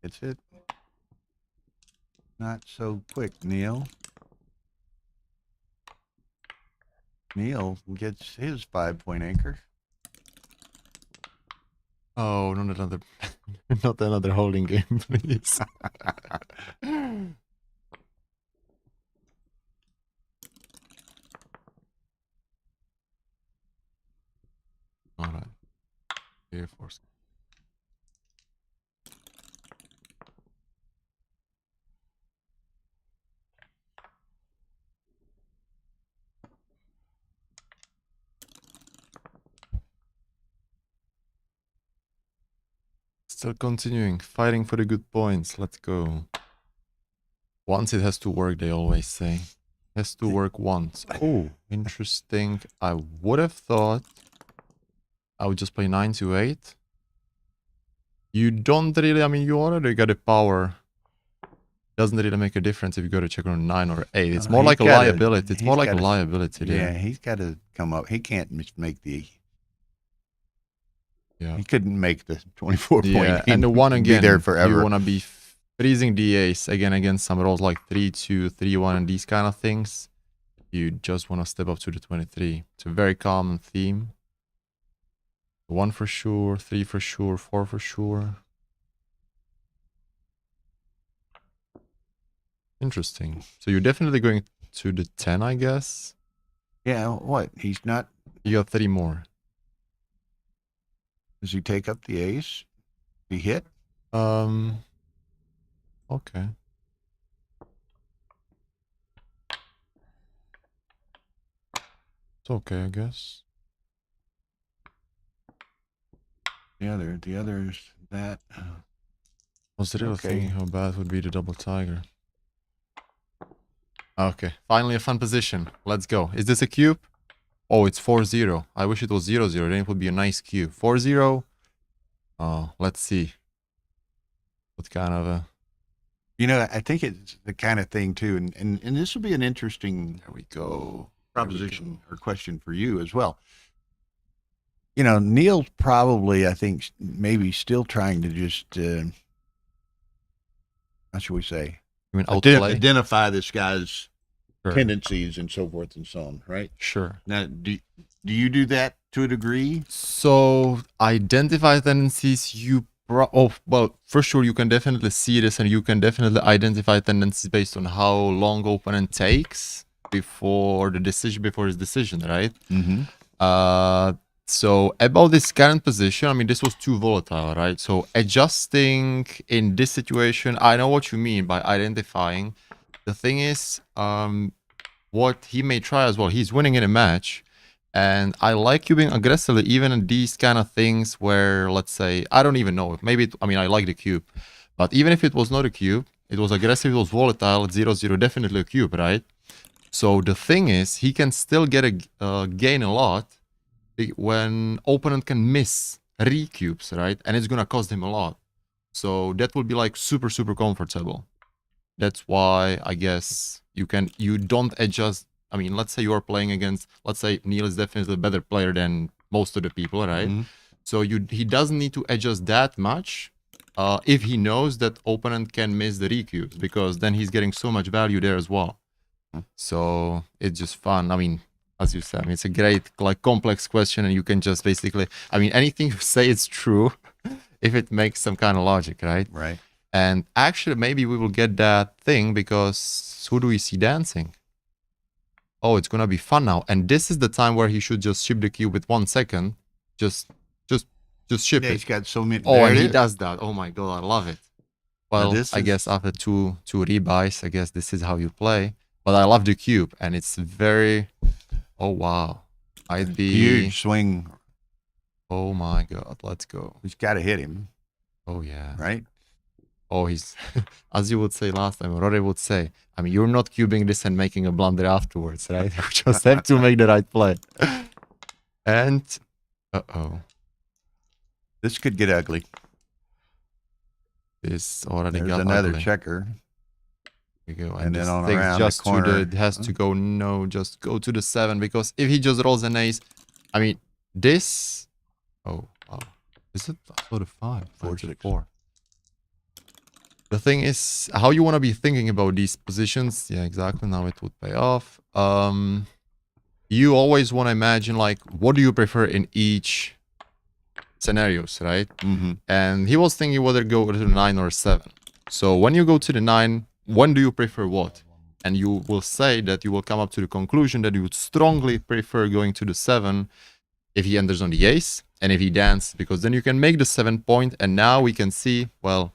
It's it. Not so quick, Neil. Neil gets his 5-point anchor. Oh, not another, not another holding game, please. All right. Air Force. Still continuing, fighting for the good points. Let's go. Once it has to work, they always say. Has to work once. Oh, interesting. I would have thought I would just play 9 to 8. You don't really, I mean, you already got a power. Doesn't really make a difference if you go to check on 9 or 8. It's more He's like a gotta- liability. It's he's more like a gotta- liability Yeah, there. he's got to come up. He can't make the. Yeah. He couldn't make the 24 point. Yeah, He'd and the one be again, there forever. you want to be freezing the ace again against some rolls like 3-2, 3-1 and these kind of things. You just want to step up to the 23. It's a very common theme. 1 for sure, 3 for sure, 4 for sure. Interesting. So you're definitely going to the 10, I guess. Yeah, what? He's not. You got 3 more. Does he take up the ace? He hit? Okay. It's okay, I guess. The others that. Was the real Okay. thinking how bad would be the double tiger. Okay, finally a fun position. Let's go. Is this a cube? Oh, it's 4-0. I wish it was 0-0. Then it would be a nice cube. 4-0. Oh, let's see. What kind of a... I think it's the kind of thing too, and this will be an interesting There we go. proposition or question for you as well. Neil's probably, I think, maybe still trying to just, how should we say, You mean outplay? identify this guy's Sure. tendencies and so forth and so on, right? Sure. Now, do you do that to a degree? So, identify tendencies, well, for sure, you can definitely see this and you can definitely identify tendencies based on how long opponent takes before his decision, right? Mm-hmm. So about this current position, I mean, this was too volatile, right? So adjusting in this situation, I know what you mean by identifying. The thing is, what he may try as well, he's winning in a match. And I like you being aggressively, even in these kind of things where, let's say, I don't even know. Maybe, I like the cube. But even if it was not a cube, it was aggressive, it was volatile, 0-0, definitely a cube, right? So the thing is, he can still get gain a lot when opponent can miss re-cubes, right? And it's gonna cost him a lot. So that would be like super, super comfortable. That's why I guess you don't adjust. I mean, let's say you are playing against, let's say Neil is definitely a better player than most of the people, right? Mhm. So he doesn't need to adjust that much if he knows that opponent can miss the re-cubes, because then he's getting so much value there as well. So it's just fun. I mean, as you said, I mean, it's a great, like, complex question, and you can just basically, I mean, anything you say is true if it makes some kind of logic, right? Right. And actually, maybe we will get that thing, because who do we see dancing? Oh, it's gonna be fun now. And this is the time where he should just ship the cube with 1 second. Just ship Yeah, it. he's got so many. Oh, there and it he is. does that. Oh my god, I love it. Well, this I is- guess after two rebuys, I guess this is how you play. But I love the cube, and it's very... Oh, wow. I'd be... Huge swing. Oh my god, let's go. He's got to hit him, Oh yeah. right? Oh, he's... As you would say last time, Rory would say, I mean, you're not cubing this and making a blunder afterwards, right? You just have to make the right play. And... Uh-oh. This could get ugly. This already There's got another ugly. checker. There we go. And then this on thing around the just corner. to the... Has to go... No, just go to the 7, because if he just rolls an ace... I mean, this... Oh, wow. Is it? I thought a 5. Four, It's a six. 4. The thing is, how you want to be thinking about these positions. Yeah, exactly. Now it would pay off. You always want to imagine, like, what do you prefer in each scenarios, right? Mm-hmm. And he was thinking whether go to the 9 or 7. So when you go to the 9, when do you prefer what? And you will say that you will come up to the conclusion that you would strongly prefer going to the 7 if he enters on the ace and if he dances, because then you can make the 7 point, and now we can see, well,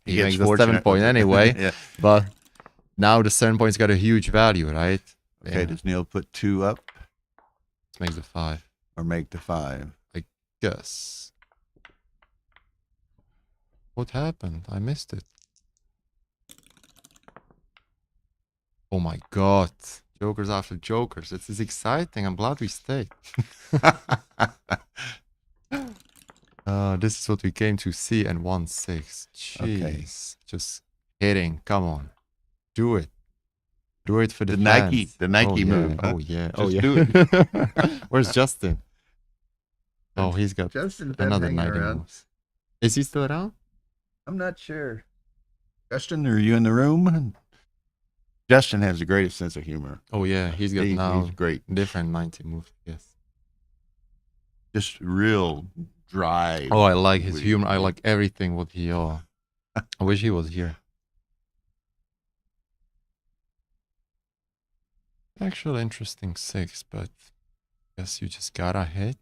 he gets makes the fortunate 7 point with it. anyway, Yeah. but now the 7 point's got a huge value, right? Okay, Yeah. does Neil put 2 up Let's make the 5. or make the 5? Yes. What happened? I missed it. Oh my god. Jokers after jokers. This is exciting. I'm glad we stayed. This is what we came to see, and 1-6. Jeez. Okay. Just kidding. Come on. Do it. Do it for the The fans. Nike yeah. move. huh? Oh yeah. Oh Just yeah. do it. Where's Justin? Oh, he's got Justin's been another hanging 90 around. moves. Is he still around? I'm not sure. Justin, are you in the room? Justin has the greatest sense of humor. Oh yeah, he's got He's now great. different 90 moves. Yes. Just real dry. Oh, I like his witty. humor. I like everything what he. Oh, I wish he was here. Actually, interesting 6, but guess you just gotta hit.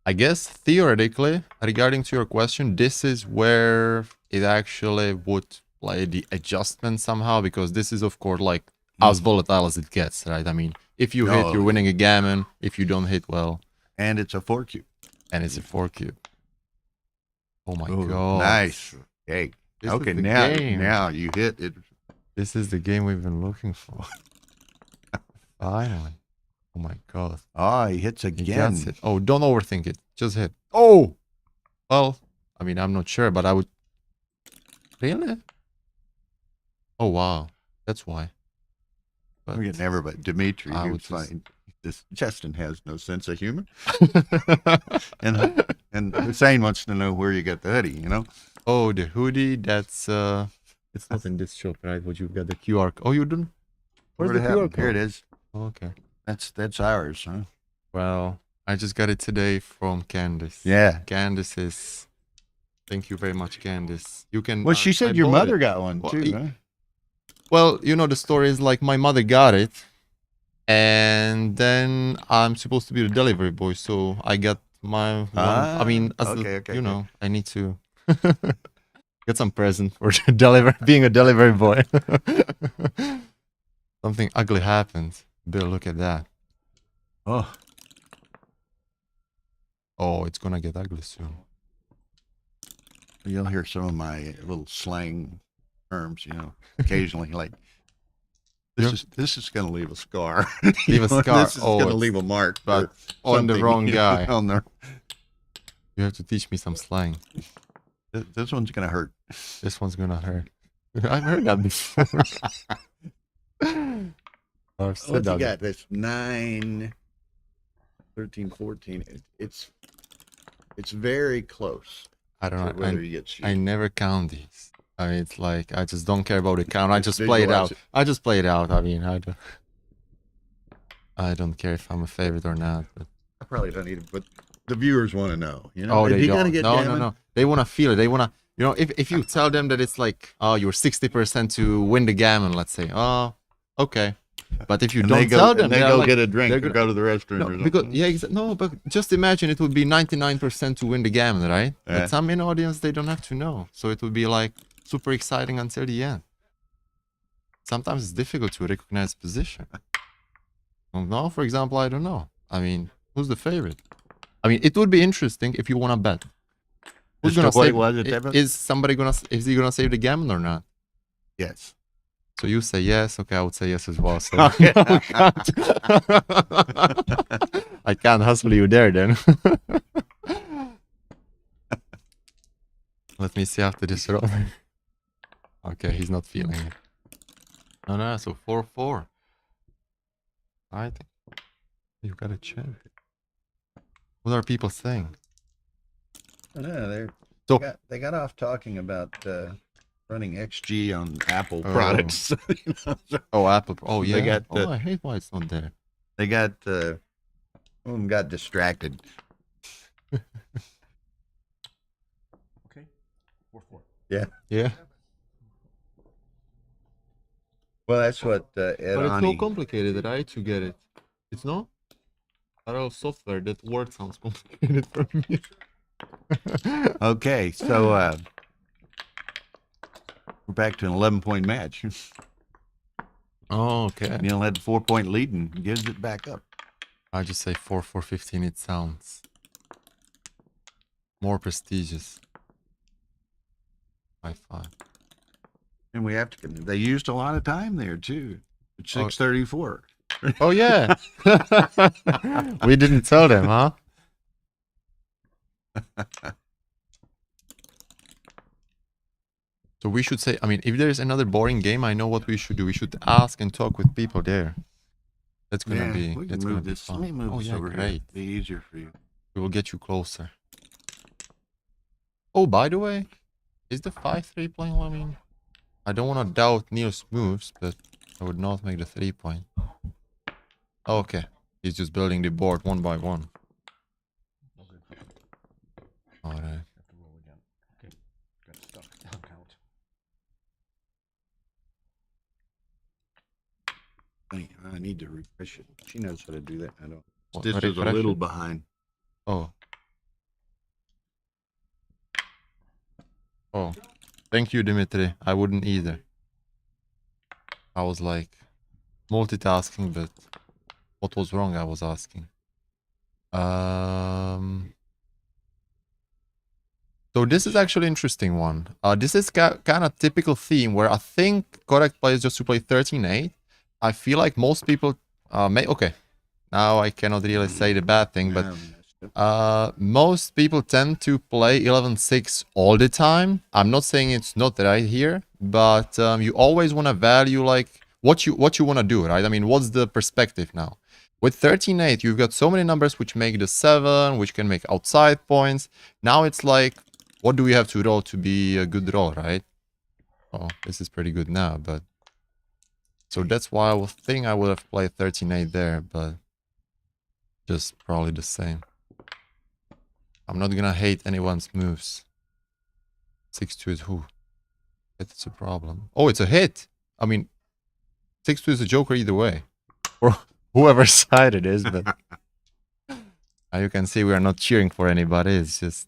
I guess theoretically, regarding to your question, this is where it actually would play the adjustment somehow, because this is, of course, like as volatile as it gets, right? I mean, if you hit, No. you're winning a gammon. If you don't hit, well, And it's a 4 cube. And it's a 4 cube. Oh my Ooh, god. nice. Hey. This is Okay, the now game. now you hit it. This is the game we've been looking for. Finally. Oh my god. Oh, he hits He again. gets it. Oh, don't overthink it. Just hit. Oh! Well, I mean, I'm not sure, but I would... Really? Oh, wow. That's why. But We can never, but Dimitri, I he would was just- fine. This Justin has no sense of humor, and Hussein wants to know where you got the hoodie. You know, Oh, the hoodie, that's... It's not in this shop, right? What you've got the QR... Oh, you don't... Where's Where'd the it QR happen? code? Here it is. Okay. That's ours, huh? Well, I just got it today from Candice. Yeah. Candice is... Thank you very much, Candice. You can... Well, she I said your bought mother it. got one Well, too. Huh? Well, you know, the story is like my mother got it, and then I'm supposed to be the delivery boy, so I got my one. I mean, as okay, you know, I need to get some present for being a delivery boy. Something ugly happened. Bill, look at that. Oh, Oh, it's gonna get ugly soon. you'll hear some of my little slang terms. You know, occasionally, like this is going to leave a scar. Leave a scar. This is Oh, going to it's- leave a mark. but for on the something, wrong you know, guy. on the- You have to teach me some slang. this one's going to hurt. This one's gonna hurt. I've heard that before. I've said What's that you got? That's 9, 13, 14. It's very close I don't to know. whether you get I shoot. never count these. I mean, it's like I just don't care about the count. I just play it visualize out. it. I just play it out. I mean, I don't care if I'm a favorite or not. But I probably don't need it, but the viewers want to know. You know, oh, is they he don't. gonna get No, Gammon? no. They want to feel it. They want to. You know, if you tell them that it's like, oh, you're 60% to win the gammon, let's say, oh, okay. But if you And don't they go, tell them, and they they're go like, get a drink they're or gonna- go to the restroom no, or something. because yeah, no, but just imagine it would be 99% to win the gammon, right? Yeah. But some in the audience they don't have to know, so it would be like super exciting until the end. Sometimes it's difficult to recognize position. Well, now, for example, I don't know. I mean, who's the favorite? I mean, it would be interesting if you want to bet. Who's As gonna to what it save? was at Devon? Is somebody gonna? Is he gonna save the gammon or not? Yes. So you say yes. Okay, I would say yes as well. So Okay. I can't hustle you there then. Let me see after this roll. Okay, he's not feeling it. Oh no, so 4-4. I think you gotta check. What are people saying? No, So- they got off talking about running XG on Apple Oh. products. You know, so Oh, Apple. Oh yeah. They got oh, I hate why it's not there. they got some of them got distracted. Okay. 4-4. Yeah. Well, that's what Ed But it's so Ani- complicated, right, to get it. It's not? I don't know software. That word sounds complicated for me. Okay, so we're back to an 11-point match. Oh, okay. Neil had a 4-point lead and gives it back up. I just say 4-4-15. It sounds more prestigious. High five. And we have to. They used a lot of time there too. It's Oh. 6:34. Oh yeah. We didn't tell them, huh? So we should say, I mean, if there's another boring game, I know what we should do. We should ask and talk with people there. That's gonna Yeah, be we can that's gonna move be this. fun. Let me move Oh this yeah, over here. great. Be easier for you. We will get you closer. Oh, by the way, is the 5-3 playing? I mean, I don't want to doubt Neil's moves, but I would not make the 3-point. Oh, okay, he's just building the board one by one. All right. Have to roll again. Okay. Got stuck. Don't count. I need to refresh it. She knows how to do that. I don't. What, This is a refresh little it? behind. Oh. Oh. Thank you, Dimitri. I wouldn't either. I was like multitasking, but what was wrong? I was asking. So this is actually an interesting one. This is kind of typical theme where I think correct play is just to play 13-8. I feel like most people may okay. Now I cannot really say the bad thing, but most people tend to play 11-6 all the time. I'm not saying it's not right here, but you always want to value like what you want to do, right? I mean, what's the perspective now? With 13-8, you've got so many numbers which make the 7, which can make outside points. Now it's like, what do we have to roll to be a good roll, right? Oh, this is pretty good now, but... So that's why I think I would have played 13-8 there, but... Just probably the same. I'm not gonna hate anyone's moves. 6-2 is who? It's a problem. Oh, it's a hit! I mean, 6-2 is a joker either way. Or whoever side it is, but... As you can see, we are not cheering for anybody, it's just...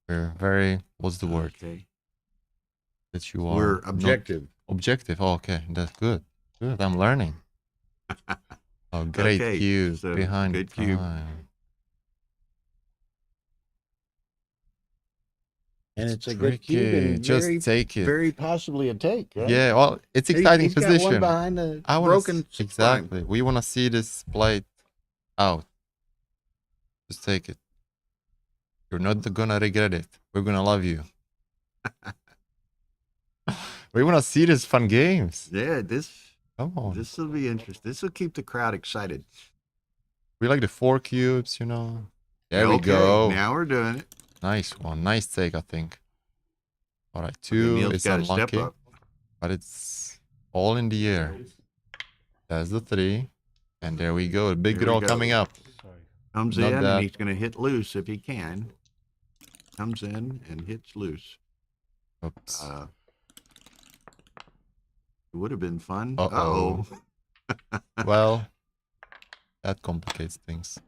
We're very... What's the word? Okay. That you are... We're objective. Objective, oh, okay, that's good. Good, I'm learning. Oh, great Okay, cube so behind good cube. time. And it's a good cube Tricky, and just very, take it. very possibly a take, right? Yeah, well, it's exciting He's got position. one behind the I wanna broken exactly. We want to see this played out. Just take it. You're not gonna regret it. We're gonna love you. We want to see these fun games. Yeah, this Come on. this will be interesting. This will keep the crowd excited. We like the 4 cubes, you know. There we Okay, go. Now we're doing it. Nice one. Nice take, I think. All right, 2 Emil's is gotta step unlucky, up. but it's all in the air. That's the 3. And there we go. A big There we draw go. coming up. Comes Not in bad. and he's going to hit loose if he can. Comes in and hits loose. Oops. It would have been fun. Uh-oh. Well, that complicates things.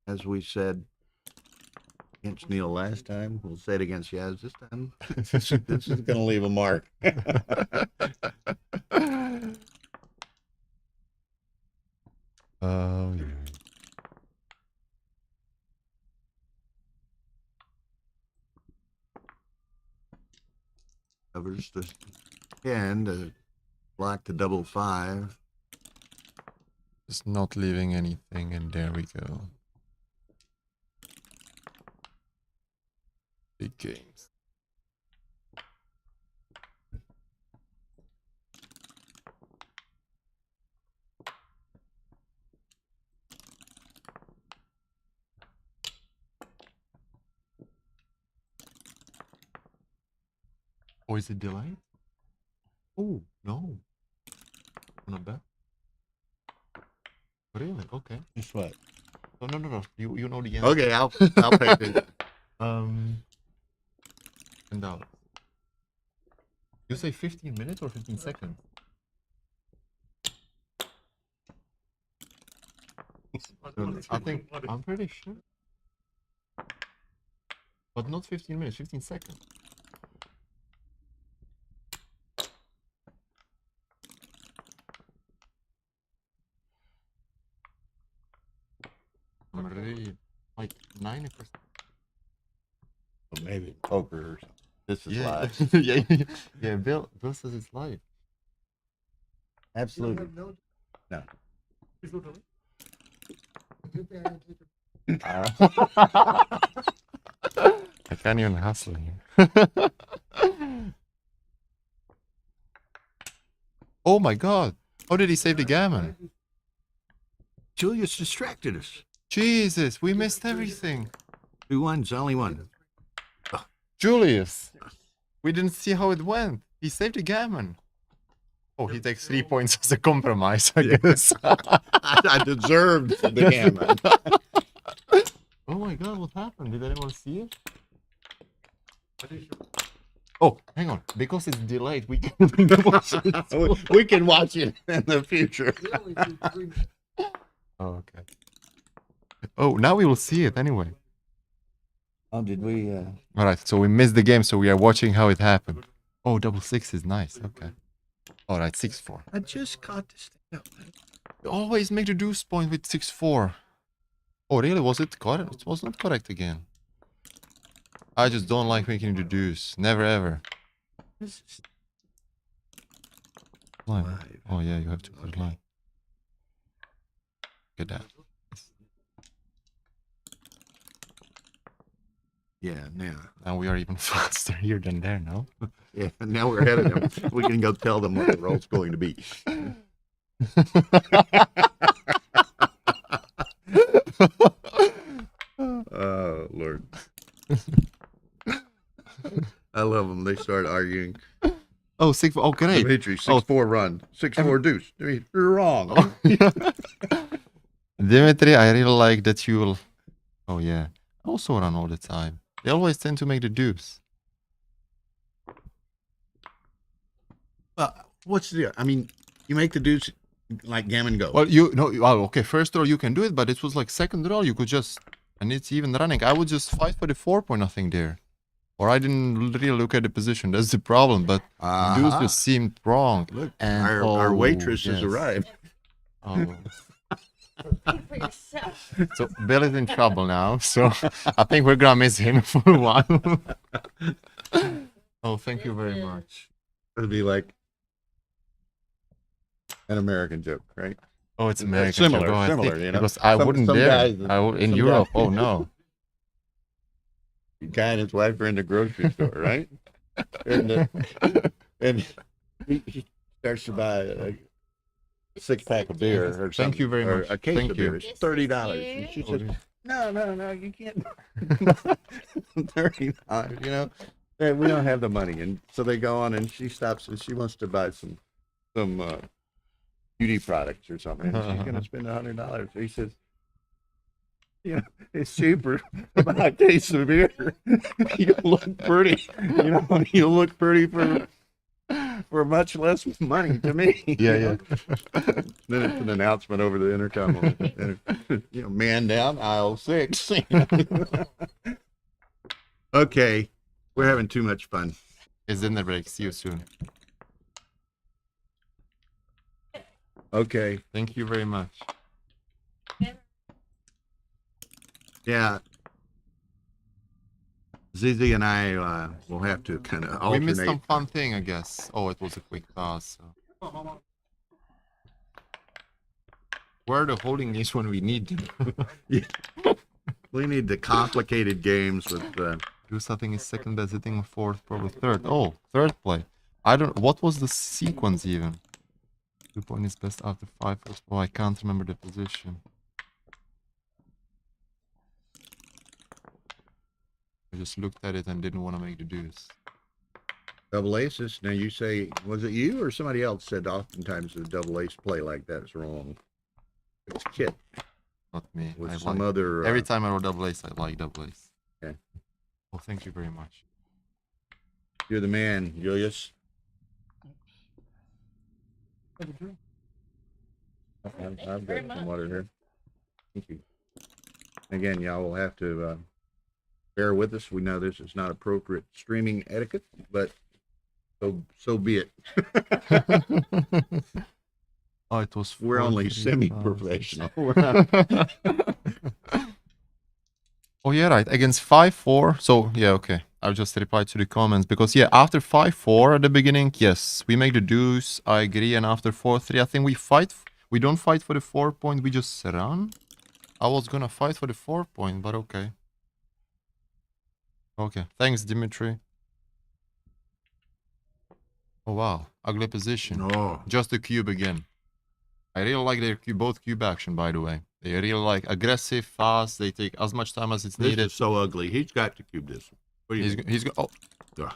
As we said against Neil last time, we'll say it against Yaz this time. This is going to leave a mark. Oh, yeah. Covers the end to block the 5-5. Just not leaving anything, and there we go. Big games. Oh, is it delayed? Oh, no. Not bad. Really? Okay. Just what? No. You know the answer. Okay, I'll pick it. $10. You say 15 minutes or 15 seconds? I think I'm pretty sure. But not 15 minutes, 15 seconds. I'm really like 90%. Well, maybe poker or something. This is Yeah, live. yeah. Bill says it's live. Absolutely. No. I can't even hustle here. Oh my god! How did he save the gammon? Julius distracted us. Jesus, we missed everything. 2 ones, only one. Julius, we didn't see how it went. He saved the gammon. Oh, he takes 3 points as a compromise, I guess. I deserved the gammon. Oh my god, what happened? Did anyone see it? Oh, hang on. Because it's delayed, we can watch it. We can watch it in the future. Oh, okay. Oh, now we will see it anyway. Oh, did we? All right, so we missed the game, so we are watching how it happened. Oh, 6-6 is nice. Okay. All right, 6-4. I just caught this thing up. You always make the deuce point with 6-4. Oh, really? Was it correct? It was not correct again. I just don't like making the deuce. Never ever. Line. Oh yeah, you have to put line. Look at that. Yeah, now. And we are even faster here than there, no? Yeah, now we're ahead of them. We can go tell them what the roll's going to be. Oh, Lord. I love them. They start arguing. Oh, 6-4. Oh, great. Dimitri, 6-4 run. 6-4 deuce. You're wrong. Dimitri, I really like that you'll... Oh, yeah. I also run all the time. They always tend to make the deuce. What's the... I mean, you make the deuce like gammon go. Well, okay, first roll you can do it, but it was like second roll you could just... And it's even running. I would just fight for the 4-point, nothing there. Or I didn't really look at the position. That's the problem, but the deuce just seemed wrong. Look, and, our waitress has yes. arrived. Oh. Think for yourself. So Bill is in trouble now, so I think we're gonna miss him for a while. Oh, thank you very much. It'd be like an American joke, right? Oh, it's American. Similar, joke. Oh, I similar, think- you know. Because I wouldn't some dare. guys- I would, in some Europe. guy- Oh no. The guy and his wife are in the grocery store, right? And he starts to buy a 6-pack of beer or something. Thank you very or much. A case Thank of you. beer. It's $30. And she says, no, you can't. $30, you know. Hey, we don't have the money, and so they go on, and she stops, and she wants to buy some beauty products or something. And she's going to spend $100. He says, you know, it's cheaper to buy a case of beer. You look pretty. You know, you look pretty for much less money to me. Yeah, yeah. Then it's an announcement over the intercom. You know, man down, aisle 6. Okay, we're having too much fun. It's dinner break. See you soon. Okay, Thank you very much. yeah. Zizi and I will have to kind of alternate. We missed some fun thing, I guess. Oh, it was a quick pass. So. Where are the holding games when we need them? Yeah. We need the complicated games with Do something is second best, hitting fourth, probably third. Oh, third play. I don't. What was the sequence even? 2-point is best after 5 first. Oh, I can't remember the position. I just looked at it and didn't want to make the deuce. double aces. Now you say, was it you or somebody else said oftentimes the double ace play like that is wrong? It's Kit. Not me. With I some like, other. every time I roll double ace, I like double ace. Okay. Oh, thank you very much. You're the man, Julius. I've got some water here. Thank you. Again, y'all will have to bear with us. We know this is not appropriate streaming etiquette, but so be it. Oh, it was. We're 4, only 3, semi-professional. 5, 6. Oh yeah, right. Against 5-4. So yeah, okay. I'll just reply to the comments because yeah, after 5-4 at the beginning, yes, we make the deuce. I agree. And after 4-3, I think we fight. We don't fight for the 4-point. We just run. I was gonna fight for the 4-point, but okay. Okay. Thanks, Dimitri. Oh wow, ugly position. Oh, Just a cube again. I really like their both cube action, by the way. They really like aggressive, fast. They take as much time as it's this needed. is so ugly. He's got to cube this. What do you think? He's oh. Ugh.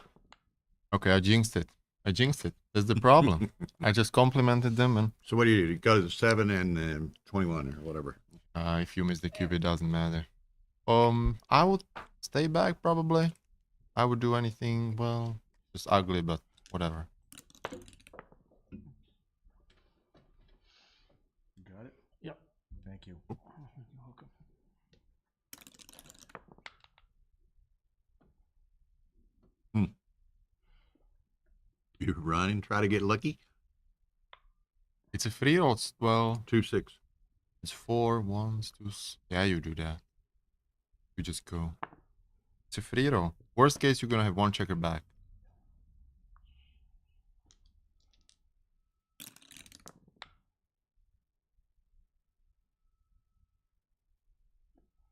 Okay, I jinxed it. That's the problem. I just complimented them, and So what do? You go to 7 and 21 or whatever. if you miss the cube, it doesn't matter. I would stay back probably. I would do anything. Well, just ugly, but whatever. Got it? Yep. Thank you. You run and try to get lucky. It's a free roll. Well, 2-6. It's 4, 1, 2. Yeah, you do that. You just go. It's a free roll. Worst case, you're gonna have 1 checker back.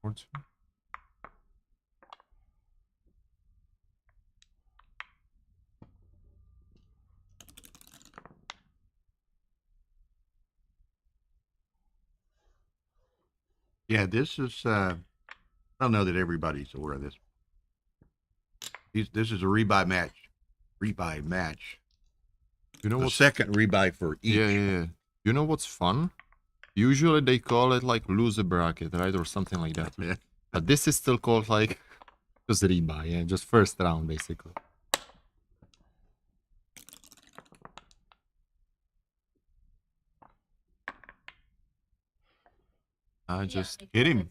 Or 2. Yeah, this is. I don't know that everybody's aware of this. This is a rebuy match. Rebuy match. You know The what's second rebuy for each. yeah. You know what's fun? Usually they call it like loser bracket, right, or something like that. Yeah. But this is still called like just rebuy, yeah, just first round basically. I just Hit him.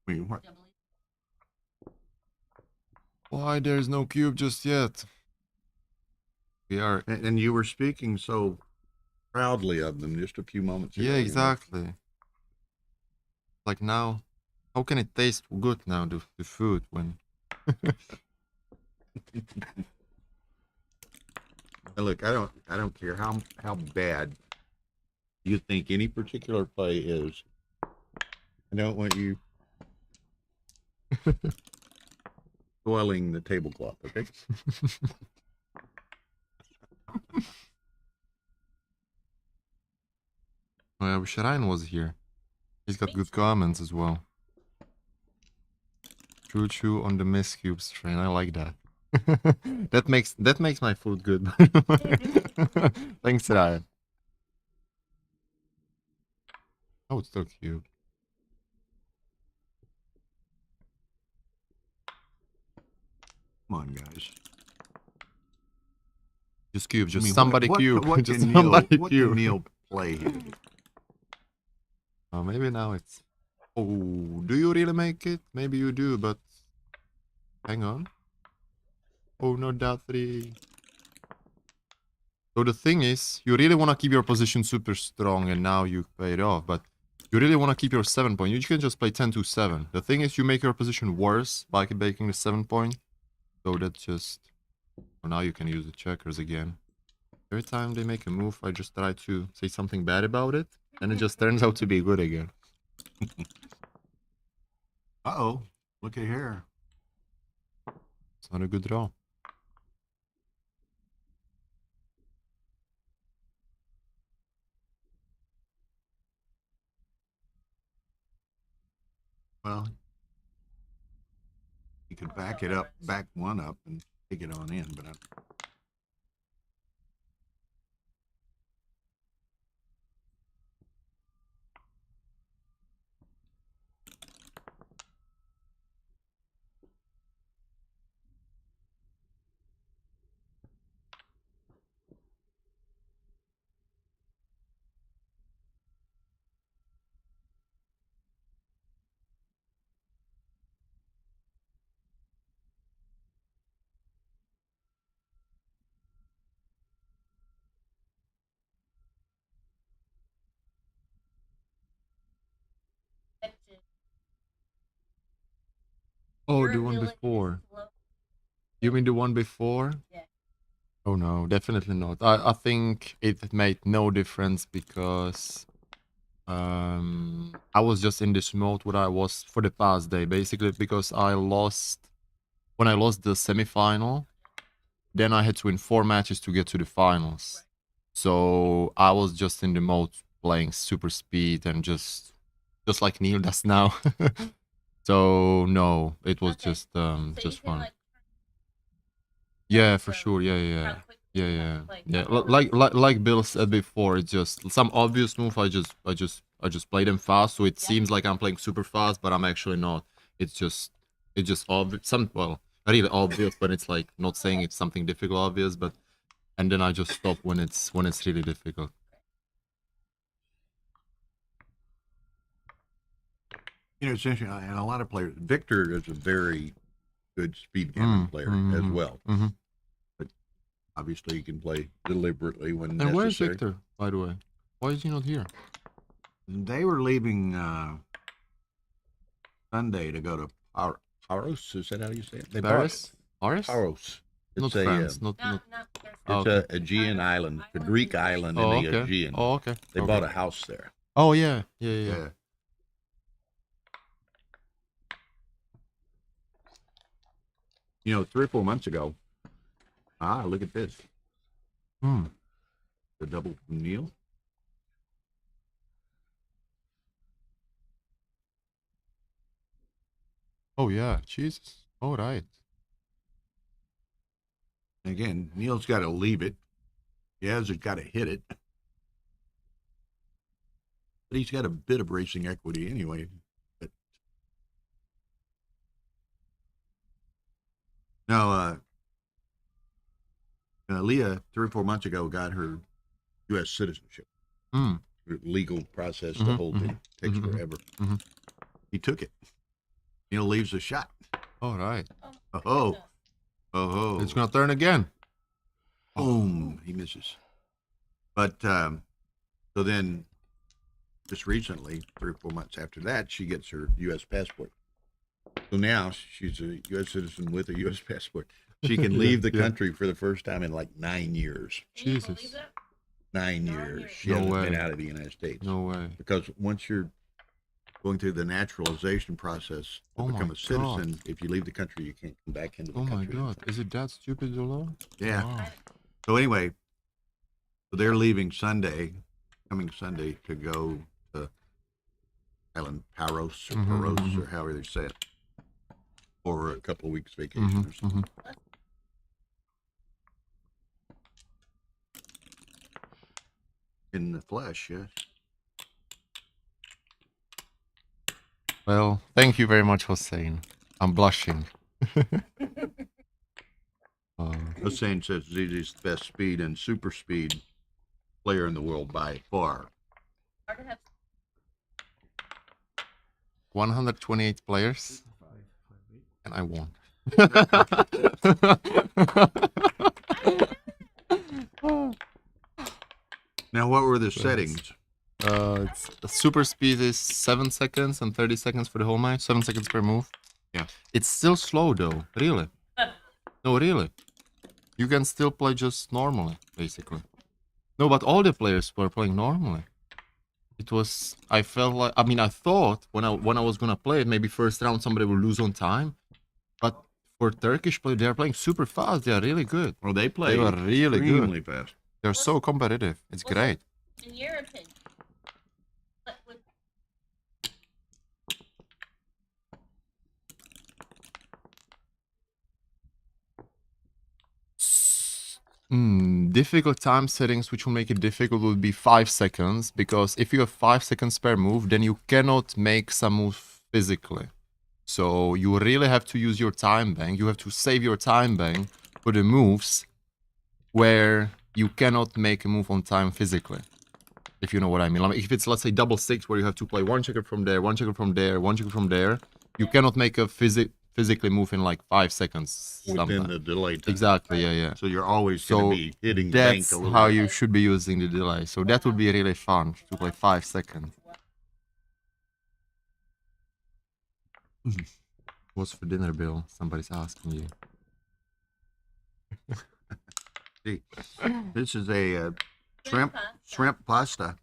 Wait, what? why there's no cube just yet? We are And you were speaking so proudly of them just a few moments ago. yeah, you know? exactly. Like now, how can it taste good now, the food, when Now, look, I don't care how bad you think any particular play is. I don't want you spoiling the tablecloth, okay? oh, I wish Ryan was here. He's got good comments as well. Choo choo on the miss cubes train. I like that. that makes my food good. Thanks, Ryan. Oh, it's still cube. Come on, guys. Just cube. Just I mean, somebody what, cube. What just can somebody Neil, what cube. can Neil play here? Oh, maybe now it's. Oh, do you really make it? Maybe you do, but hang on. Oh, not that 3. So the thing is, you really want to keep your position super strong, and now you pay it off. But you really want to keep your 7 point. You can just play 10-7. The thing is, you make your position worse by making the 7 point. So that's just. So now you can use the checkers again. Every time they make a move, I just try to say something bad about it, and it just turns out to be good again. Uh-oh. Look at here. It's not a good draw. Well, you could back it up, back one up, and take it on in, but Oh, the one before. You mean the one before? Yeah. Oh no, definitely not. I think it made no difference because I was just in this mode where I was for the past day, basically because when I lost the semi-final, then I had to win 4 matches to get to the finals. So I was just in the mode playing super speed and just like Neil does now. So no, it was just fun. Yeah, for sure. Yeah. Like Bill said before, it's just some obvious move. I just play them fast, so it seems like I'm playing super fast, but I'm actually not. It's just obvious. Not really obvious, but it's like not saying it's something difficult obvious, but and then I just stop when it's really difficult. you know, it's interesting. And a lot of players, Victor is a very good speed gammon player as well. But obviously, he can play deliberately when And necessary. where's Victor, by the way? Why is he not here? They were leaving Sunday to go to Paros. Is that how you say it? They Paris? Paris? Paros. Not It's a, France. Not. it's a Aegean island, a Greek island in Oh, the okay. Aegean. Oh, okay. They Okay. bought a house there. Oh yeah. Yeah. You know, 3 or 4 months ago. Look at this. Hmm. The double Neil. Oh yeah. Jesus. All right. Again, Neil's got to leave it. Yaz has got to hit it. But he's got a bit of racing equity anyway. But no, Leah 3 or 4 months ago got her U.S. citizenship. Hmm. The legal process, the Mhm, whole thing takes mhm, forever. mhm. He took it. Neil leaves a shot. All right. Oh, oh, It's gonna turn again. boom! He misses. But so then, just recently, 3 or 4 months after that, she gets her U.S. passport. So now she's a U.S. citizen with a U.S. passport. She can leave the Yeah. country for the first time in like 9 years. Jesus. 9 years. She No hasn't way. been out of the United States. No way. Because once you're going through the naturalization process to Oh my become a God. citizen, if you leave the country, you can't come back into the Oh my country. God. Is it that stupid, Zola? Yeah. Wow. So anyway, so they're leaving Sunday, coming Sunday, to go to Island Paros or Mhm, Paros mhm. or however they say it, for a couple of weeks vacation Mhm, or something. mhm. In the flesh, yes. Well, thank you very much, Hossein. I'm blushing. Hussein says Zizi's the best speed and super speed player in the world by far. 128 players, and I won. Now, what were the settings? Super speed is 7 seconds and 30 seconds for the whole match. 7 seconds per move. Yeah. It's still slow though. Really? No, really. You can still play just normally, basically. No, but all the players were playing normally. It was. I felt like. I mean, I thought when I was gonna play it, maybe first round somebody will lose on time. But for Turkish play, they are playing super fast. They are really good. Well, they play They were really extremely good. fast. They're so competitive. It's great. In your opinion, what would Difficult time settings which will make it difficult would be 5 seconds, because if you have 5 seconds per move, then you cannot make some move physically. So you really have to use your time bank. You have to save your time bank for the moves where you cannot make a move on time physically. If you know what I mean. Like if it's, let's say, double six, where you have to play one checker from there, one checker from there, one checker from there, you cannot make a physically move in like 5 seconds. Within sometimes. the delay time. Exactly, yeah. So you're always So going to be hitting bank that's a little how bit. you should be using the delay. So that would be really fun to play 5 seconds. What's for dinner, Bill? Somebody's asking you. See, this is a shrimp pasta.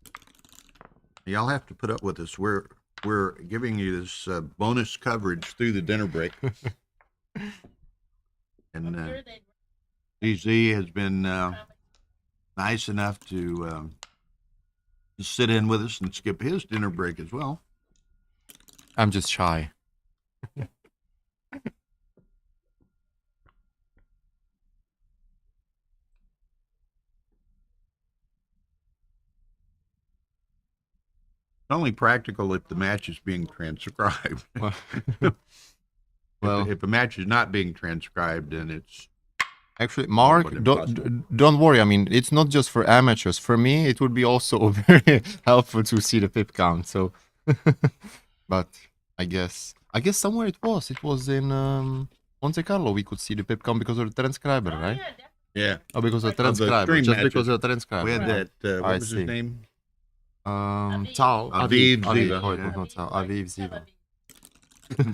Y'all have to put up with us. We're giving you this bonus coverage through the dinner break. And DZ has been nice enough to sit in with us and skip his dinner break as well. I'm just shy. It's only practical if the match is being transcribed. Well, if a match is not being transcribed, then it's actually, Mark, but impossible. don't worry. I mean, it's not just for amateurs. For me, it would be also very helpful to see the pip count. So, but I guess somewhere it was. It was in Monte Carlo. We could see the pip count because of the transcriber, right? Yeah. Oh, because of the Of the transcriber. stream Just matches. because of the transcriber. We had that. What I was see. his name? Tao. Aviv, Ziva, Oh, it yeah. was not Tao. Aviv, Ziva.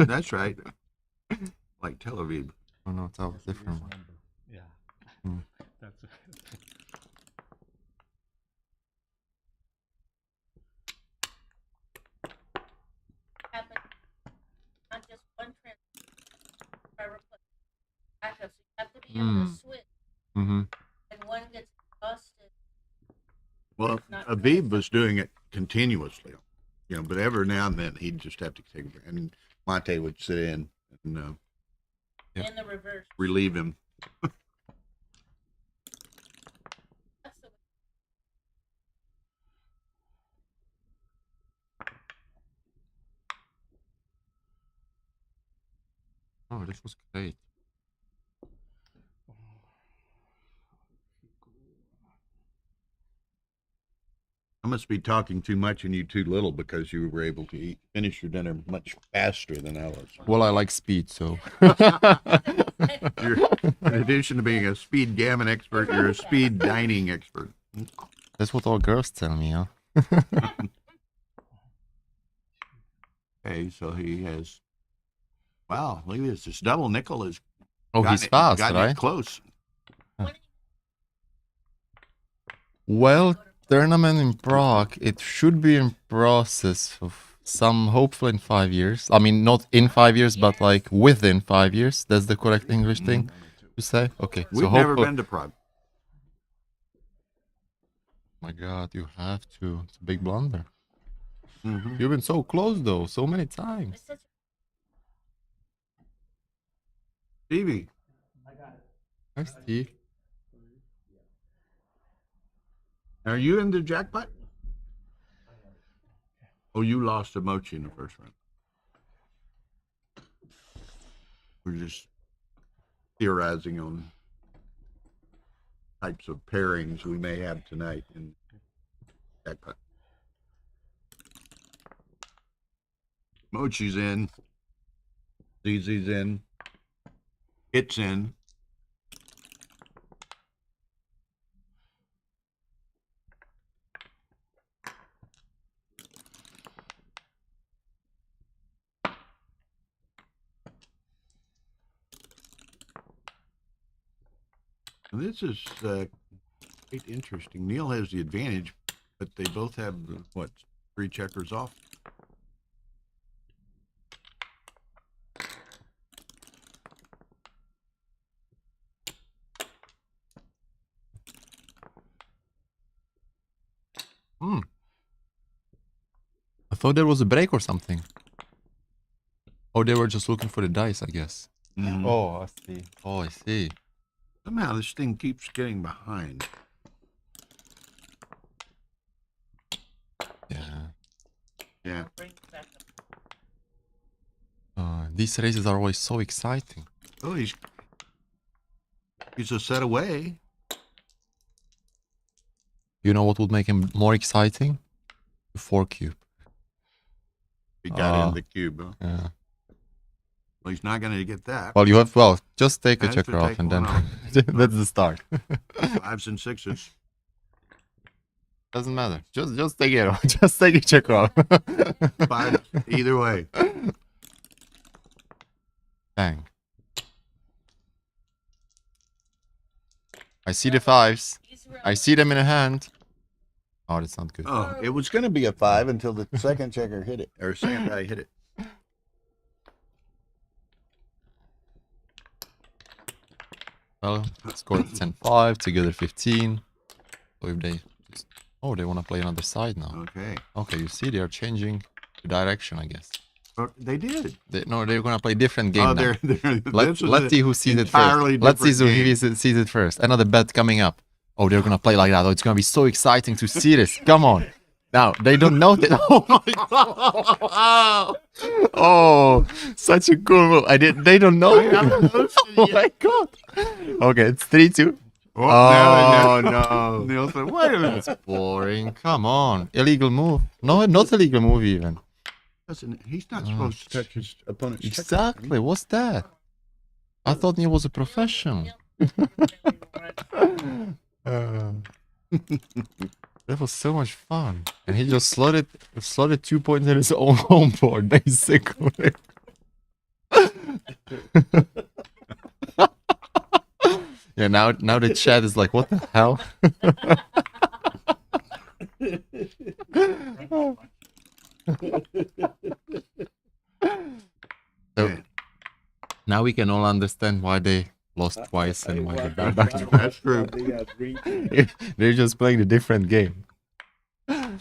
That's right. Like Tel Aviv. Oh, no, Tao. Different one. Yeah. Hmm. That's Happen, not just one transfer. By replacing backups, you have to be able to switch. Mm-hmm. And one gets busted. Well, Aviv was doing it continuously, but every now and then he'd just have to take a break. And Monte would sit in and Yep. In the reverse. relieve him. That's the Oh, this was great. I must be talking too much and you too little because you were able to finish your dinner much faster than I was. Well, I like speed, so. You're, in addition to being a speed gammon expert, you're a speed dining expert. That's what all girls tell me, huh? Okay, so he has. Wow, look at this. This double nickel is. Oh, he's fast, gotten right? it close. Well, tournament in Prague, it should be in process of some, hopefully in 5 years. I mean, not in 5 years, but like within 5 years. That's the correct English thing to say. Okay, so We've never hopefully. been to Prague. My God, you have to. It's a big blunder. Mm-hmm. You've been so close though, so many times. Stevie, Hi, Steve. are you in the jackpot? Oh, you lost a mochi in the first round. We're just theorizing on types of pairings we may have tonight in jackpot. Mochi's in. ZZ's in. It's in. And this is quite interesting. Neil has the advantage, but they both have, what, 3 checkers off? I thought there was a break or something. Oh, they were just looking for the dice, I guess. Mhm. Oh, I see. Oh, I see. Somehow this thing keeps getting behind. Yeah. Yeah. These races are always so exciting. Oh, he's a set away. You know what would make him more exciting? The 4 cube. He got in the cube. Huh? Yeah. Well, he's not going to get that. Well, just take a Has to checker off take and one then off. that's the start. 5s and 6s. Doesn't matter. Just take it off. Just take a checker off. 5, either way. Bang. I see the 5s. I see them in a hand. Oh, that's not good. Oh, it was going to be a 5 until the second checker hit it, or second guy hit it. Well, scored 10-5, together 15. So if they they want to play another side now. Okay. Okay, you see they are changing the direction, I guess. But they did. They're gonna play different game Oh, now. this was Let's see who sees it entirely first. Let's see different who game. sees it first. Another bet coming up. Oh, they're gonna play like that. Oh, it's gonna be so exciting to see this. Come on. Now they don't know that. Oh my god! Oh, such a cool move. They don't know. Oh my god! Okay, it's 3-2. Oh no! Neil said, "Wait a minute." That's boring. Come on, illegal move. No, not illegal move even. Listen, he's not supposed to touch his opponent's checker. Exactly. What's that? I thought he was a professional. That was so much fun. And he just slotted 2 points in his own home board, basically. Yeah, now the chat is like, what the hell? So now we can all understand why they lost twice and why they got back twice. That's true. They're just playing a different game. I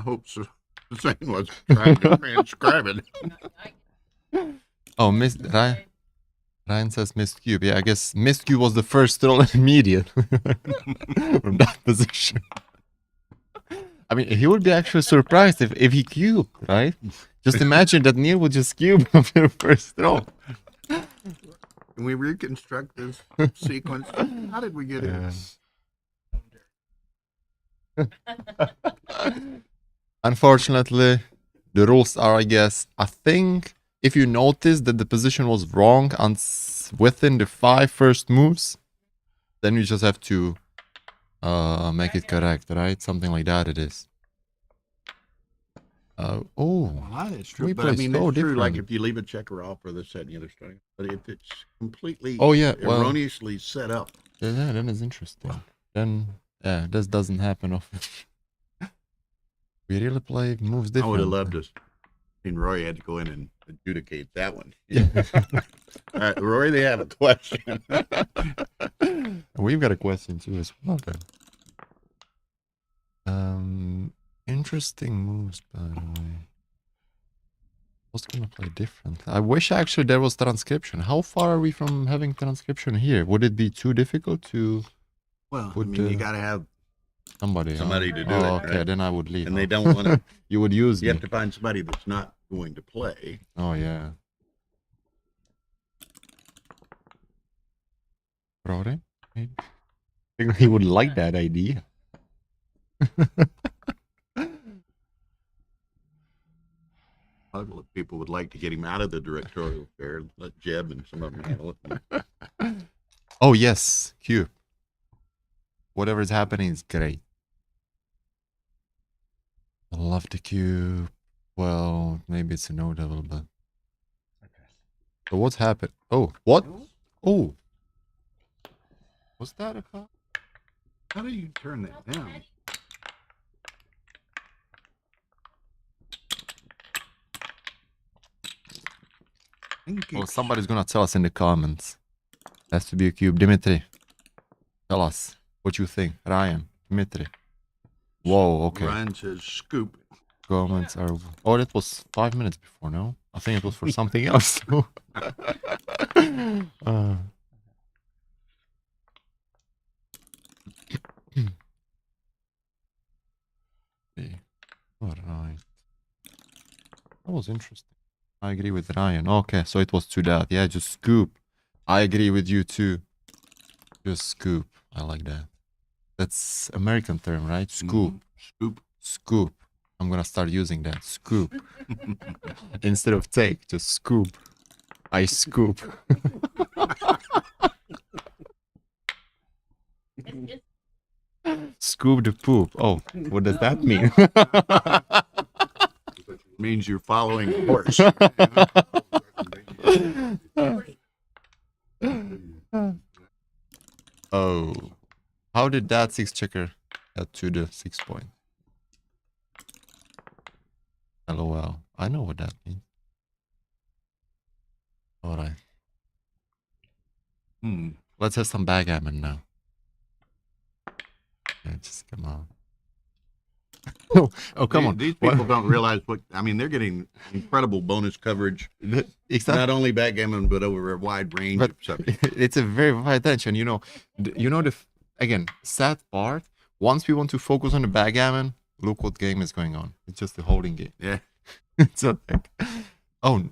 hope so. Zane was trying to transcribe it. Oh, Ryan says missed cube. Yeah, I guess missed cube was the first throw immediate from that position. I mean, he would be actually surprised if he cubed, right? Just imagine that Neil would just cube after the first throw. Can we reconstruct this sequence? How did we get here? Unfortunately, the rules are, I guess, I think if you notice that the position was wrong and within the 5 first moves, then you just have to make it correct, right? Something like that it is. Oh, Well, that's true. we But I play mean, so it's true. Like different. if you leave a checker off for the set and the other starting, but if it's completely Oh, yeah, well- erroneously set up, Yeah, that is interesting. Then, yeah, this doesn't happen often. We really play moves I different. would have loved to. I mean, Roy had to go in and adjudicate that one. Yeah. All right, Roy, they have a question. We've got a question too as well. Then. Interesting moves, by the way. Was gonna play different. I wish actually there was transcription. How far are we from having transcription here? Would it be too difficult to Well, I Would, mean, you got to have somebody somebody to do oh, it. okay, right? then I would leave. And they huh? don't want to. You would use You me. have to find somebody that's not going to play. Oh yeah. Rory? Maybe. I think he would like that idea. A lot of people would like to get him out of the directorial chair, let Jeb and some of them handle it. Oh yes, Q. Whatever is happening is great. I love the cube. Well, maybe it's a no level, but. So what's happened? Oh, what? Oh. Was that a call? How do you turn that down? Well, somebody's gonna tell us in the comments. Has to be a cube. Dimitri, tell us what you think. Ryan, Dimitri. Whoa, okay. Ryan says scoop. Comments are. Oh, that was 5 minutes before, no? I think it was for something else. All right. That was interesting. I agree with Ryan. Okay, so it was to that. Yeah, just scoop. I agree with you too. Just scoop. I like that. That's American term, right? Scoop. Scoop. Scoop. I'm gonna start using that. Scoop. Instead of take, just scoop. I scoop. Scoop the poop. Oh, what does that mean? Means you're following the horse. Oh. How did that 6 checker get to the 6 point? LOL. I know what that means. Alright. Let's have some backgammon now. Yeah, just come on. oh, come on. These people don't realize what I mean. They're getting incredible bonus coverage, Exactly. not only backgammon but over a wide range But of subjects. it's a very wide range, and again, sad part. Once we want to focus on the backgammon, look what game is going on. It's just a holding game. Yeah. It's like, oh,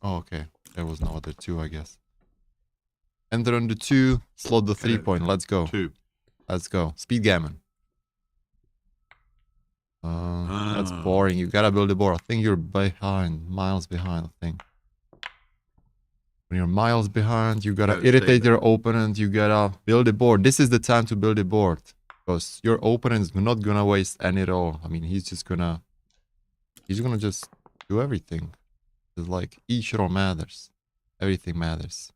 okay. There was no other 2, I guess. Enter on the 2, slot the 3 point. Let's go. 2. Let's go. Speed gammon. That's boring. You gotta build a board. I think you're behind, miles behind, I think. When you're miles behind, you gotta Gotta irritate save your opponent. You gotta build a board. This is the time to build a board because your opponent is not gonna waste any at all. I mean, he's gonna just do everything. It's like each roll matters. Everything matters.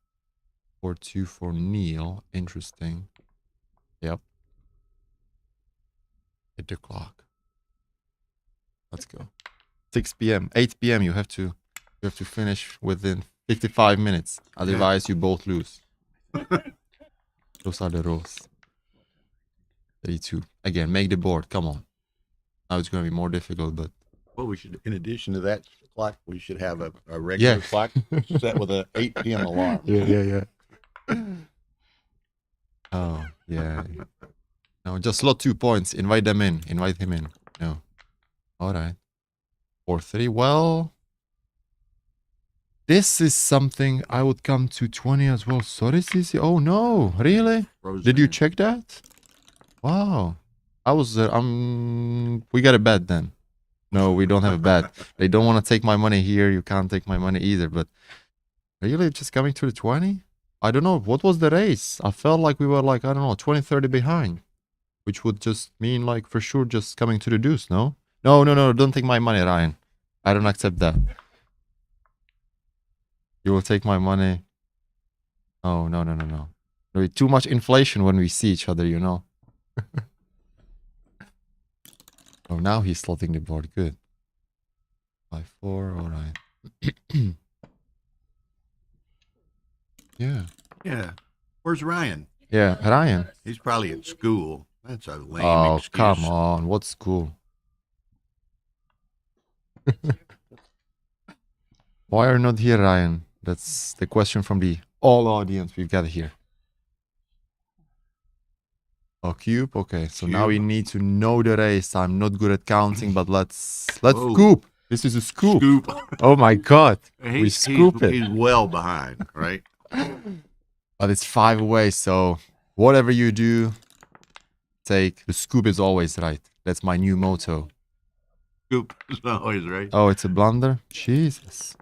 4-2 for Neil. Interesting. Yep. Hit the clock. Let's go. 6 p.m. 8 p.m. You have to finish within 55 minutes. Otherwise, you both lose. Those are the rules. 32. Again, make the board. Come on. Now it's gonna be more difficult, but Well, we should, in addition to that clock, we should have a regular clock set with a 8 p.m. alarm. yeah. Oh, yeah. No, just slot 2 points. Invite them in. Invite him in. No. All right. 4-3. Well, this is something I would come to 20 as well. Sorry, Sisi. Oh, no. Really? Did you check that? Wow. I was, we got a bet then. No, we don't have a bet. They don't want to take my money here. You can't take my money either. But really, just coming to the 20? I don't know. What was the race? I felt like we were like, I don't know, 20, 30 behind. Which would just mean like for sure just coming to the deuce, no? No. Don't take my money, Ryan. I don't accept that. You will take my money. Oh, no. There'll be too much inflation when we see each other, you know. Oh, now he's slotting the board. Good. 5-4. All right. Yeah. Where's Ryan? Yeah, Ryan. He's probably at school. That's a lame Oh, excuse. come on. What school? Why are you not here, Ryan? That's the question from the all audience we've got here. Oh, cube? Okay, so now we need to know the race. I'm not good at counting, but let's Whoa. scoop. This is a scoop. Scoop. Oh my god. We He's- scoop it. He's well behind, right? But it's 5 away, so whatever you do, take the scoop is always right. That's my new motto. Scoop is always right. Oh, it's a blunder? Jesus.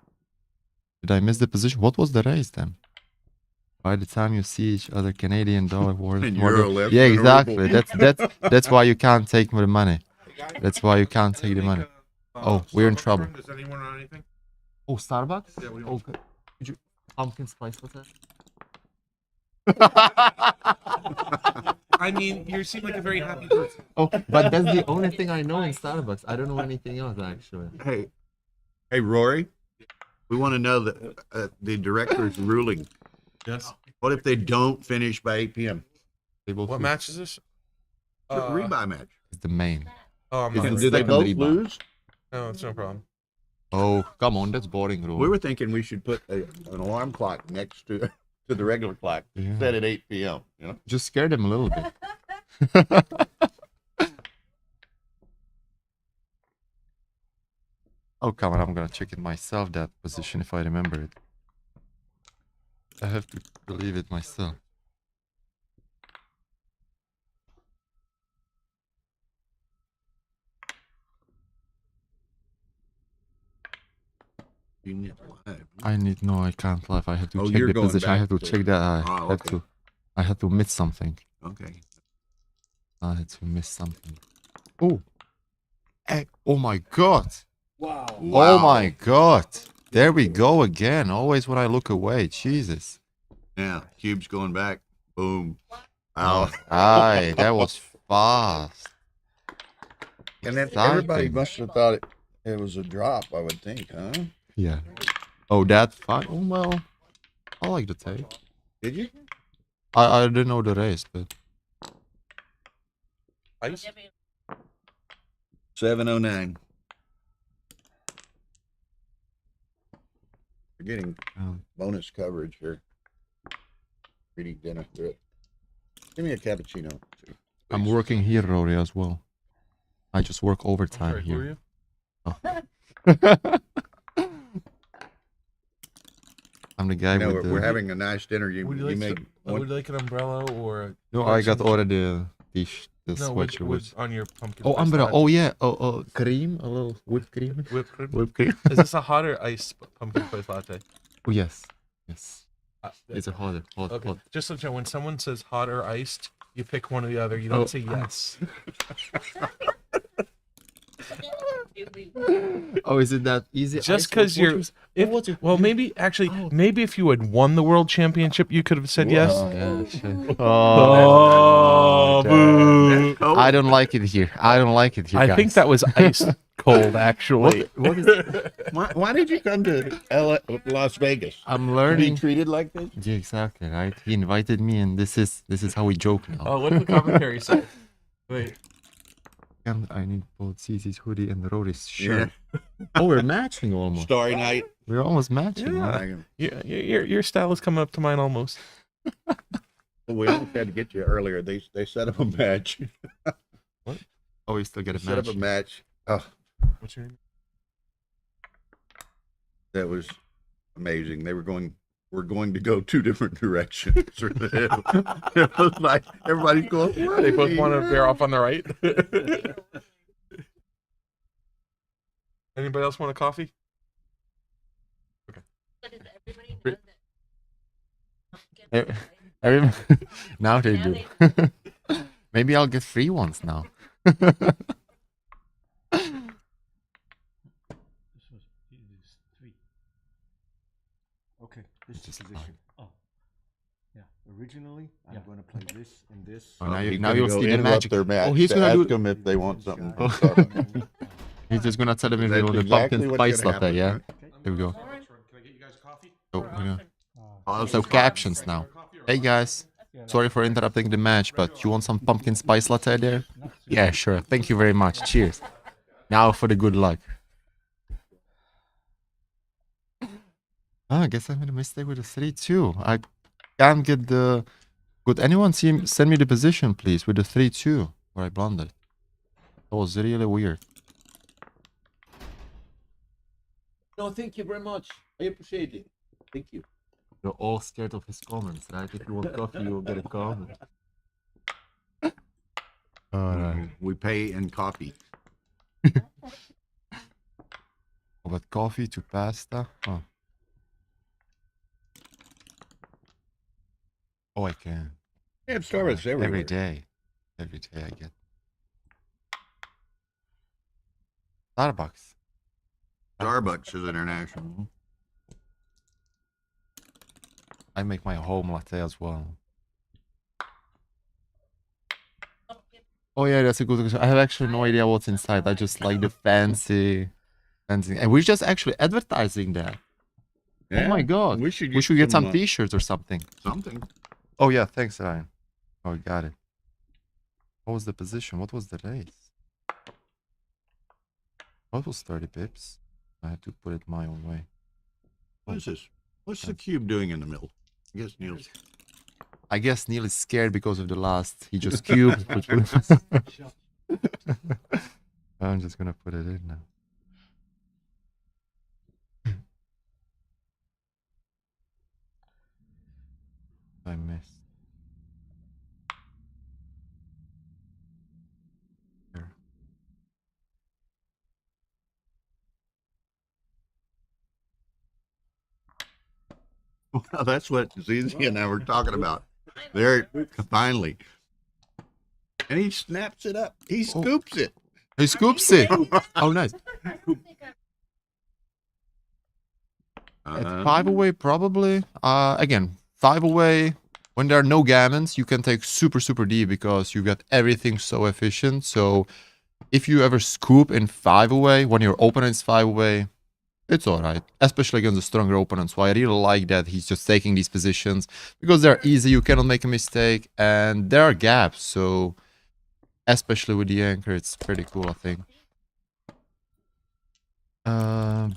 Did I miss the position? What was the race then? By the time you see each other, Canadian dollar worth And more than- euro left Yeah, and exactly. ruble. That's why you can't take the money. That's why you can't take the money. Oh, we're in trouble. Does anyone want anything? Oh, Starbucks? Yeah, we Okay. Could you pumpkin spice latte? I mean, you seem like a very happy person. Oh, but that's the only thing I know in Starbucks. I don't know anything else actually. Hey, Rory. We want to know the director's ruling. Yes. What if they don't finish by 8 p.m.? They both What lose. match is this? It's a rebuy match. It's the main. Oh, I'm Is not it- worried. do they Second both rebuy. lose? No, it's no problem. Oh, come on, that's boring, bro. We were thinking we should put an alarm clock next to the regular clock, Yeah. set at 8 p.m. You know, Just scare them a little bit. Oh, come on, I'm gonna check it myself, that position, if I remember it. I have to believe it myself. you need live. I need, no, I can't live. I have to Oh, check you're the going position. I back have to to- check that. Oh, okay. I had to miss something. Okay. I had to miss something. Oh. Hey, oh my god. Wow. Oh my god. There we go again. Always when I look away. Jesus. Yeah, cube's going back. Boom. Oh, Out. aye, that was fast. And then Exciting. everybody must have thought it was a drop, I would think, huh? Yeah. Oh, that fine. Oh, well, I like the take. Did you? I didn't know the race, but Ice? 709. You're getting bonus coverage here. Reading dinner. Do it. Give me a cappuccino. Too. I'm working here, Rory, as well. I just work I'm overtime sorry, who are here. you? Oh. I'm the guy You know, with the... we're having a nice dinner. You Would you you like made some- one. would you like an umbrella or a No, I got some- already the no, sweatshirt with... on your pumpkin Oh, spice umbrella. latte? Oh, yeah. Oh, cream. A little whipped cream. Whipped cream? Whipped cream. Is this a hot or iced pumpkin spice latte? Oh, yes. Yes. It's a hot. Okay. Just so you know, when someone says hot or iced, you pick one or the other. You don't say yes. Oh, is it that easy? Just because you're, maybe maybe if you had won the world championship, you could have said yes. Yeah, sure. Oh, boo. I don't like it here. I don't like it here. I think that was ice cold, actually. What is Why did you come to Las Vegas? I'm To be learning. treated like this? Yeah, exactly, right? He invited me, and this is how we joke now. Oh, what's the commentary say? Wait. And I need both Cece's hoodie and Rory's shirt. Oh, we're matching almost. Starry night. We're almost matching. Yeah. Right? Your style is coming up to mine almost. We almost had to get you earlier. They set up a match. What? Oh, we still get a Set match. up a match. Oh, What's your name? that was amazing. We're going to go two different directions. It was like everybody's going. They both want to bear off on the right. Anybody else want a coffee? But does everybody know that? Now they do. Maybe I'll get free ones now. Okay, this is position. Oh, yeah. Originally, I'm going to play this and this. Oh, now He's now gonna you'll go see the interrupt magic. their match Oh, he's to gonna ask do. them if they want something. He's just gonna tell them if they That's want the exactly pumpkin what's spice gonna latte. Yeah. happen, Here we go. Can I get you guys coffee? Oh, yeah. Oh, So captions now. Hey guys, sorry for interrupting the match, but you want some pumpkin spice latte there? Yeah, sure. Thank you very much. Cheers. Now for the good luck. I guess I made a mistake with the 3-2. I can't get the. Could anyone send me the position, please, with the 3-2 where I blundered? That was really weird. No, thank you very much. I appreciate it. Thank you. You're all scared of his comments, right? If you want coffee, you will get a comment. Alright. We pay in coffee. But coffee to pasta? Oh. Oh, I can. They have Starbucks everywhere. Every day. Every day I get. Starbucks. Starbucks is international. I make my home latte as well. Oh yeah, that's a good question. I have actually no idea what's inside. I just like the fancy. And we're just actually advertising that. Yeah. Oh my god. We should get some t-shirts or something. Something. Oh yeah, thanks, Ryan. Oh, got it. What was the position? What was the race? What was 30 pips? I had to put it my own way. What is this? What's the cube doing in the middle? I guess Neil is scared because of the last. He just cubed. I'm just gonna put it in now. I missed. Here. Well, that's what Zizi and I were talking about. There, finally. And he snaps it up. He scoops it. He scoops it. Oh, nice. At 5 away, probably. Again, 5 away. When there are no gammons, you can take super, super deep because you get everything so efficient. So if you ever scoop in 5 away, when your opponent's 5 away, it's alright. Especially against a stronger opponent. So I really like that he's just taking these positions because they're easy, you cannot make a mistake, and there are gaps. So especially with the anchor, it's pretty cool, I think.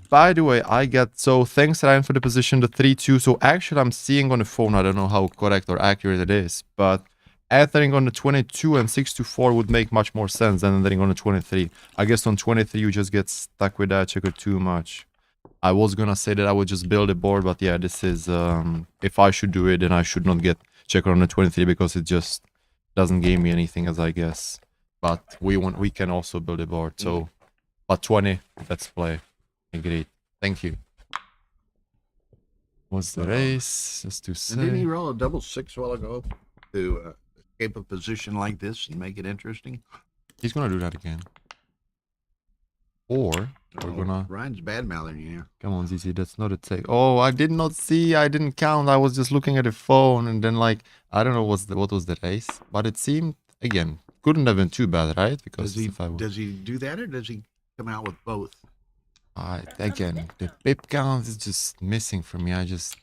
By the way, thanks Ryan for the position, the 3-2. So actually I'm seeing on the phone, I don't know how correct or accurate it is, but entering on the 22 and 6-4 would make much more sense than entering on the 23. I guess on 23 you just get stuck with that checker too much. I was gonna say that I would just build a board, but yeah, this is if I should do it, then I should not get checker on the 23 because it just doesn't give me anything, as I guess. But we can also build a board. So, but 20, let's play. Agreed. Thank you. What's the race? Just to And didn't he say. roll a double six a while ago to escape a position like this and make it interesting? He's gonna do that again. Or we're Oh, gonna Ryan's bad mouthing you. come on, ZZ. That's not a take. Oh, I did not see. I didn't count. I was just looking at the phone, and then like I don't know what was the race, but it seemed again couldn't have been too bad, right? Because Does he do that or does he come out with both? again the pip count is just missing for me. I just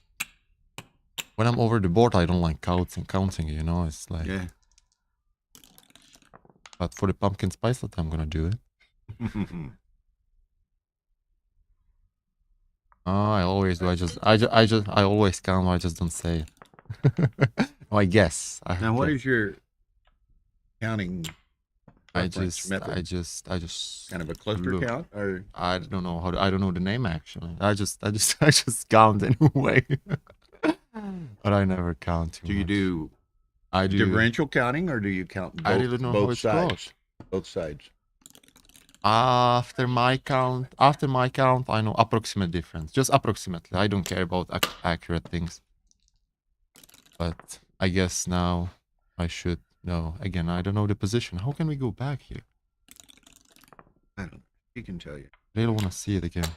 when I'm over the board, I don't like counting. You know, it's like. Yeah. But for the pumpkin spice latte, I'm gonna do it. Oh, I always do. I always count. I just don't say it. Oh, I guess. Now, what is your counting? I preference method? just Kind of a cluster look. count, or I don't know I don't know the name actually. I just count anyway. But I never count too do you much. do I do. differential counting, or do you count both, I really don't know how both it sides? goes. Both sides. After my count, I know approximate difference. Just approximately. I don't care about accurate things. But I guess now I should know. Again, I don't know the position. How can we go back here? I don't know. He can tell you. They don't want to see it again.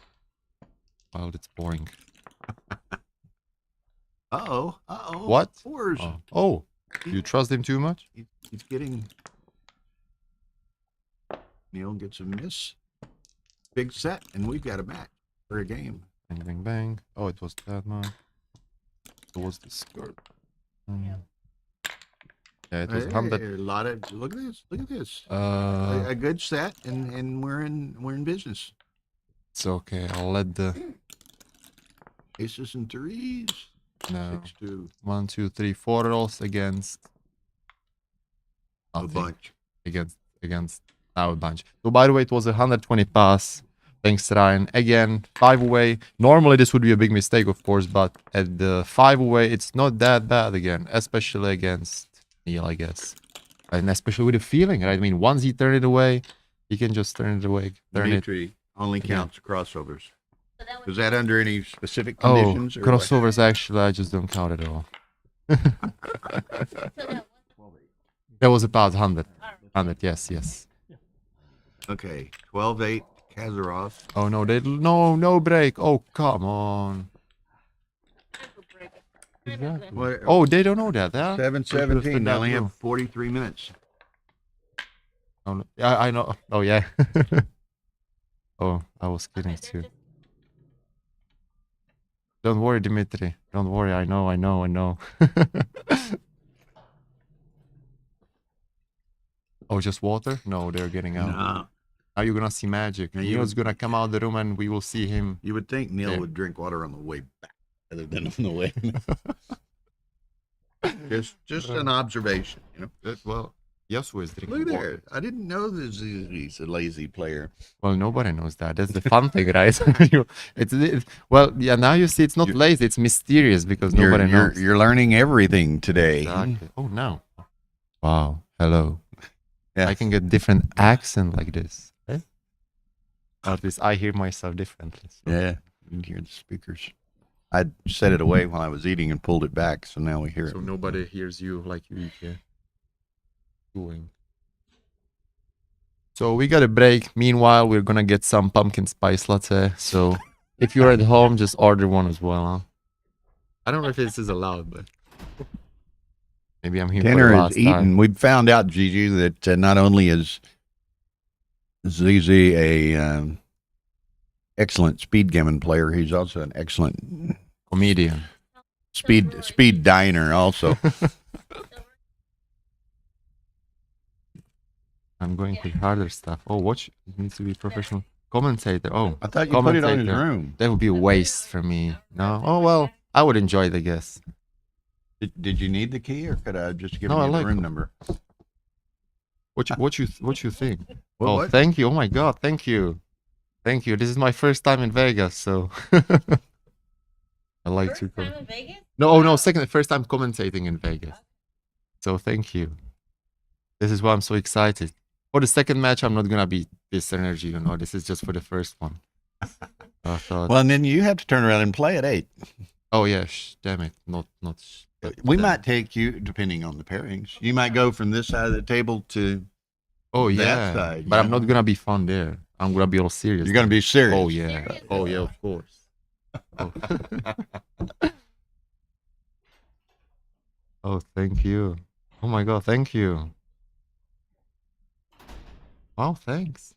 Wow, that's boring. Uh-oh. Uh-oh. What? Fours. Oh, you trust him too much? He's getting... Neil gets a miss. Big set, and we've got a match for a game. Bang, bang, bang. Oh, it was that man. It was the skirt. Yeah, it was Hey, 100. a lot of... Look at this. Look at this. Uh, A good set, and we're in business. it's okay. I'll let the Aces and threes. no 6-2. 1, 2, 3, 4 rolls against A nothing. bunch. against our bunch. So by the way, it was a 120 pass. Thanks, Ryan. Again, 5 away. Normally this would be a big mistake, of course, but at the 5 away, it's not that bad again, especially against Neil, I guess. And especially with the feeling, right? I mean, once he turned it away, he can just turn it away. Turn it. Dimitri only again. counts crossovers. So that Is was that under any specific Oh, conditions? or what? crossovers, actually, I just don't count at all. so that was That was about 100. 100, yes. Okay, 12-8, Kazarov. Oh, no, no break. Oh, come on. Exactly. What- Oh, they don't know that, huh? 7-17. They only too. have 43 minutes. Oh, no. Yeah, I know. Oh, yeah. Oh, I was kidding too. Don't worry, Dimitri. Don't worry. I know. Oh, just water? No, they're getting out. No. Are you gonna see magic? Yeah, you Neil's gonna come out the room and we will see him. You would think Neil Yeah. would drink water on the way back rather than on the way. just an observation, you know. Well, Yasu is drinking Look water. there. I didn't know this. He's a lazy player. Well, nobody knows that. That's the fun thing, right? Well, yeah. Now you see, it's not lazy. It's mysterious because nobody knows. You're learning everything today. Exactly. Oh, no. Wow. Hello. Yeah. I can get different accent like this. Eh? At least I hear myself differently. So. Yeah, you can hear the speakers. I set it away while I was eating and pulled it back, so now we hear So it. nobody hears you like you eat, yeah. Doing. So we got a break. Meanwhile, we're gonna get some pumpkin spice latte. So if you're at home, just order one as well. Huh? I don't know if this is allowed, but maybe I'm here for the Tanner last is eating. time. We found out, Gigi, that not only is ZZ a excellent speed gammon player, he's also an excellent Comedian. speed diner. Also, I'm going with harder stuff. Oh, watch. It needs to be professional commentator. Oh, I thought you put it on his commentator. room. That would be a waste for me. No. Oh well, I would enjoy it, I guess. Did you need the key, or could I have just give No, I you the like room it. number? What you think? What, Oh, what? thank you. Oh my God, thank you. Thank you. This is my first time in Vegas, so I like first to time go. in Vegas? No, first time commentating in Vegas. So thank you. This is why I'm so excited. For the second match, I'm not gonna be this energy, you know. This is just for the first one. I thought, Well, and then you have to turn around and play at 8. Oh yeah, damn it, not. We might take you, depending on the pairings. You might go from this side of the table to Oh that yeah, side. but you I'm know? not gonna be fun there. I'm gonna be all serious. You're gonna there. be serious. Oh yeah. Oh yeah, of course. Oh. Oh, thank you. Oh my god, thank you. Wow, thanks.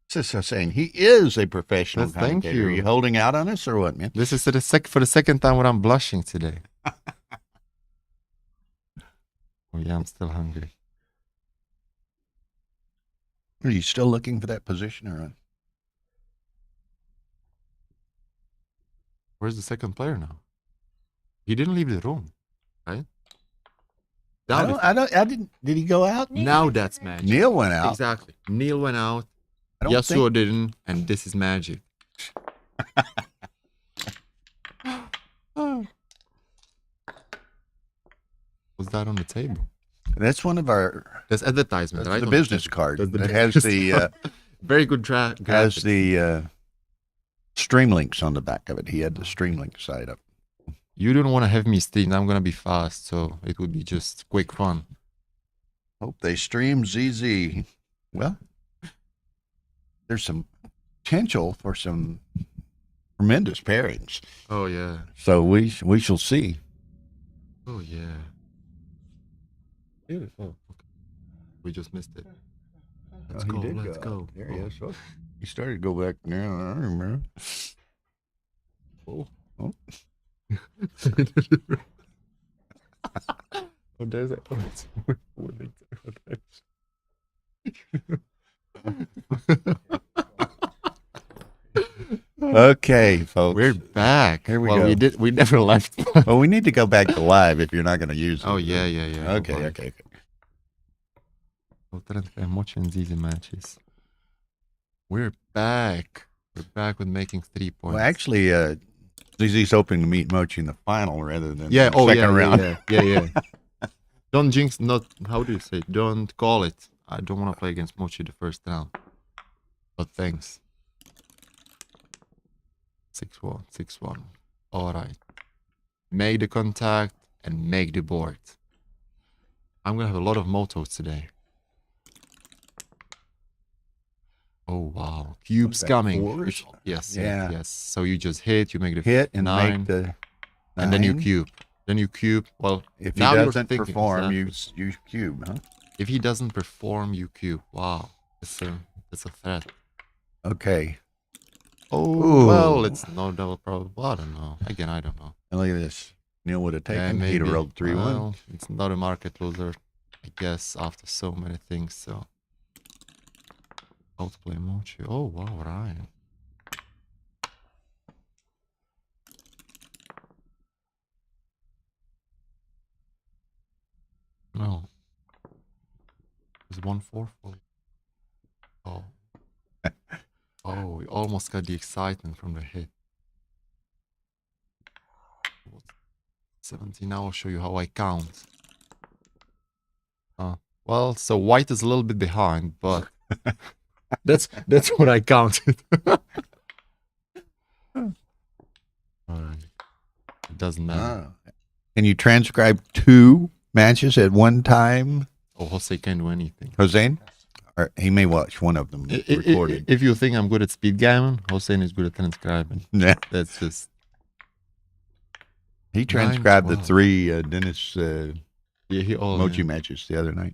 Just saying, he is a professional Yes, thank commentator. Are you. you holding out on us or what, man? This is for the second time when I'm blushing today. Oh yeah, I'm still hungry. Are you still looking for that position or what? Where's the second player now? He didn't leave the room, right? I didn't. Did he go out? Now that's magic. Neil went out. Exactly. Neil went out. I don't Yasuo didn't, and this is magic. What's that on the table? That's one of our. There's advertisement, That's right? the on business table. card That's the that has business the card. Very good has graphics. the stream links on the back of it. He had the stream link side up. You don't want to have me stream. I'm gonna be fast, so it would be just quick fun. Hope they stream ZZ. Well, there's some potential for some tremendous pairings. Oh yeah. So we shall see. Oh yeah. Beautiful. Okay. We just missed it. Let's go. Let's go. There he is. Oh, he started to go back now. I remember. Oh. Oh. Oh, there's it. Oh, it's Okay, folks. We're back. Here we well, go. We never left. Well, we need to go back to live if you're not going to use it. Oh yeah, yeah, yeah. Okay, No okay. I'm watching these matches. We're back. We're back with making 3 points. Well, actually, ZZ's hoping to meet Mochi in the final rather than yeah. the Oh second yeah, round. yeah. Don't jinx. Not how do you say? Don't call it. I don't want to play against Mochi the first round. But thanks. 6-1, 6-1. All right. Make the contact and make the board. I'm gonna have a lot of motos today. Oh wow, cubes coming. fours? Yes, Yeah. yes. So you just hit, you make the Hit and 9, make the and then you 9. cube. Then you cube. Well, If he now you're doesn't thinking, perform, exactly. you cube, huh? If he doesn't perform, you cube. Wow, that's a threat. Okay. Oh Ooh. well, it's no double probable. I don't know. Again, I don't know. And look at this. Neil would have Yeah, taken. He'd have rolled 3-1. Well, it's not a market loser, I guess, after so many things. So, outplay Mochi. Oh wow, Ryan. No, it's 1-4 for you. Oh, oh, we almost got the excitement from the hit. 17. Now I'll show you how I count. Well, so white is a little bit behind, but that's what I counted. Alright. It doesn't matter. Can you transcribe 2 matches at one time, Oh, Jose can do anything. Hossein? Or he may watch one of them recorded. If you think I'm good at speed gammon, Hossein is good at transcribing. Yeah. That's just He transcribed the 9-12. 3 Dennis yeah. Mochi matches the other night.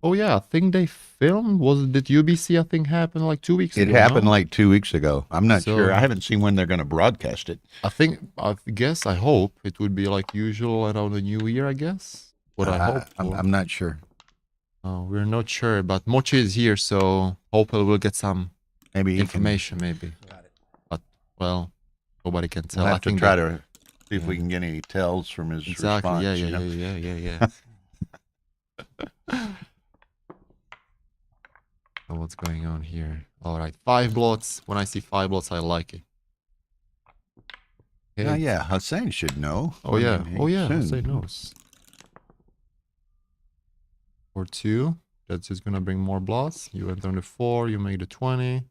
Oh yeah, I think they filmed. Did UBC? I think happened like 2 weeks It ago. happened no? like 2 weeks ago. I'm not So- sure. I haven't seen when they're going to broadcast it. I guess, I hope it would be like usual around the new year, I guess. What I hope. I'm not sure. We're not sure, but Mochi is here, so hopefully we'll get some Maybe he information, maybe. But, well, nobody can Can, tell. we'll I have to think try that- to see if we can get any tells from his Exactly. response. Yeah, you yeah, know? yeah. So what's going on here? All right, 5 blots. When I see 5 blots, I like it. Okay. Oh, yeah. Hussein should know. Oh I yeah. mean, Oh yeah. soon. Say knows. Or 2. That's just gonna bring more blots. You enter on the 4. You make the 20.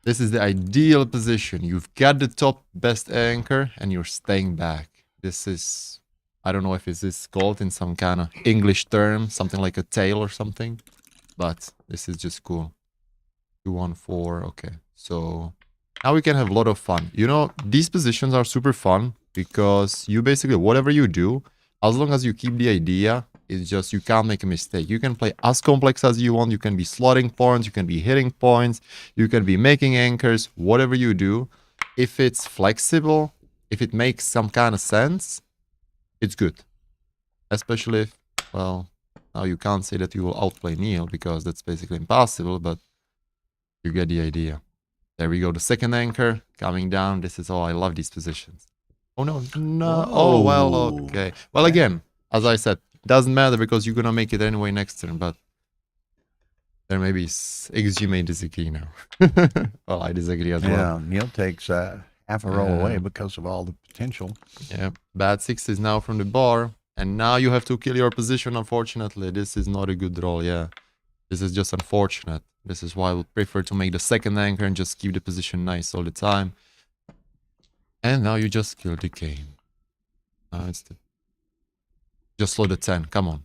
This is the ideal position. You've got the top best anchor and you're staying back. This is, I don't know if this is called in some kind of English term, something like a tail or something, but this is just cool. 2-1-4, okay. So now we can have a lot of fun. You know, these positions are super fun because you basically, whatever you do, as long as you keep the idea, it's just you can't make a mistake. You can play as complex as you want. You can be slotting points. You can be hitting points. You can be making anchors. Whatever you do, if it's flexible, if it makes some kind of sense, it's good. Especially if, well, now you can't say that you will outplay Neil because that's basically impossible, but you get the idea. There we go. The second anchor coming down. This is all. I love these positions. Oh, no. No. Oh, well, okay. Well, again, as I said, doesn't matter because you're going to make it anyway next turn, but there may be XG may disagree now. Well, I disagree as well. Yeah, Neil takes half a roll away because of all the potential. Yeah, bad 6 is now from the bar, and now you have to kill your position, unfortunately. This is not a good roll, yeah. This is just unfortunate. This is why I would prefer to make the second anchor and just keep the position nice all the time. And now you just kill the game. Now it's the... Just slow the 10, come on.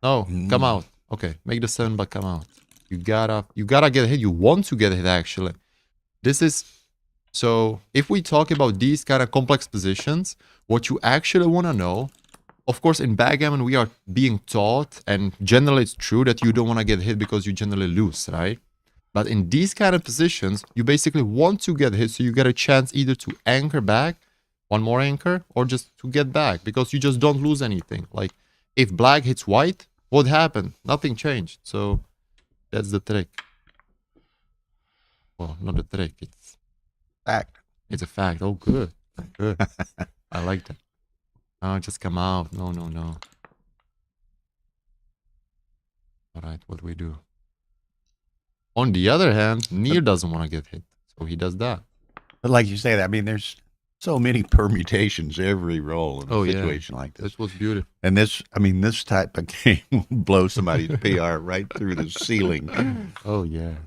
No, come out. Okay, make the 7, but come out. You gotta get hit. You want to get hit, actually. This is... So, if we talk about these kind of complex positions, what you actually want to know... Of course, in Backgammon, we are being taught, and generally it's true that you don't want to get hit because you generally lose, right? But in these kind of positions, you basically want to get hit, so you get a chance either to anchor back, one more anchor, or just to get back, because you just don't lose anything. Like, if black hits white, what happened? Nothing changed. So, that's the trick. Well, not the trick, it's... Fact. It's a fact. Oh, good. Good. I like that. No, just come out. No, no, no. Alright, what do we do? On the other hand, Neil doesn't want to get hit. So he does that. But like you say, I mean, there's so many permutations every roll in a situation like this. This was beautiful. And this, I mean, this type of game will blow somebody's PR right through the ceiling. Oh, yeah.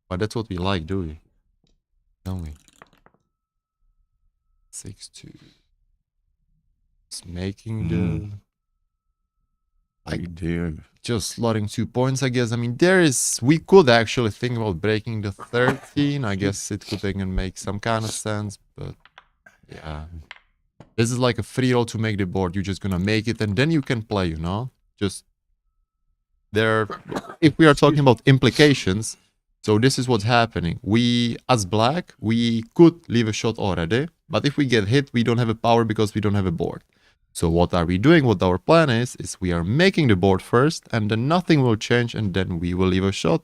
But that's what we like, do we? Don't we? 6-2. It's making the... I do. Just slotting 2 points, I guess. I mean, there is... We could actually think about breaking the 13. I guess it could again make some kind of sense, but... Yeah. This is like a free roll to make the board. You're just gonna make it, and then you can play, you know? Just... There... If we are talking about implications... So this is what's happening. We, as black, we could leave a shot already. But if we get hit, we don't have a power because we don't have a board. So what are we doing? What our plan is we are making the board first. And then nothing will change. And then we will leave a shot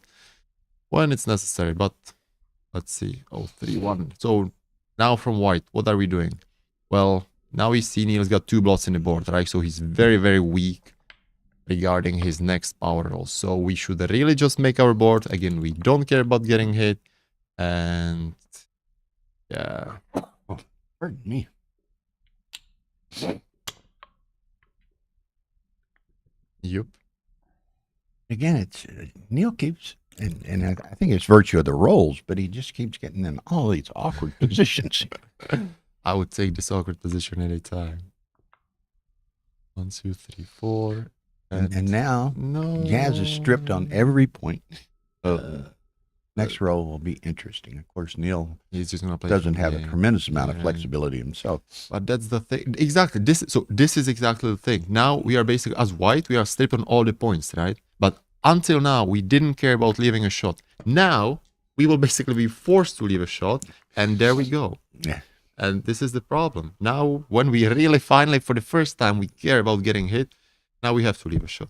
when it's necessary. But let's see. Oh, 3-1. So now from white, what are we doing? Well, now we see Neil's got 2 blots in the board, right? So he's very, very weak regarding his next power roll. So we should really just make our board. Again, we don't care about getting hit. And yeah. Oh, pardon me. Yep. Again, it's Neil keeps, and I think it's virtue of the rolls, but he just keeps getting in all these awkward positions. I would take this awkward position anytime. 1, 2, 3, 4. And now, no. Jazz is stripped on every point. Next roll will be interesting. Of course, Neil he's just gonna play doesn't have a tremendous amount of flexibility himself. But that's the thing. Exactly. This is exactly the thing. Now we are basically, as white, we are stripped on all the points, right? But until now, we didn't care about leaving a shot. Now, we will basically be forced to leave a shot. And there we go. Yeah. And this is the problem. Now, when we really finally, for the first time, we care about getting hit, now we have to leave a shot.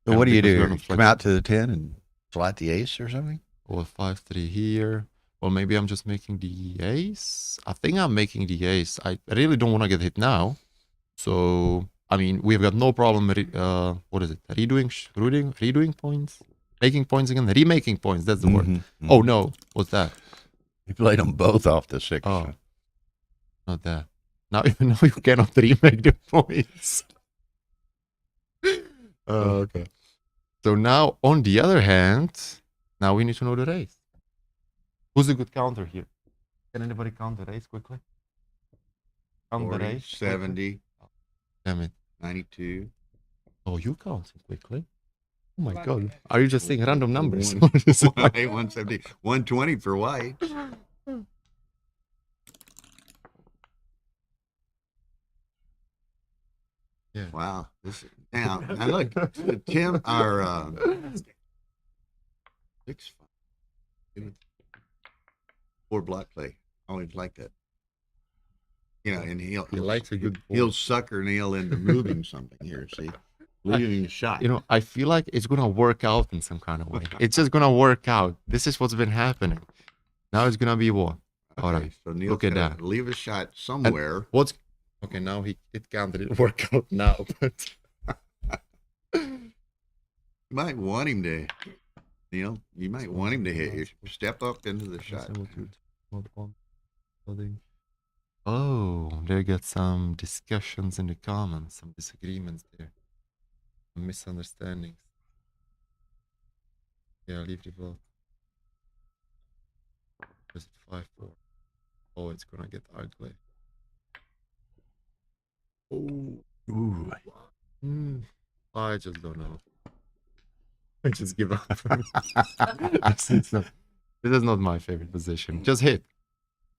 So what do you do? Come out to the 10 and slot the ace or something? Or 5-3 here. Or maybe I'm just making the ace. I think I'm making the ace. I really don't want to get hit now. So, I mean, we've got no problem. What is it? Redoing points? Making points again? Remaking points. That's the word. Oh, no. What's that? You played them both off the 6. Oh, not that. Now you cannot remake the points. Okay. So now, on the other hand, now we need to know the race. Who's a good counter here? Can anybody count the race quickly? Count the 40, race. 70, Damn it. 92. Oh, you count it quickly. Oh my god. Are you just saying random numbers? 170, 120 for white. Yeah. Wow. Now look, Tim, our 4 block play. I always like that. You know, and He likes a good he'll ball. sucker Neil into moving something here. See, leaving a shot. You know, I feel like it's gonna work out in some kind of way. It's just gonna work out. This is what's been happening. Now it's gonna be what? All Okay, right. so Neil's Look at gonna that. leave a shot somewhere. What's okay? Now it can't really work out now, but You might want him to, Neil. You might want him to hit you. Step up into the shot. Oh, there got some discussions in the comments, some disagreements there, some misunderstandings. Yeah, leave the vote. Is it 5-4? Oh, it's gonna get ugly. Oh, I just don't know. I just give up. This is not my favorite position. Just hit.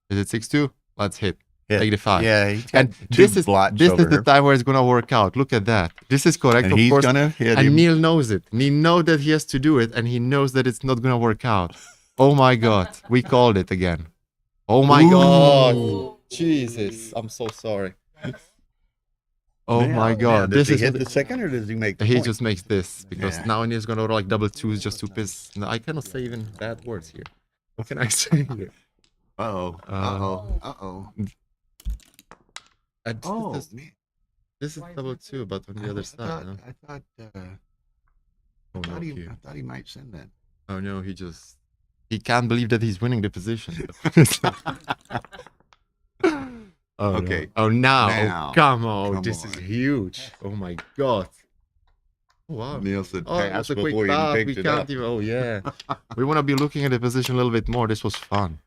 Is it 6-2? Let's hit. Yeah. Take the 5. Yeah, he's got And two this is blots the over here. time where it's gonna work out. Look at that. This is correct. And of he's course. gonna hit And him. Neil knows it. And he knows that he has to do it, and he knows that it's not gonna work out. Oh my god, we called it again. Oh my god, Jesus, I'm so sorry. Oh my god, Does this he is hit the second or does he make the he point? just makes this because Yeah. now Neil's gonna like double twos just to piss. No, I cannot say even bad words here. What can I say here? Uh-oh. Uh-oh. Uh-oh. Oh, man. This is double two, but on the other side. No? I thought Oh no, I thought he might send that. oh no, he can't believe that he's winning the position. Oh, Okay. no. Oh now. Now. Oh, come on. Come This is on. huge. Oh my god. Oh, wow. Neil said Oh, pass that's a quick before he even pass. picked We it can't up. even. Oh yeah. We want to be looking at the position a little bit more. This was fun.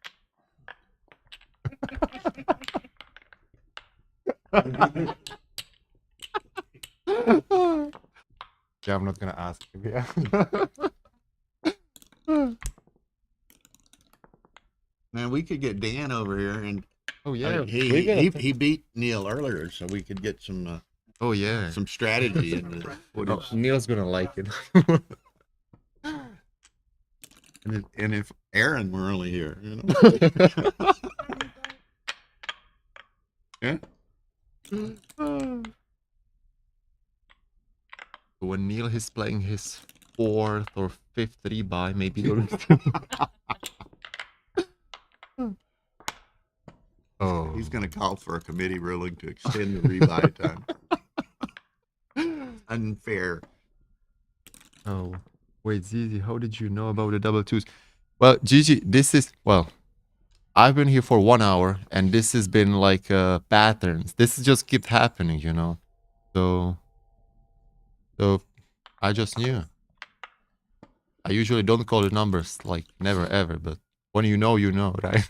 Yeah, I'm not gonna ask him. Yeah. Man, we could get Dan over here and Oh yeah. he beat Neil earlier, so we could get some Oh yeah. some strategy into what Oh, it's, Neil's gonna like it. and if Aaron were only here, you know. Yeah. When Neil is playing his 4th or 5th rebuy, maybe you'll Oh, He's gonna call for a committee ruling to extend the rebuy time. Unfair. oh, wait, Zizi, how did you know about the double twos? Well, Gigi, I've been here for 1 hour, and this has been like patterns. This just kept happening, you know. So I just knew. I usually don't call the numbers, like never ever, but when you know, right?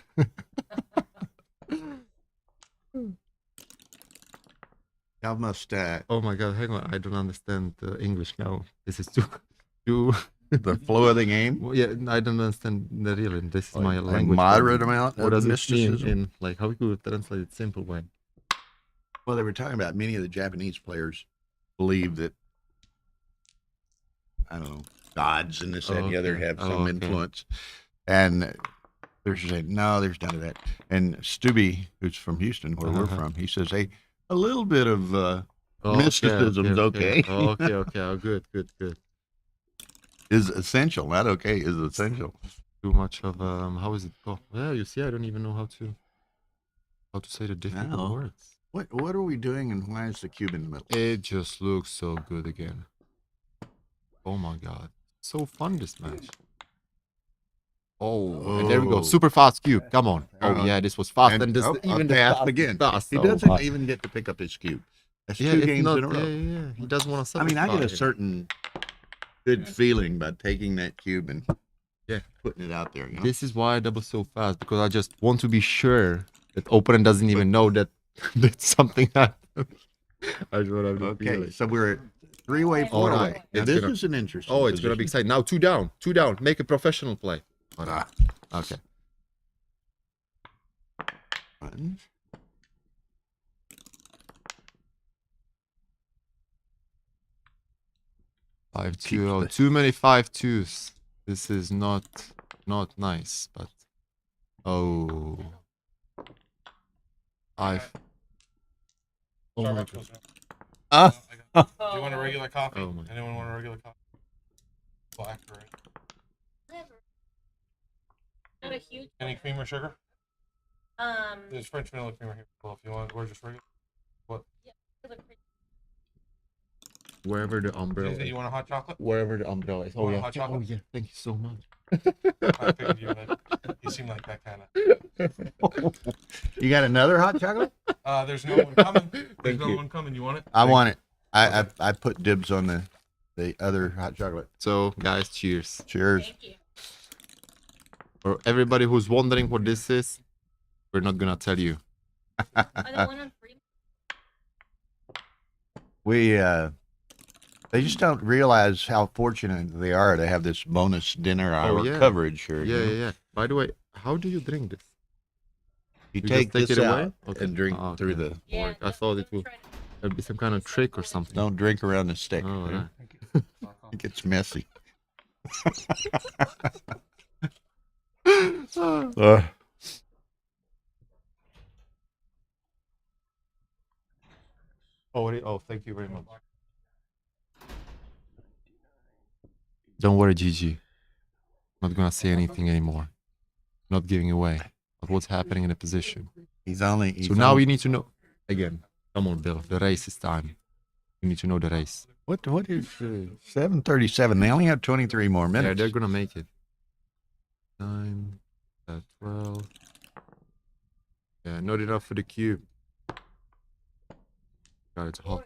Y'all must Oh my god, hang on, I don't understand English now. This is too the flow of the game. Well, yeah, I don't understand the really. This is Like my a language. moderate problem. amount What of does it mean mysticism? in like how we could translate it simple way? Well, they were talking about many of the Japanese players believe that, I don't know, gods and this, that, and the other Okay. have Oh, some okay. influence. And they're saying, no, there's none of that. And Stubby, who's from Houston, where we're Uh-huh. from, he says, hey, a little bit of Oh, mysticism's okay. Oh, okay. Oh, good. Is essential, not okay, is essential. Too much of how is it called? Yeah, you see, I don't even know how to say the difficult No. words. What are we doing and why is the cube in the middle? It just looks so good again. Oh my god, so fun this match. Oh, and there we go. Oh. Super fast cube. Come on. Oh Uh-huh. yeah, this was fast. And this even the fast fast again. Fast. He Oh, doesn't my. even get to pick up his cube. That's Yeah, two it's games not, in a row. Yeah. He doesn't want to. I mean, I get a certain good feeling about taking that cube and Yeah. putting it out there. You know? This is why I double so fast, because I just want to be sure that opponent doesn't even know that that something happened. I just want to have the Okay, feeling. so we're at three-way, four-way. Alright, Now it's this gonna- is an interesting. Oh, it's gonna be position. exciting. Now 2 down, 2 down. Make a professional play. Okay. One. Five Keeps two. Oh, the- too many 5-2s. This is not nice, but oh, I've Oh my God. Ah. Do you want a regular coffee? Oh my. Anyone want a regular coffee? Black, right? Whatever. Not a huge. Any cream or sugar? There's French vanilla cream right here. Well, if you want, or just regular. wherever the umbrella. You want a hot chocolate? Wherever the umbrella is. You Oh want a yeah. hot chocolate? Oh yeah. Thank you so much. I figured you would. You seem like that kind of. You got another hot chocolate? There's no one coming. There's Thank no you. one coming. You want it? I want it. I put dibs on the other hot chocolate. So guys, cheers. Cheers. Thank you. For everybody who's wondering what this is, we're not gonna tell you. Are they one on free? We they just don't realize how fortunate they are to have this bonus dinner hour yeah. coverage here. Yeah, you know? yeah. By the way, how do you drink this? You just take take this it out away? Okay. and drink Oh, through okay. the. Yeah. I thought it would there'd be some kind of trick or something. Don't drink around the stick. Oh, you know? right. It gets messy. Oh, thank you very much. Don't worry, Gigi. Not gonna say anything anymore. Not giving away of what's happening in the position. He's only. So now we need to know again. Come on, Bill. The race is time. We need to know the race. What is 7:37? They only have 23 more Yeah, minutes. they're gonna make it. 9, 12. Yeah, not enough for the cube. God, it's hot.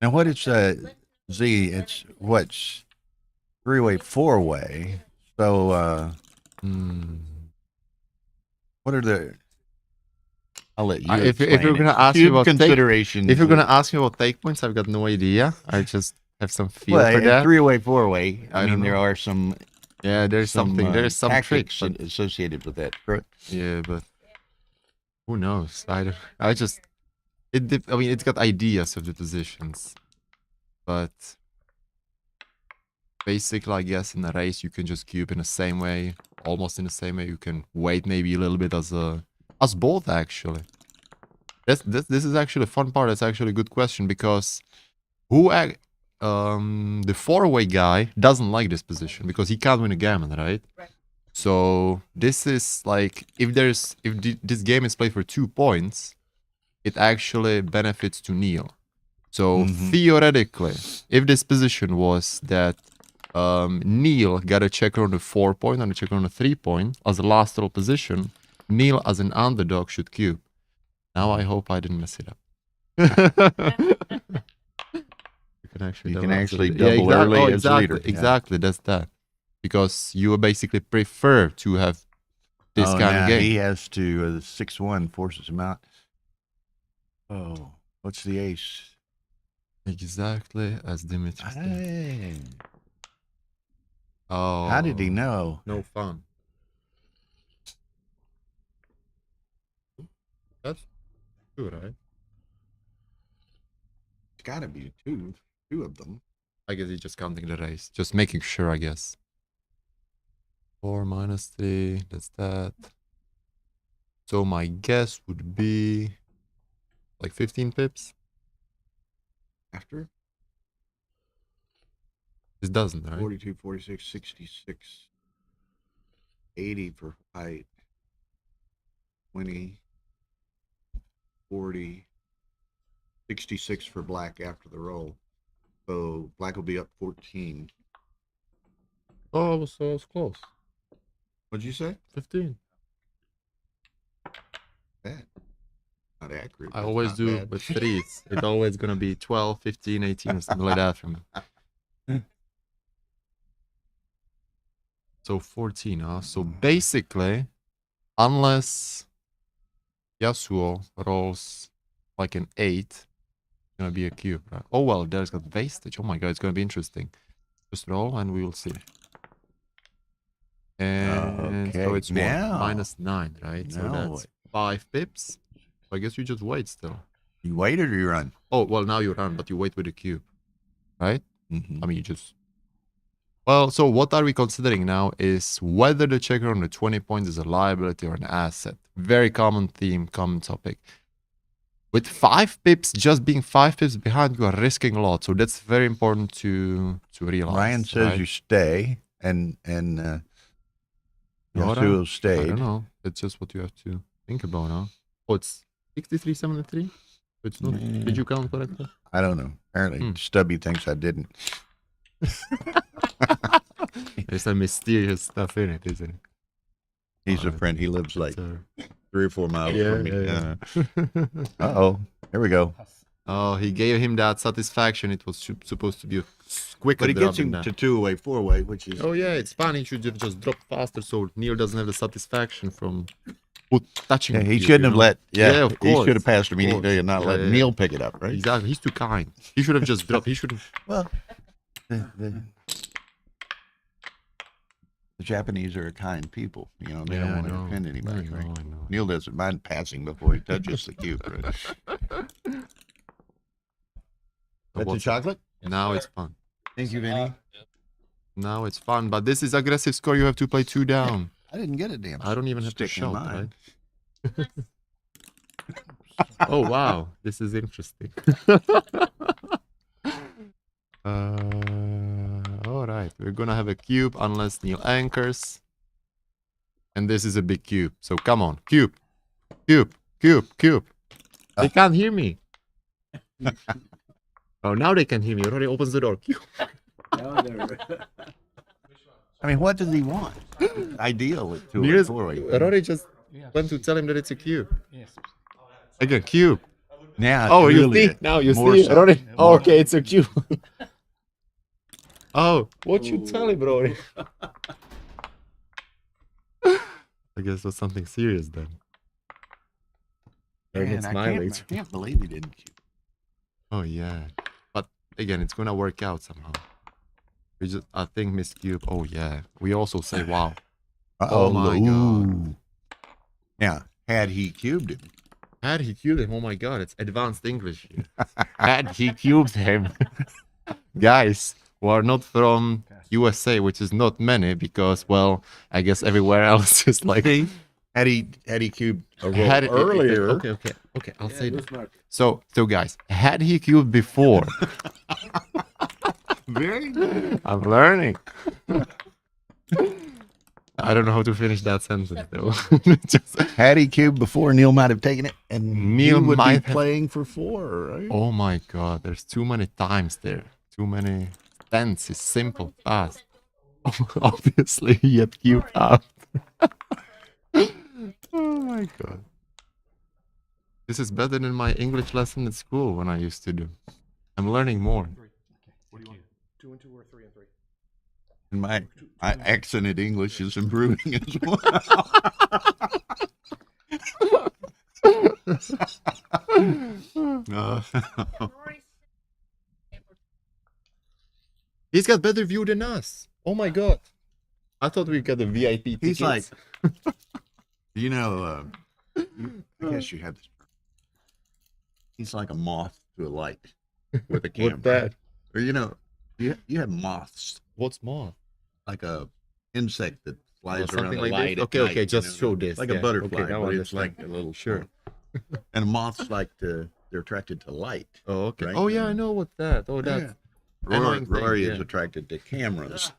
Now what is Z? It's what's three-way, four-way. So what are the? I'll let you. If explain you're it. gonna ask me Cube about considerations, if you're gonna ask me about take points, I've got no idea. I just have some feel well, for that. three-way, four-way. I I mean, don't there know. are some. Yeah, there's something. There's some trick, tactics but associated with that. Correct. yeah, but who knows? I just I mean, it's got ideas of the positions, but basically, I guess in a race you can just cube in the same way, almost in the same way. You can wait maybe a little bit as both actually. This is actually a fun part. That's actually a good question because the four-way guy doesn't like this position because he can't win a gammon, right? Right. So this is like if this game is played for 2 points, it actually benefits to Neil. So theoretically, if this position was that Neil got a checker on the 4 point and a checker on the 3 point as a last roll position, Neil as an underdog should cube. Now I hope I didn't mess it up. You can actually double early as exactly, leader. Yeah. Exactly, that's that. Because you basically prefer to have this kind now of game. He has to 6-1 forces him out. Oh, what's the ace? Exactly as Dimitri said. Hey, Oh, how did he know? No fun. That's good, right? It's got to be two of them. I guess he's just counting the race. Just making sure, I guess. 4 minus 3, that's that. So my guess would be like 15 pips. After This doesn't, right? 42, 46, 66, 80 for white, 20, 40, 66 for black after the roll. So black will be up 14. Oh, I was close. What'd you say? 15. Bad. Not accurate. I but always not do bad. with threes. It's always going to be 12, 15, 18 or something like that for me. So 14, huh? So basically, unless Yasuo rolls like an 8, it's gonna be a cube, right? Oh well, there's got wastage. Oh my god, it's gonna be interesting. Just roll and we will see. And so Okay, it's now- -9, right? So now that's 5 pips. I guess you just wait still. You waited or you run? Oh, well, now you run, but you wait with the cube, right? Mm-hmm. I mean, you just... Well, so what are we considering now is whether the checker on the 20 points is a liability or an asset. Very common theme, common topic. With 5 pips, just being 5 pips behind, you are risking a lot. So that's very important to realize. Ryan says right? you stay, and Nora? Yasuo I stayed. don't know. It's just what you have to think about, huh? Oh, it's 63.73? It's not. Did you count correctly? I don't know. Apparently, Stubby thinks I didn't. There's some mysterious stuff in it, isn't it? He's a friend. He lives like So- 3 or 4 miles Yeah, from me. yeah, Uh-oh. Here we go. Oh, he gave him that satisfaction. It was supposed to be a quicker But he drop gets than him that. to 2-way, 4-way, which is... Oh yeah, it's fun. He should have just dropped faster so Neil doesn't have the satisfaction from touching Yeah, it, he you shouldn't have know? let... Yeah, of he course. should have passed of immediately course. and not Yeah, let yeah, Neil pick it up, right? Exactly. He's too kind. He should have just dropped. He should have... Well, the Japanese are a kind people. You know, they Yeah, don't I want to know. offend anybody, I right? know, I know. Neil doesn't mind passing before he touches the cube, right? That's a what's- chocolate? Now it's fun. Thank you, Vinny. Now it's fun. But this is aggressive score. You have to play 2 down. I didn't get a damn I don't even have to stick in shout, mine. right? Oh, wow. This is interesting. All right. We're going to have a cube unless Neil anchors. And this is a big cube. So come on. Cube. Cube. Cube. Cube. They can't hear me. Oh, now they can hear me. Rory opens the door. Cube. I mean, what does he want? Ideal at 2 or Neil's- 4-way. Rory just went to tell him that it's a cube. Again, cube. Now, Oh, you really, see? Now you more see, so. Rory. Oh, More. okay, it's a cube. Oh, what you tell him, Rory? I guess it was something serious then. They're Man, not I smiling. can't believe he didn't cube. Oh yeah, but again, it's gonna work out somehow. We just, I think, Miss Cube. Oh yeah, we also say wow. Uh-oh. Oh my god. Now, had he cubed him, Had he cubed him? Oh my god, it's advanced English here. Had he cubed him? Guys who are not from USA, which is not many because, well, I guess everywhere else is like... had he cubed a roll Had it- earlier, Okay, I'll say that. So guys, had he cubed before? very good. I'm learning. I don't know how to finish that sentence though. Just- Had he cubed before, Neil might have taken it, and Neil Neil would might be have- playing for 4, right? Oh my god, there's too many times there. Too many tenses, simple, fast. Obviously, he had cubed out. Oh my god. This is better than my English lesson at school when I used to do. I'm learning more. What do you want? 2 and 2 or 3 and 3? And my accented English is improving as well. Rory He's got better view than us. Oh my god. I thought we got the VIP tickets. He's like, you know, I guess you have this. He's like a moth to a light with a camera. What's that? Or, you know, you have moths, What's more? like a insect that flies Oh, around something the like light. this? at Okay, night, okay, you just know, show this. like Yeah, a butterfly, okay, now but I it's like a understand. little Sure. moth. And moths like to, they're attracted to light. Oh, okay. Right? Oh, yeah, I know what that. Oh, that's... Yeah. annoying thing, Rory is yeah. attracted to cameras.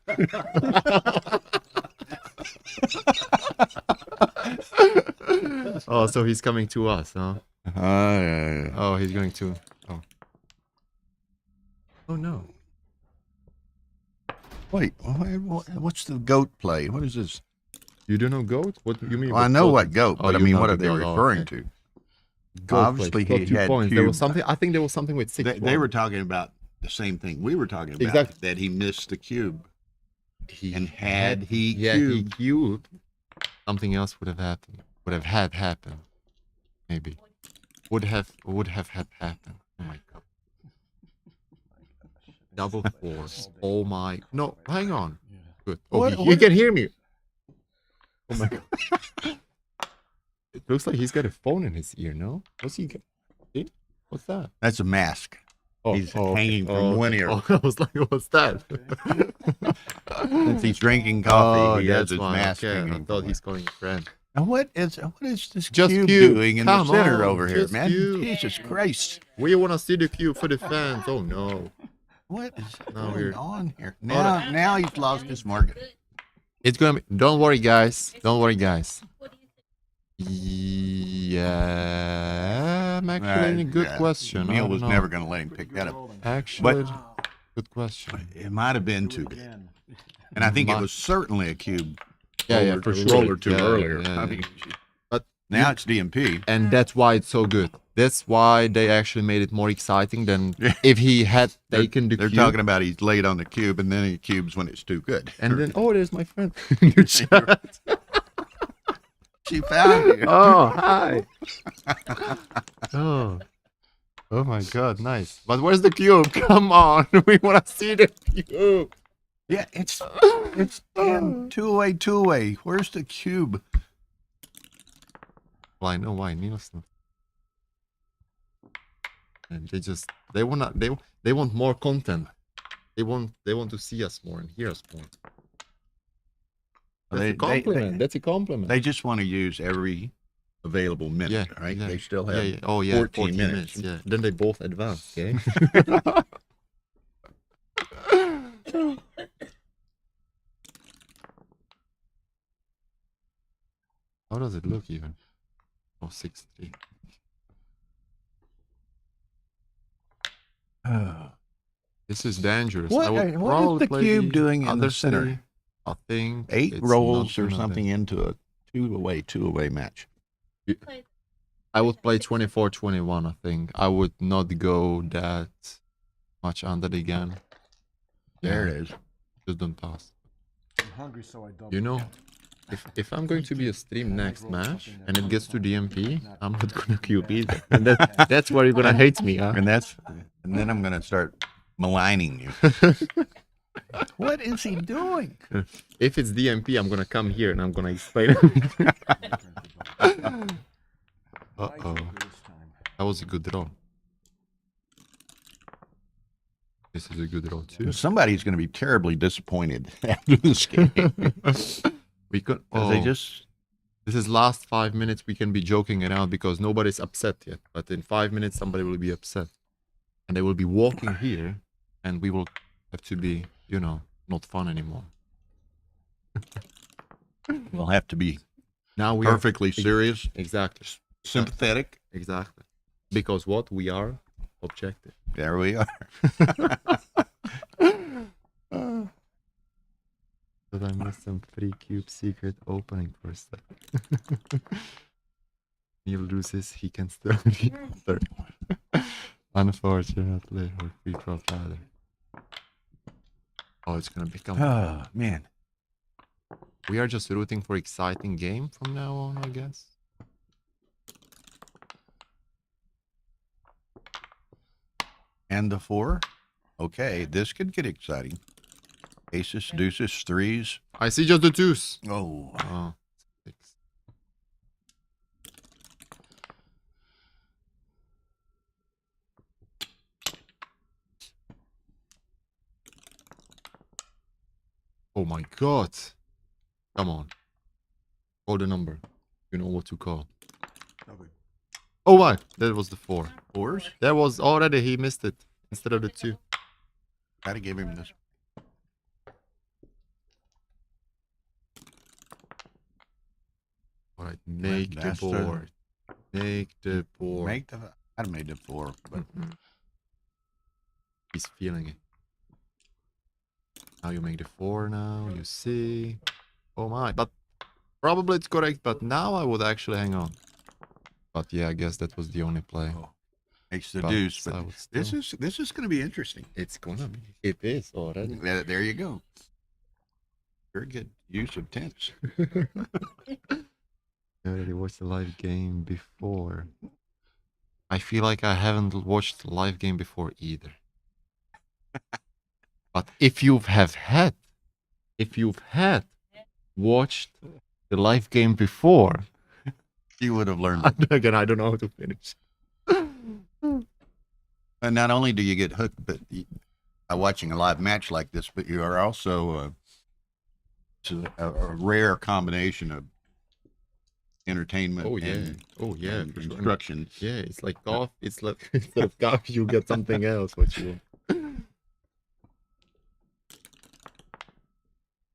Oh, so he's coming to us, huh? Yeah. Oh, he's going to... Oh. Oh, no. Wait, what's the goat play? What is this? You don't know goat? What do you mean? Well, I know what goat, Oh, but I you mean, know what the are they goat. Oh, referring okay. to? Goat Obviously, place. he Got 2 had points. There was cubed. something... I think there was something with 6 They were talking about the same thing we were talking about. Exactly. That he missed the cube. had he cubed, something else would have happened. Would have had happened. Maybe. Would have had happened. Oh my god. Double fours. Oh my. No, hang on. Good. Oh, he can hear me. Oh my god. It looks like he's got a phone in his ear, no? What's he got? See? What's that? That's a mask. Oh, He's hanging from one ear. Oh, I was like, what's that? Since he's drinking coffee, he has that's his why. mask Okay, I hanging. thought he's calling a friend. And what is this Just cube cube. doing in Come the center on, over here, just man? cube. Jesus Christ. We want to see the cube for the fans. Oh no. What is No, going we're- on here? Now he's lost his market. It's gonna be. Don't worry, guys. Don't worry, guys. Yeah, I'm actually a good question. I Neil don't was know. never going to let him pick that up. Actually, good question. It might have been too big. And I think it was certainly a cube. Yeah, for sure. Roll or two Yeah, earlier. yeah, I mean, but now it's DMP. and that's why it's so good. That's why they actually made it more exciting than if he had taken the They're cube. talking about he's laid on the cube and then he cubes when it's too good. And then, oh, there's my friend. in the chat. She found you. Oh, hi. Oh. Oh my god, nice. But where's the cube? Come on. We want to see the cube. Yeah, it's damn two away. Where's the cube? Well, I know why Neil's not. And they want more content. They want to see us more and hear us more. That's a compliment. That's a compliment. They just want to use every available minute, Yeah, right? yeah. They still have Yeah. Oh yeah, 14 minutes. Yeah. Then they both advance. Okay. How does it look even? Oh, 6-3. This is dangerous. What I would is the probably play cube doing in the other center? three. I think 8 it's rolls not or gonna something be- into a two away match. I would play 24-21, I think. I would not go that much under the gun. There it is. Just don't pass. I'm hungry, so I double. You know, if I'm going to be a stream next match and it gets to DMP, I'm not gonna QB either. And that's where you're gonna hate me, huh? And then I'm gonna start maligning you. What is he doing? If it's DMP, I'm gonna come here and I'm gonna explain. Uh-oh. That was a good draw. This is a good draw too. Somebody's going to be terribly disappointed after this game. We could. They just. This is last 5 minutes. We can be joking around because nobody's upset yet. But in 5 minutes, somebody will be upset, and they will be walking here, and we will have to be, not fun anymore. We'll have to be Now we perfectly are serious, exactly sympathetic. exactly because what we are objective. There we are. But I missed some free cube secret opening for a sec. Neil loses, he can still be third. Unfortunately, or free drop ladder. Oh, it's gonna become. Oh man. We are just rooting for exciting game from now on, I guess. And the 4. Okay, this could get exciting. Aces, deuces, threes. I see just the deuce. Oh. Oh, 6. Oh my god. Come on. Call the number. You know what to call. Oh, what? That was the 4. 4s? That was already, he missed it instead of the 2. Gotta give him this. All right, make the That's the- board. Make the board. Make the. I'd have made the 4, but He's feeling it. Now you make the 4 now, you see. Oh my, but probably it's correct, but now I would actually hang on. But yeah, I guess that was the only play. makes the But deuce. I But would this still- is going to be interesting. It's gonna be. It is already. There you go. Very good use of tense. I already watched the live game before. I feel like I haven't watched the live game before either. But if you've had watched the live game before, You would have learned it. again, I don't know how to finish. And not only do you get hooked, but by watching a live match like this, but you are also it's a rare combination of entertainment. Oh yeah, and, and for sure. instruction. Yeah, it's like golf. It's like instead of golf, you get something else. What you want.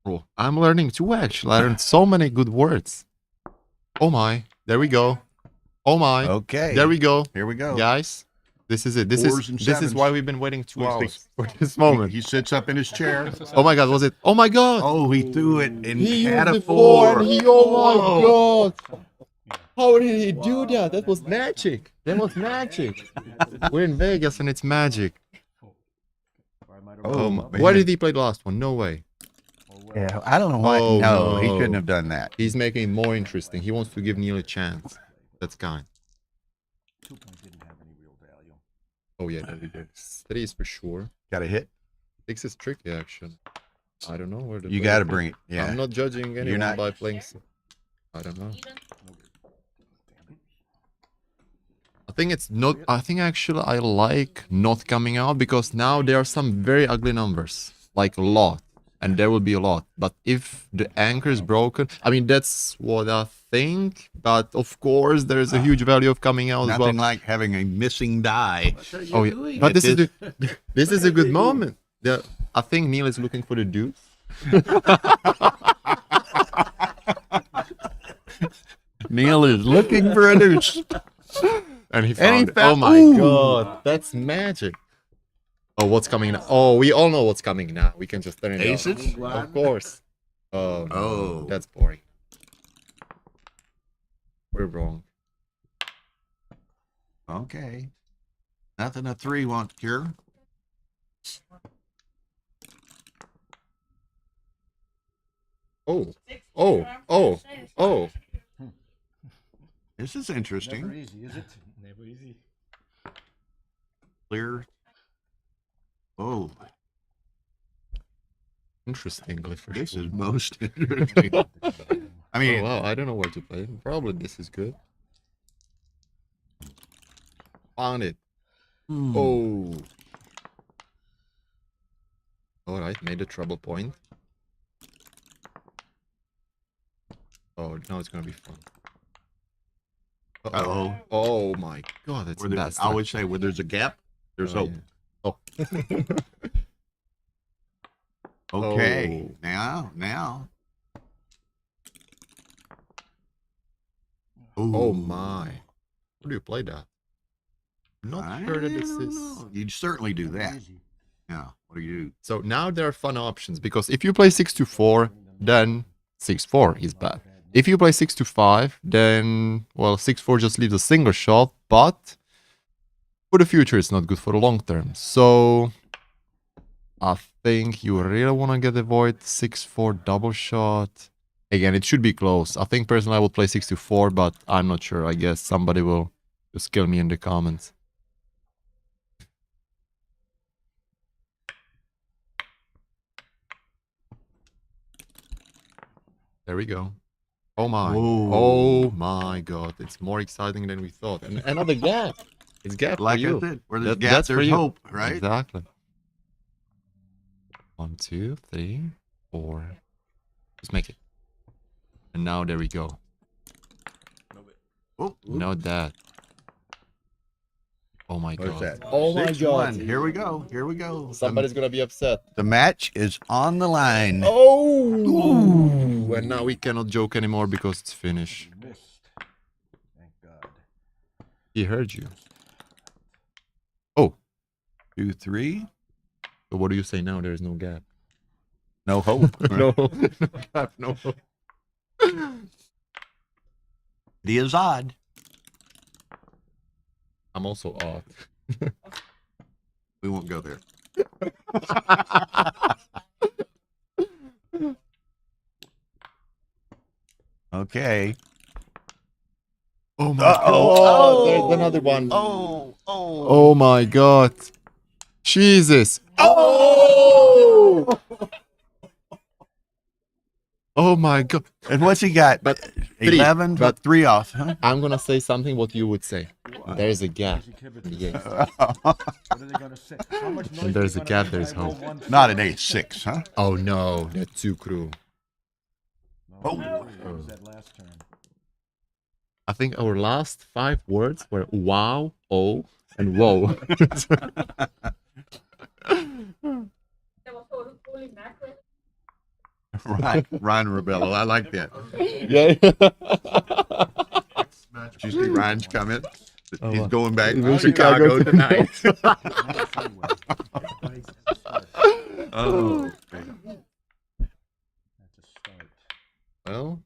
Oh, I'm learning too. Actually, I learned so many good words. Oh my, there we go. Oh my, Okay, there we go, Here we go. guys. This is it. Fours and This is sevens. why we've been waiting 2 What's hours for this moment. He sits up in his chair. Oh my God, was it? Oh my God. Oh, he threw it and He had used a the four four. and he, oh my God. How did he do that? That was magic. That was magic. We're in Vegas and it's magic. Oh, Why did he play the last one? No way. Yeah, I don't know why. Oh, no, he no. couldn't have done that. He's making it more interesting. He wants to give Neil a chance. That's kind. 2 points didn't have any real value. Oh yeah, no, he did. 3 is for sure. Got a hit. 6 is tricky actually. I don't know where to You play got to it. bring it. Yeah. I'm not judging anyone not- by playing. I don't know. I think it's not. I think actually I like not coming out because now there are some very ugly numbers, like a lot, and there will be a lot. But if the anchor is broken, I mean that's what I think. But of course, there is a huge value of coming out as well. Nothing like having a missing die. Oh yeah, but this is this is a good moment. I think Neil is looking for the deuce. Neil is looking for a deuce. And he found it. found- Oh my Ooh. God, that's magic. Oh, what's coming now? Oh, we all know what's coming now. We can just turn it Aces? off. Of course. Oh, no, Oh. that's boring. We're wrong. Okay. Nothing a 3 won't cure. Oh, oh. This is Never interesting. easy, is it? Never easy. Clear. Oh, Interestingly for this sure. is most interesting. I Oh, mean, wow, I don't know where to play. Probably this is good. Found it. Oh. All right, made a trouble point. Oh, now it's gonna be fun. Uh-oh. Oh my God, that's where there- bad. I always say where there's a gap, there's hope. Oh. Okay. Oh. Now. Oh my. How do you play that? I'm not sure that this is. You'd certainly do that. Yeah. What do you do? So now there are fun options because if you play 6-4, then 6-4 is bad. If you play 6-5, then well 6-4 just leaves a single shot, but for the future it's not good for the long term. So I think you really want to get avoid 6-4 double shot. Again, it should be close. I think personally I would play 6-4, but I'm not sure. I guess somebody will just kill me in the comments. There we go. Oh my. Whoa. Oh my God. It's more exciting than we thought. And another gap. It's gap Like for you. I said, where there's That- gap, that's for there's you. hope, right? Exactly. 1, 2, 3, 4. Just make it. And now there we go. Oh, Note that. Oh my where's God. that? Oh my 6-1. God. Here we go. Here we go. Somebody's gonna be upset. The match is on the line. Oh! And now we cannot joke anymore because it's finished. Missed. Thank God. He heard you. Oh. 2, 3. So what do you say now? There is no gap. No hope. No gap, no hope. It is odd. I'm also odd. We won't go there. Okay. Oh my Uh-oh. god! There's another one. Oh my god! Jesus! Oh! Oh my god! And what's he got? But 11, but 3 off, huh? I'm gonna say something what you would say. There's a gap. What are they going to say? How much noise When there's are a they gonna gap, make? there's I roll hope. one, Not an 8-6, huh? Oh no, that's too cruel. No, what was that last turn? I think our last 5 words were wow, oh, and whoa. There was holy mackerel. Ryan Rebello. I like that. Yeah. Did you see Ryan's comment? Oh, He's what? going back He's to in Chicago Chicago tonight. Oh, okay. that's a start. Well,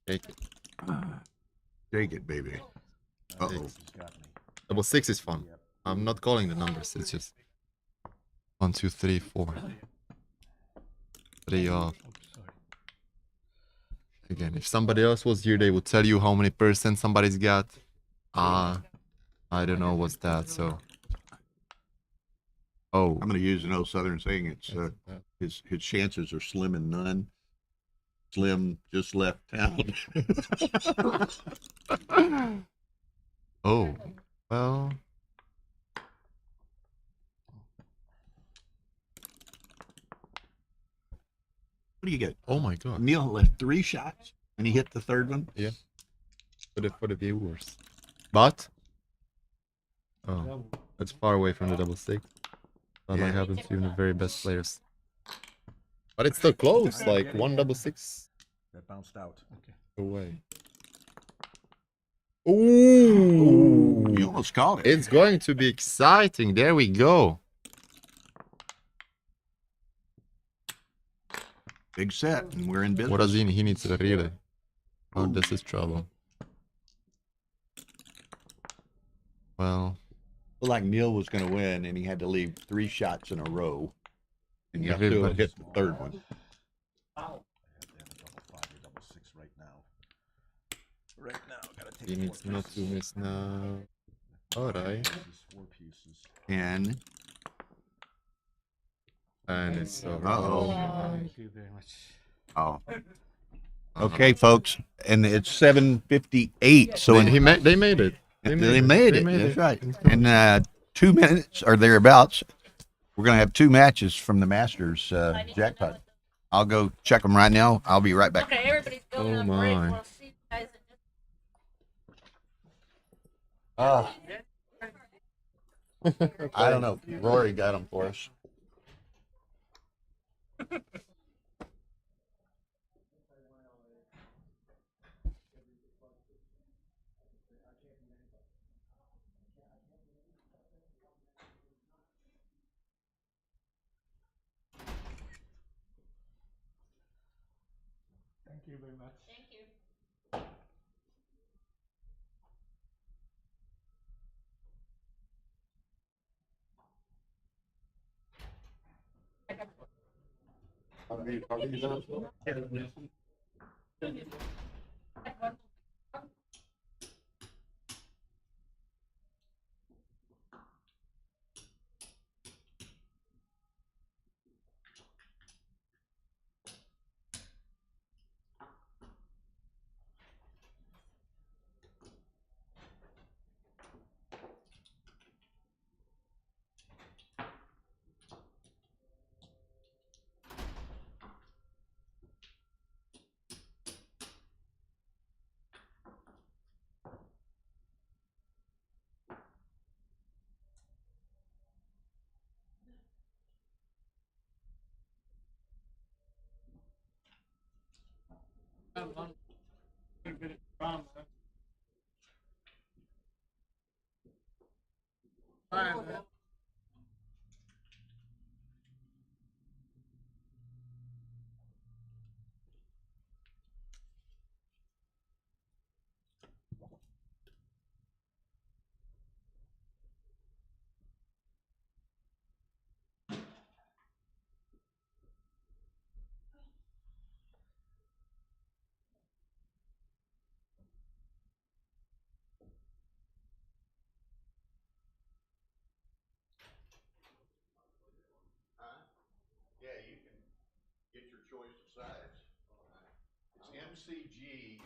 take it. Take it, baby. Uh-oh. He's got me. Double 6 is fun. I'm not calling the numbers. It's just 1, 2, 3, 4. 3 off. Again, if somebody else was here, they would tell you how many percent somebody's got. I don't know what's that. So, oh, I'm going to use an old Southern saying. It's his chances are slim and none. Slim just left town. oh, well. What do you get? Oh my god. Neil left 3 shots and he hit the third one. Yeah. For the viewers. But that's far away from the double 6. That might happen to even the very best players. But it's still close, like 1 double 6 That bounced out. Okay. away. Ooh. You almost caught it. It's going to be exciting. There we go. Big set, and we're in business. What does he need? He needs a relay. Oh, this is trouble. Well, Looked like Neil was going to win, and he had to leave 3 shots in a row, and you still Everybody- hit the third one. I have to have a double 5 or double 6 right now. Right now, gotta take he 4 needs not to pieces. miss now. Alright. This is 4 pieces. And And it's over. Uh-oh. Thank you very much. oh, okay, folks, and it's 7:58. So They made it. they made it. That's right. In 2 minutes or thereabouts, we're gonna have 2 matches from the Masters jackpot. I'll go check them right now. I'll be right back. Okay, everybody's going Oh on break. my. We'll see you guys in just I don't know. Rory got them for us. Thank you very much. Thank you. MCG.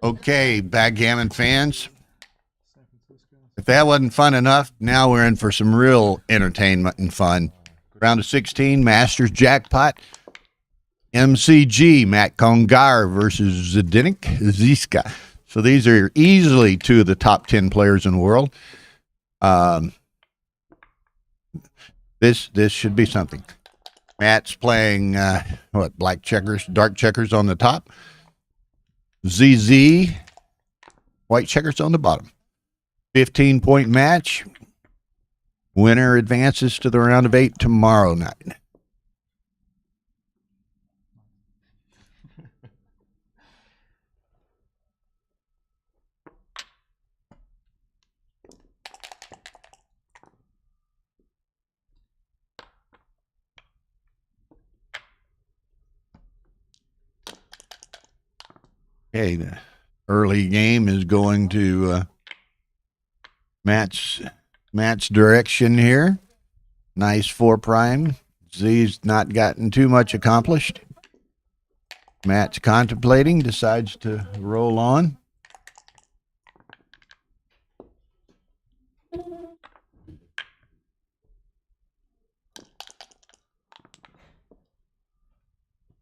Okay, Backgammon fans. If that wasn't fun enough, now we're in for some real entertainment and fun. Round of 16, Masters Jackpot. MCG, Matt Congar versus Zdeněk Ziska. So these are easily two of the top 10 players in the world. This should be something. Matt's playing black checkers, dark checkers on the top. ZZ, white checkers on the bottom. 15-point match. Winner advances to the round of 8 tomorrow night. Okay, the early game is going to Matt's direction here. Nice 4 prime. Z's not gotten too much accomplished. Matt's contemplating, decides to roll on.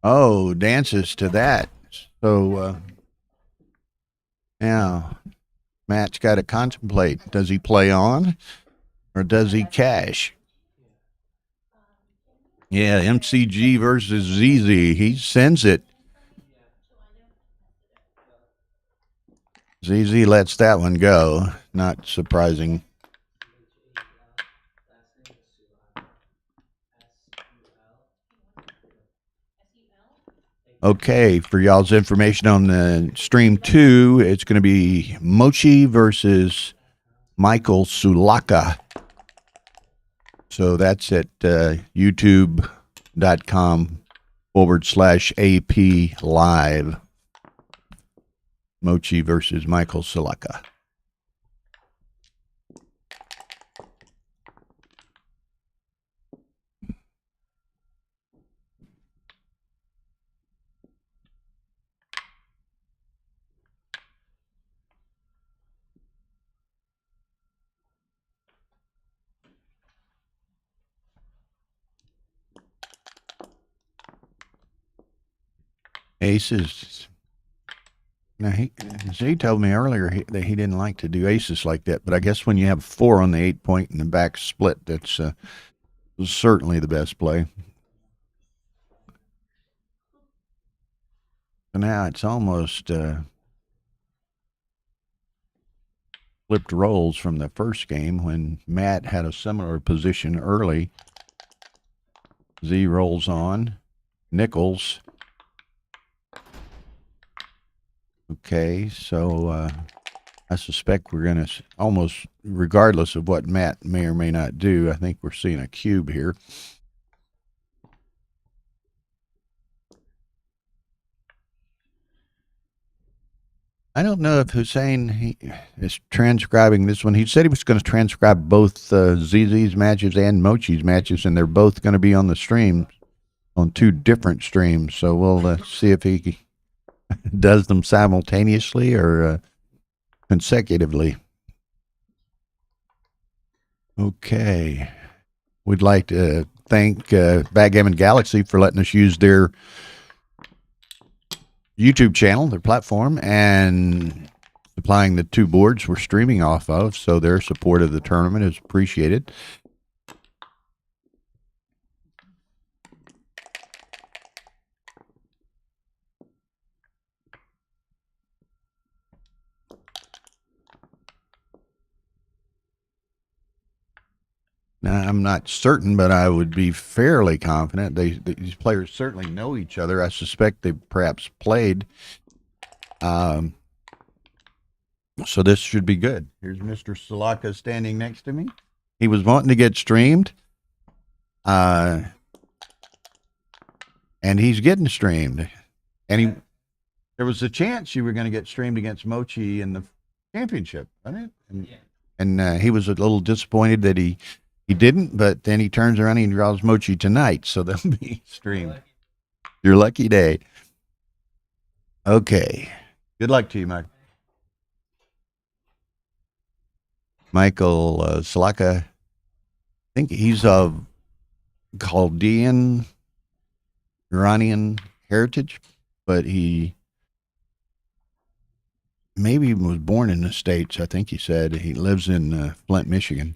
Oh, dances to that. So now Matt's got to contemplate. Does he play on or does he cash? Yeah, MCG versus ZZ. He sends it. ZZ lets that one go. Not surprising. Okay, for y'all's information on the stream 2, it's going to be Mochi versus Michael Sulaka. So that's at youtube.com/AP live. Mochi versus Michael Sulaka. Aces. Now he told me earlier that he didn't like to do aces like that, but I guess when you have 4 on the 8-point and the back split, that's certainly the best play. So now it's almost flipped roles from the first game when Matt had a similar position early. Z rolls on. Nickels. Okay, so I suspect we're going to, almost regardless of what Matt may or may not do, I think we're seeing a cube here. I don't know if Hussein is transcribing this one. He said he was going to transcribe both ZZ's matches and Mochi's matches, and they're both going to be on the stream, on 2 different streams. So we'll see if he does them simultaneously or consecutively. Okay. We'd like to thank Backgammon Galaxy for letting us use their YouTube channel, their platform, and supplying the 2 boards we're streaming off of. So their support of the tournament is appreciated. Now, I'm not certain, but I would be fairly confident these players certainly know each other. I suspect they perhaps played. So this should be good. Here's Mr. Sulaka standing next to me. He was wanting to get streamed. And he's getting streamed. And there was a chance you were going to get streamed against Mochi in the championship, wasn't it? And he was a little disappointed that he didn't, but then he turns around and draws Mochi tonight, so they'll be streamed. Your lucky day. Okay. Good luck to you, Mike. Michael Sulaka. I think he's of Chaldean, Iranian heritage, but he maybe was born in the States. I think he said he lives in Flint, Michigan.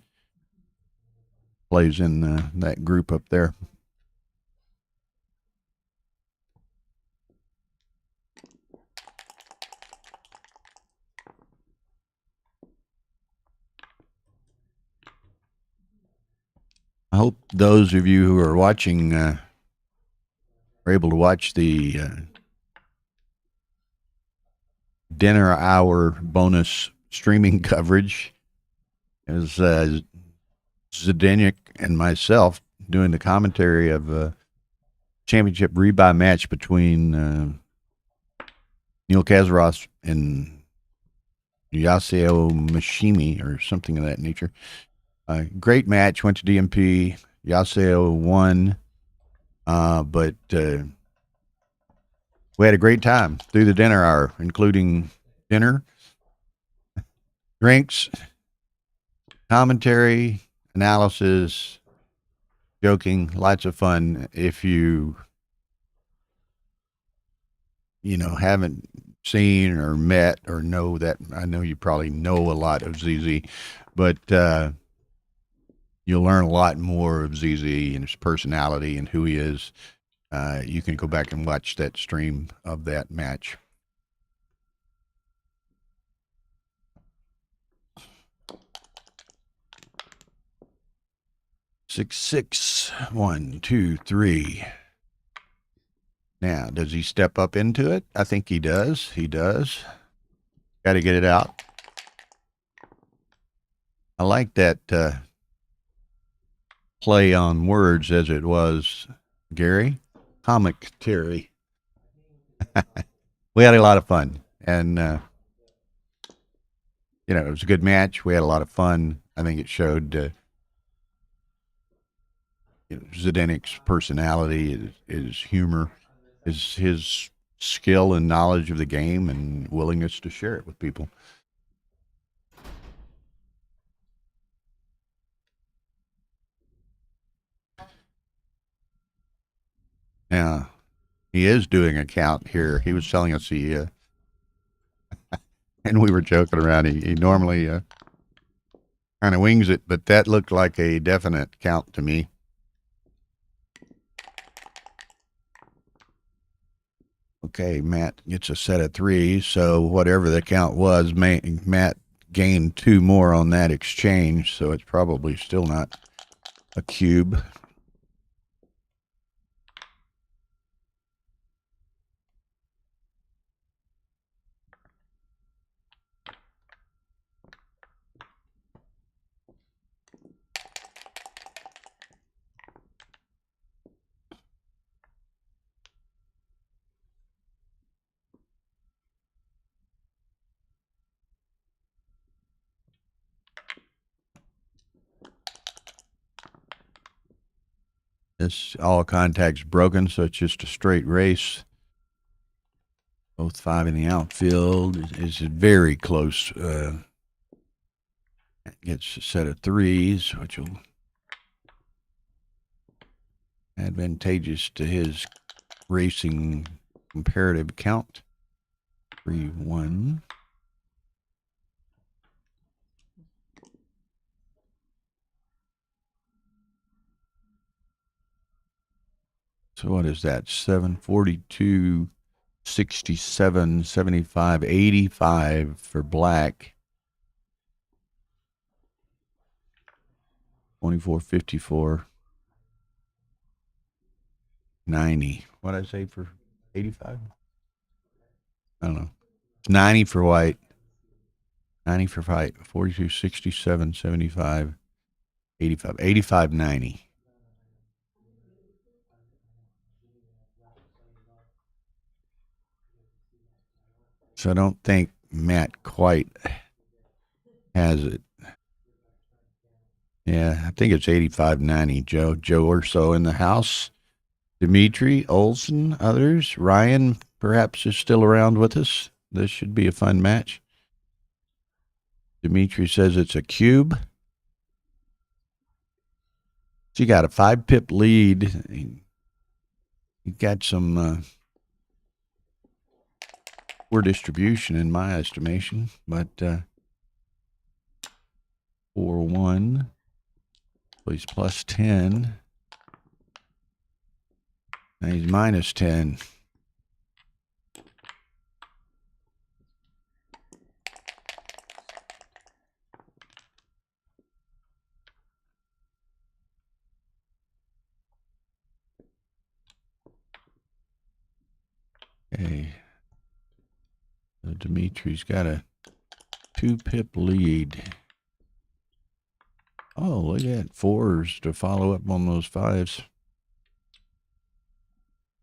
Plays in that group up there. I hope those of you who are watching are able to watch the dinner hour bonus streaming coverage as Zdenek and myself doing the commentary of a championship rebuy match between Neil Kazaros and Yasuo Mishimi or something of that nature. Great match, went to DMP. Yasuo won, but we had a great time through the dinner hour, including dinner, drinks, commentary, analysis, joking, lots of fun. If you haven't seen or met or know that, I know you probably know a lot of ZZ, but you'll learn a lot more of ZZ and his personality and who he is. You can go back and watch that stream of that match. Six, 6, 1, 2, 3. Now, does he step up into it? I think he does. He does. Got to get it out. I like that play on words as it was, Gary. Comic Terry. We had a lot of fun. And, it was a good match. We had a lot of fun. I think it showed Zdenek's personality, his humor, his skill and knowledge of the game and willingness to share it with people. Now, he is doing a count here. He was telling us and we were joking around. He normally kind of wings it, but that looked like a definite count to me. Okay, Matt gets a set of 3, so whatever the count was, Matt gained 2 more on that exchange, so it's probably still not a cube. This all contacts broken, so it's just a straight race. Both 5 in the outfield is very close. Gets a set of 3s, which will advantageous to his racing comparative count. 3-1. So what is that? 742, 67, 75, 85 for black. 24, 54, 90. What did I say for 85? I don't know. It's 90 for white. 90 for white. 42, 67, 75, 85. 85, 90. So I don't think Matt quite has it. Yeah, I think it's 85-90, Joe. Joe Urso in the house. Dimitri, Olson, others. Ryan perhaps is still around with us. This should be a fun match. Dimitri says it's a cube. So you got a 5-pip lead. You got some poor distribution in my estimation, but 4-1. So he's plus 10. Now he's minus 10. Okay. So Dimitri's got a 2-pip lead. Oh, look at that. 4s to follow up on those 5s.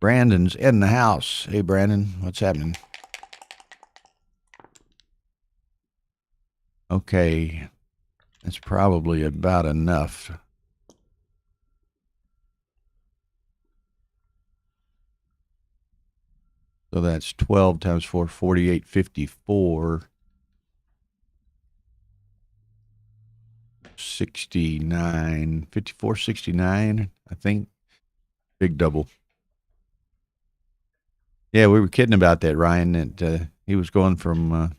Brandon's in the house. Hey, Brandon, what's happening? Okay. That's probably about enough. So that's 12 times 4, 48, 54. 69, 54, 69, I think. Big double. Yeah, we were kidding about that, Ryan, that he was going from,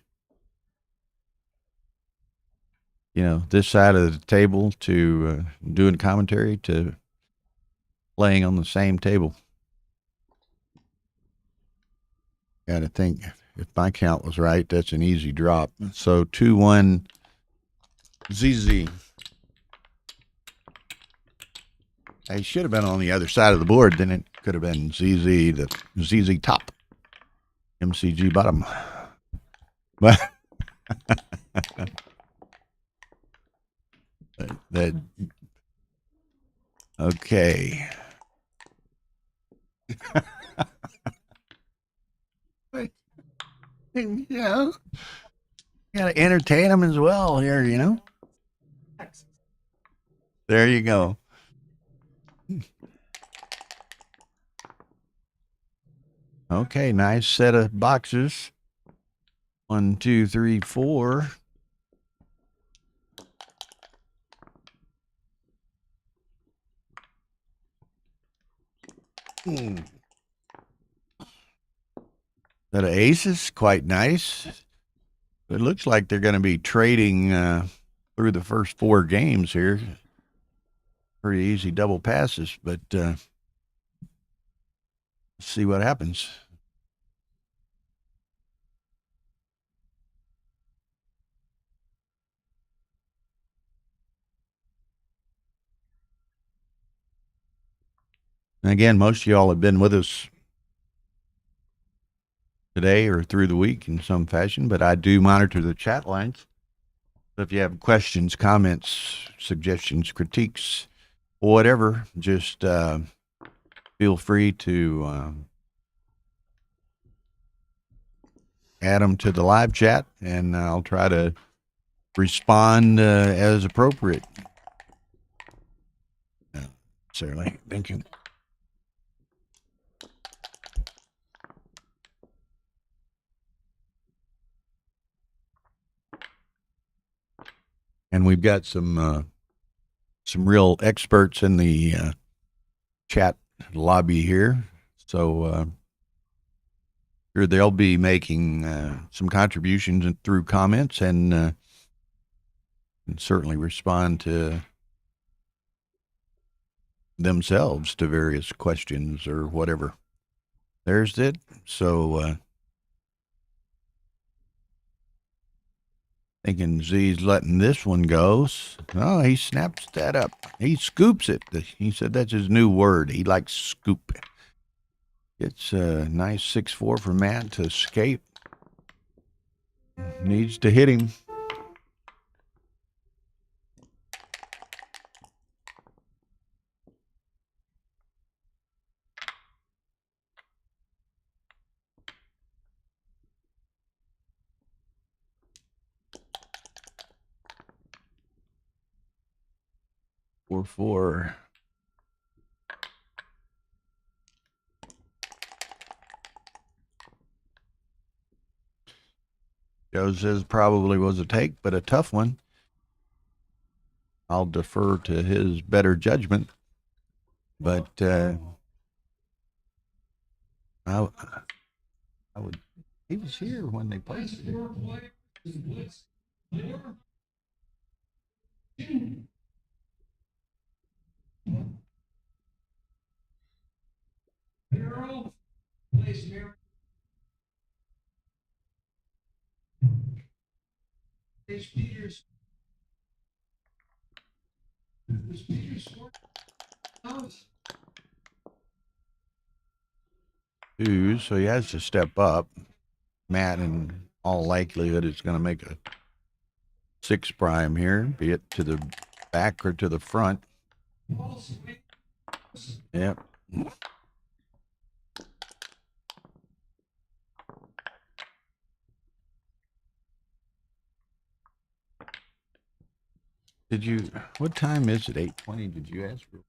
this side of the table to doing commentary to playing on the same table. Got to think, if my count was right, that's an easy drop. So 2-1 ZZ. I should have been on the other side of the board. Then it could have been ZZ, the ZZ top, MCG bottom. But that okay. Yeah, gotta entertain them as well here. There you go. Okay, nice set of boxes. 1, 2, 3, 4. Set of aces, quite nice. It looks like they're going to be trading through the first 4 games here. Pretty easy double passes, but let's see what happens. And again, most of y'all have been with us today or through the week in some fashion, but I do monitor the chat lines. So if you have questions, comments, suggestions, critiques, or whatever, just feel free to add them to the live chat, and I'll try to respond as appropriate. Certainly. Thank you. And we've got some real experts in the chat lobby here, so sure they'll be making some contributions through comments and certainly respond to themselves to various questions or whatever. There's it. So thinking Z's letting this one go. Oh, he snaps that up. He scoops it. He said that's his new word. He likes scoop. It's a nice 6-4 for Matt to escape. Needs to hit him. Four. Joe says probably was a take, but a tough one. I'll defer to his better judgment, but I would He was here when they posted it. Four players is blitz 4, 2. Barrel plays Mary. Plays Peters. Does Peters score? Out. 2, so he has to step up. Matt, in all likelihood, is going to make a 6 prime here, be it to the back or to the front. Yep. Did you, what time is it? 8:20, did you ask for?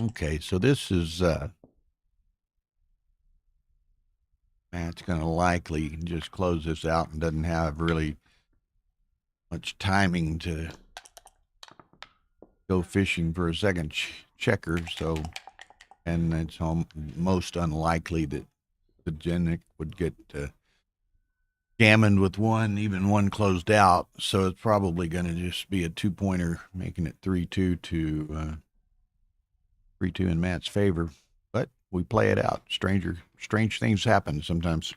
Okay, so this is, Matt's going to likely just close this out and doesn't have really much timing to go fishing for a second checker, so, and it's most unlikely that the Genic would get gammoned with one, even one closed out, so it's probably going to just be a 2-pointer, making it 3-2 to 3-2 in Matt's favor. But we play it out. Strange things happen sometimes.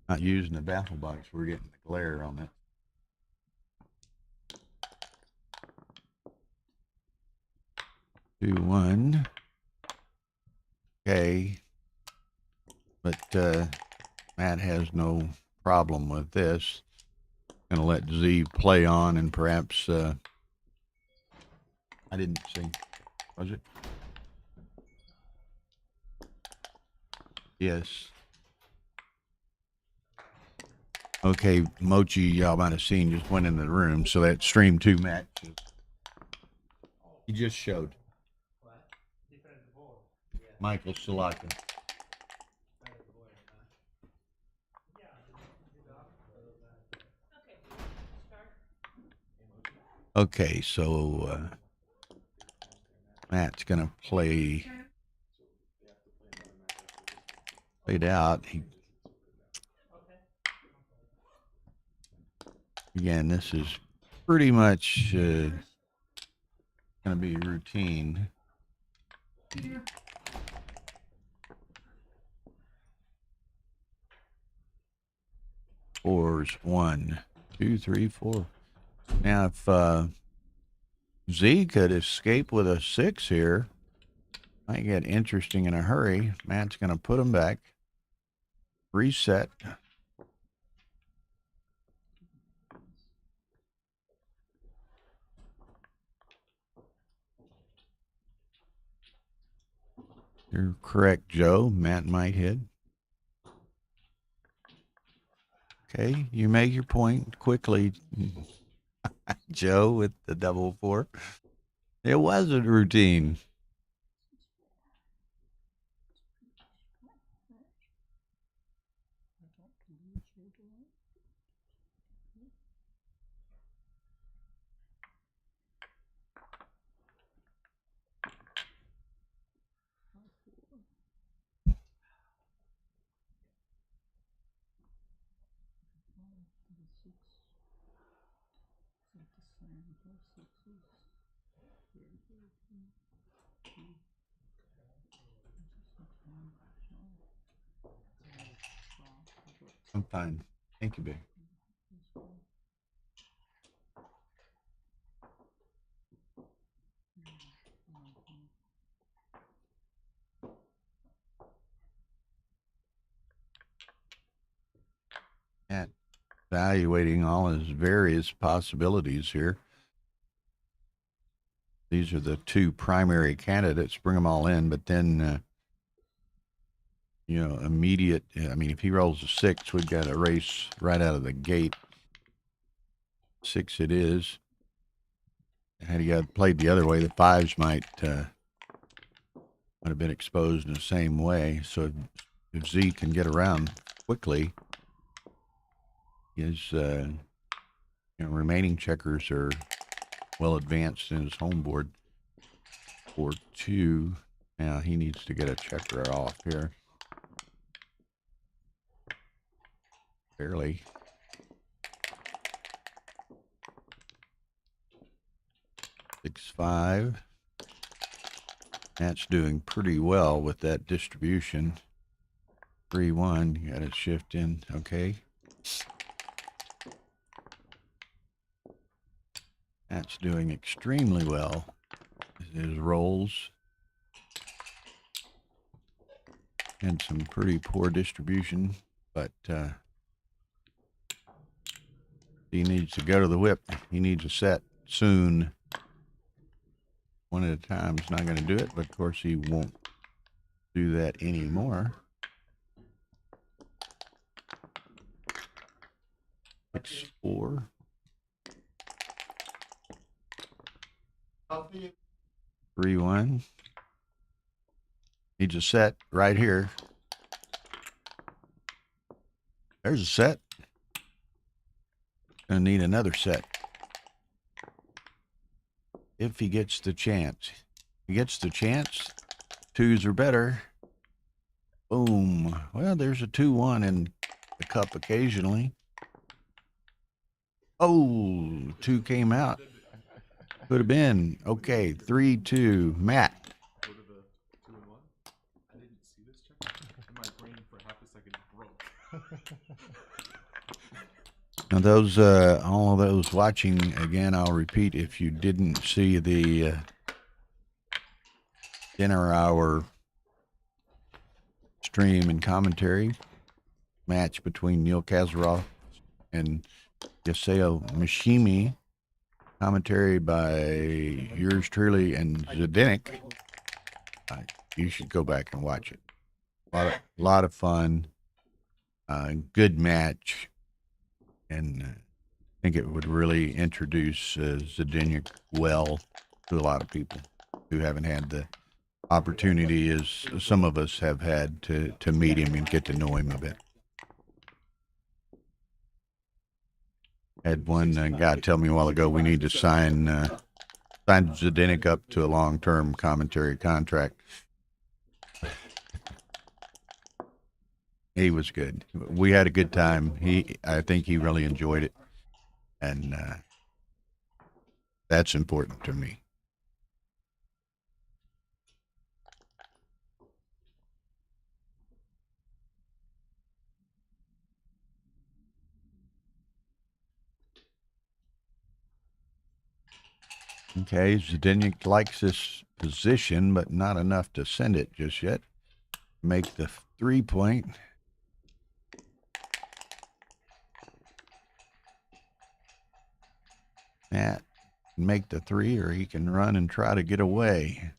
Not using the baffle box, we're getting the glare on that. Two, 1. Okay. But Matt has no problem with this. Gonna let Z play on and perhaps I didn't see. Was it? Yes. Okay, Mochi, y'all might have seen, just went in the room, so that Stream 2 match he just showed. Michael Salaka. Okay, so Matt's gonna play played out. Again, this is pretty much going to be routine. Fours, 1, 2, 3, 4. Now, if Z could escape with a 6 here, might get interesting in a hurry. Matt's going to put him back. Reset. You're correct, Joe. Matt might hit. Okay, you make your point quickly, Joe, with the double 4. It wasn't routine. I'm fine. Thank you, babe. Matt evaluating all his various possibilities here. These are the two primary candidates. Bring them all in, but then, immediate. I mean, if he rolls a 6, we've got a race right out of the gate. 6 it is. Had he played the other way, the 5s might have been exposed in the same way. So if Z can get around quickly, his remaining checkers are well advanced in his home board. 4-2. Now he needs to get a checker off here. Barely. 6-5. That's doing pretty well with that distribution. 3-1. You got to shift in. Okay. That's doing extremely well. His rolls. And some pretty poor distribution, but he needs to go to the whip. He needs a set soon. One at a time is not going to do it, but of course he won't do that anymore. 6-4. 3-1. Needs a set right here. There's a set. Gonna need another set. If he gets the chance. If he gets the chance, 2s are better. Boom. Well, there's a 2-1 in the cup occasionally. Oh, 2 came out. Could have been. Okay, 3-2. Matt. Go to the 2 and 1. I didn't see this check. And my brain for half a second broke. Now those, all of those watching, again, I'll repeat, if you didn't see the dinner hour stream and commentary match between Neil Kazaroff and Yaseo Mishimi, commentary by yours truly and Zdenek, you should go back and watch it. A lot of fun, good match. And I think it would really introduce Zdenek well to a lot of people who haven't had the opportunity, as some of us have had, to meet him and get to know him a bit. Had one guy tell me a while ago we need to sign Zdenek up to a long-term commentary contract. He was good. We had a good time. I think he really enjoyed it, and that's important to me. Okay, Zdenek likes this position, but not enough to send it just yet. Make the 3-point. Matt can make the 3, or he can run and try to get away.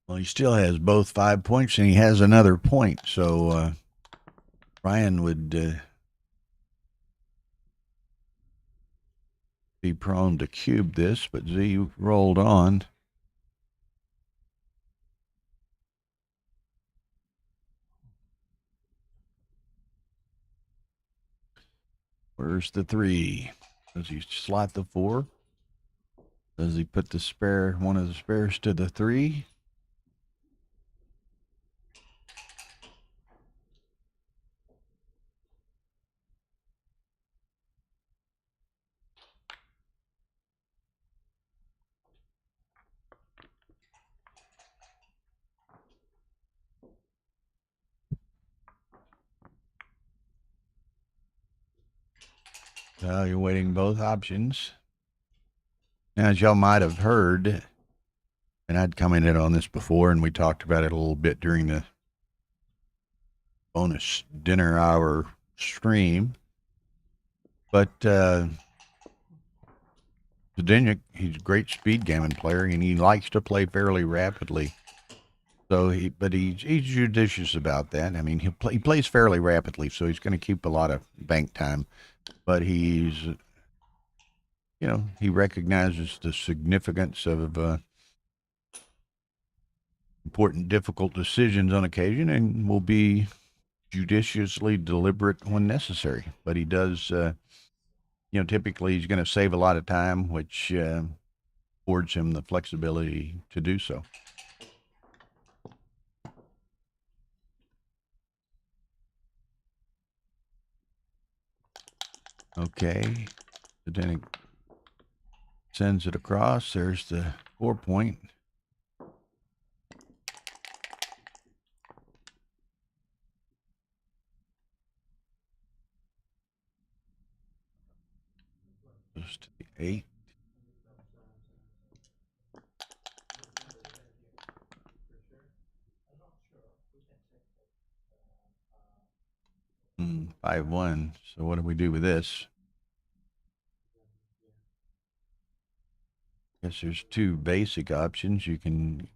Well, he still has both 5 points, and he has another point. So Ryan would be prone to cube this, but Z rolled on. Where's the 3? Does he slot the 4? Does he put the spare, one of the spares to the 3? So you're waiting both options. Now, as y'all might have heard, and I'd commented on this before, and we talked about it a little bit during the bonus dinner hour stream. But Zdenek, he's a great speed gammon player, and he likes to play fairly rapidly. So he's judicious about that. I mean, he plays fairly rapidly, so he's going to keep a lot of bank time. But he's, he recognizes the significance of important, difficult decisions on occasion, and will be judiciously deliberate when necessary. But he does, typically he's going to save a lot of time, which affords him the flexibility to do so. Okay, so then it sends it across. There's the 4 point. Goes to the 8. Hmm, 5-1. So what do we do with this? Guess there's two basic options. You can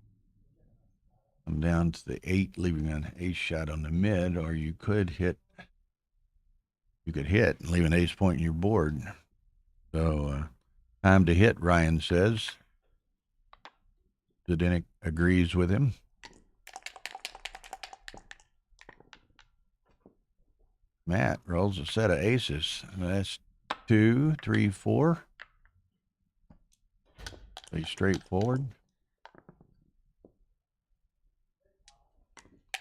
come down to the 8, leaving an ace shot on the mid, or you could hit. You could hit and leave an ace point in your board. So time to hit, Ryan says. Zdenek agrees with him. Matt rolls a set of aces. That's 2, 3, 4. Pretty straightforward.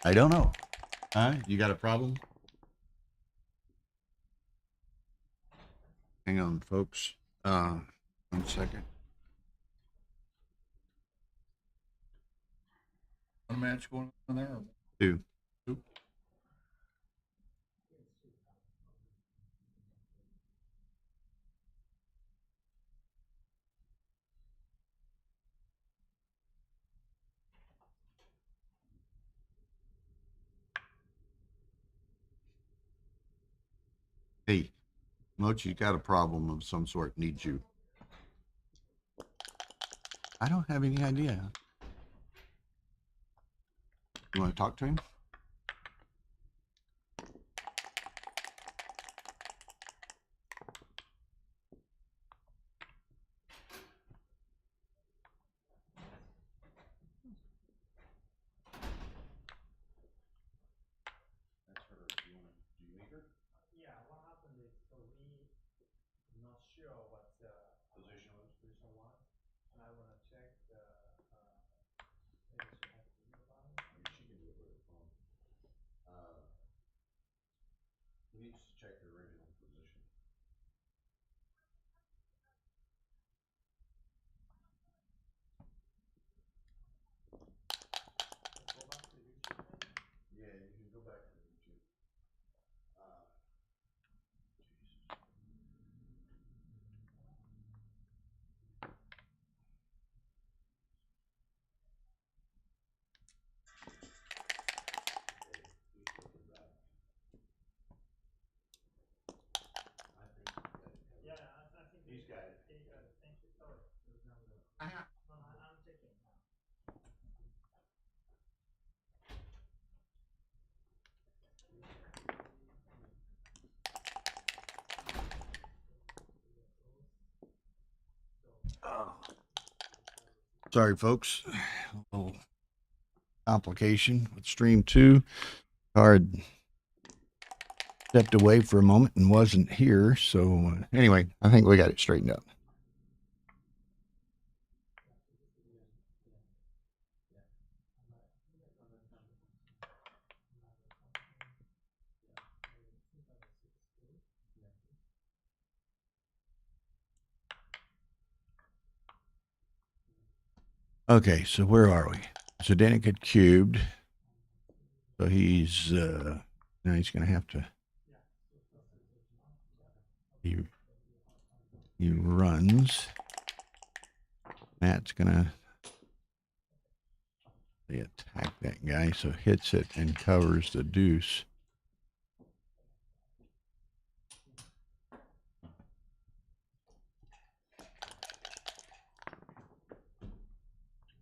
I don't know. You got a problem? Hang on, folks. 1 second. One match going on there? 2. Hey, Mochi's got a problem of some sort, needs you. I don't have any idea. You want to talk to him? Sorry, folks. A little complication with stream 2. Card stepped away for a moment and wasn't here. So anyway, I think we got it straightened up. Okay, so where are we? So Zdenek had cubed. So he's now he's going to have to. He runs. Matt's gonna attack that guy, so hits it and covers the deuce.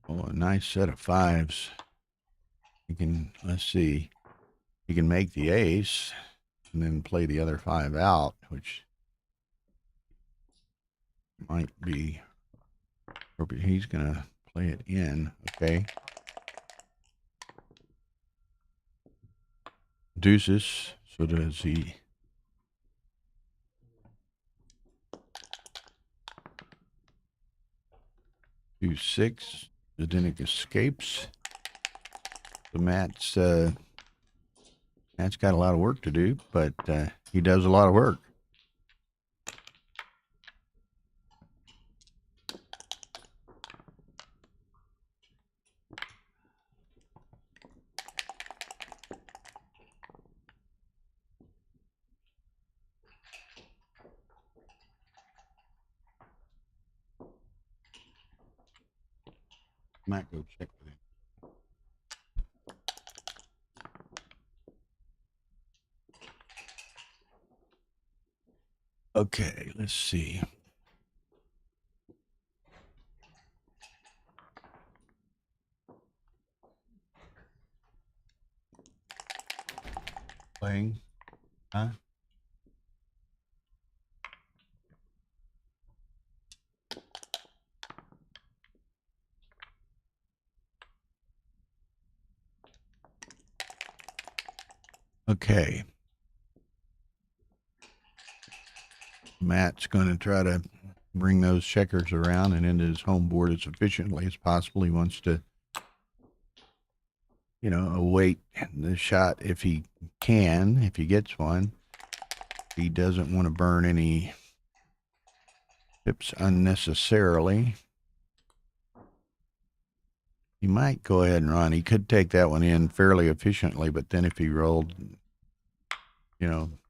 Oh, a nice set of fives. He can, let's see, he can make the ace and then play the other 5 out, which might be, he's gonna play it in, okay. Deuces, so does he? Deuce 6, Zdenek escapes. So Matt's got a lot of work to do, but he does a lot of work. Matt, go check with him. Okay, let's see. Playing, huh? Okay. Matt's going to try to bring those checkers around and into his home board as efficiently as possible. He wants to, await the shot if he can, if he gets one. He doesn't want to burn any chips unnecessarily. He might go ahead and run. He could take that one in fairly efficiently, but then if he rolled,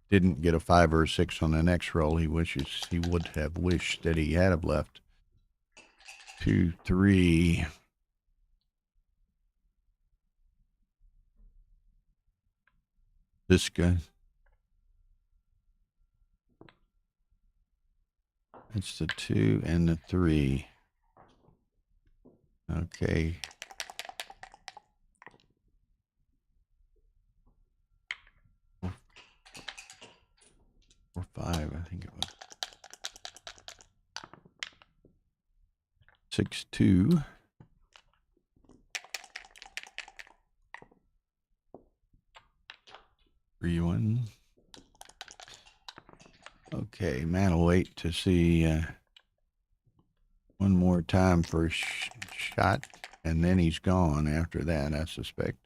didn't get a 5 or a 6 on the next roll, he would have wished that he had have left 2, 3. This guy. It's the 2 and the 3. Okay. Or 5, I think it was. 6, 2. Three, 1. Okay, man will wait to see one more time for a shot, and then he's gone after that, I suspect.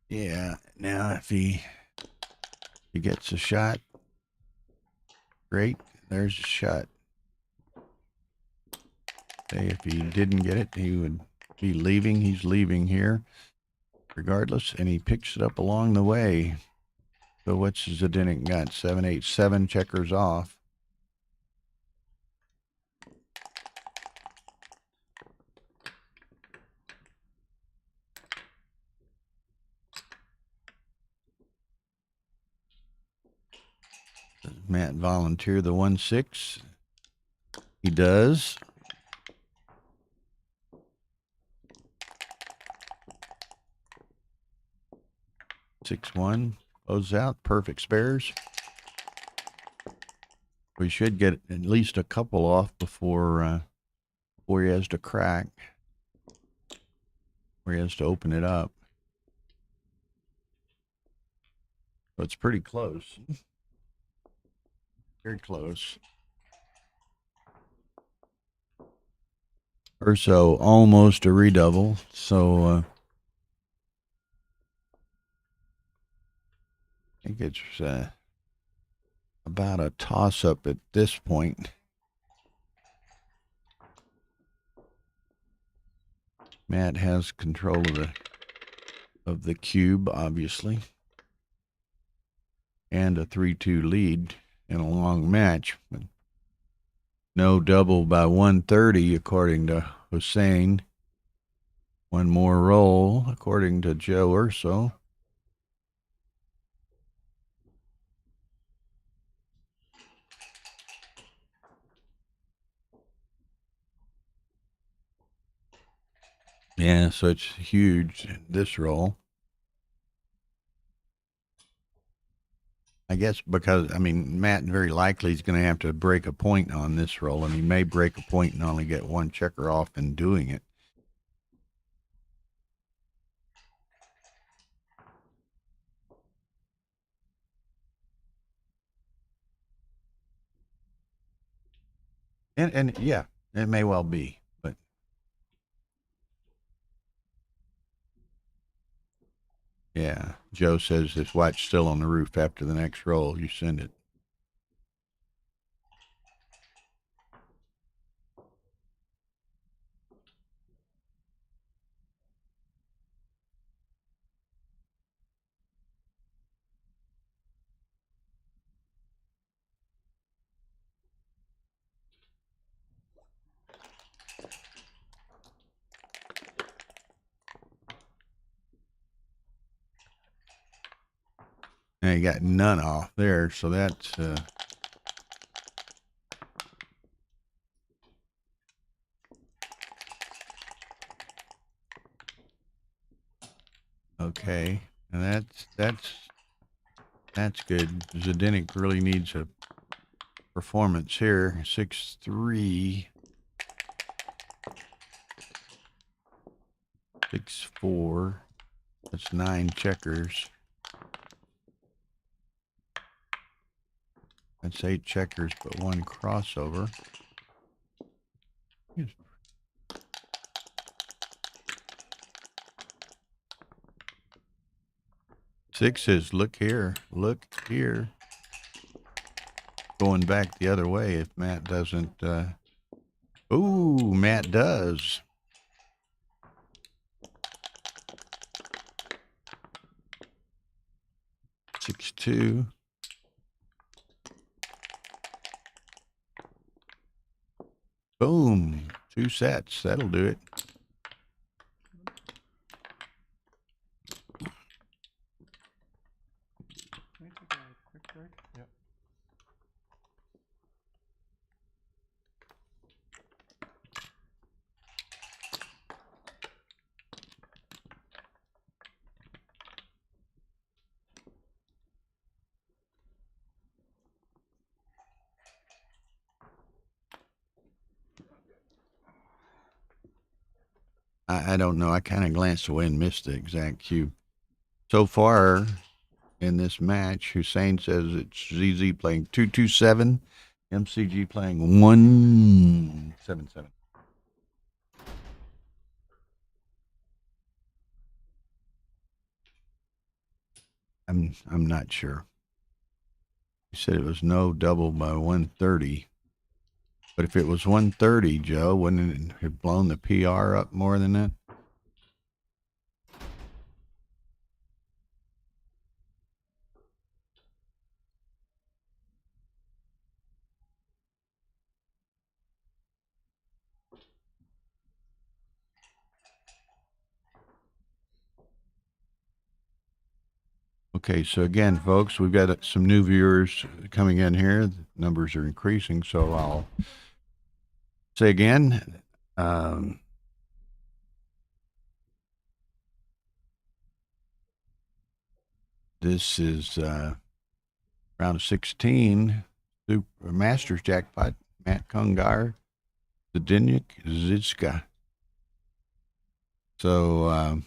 Yeah, now if he gets a shot, great, there's a shot. Say if he didn't get it, he would be leaving. He's leaving here regardless, and he picks it up along the way. So what's Zdenek got? 7, 8, 7 checkers off. Does Matt volunteer the 1, 6? He does. Six, 1. Close out. Perfect spares. We should get at least a couple off before he has to crack. Where he has to open it up. So it's pretty close. Very close. Or so, almost a redouble. So I think it's about a toss-up at this point. Matt has control of the cube, obviously. and a 3-2 lead in a long match. But no double by 130, according to Hussein. One more roll, according to Joe Urso. Yeah, so it's huge, this roll. I guess because, I mean, Matt very likely is going to have to break a point on this roll, and he may break a point and only get one checker off in doing it. And yeah, it may well be, but yeah, Joe says this white's still on the roof after the next roll. You send it. Now you got none off there, so that's okay. And that's good. Zdenek really needs a performance here. 6-3, 6-4. That's 9 checkers. That's 8 checkers, but 1 crossover. Six says, look here, look here. Going back the other way if Matt doesn't. Ooh, Matt does. Six, 2. Boom. 2 sets. That'll do it. Can we take a quick break? Yep. I don't know. I kind of glanced away and missed the exact cue. So far in this match, Hussein says it's ZZ playing 2-2-7, MCG playing 1-7-7. I'm not sure. He said it was no double by 130. But if it was 130, Joe, wouldn't it have blown the PR up more than that? Okay, so again, folks, we've got some new viewers coming in here. The numbers are increasing, so I'll say again, this is round of 16, Super Masters jackpot, Matt Kungar, Zdenek Zizka. So,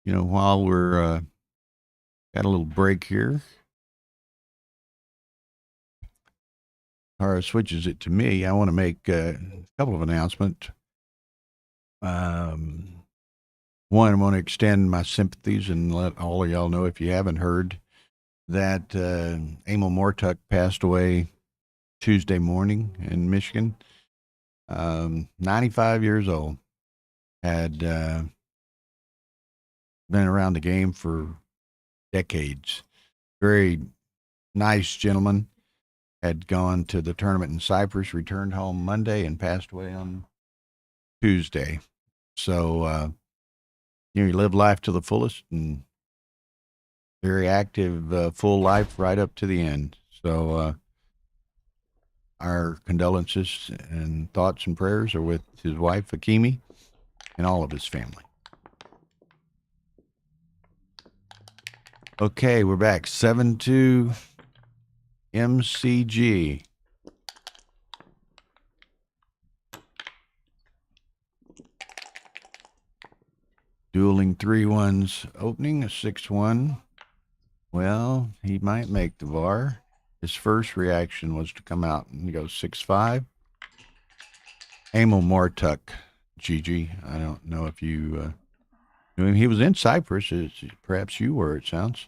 you know, while we're got a little break here, Tara switches it to me. I want to make a couple of announcements. One, I want to extend my sympathies and let all of y'all know, if you haven't heard, that Emil Mortuck passed away Tuesday morning in Michigan. 95 years old. Had been around the game for decades. Very nice gentleman. Had gone to the tournament in Cyprus, returned home Monday, and passed away on Tuesday. So, he lived life to the fullest and very active, full life right up to the end. So, our condolences and thoughts and prayers are with his wife, Hakimi, and all of his family. Okay, we're back. 7-2 MCG. Dueling 3-1s opening, a 6-1. Well, he might make the bar. His first reaction was to come out and go 6-5. Emil Mortuck, Gigi. I don't know if you knew him. He was in Cyprus. Perhaps you were, it sounds.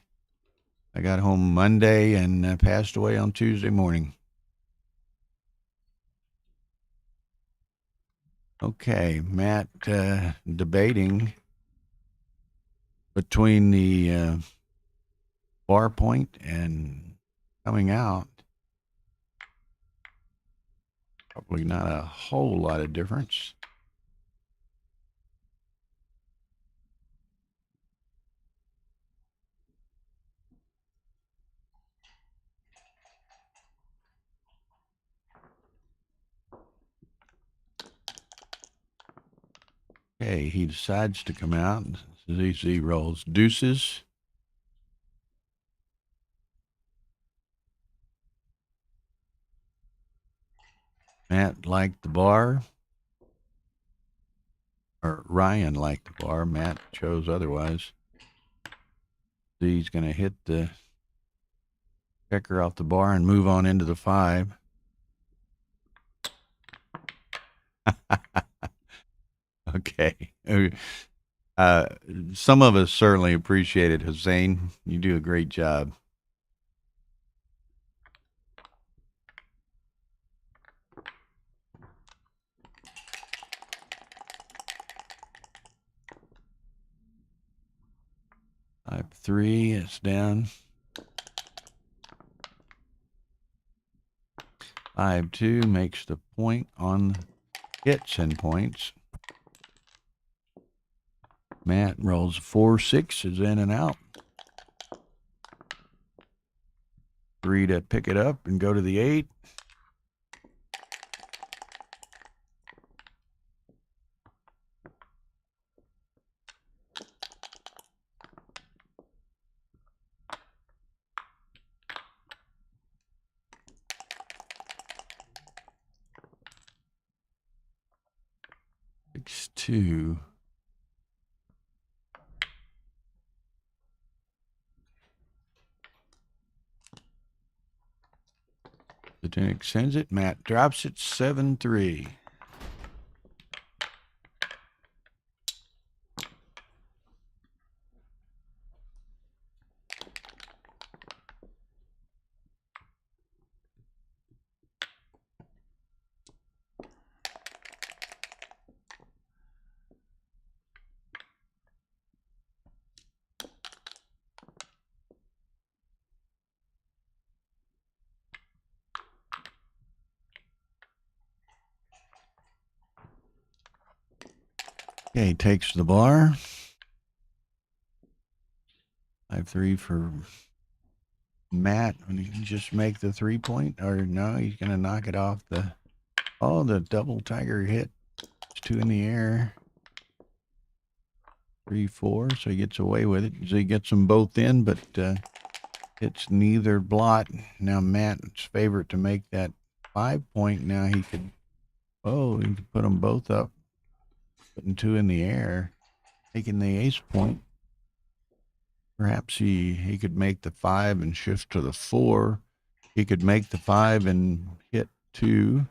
I got home Monday and passed away on Tuesday morning. Okay, Matt, debating between the bar point and coming out. Probably not a whole lot of difference. Okay, he decides to come out. ZZ rolls deuces. Matt liked the bar. Or Ryan liked the bar. Matt chose otherwise. Z's going to hit the checker off the bar and move on into the 5. Okay. Some of us certainly appreciate it, Hussein. You do a great job. Type 3 is down. 5-2 makes the point on hits and points. Matt rolls 4-6 is in and out. 3 to pick it up and go to the 8. Six, 2. Lieutenant sends it. Matt drops it 7-3. Okay, takes the bar. 5-3 for Matt. When he can just make the 3-point, or no, he's going to knock it off the. Oh, the double tiger hit. It's 2 in the air. 3-4, so he gets away with it. So he gets them both in, but hits neither blot. Now Matt's favorite to make that 5-point. Now he could. Oh, he could put them both up. Putting 2 in the air, taking the ace point. Perhaps he could make the 5 and shift to the 4. He could make the 5 and hit 2.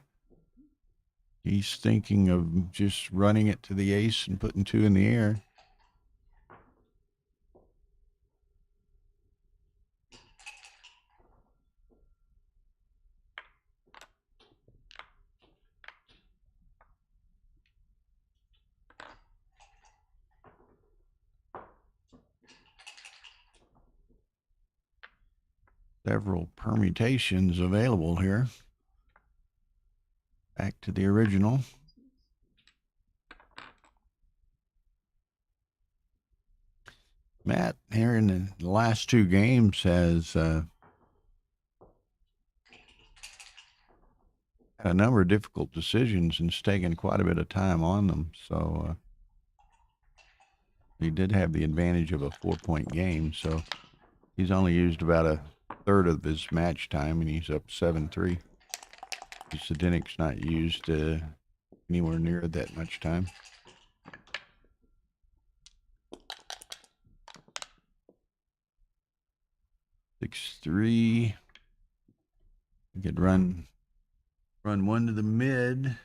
He's thinking of just running it to the ace and putting 2 in the air. several permutations available here. Back to the original. Matt here in the last two games has had a number of difficult decisions and it's taken quite a bit of time on them. So he did have the advantage of a 4-point game. So he's only used about a third of his match time and he's up 7-3. Zdenik's not used anywhere near that much time. Six, 3. You could run one to the mid,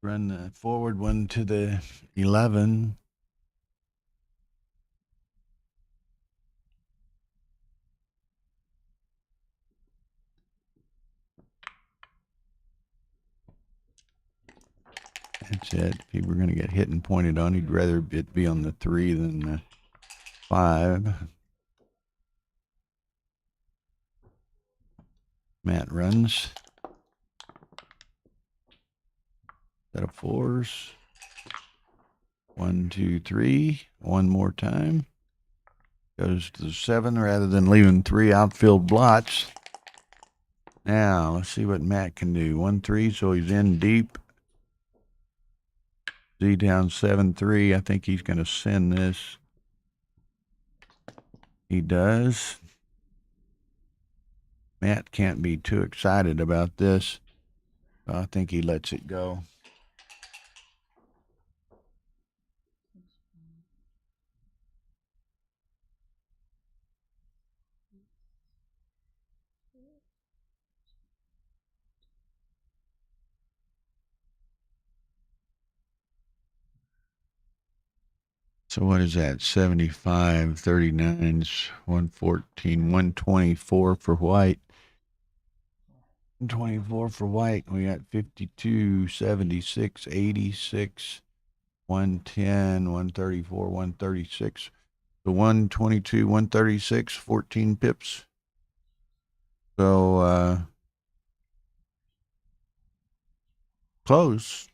run the forward one to the 11. That's it. If he were going to get hit and pointed on, he'd rather it be on the 3 than the 5. Matt runs. Set of 4s. 1, 2, 3. One more time. Goes to the 7 rather than leaving 3 outfield blots. Now, let's see what Matt can do. 1, 3, so he's in deep. Z down 7-3. I think he's going to send this. He does. Matt can't be too excited about this. I think he lets it go. So what is that? 75, 39s, 114, 124 for white. 124 for white. We got 52, 76, 86, 110, 134, 136. So 122, 136, 14 pips. So close.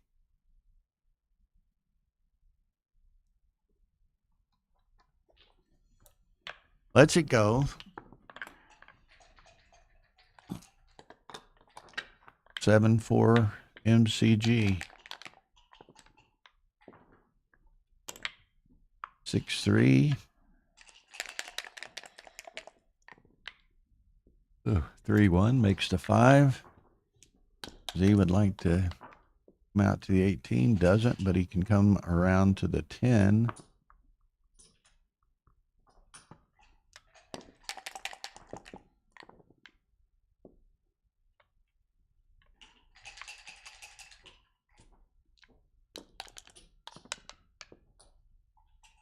Lets it go. 7-4 MCG. 6-3. 3-1 makes the 5. Z would like to come out to the 18, doesn't, but he can come around to the 10.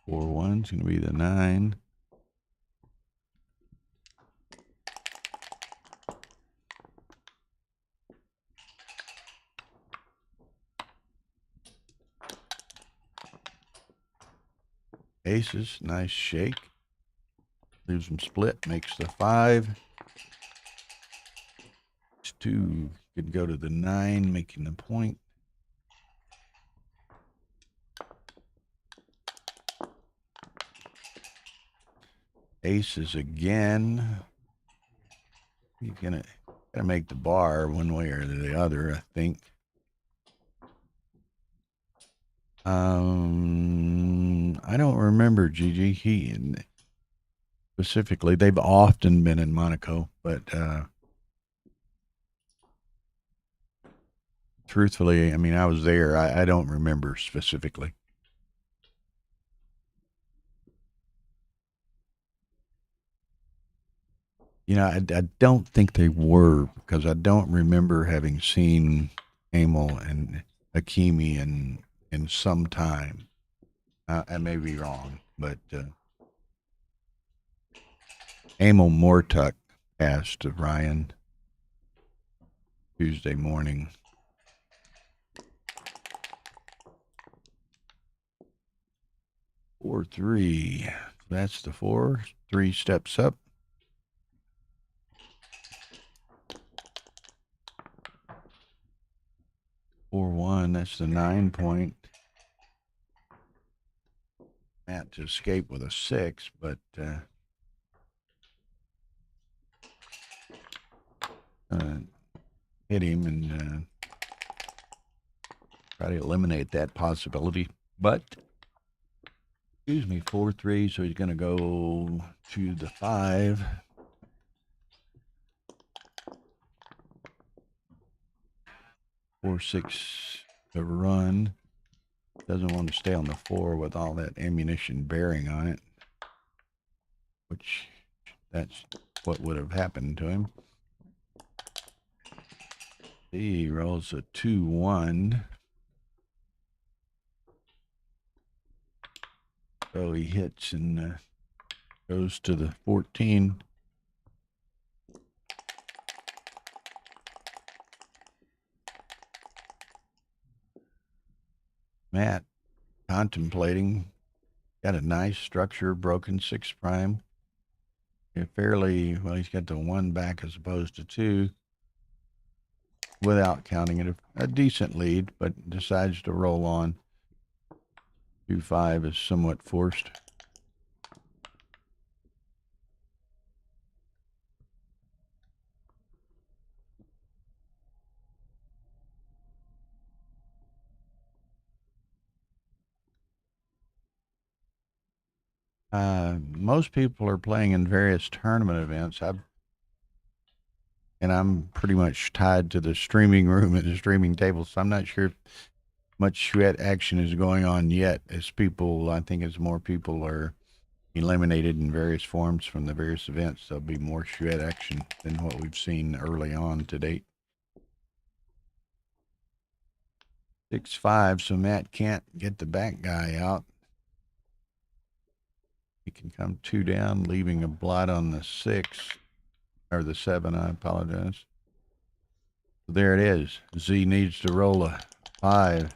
Four one's going to be the 9. Aces, nice shake. Leaves them split, makes the 5. 2 could go to the 9, making the point. Aces again. You're gotta make the bar one way or the other, I think. I don't remember Gigi. He specifically, they've often been in Monaco, but truthfully, I mean, I was there. I don't remember specifically. You know, I don't think they were, because I don't remember having seen Emil and Hakimi in some time. I may be wrong, but Emil Mortuck passed to Ryan Tuesday morning. 4-3. That's the 4. 3 steps up. 4-1. That's the 9 point. Matt to escape with a 6, but hit him and try to eliminate that possibility. But, excuse me, 4-3, so he's going to go to the 5. Four, 6 to run. Doesn't want to stay on the 4 with all that ammunition bearing on it, which that's what would have happened to him. He rolls a 2-1. So he hits and goes to the 14. Matt contemplating. Got a nice structure, broken 6 prime. Fairly, well, he's got the 1 back as opposed to 2. Without counting it, a decent lead, but decides to roll on. 2-5 is somewhat forced. Most people are playing in various tournament events. I'm pretty much tied to the streaming room and the streaming table, so I'm not sure if much Chouette action is going on yet. I think as more people are eliminated in various forms from the various events, there'll be more Chouette action than what we've seen early on to date. 6-5, so Matt can't get the back guy out. He can come 2 down, leaving a blot on the 6, or the 7, I apologize. There it is. Z needs to roll a 5.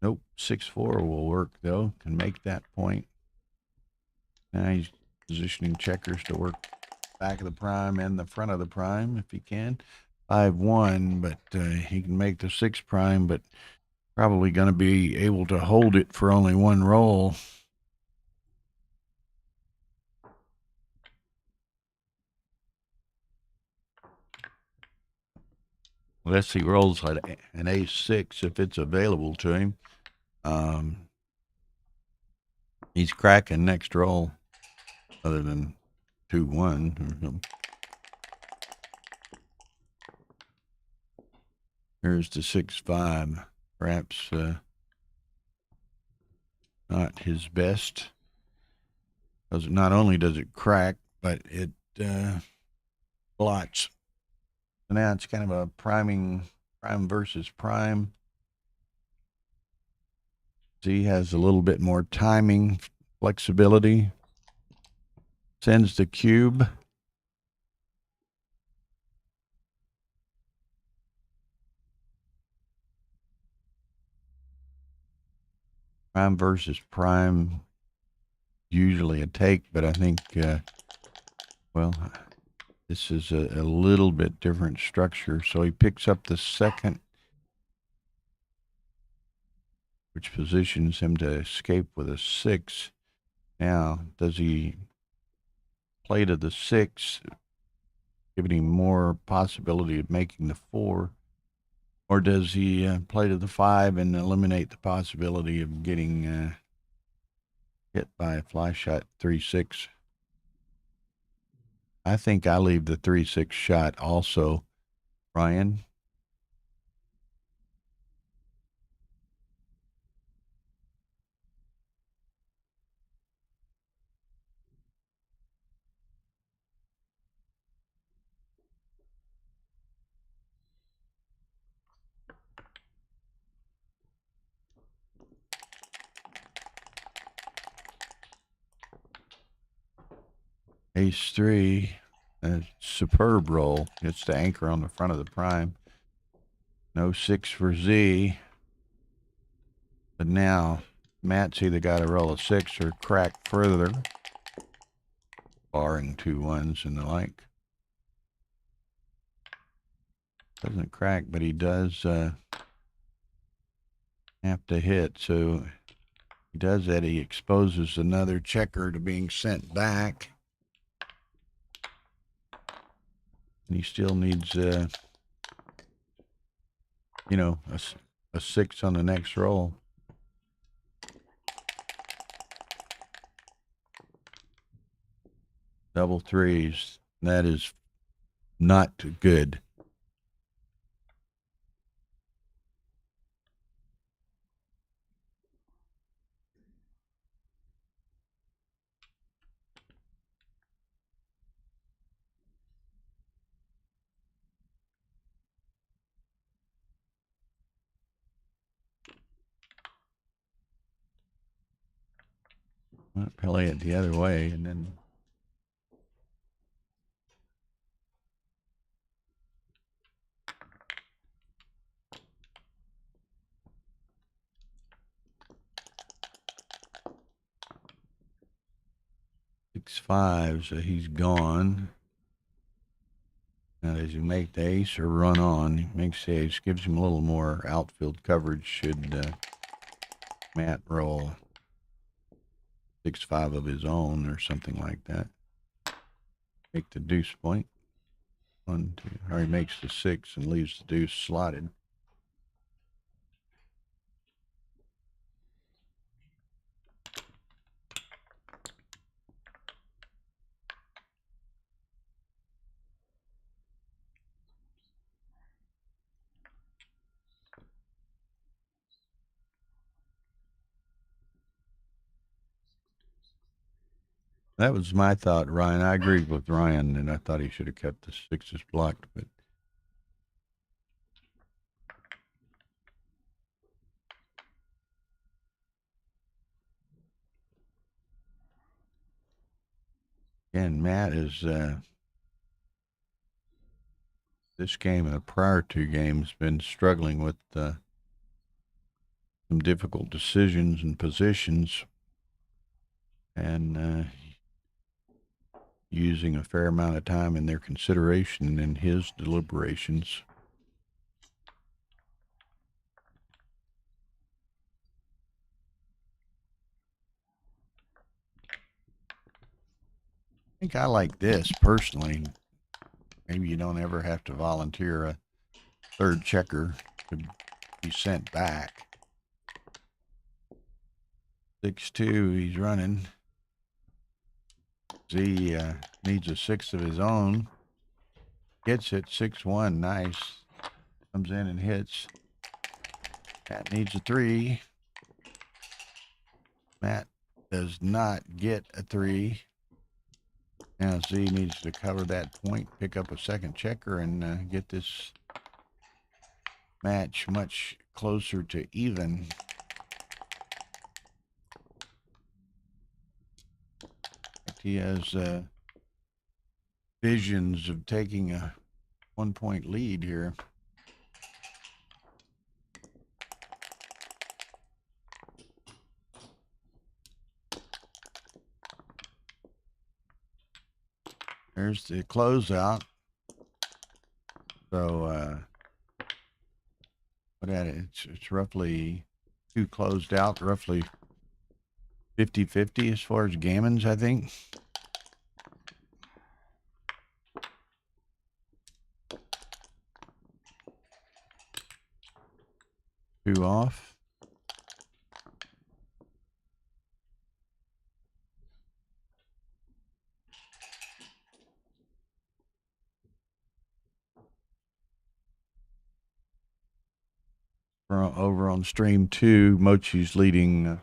Nope, 6-4 will work, though. Can make that point. Now he's positioning checkers to work back of the prime and the front of the prime, if he can. 5-1, but he can make the 6 prime, but probably going to be able to hold it for only 1 roll. Unless he rolls an ace-6 if it's available to him. He's cracking next roll, other than 2-1 or something. Here's the 6-5. Perhaps not his best. Because not only does it crack, but it blots. So now it's kind of a prime versus prime. Z has a little bit more timing flexibility. Sends the cube. Prime versus prime, usually a take, but I think, well, this is a little bit different structure. So he picks up the 2nd, which positions him to escape with a 6. Now, does he play to the 6, giving him more possibility of making the 4? Or does he play to the 5 and eliminate the possibility of getting hit by a fly shot 3-6? I think I leave the 3-6 shot also, Ryan. Ace-3, a superb roll. It's the anchor on the front of the prime. No 6 for Z. But now, Matt's either got to roll a 6 or crack further, barring 2 1s and the like. Doesn't crack, but he does have to hit. So he does that. He exposes another checker to being sent back. And he still needs, you know, a 6 on the next roll. Double threes. That is not good. I'll play it the other way, and then 6-5, so he's gone. Now, does he make the ace or run on? He makes the ace, gives him a little more outfield coverage should Matt roll 6-5 of his own or something like that. Make the deuce point. 1, 2, or he makes the 6 and leaves the deuce slotted. That was my thought, Ryan. I agreed with Ryan, and I thought he should have kept the 6s blocked, but again, Matt is this game and the prior 2 games been struggling with some difficult decisions and positions, and using a fair amount of time in their consideration in his deliberations. I think I like this personally. Maybe you don't ever have to volunteer a 3rd checker to be sent back. 6-2, he's running. Z needs a 6 of his own. Gets it, 6-1, nice. Comes in and hits. Matt needs a 3. Matt does not get a 3. Now Z needs to cover that point, pick up a 2nd checker, and get this match much closer to even. He has visions of taking a 1-point lead here. There's the closeout. So what at it? It's roughly 2 closed out, roughly 50-50 as far as gammons, I think. Two off. Over on stream 2, Mochi's leading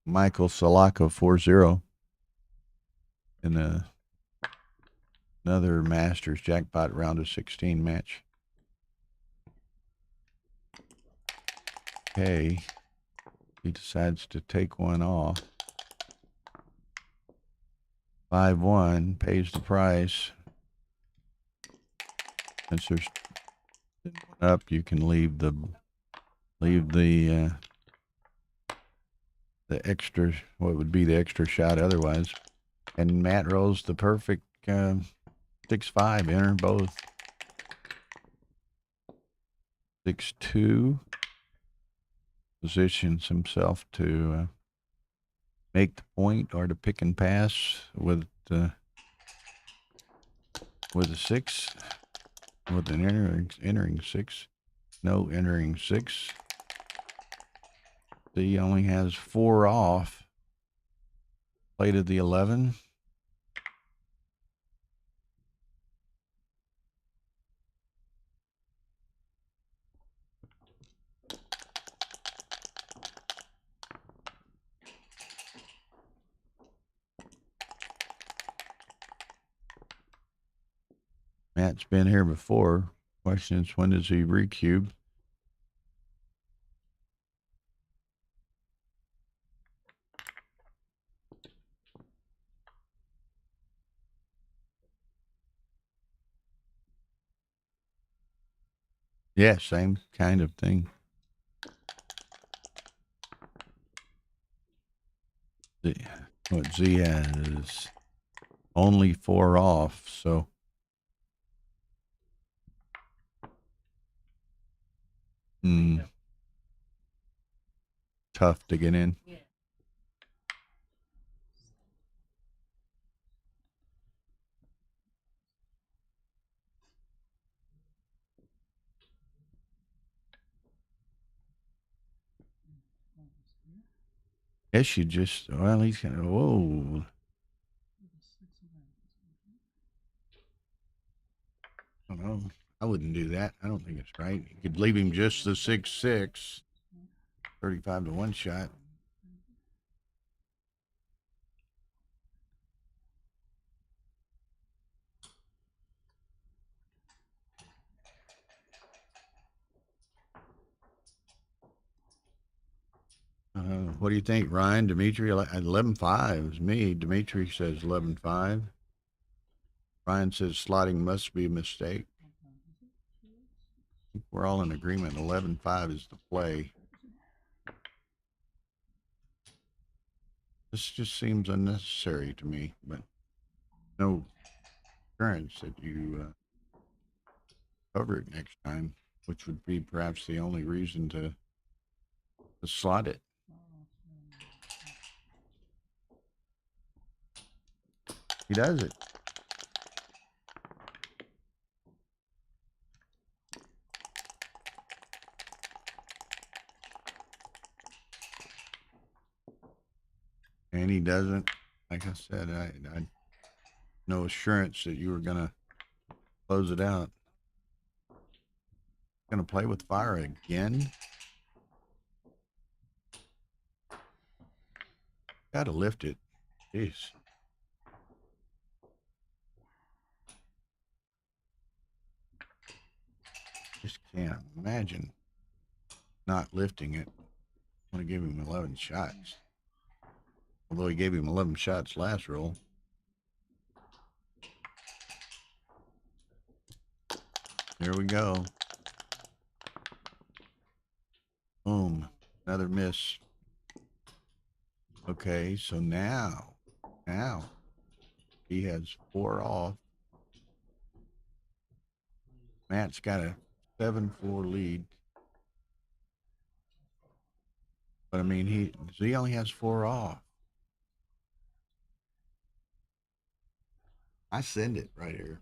Michael Salaka 4-0 in another Masters jackpot round of 16 match. Okay, he decides to take one off. 5-1, pays the price. Since there's up, you can leave the extra, what would be the extra shot otherwise. And Matt rolls the perfect 6-5, enter both. 6-2. Positions himself to make the point or to pick and pass with a 6, with an entering 6. No entering 6. He only has 4 off. Played the 11. Matt's been here before. Question is, when does he recube? Yeah, same kind of thing. What Z has only 4 off, so tough to get in. Yeah. Guess you just, well, he's gonna, whoa. I don't know. I wouldn't do that. I don't think it's right. You could leave him just the 6-6. 35 to 1 shot. What do you think, Ryan? Dimitri, 11-5 is me. Dimitri says 11-5. Ryan says slotting must be a mistake. I think we're all in agreement. 11-5 is the play. This just seems unnecessary to me, but no assurance that you cover it next time, which would be perhaps the only reason to slot it. He does it. And he doesn't. Like I said, I no assurance that you were gonna close it out. Gonna play with fire again. Gotta lift it. Jeez. Just can't imagine not lifting it. I'm gonna give him 11 shots. Although he gave him 11 shots last roll. There we go. Boom. Another miss. Okay, so now he has 4 off. Matt's got a 7-4 lead. But I mean, he only has 4 off. I send it right here.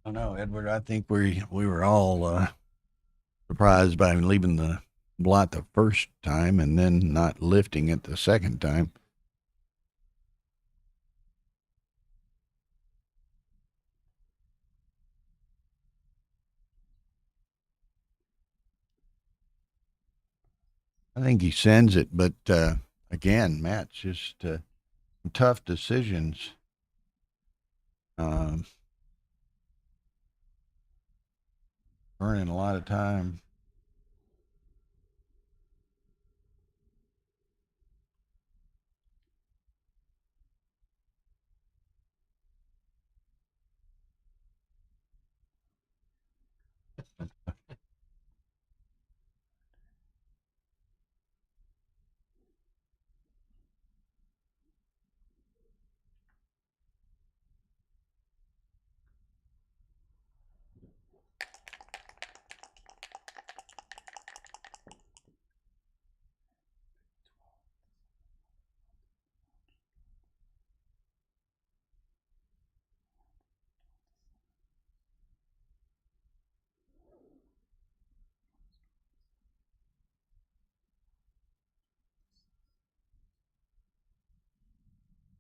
I know, Edward. I think we were all surprised by him leaving the blot the first time and then not lifting it the second time. I think he sends it, but again, Matt's just tough decisions. Burning a lot of time.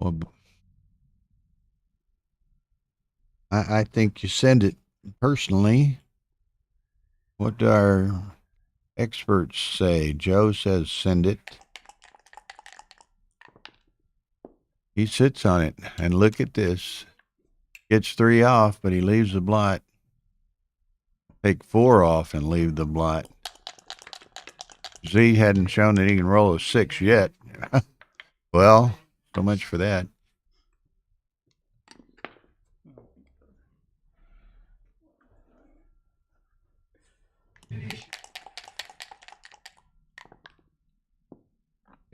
Well, I think you send it personally. What do our experts say? Joe says send it. He sits on it, and look at this. Gets 3 off, but he leaves the blot. Take 4 off and leave the blot. Z hadn't shown that he can roll a 6 yet. Well, so much for that.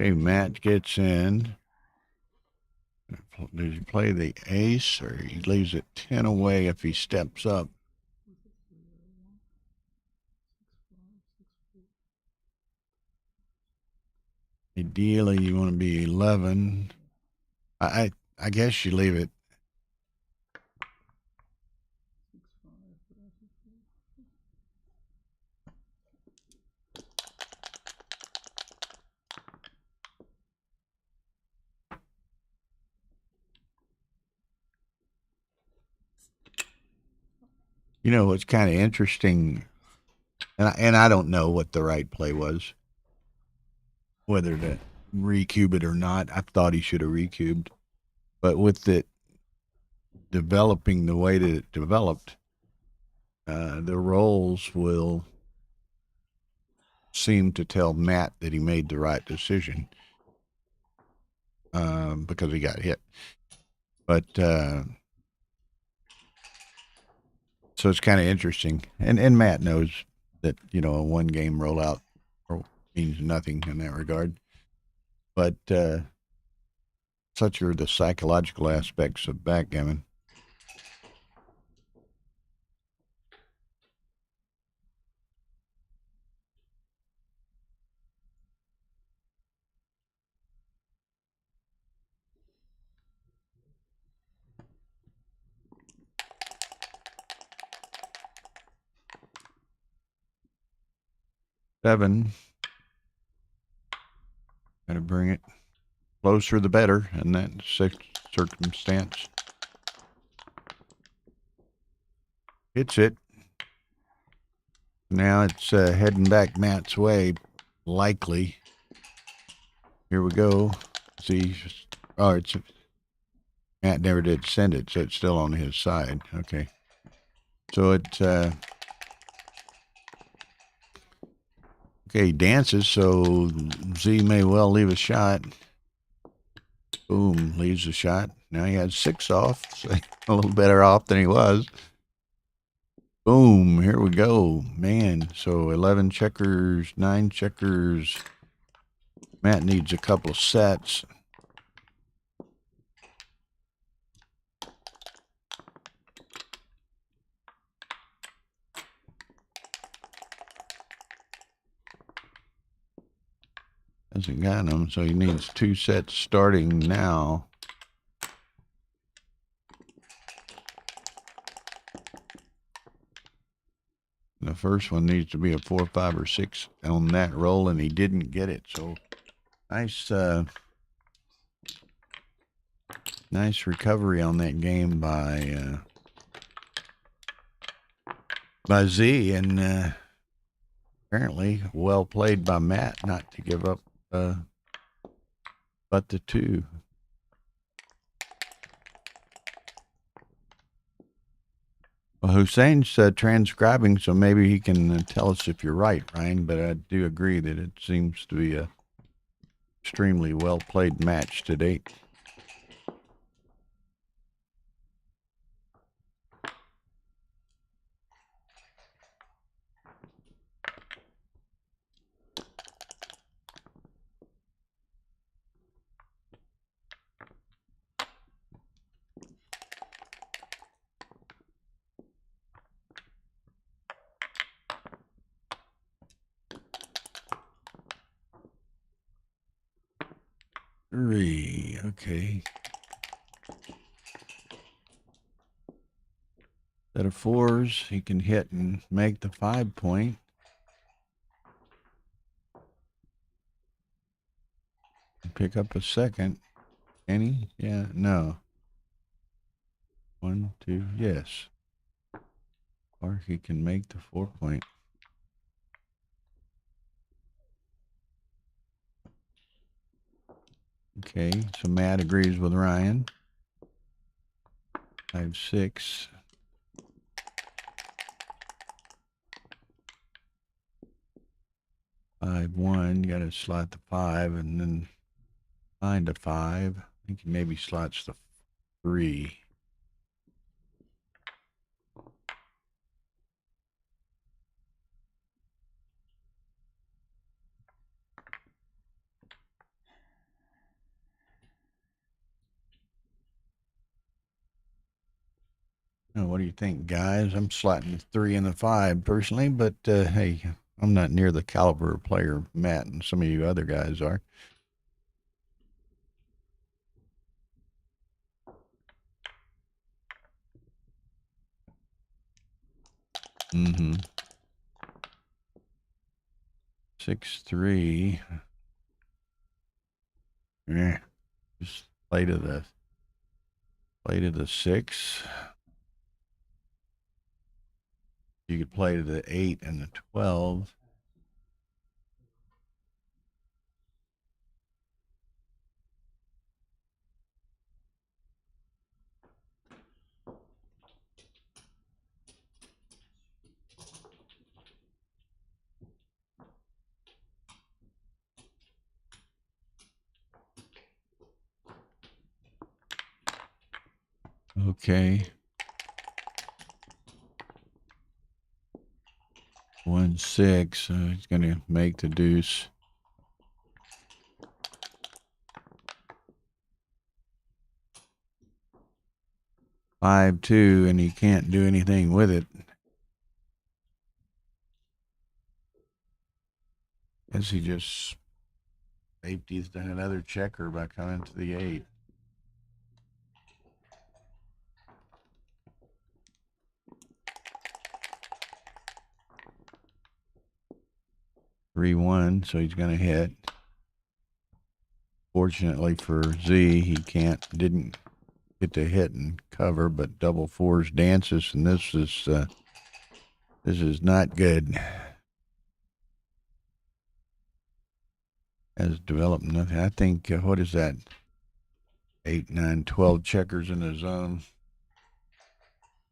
Okay, Matt gets in. Does he play the ace, or he leaves it 10 away if he steps up? Ideally, you want to be 11. I guess you leave it. You know what's kind of interesting, and I don't know what the right play was, whether to recube it or not. I thought he should have recubed, but with it developing the way that it developed, the rolls will seem to tell Matt that he made the right decision because he got hit. But so it's kind of interesting, and Matt knows that a 1-game rollout means nothing in that regard. But such are the psychological aspects of backgammon. Seven. Got to bring it closer the better in that circumstance. Hits it. Now it's heading back Matt's way, likely. Here we go. See, it's Matt never did send it, so it's still on his side. Okay. So it's okay, he dances, so Z may well leave a shot. Boom, leaves a shot. Now he had 6 off, so a little better off than he was. Boom, here we go. Man, so 11 checkers, 9 checkers. Matt needs a couple of sets. Hasn't got them, so he needs 2 sets starting now. The first one needs to be a 4, 5, or 6 on that roll, and he didn't get it. So nice recovery on that game by Z, and apparently well played by Matt not to give up but the 2. Well, Hussein's transcribing, so maybe he can tell us if you're right, Ryan, but I do agree that it seems to be a extremely well played match to date. Three, okay. Set of 4s, he can hit and make the 5-point. Pick up a second. Any? Yeah, no. 1, 2, yes. Or he can make the 4-point. Okay, so Matt agrees with Ryan. 5, 6. Five, 1. You got to slot the 5 and then find a 5. I think he maybe slots the 3. Oh, what do you think, guys? I'm slotting the 3 and the 5 personally, but hey, I'm not near the caliber of player Matt and some of you other guys are. Mm-hmm. 6, 3. Yeah. Just play to the 6. You could play to the 8 and the 12. Okay. 1, 6. He's going to make the deuce. 5, 2, and he can't do anything with it. Guess he just safety's done another checker by coming to the 8. Three, 1, so he's going to hit. Fortunately for Z, he didn't get to hit and cover, but double 4s dances, and this is not good. Has developed nothing. I think, what is that? 8, 9, 12 checkers in the zone.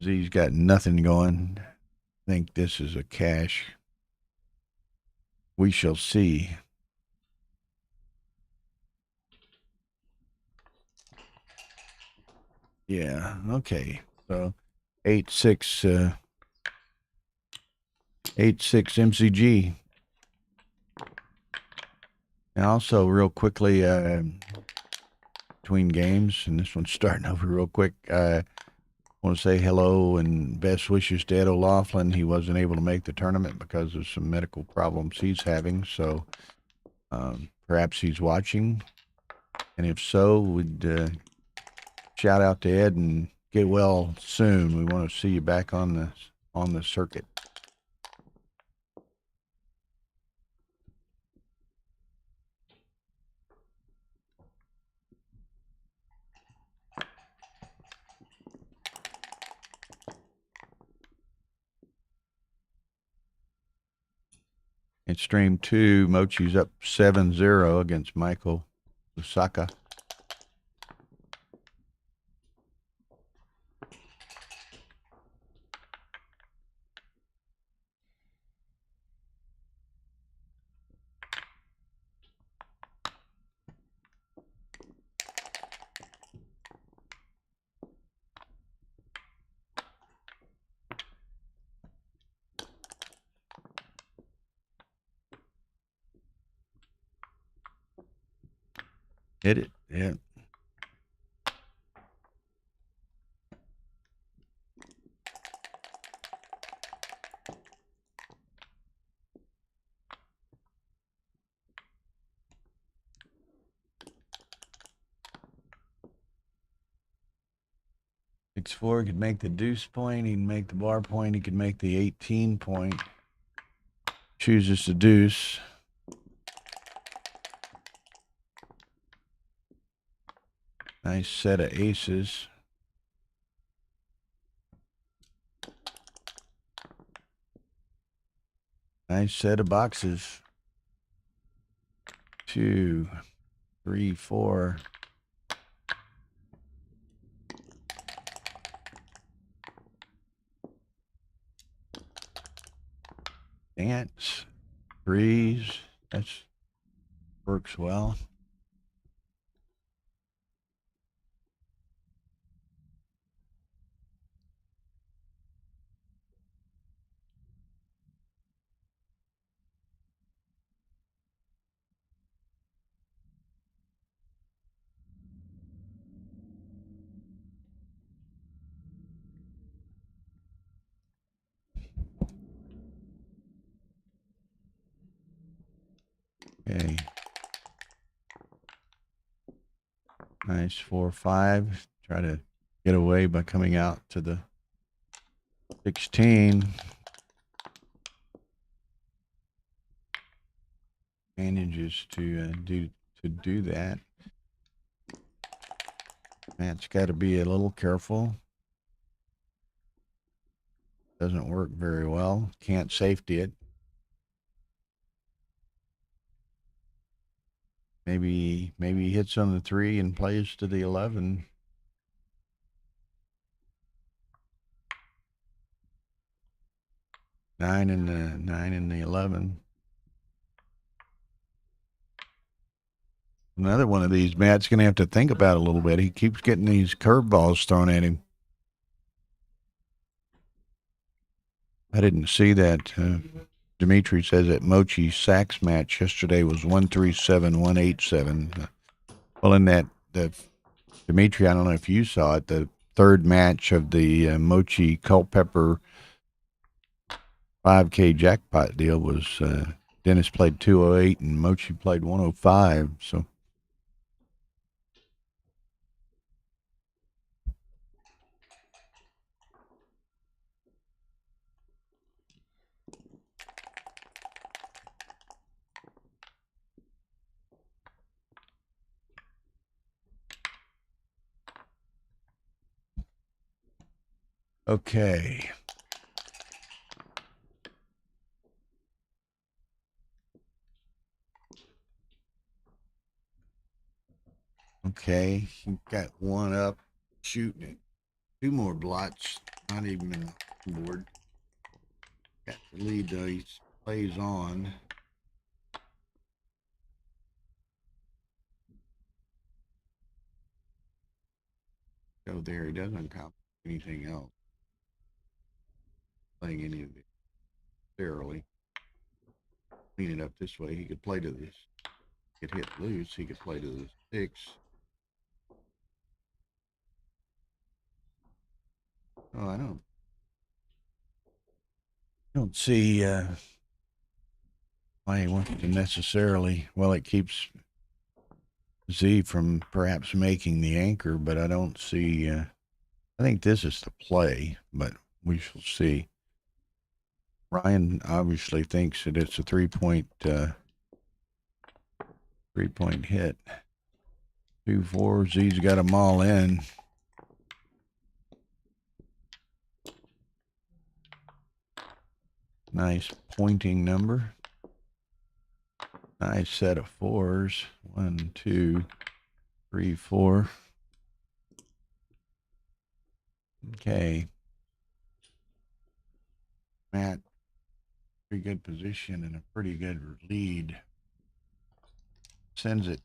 Z's got nothing going. I think this is a cash. We shall see. Yeah, okay. So 8, 6, 8, 6 MCG. And also, real quickly, between games, and this one's starting over real quick. I want to say hello and best wishes to Ed O'Laughlin. He wasn't able to make the tournament because of some medical problems he's having. So perhaps he's watching. And if so, we'd shout out to Ed and get well soon. We want to see you back on the circuit. In stream 2, Mochi's up 7-0 against Michael Lusaka. Hit it, yeah. Six, 4 could make the deuce point. He can make the bar point. He could make the 18 point. Chooses the deuce. Nice set of aces. Nice set of boxes. 2, 3, 4. Dance. Threes. That's works well. Okay. Nice 4, 5. Try to get away by coming out to the 16. Manages to do that. Matt's got to be a little careful. Doesn't work very well. Can't safety it. Maybe he hits on the 3 and plays to the 11. Nine and the 11. Another one of these, Matt's going to have to think about a little bit. He keeps getting these curveballs thrown at him. I didn't see that. Dimitri says that Mochi Sachs match yesterday was 137, 187. Well, in that, Dimitri, I don't know if you saw it, the third match of the Mochi Culpepper 5K jackpot deal was Dennis played 208 and Mochi played 105. So. Okay. Okay, he got one up, shooting it. 2 more blots, not even in the board. Got the lead though, he plays on. Go there, he doesn't accomplish anything else. Playing any of it fairly. Clean it up this way, he could play to this. Get hit loose, he could play to the 6. Oh, I don't see why he wants to necessarily. Well, it keeps Z from perhaps making the anchor, but I don't see. I think this is the play, but we shall see. Ryan obviously thinks that it's a 3-point hit. 2, 4. Z's got them all in. Nice pointing number. Nice set of 4s. 1, 2, 3, 4. Okay. Matt, pretty good position and a pretty good lead. Sends it.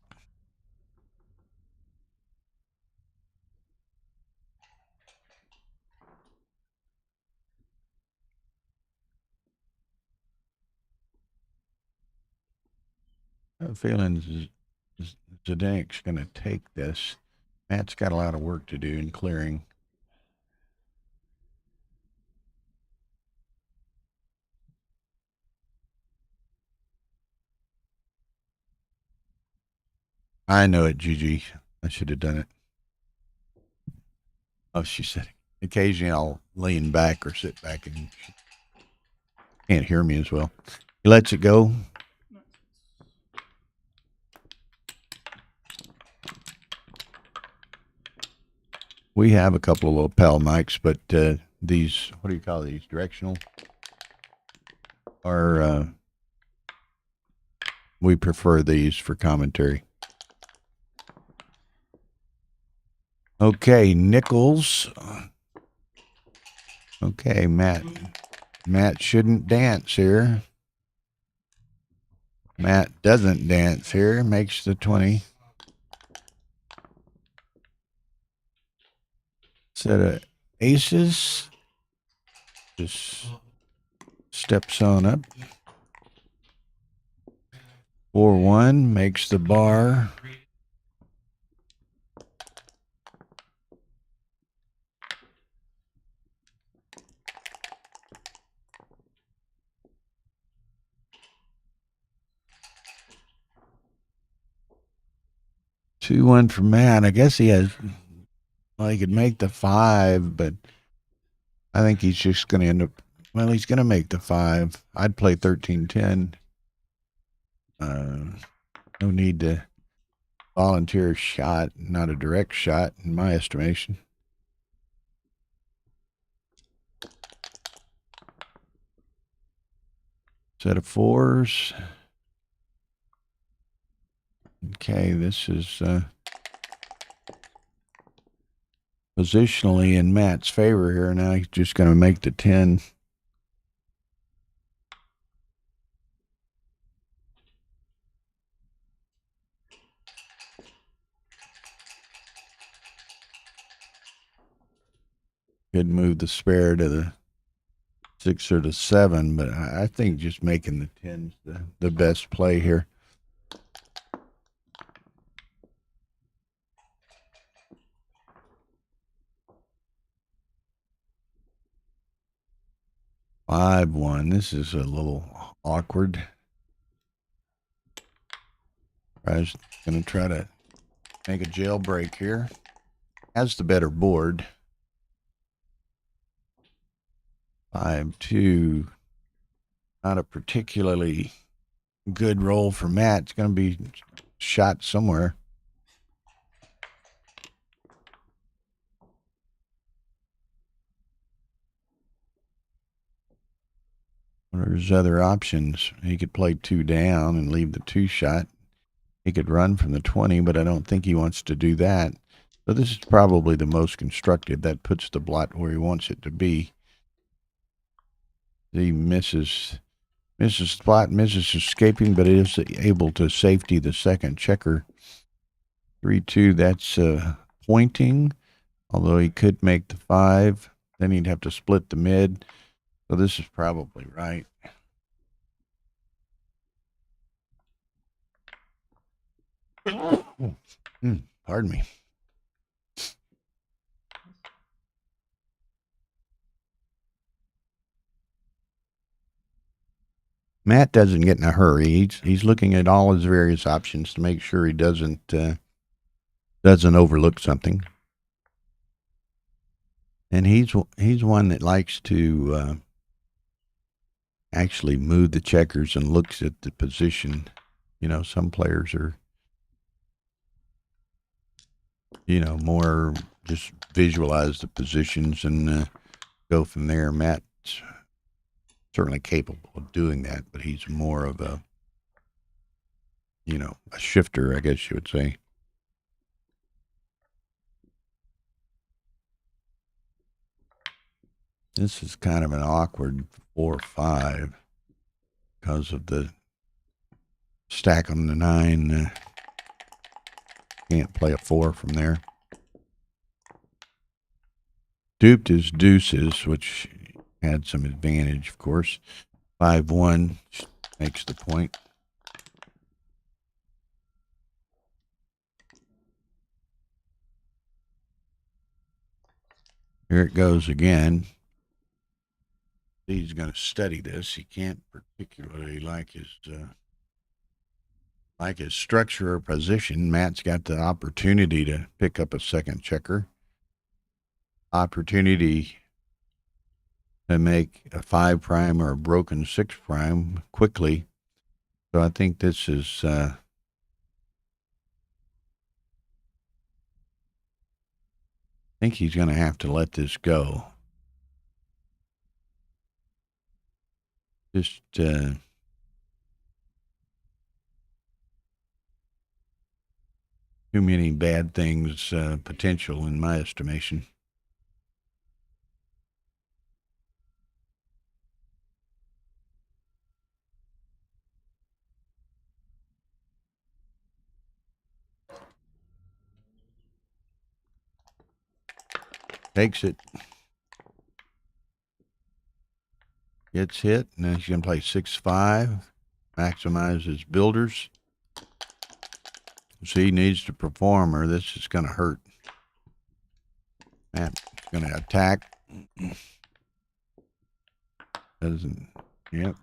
I have a feeling Zdenek's going to take this. Matt's got a lot of work to do in clearing. I know it, Gigi. I should have done it. Oh, she said, occasionally I'll lean back or sit back and she can't hear me as well. He lets it go. We have a couple of lapel mics, but these, what do you call these? Directional? Are we prefer these for commentary. Okay, Nichols. Okay, Matt. Matt shouldn't dance here. Matt doesn't dance here. Makes the 20. Set of aces. Just steps on up. 4-1 makes the bar. Two one for Matt. I guess he has. Well, he could make the 5, but I think he's just going to end up. Well, he's going to make the 5. I'd play 13-10. No need to volunteer a shot, not a direct shot, in my estimation. Set of 4s. Okay, this is positionally in Matt's favor here. Now he's just going to make the 10. Could move the spare to the 6 or the 7, but I think just making the 10's the best play here. Five one. This is a little awkward. I was going to try to make a jailbreak here. Has the better board. 5-2. Not a particularly good roll for Matt. It's going to be shot somewhere. There's other options. He could play 2 down and leave the 2 shot. He could run from the 20, but I don't think he wants to do that. So this is probably the most constructive. That puts the blot where he wants it to be. He misses the blot, misses escaping, but is able to safety the second checker. 3-2, that's pointing, although he could make the 5. Then he'd have to split the mid. So this is probably right. Pardon me. Matt doesn't get in a hurry. He's looking at all his various options to make sure he doesn't overlook something. And he's one that likes to actually move the checkers and looks at the position. You know, some players are, more just visualize the positions and go from there. Matt's certainly capable of doing that, but he's more of a shifter, I guess you would say. This is kind of an awkward 4-5 because of the stack on the 9. Can't play a 4 from there. Duped his deuces, which had some advantage, of course. 5-1 makes the point. Here it goes again. He's going to study this. He can't particularly like his structure or position. Matt's got the opportunity to pick up a second checker. Opportunity to make a 5' or a broken 6' quickly. So I think this is think he's going to have to let this go. Just too many bad things potential in my estimation. Takes it. Gets hit. And then he's going to play 6-5. Maximize his builders. So he needs to perform or this is going to hurt. Matt's going to attack. Doesn't. Yep.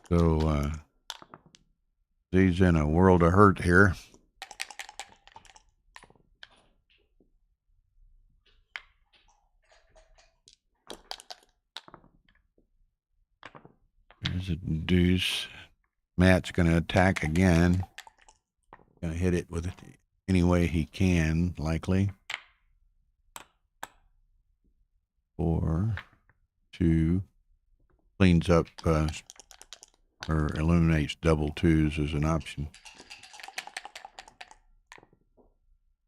So he's in a world of hurt here. There's a deuce. Matt's going to attack again. Going to hit it with it any way he can, likely. 4, 2. Cleans up or eliminates double twos as an option.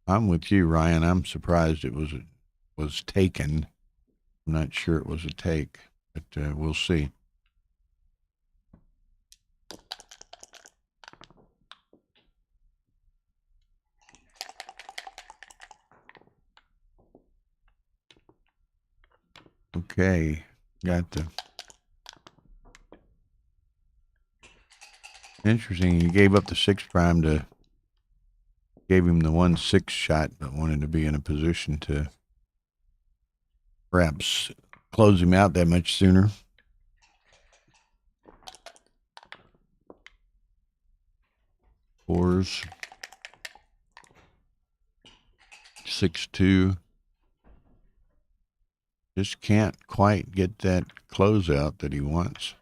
I'm with you, Ryan. I'm surprised it was taken. I'm not sure it was a take, but we'll see. Okay, got the. Interesting. He gave up the 6 prime to. Gave him the 1-6 shot, but wanted to be in a position to perhaps close him out that much sooner. Fours. 6-2. Just can't quite get that closeout that he wants.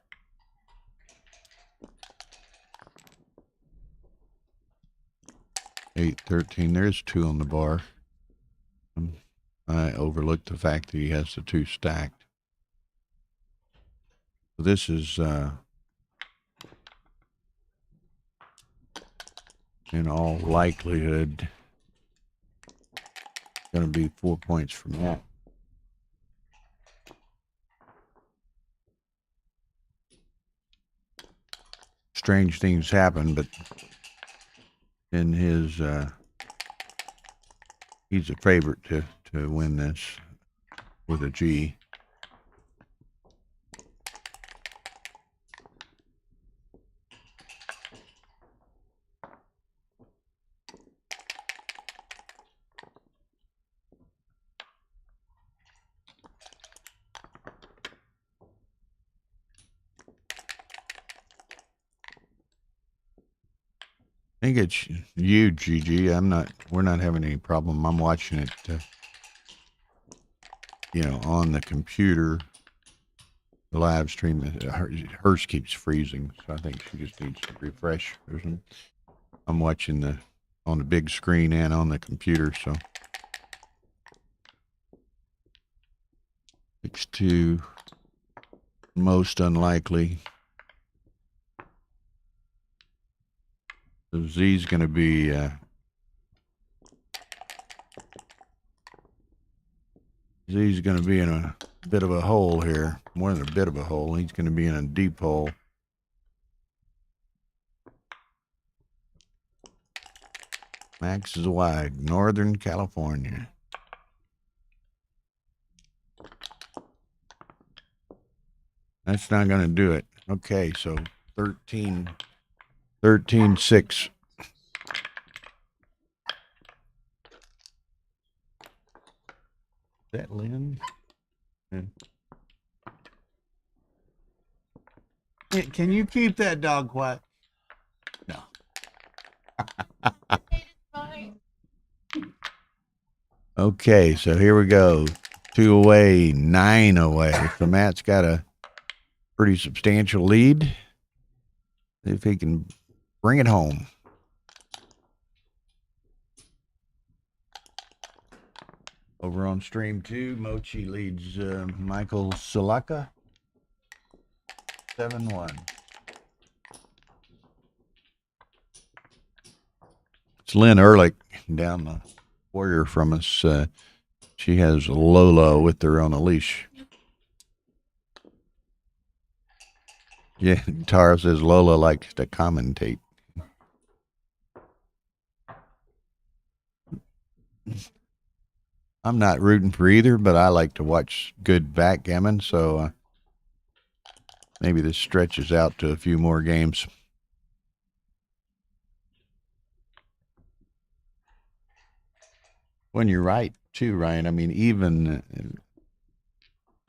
8-13. There's 2 on the bar. I overlooked the fact that he has the 2 stacked. So this is in all likelihood going to be 4 points from that. Strange things happen, but in his he's a favorite to win this with a G. I think it's you, GG. We're not having any problem. I'm watching it, on the computer, the live stream. Hers keeps freezing, so I think she just needs to refresh. I'm watching on the big screen and on the computer, so. 6-2, most unlikely. So Z's going to be in a bit of a hole here. More than a bit of a hole. He's going to be in a deep hole. Max is wide. Northern California. That's not going to do it. Okay, so 13-6. That Lynn? Can you keep that dog quiet? No. Okay, so here we go. 2 away, 9 away. So Matt's got a pretty substantial lead. See if he can bring it home. Over on stream 2, Mochi leads Michael Salaka 7-1. It's Lynn Ehrlich down the warrior from us. She has Lola with her on a leash. Yeah, Tara says Lola likes to commentate. I'm not rooting for either, but I like to watch good backgammon, so maybe this stretches out to a few more games. When you're right, too, Ryan. I mean, even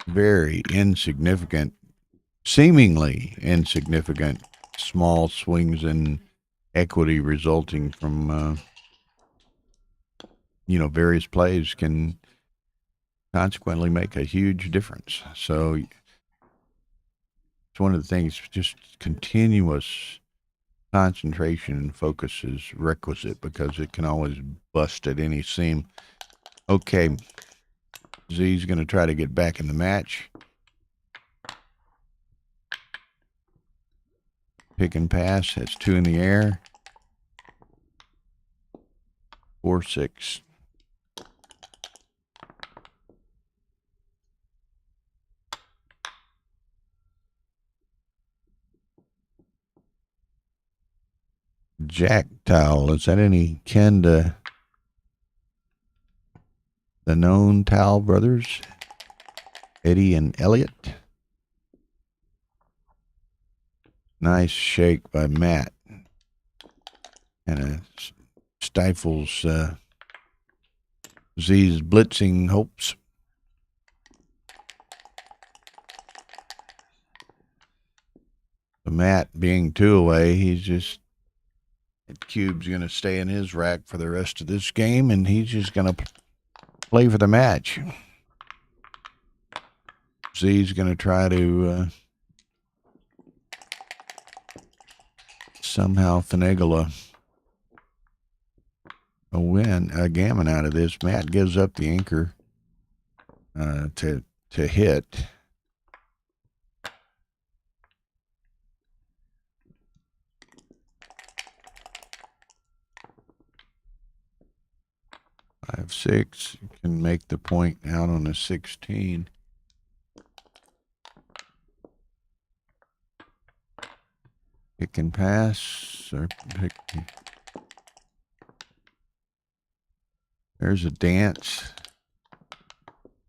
very insignificant, seemingly insignificant, small swings in equity resulting from, various plays can consequently make a huge difference. So it's one of the things, just continuous concentration and focus is requisite because it can always bust at any seam. Okay, Z's going to try to get back in the match. Pick and pass. That's 2 in the air. 4-6. Jack Towel. Is that any kin to the known Towel brothers? Eddie and Elliot. Nice shake by Matt. And stifles Z's blitzing hopes. So Matt being 2 away, he's just, that cube's going to stay in his rack for the rest of this game, and he's just going to play for the match. Z's going to try to somehow finagle a win, a gammon out of this. Matt gives up the anchor to hit. Five, 6. You can make the point out on a 16. Pick and pass or pick. There's a dance.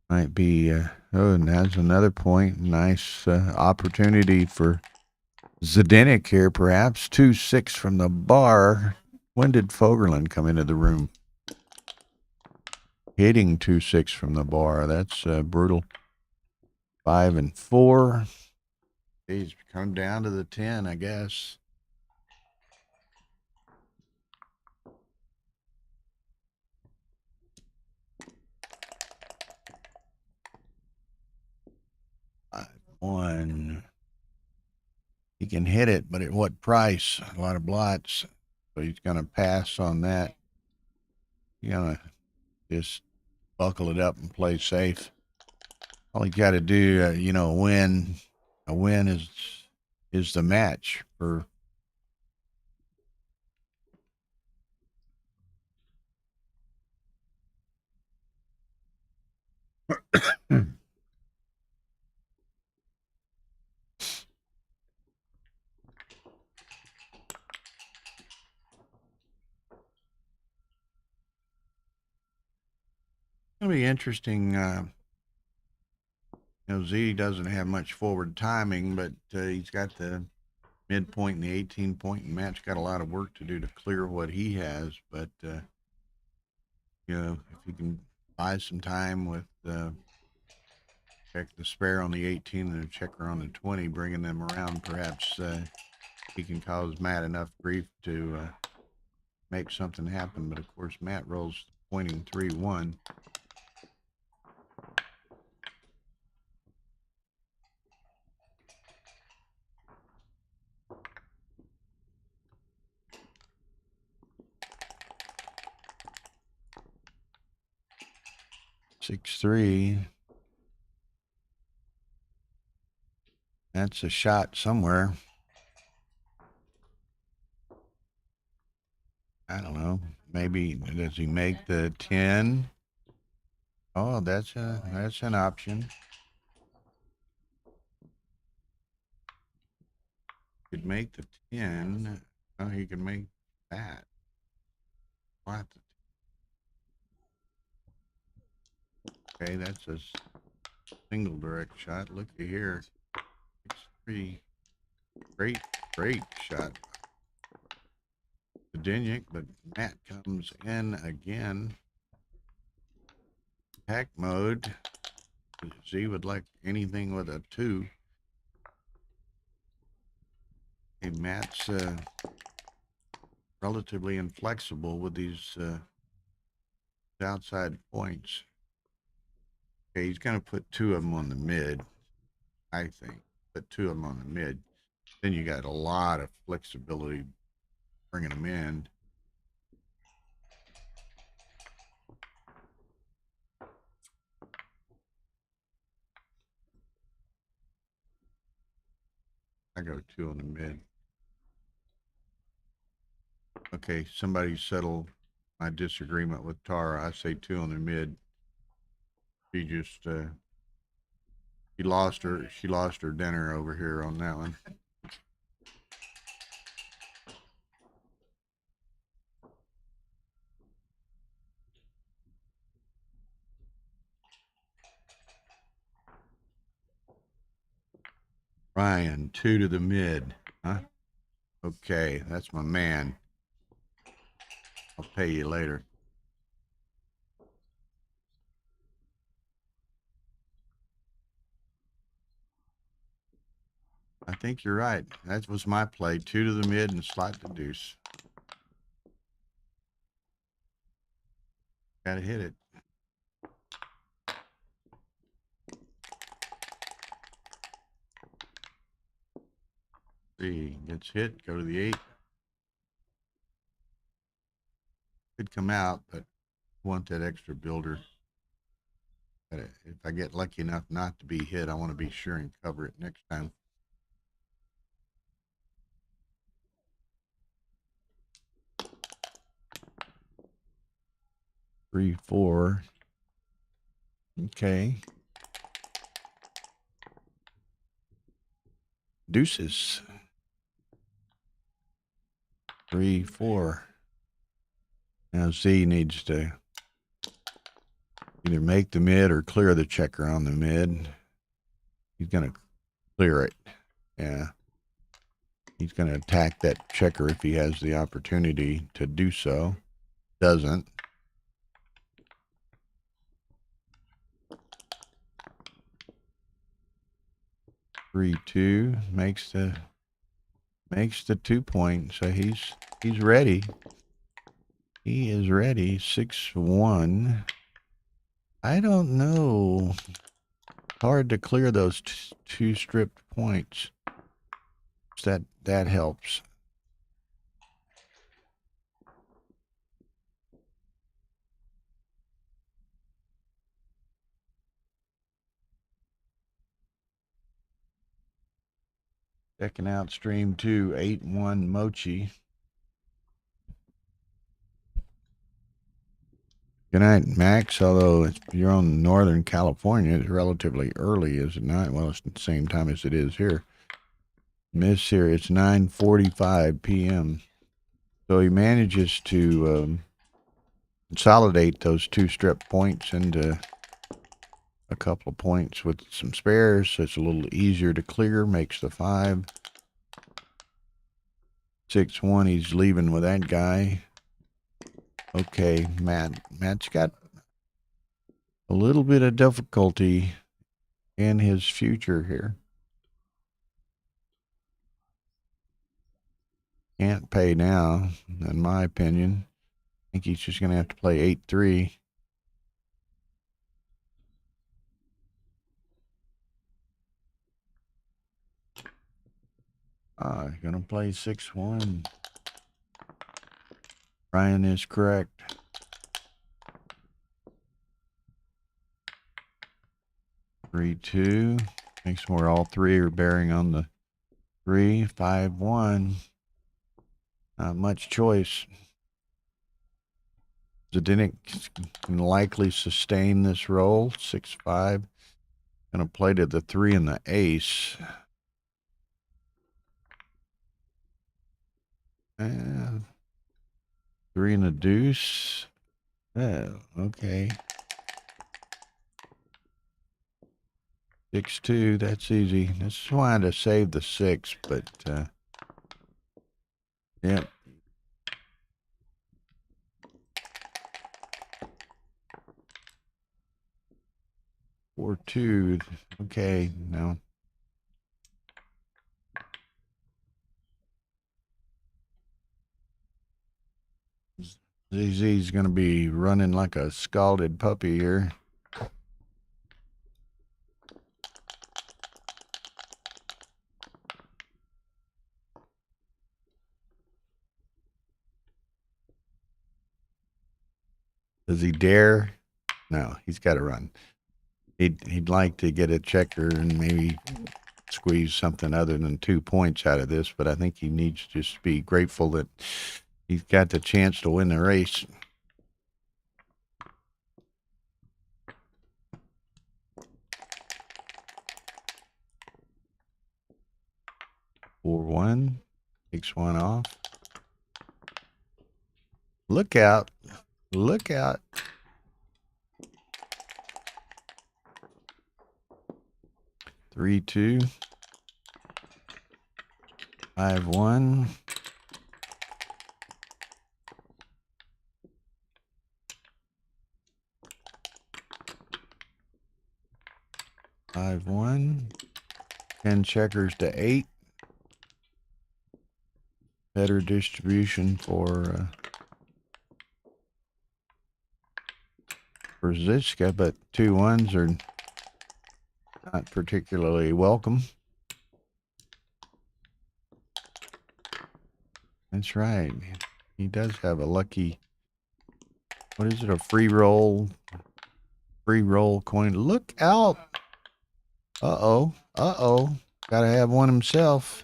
Might be, and that's another point. Nice opportunity for Zdenek here, perhaps. 2-6 from the bar. When did Fogerlin come into the room? Hitting 2-6 from the bar. That's brutal. 5 and 4. He's come down to the 10, I guess. One. He can hit it, but at what price? A lot of blots. So he's going to pass on that. He's going to just buckle it up and play safe. All you got to do, win. A win is the match for. It'll be interesting. Z doesn't have much forward timing, but he's got the midpoint and the 18-point, and Matt's got a lot of work to do to clear what he has. But if you can buy some time with check the spare on the 18 and a checker on the 20, bringing them around, perhaps he can cause Matt enough grief to make something happen. But of course, Matt rolls pointing 3-1. 6-3. That's a shot somewhere. I don't know. Maybe does he make the 10? Oh, that's an option. Could make the 10. Oh, he could make that. What? Okay, that's a single direct shot. Looky here. 6-3. Great shot. Dinick, but Matt comes in again. Hack mode. Z would like anything with a 2. Hey, Matt's relatively inflexible with these outside points. Okay, he's going to put 2 of them on the mid, I think. Put 2 of them on the mid. Then you got a lot of flexibility bringing them in. I go 2 on the mid. Okay, somebody settle my disagreement with Tara. I say 2 on the mid. She just she lost her dinner over here on that one. Ryan, 2 to the mid. Huh? Okay, that's my man. I'll pay you later. I think you're right. That was my play. 2 to the mid and slide the deuce. Gotta hit it. Three gets hit, go to the 8. Could come out, but want that extra builder. If I get lucky enough not to be hit, I want to be sure and cover it next time. Three, 4. Okay. Deuces. 3, 4. Now Z needs to either make the mid or clear the checker on the mid. He's going to clear it. Yeah. He's going to attack that checker if he has the opportunity to do so. Doesn't. Three, 2 makes the 2 point. So he's ready. He is ready. 6-1. I don't know. Hard to clear those 2 stripped points. That helps. Checking out stream 2, 8-1 Mochi. Good night, Max. Although if you're on Northern California, it's relatively early, is it not? Well, it's the same time as it is here. Miss here, it's 9:45 p.m. So he manages to consolidate those 2 strip points into a couple of points with some spares, so it's a little easier to clear. Makes the 5. 6-1. He's leaving with that guy. Okay, Matt's got a little bit of difficulty in his future here. Can't pay now, in my opinion. I think he's just going to have to play 8-3. Going to play 6-1. Ryan is correct. 3-2. Makes more all three are bearing on the 3. 5-1. Not much choice. Zdenek can likely sustain this roll. 6-5. Gonna play to the 3 and the ace. And 3 and the deuce. Oh, okay. 6-2. That's easy. Just wanted to save the 6, but yep. Or 2. Okay, now. ZZ's going to be running like a scalded puppy here. Does he dare? No, he's got to run. He'd like to get a checker and maybe squeeze something other than 2 points out of this, but I think he needs to just be grateful that he's got the chance to win the race. Four one, takes one off. Look out! Look out! 3-2. 5-1. 5-1. 10 checkers to 8. Better distribution for Ziska, but 2 1s are not particularly welcome. That's right. He does have a lucky, what is it, a free roll coin. Look out. Uh-oh. Uh-oh. Gotta have one himself.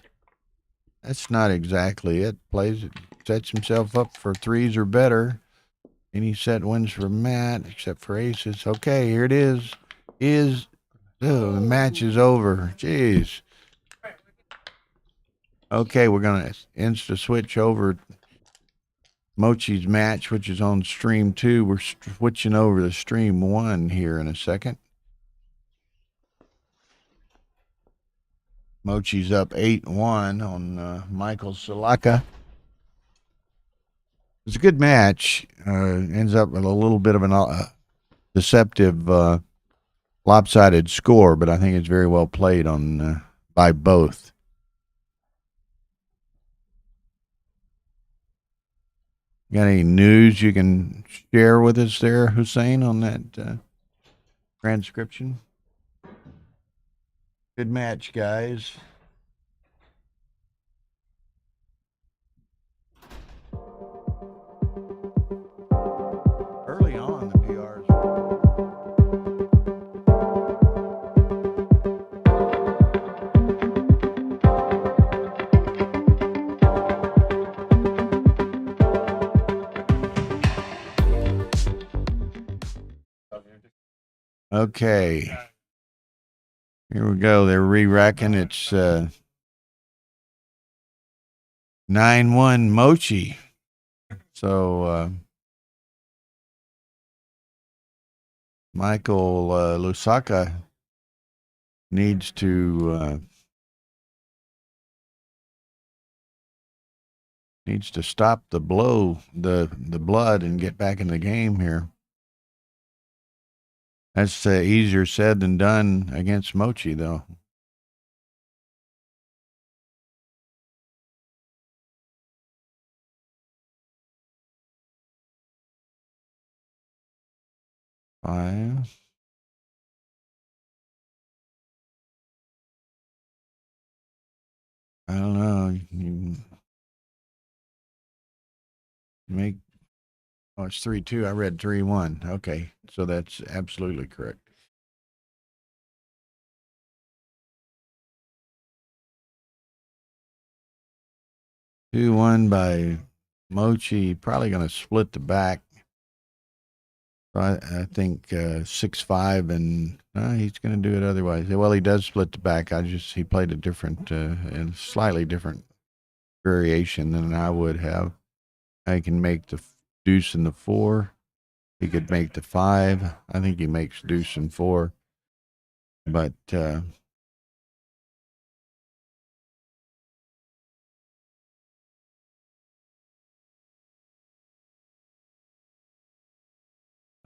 That's not exactly it. Sets himself up for 3s or better. Any set wins for Matt, except for aces. Okay, here it is. Oh, the match is over. Jeez. Okay, we're going to insta switch over Mochi's match, which is on stream 2. We're switching over to stream 1 here in a second. Mochi's up 8-1 on Michael Salaka. It's a good match. Ends up with a little bit of an deceptive lopsided score, but I think it's very well played on by both. Got any news you can share with us there, Hussein, on that transcription? Good match, guys. Early on, the PRs. Okay. Here we go. They're re-racking. It's 9-1 Mochi. So Michael Lusaka needs to stop the blow, the blood, and get back in the game here. That's easier said than done against Mochi, though. Five. I don't know. You make. Oh, it's 3-2. I read 3-1. Okay, so that's absolutely correct. 2-1 by Mochi. Probably going to split the back. So I think 6-5, and he's going to do it otherwise. Well, he does split the back. He played a different, and slightly different variation than I would have. I can make the deuce and the 4. He could make the 5. I think he makes deuce and 4. But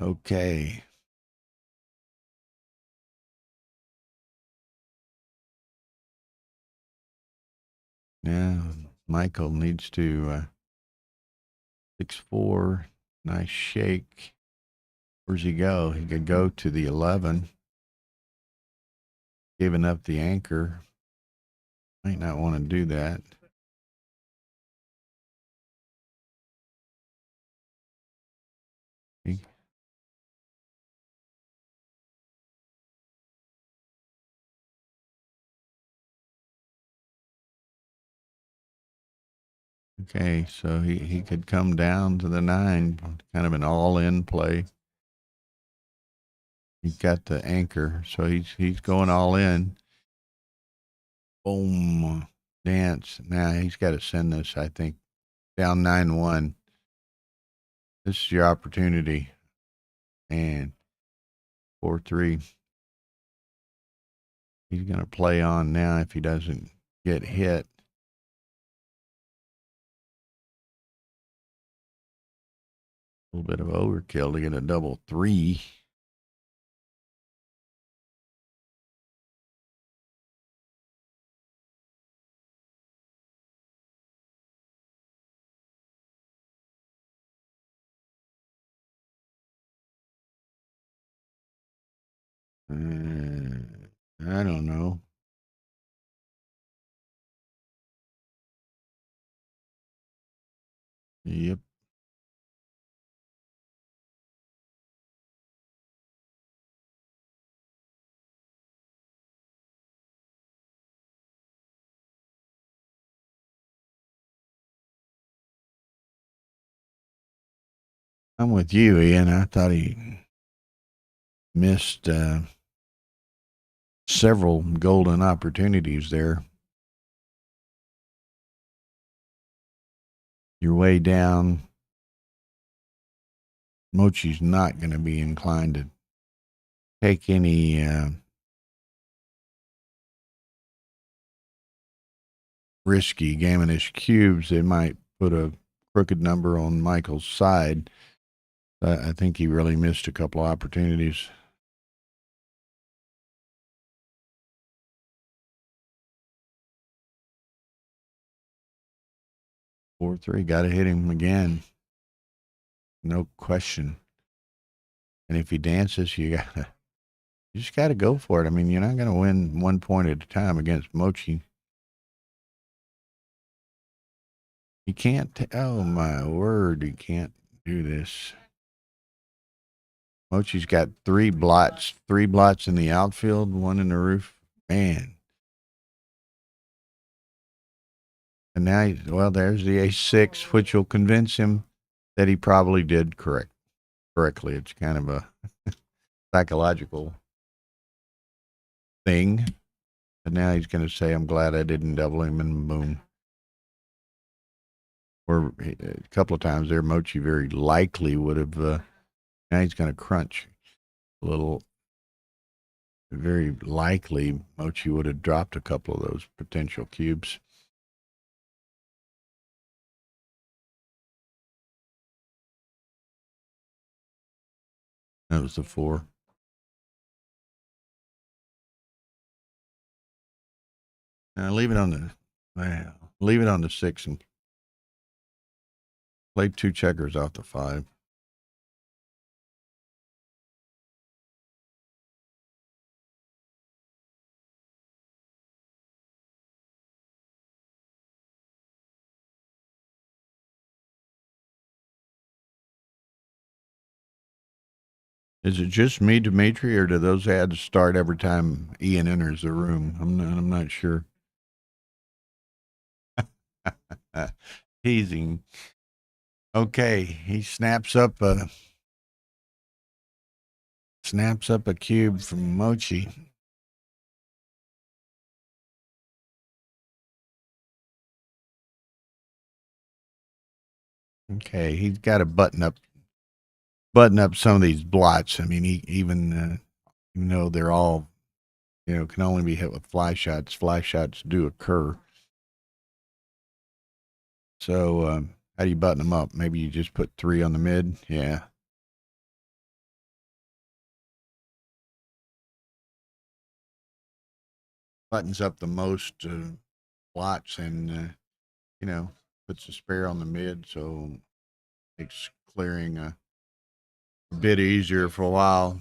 okay. Yeah, Michael needs to 6-4. Nice shake. Where's he go? He could go to the 11. Giving up the anchor. Might not want to do that. Okay, so he could come down to the 9, kind of an all-in play. He's got the anchor, so he's going all in. Boom, dance. Now he's got to send this, I think, down 9-1. This is your opportunity. And 4-3. He's going to play on now if he doesn't get hit. A little bit of overkill to get a double 3. I don't know. Yep. I'm with you, Ian. I thought he missed several golden opportunities there. You're way down. Mochi's not going to be inclined to take any risky gammonish cubes. They might put a crooked number on Michael's side. I think he really missed a couple of opportunities. Four, 3, got to hit him again. No question. And if he dances, you just got to go for it. I mean, you're not going to win 1 point at a time against Mochi. You can't. Oh my word! You can't do this. Mochi's got 3 blots. 3 blots in the outfield, 1 in the roof. Man. And now, there's the ace-6, which will convince him that he probably did correctly. It's kind of a psychological thing. But now he's going to say, I'm glad I didn't double him, and boom. Or a couple of times there, Mochi very likely would have, now he's going to crunch a little. Very likely, Mochi would have dropped a couple of those potential cubes. That was the 4. Leave it on the 6 and play 2 checkers off the 5. Is it just me, Dimitri, or do those ads start every time Ian enters the room? I'm not sure. Teasing. Okay, he snaps up a cube from Mochi. Okay, he's got to button up some of these blots. I mean, he even though they're all can only be hit with fly shots. Fly shots do occur. So how do you button them up? Maybe you just put 3 on the mid. Yeah. Buttons up the most blots and puts a spare on the mid, so makes clearing a bit easier for a while.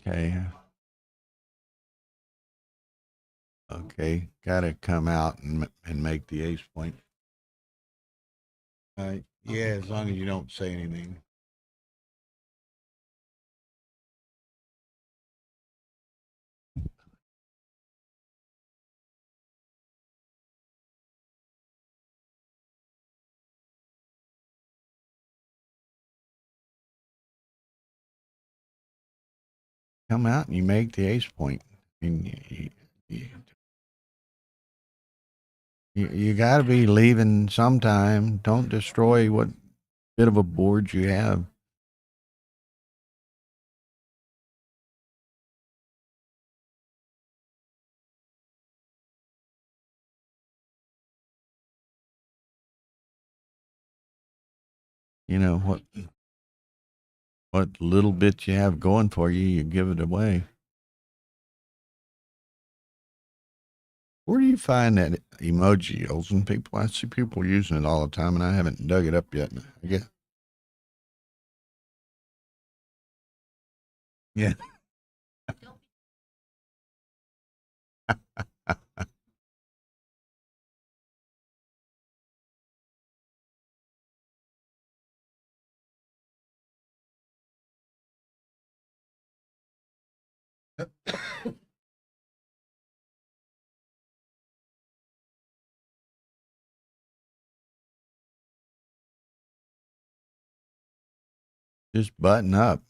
Okay. Okay, gotta come out and make the ace point. Yeah, as long as you don't say anything. Come out and you make the ace point. I mean, you got to be leaving sometime. Don't destroy what bit of a board you have. What little bit you have going for you, you give it away. Where do you find that emoji, Olsen? People, I see people using it all the time, and I haven't dug it up yet. I guess. Yeah. Just button up.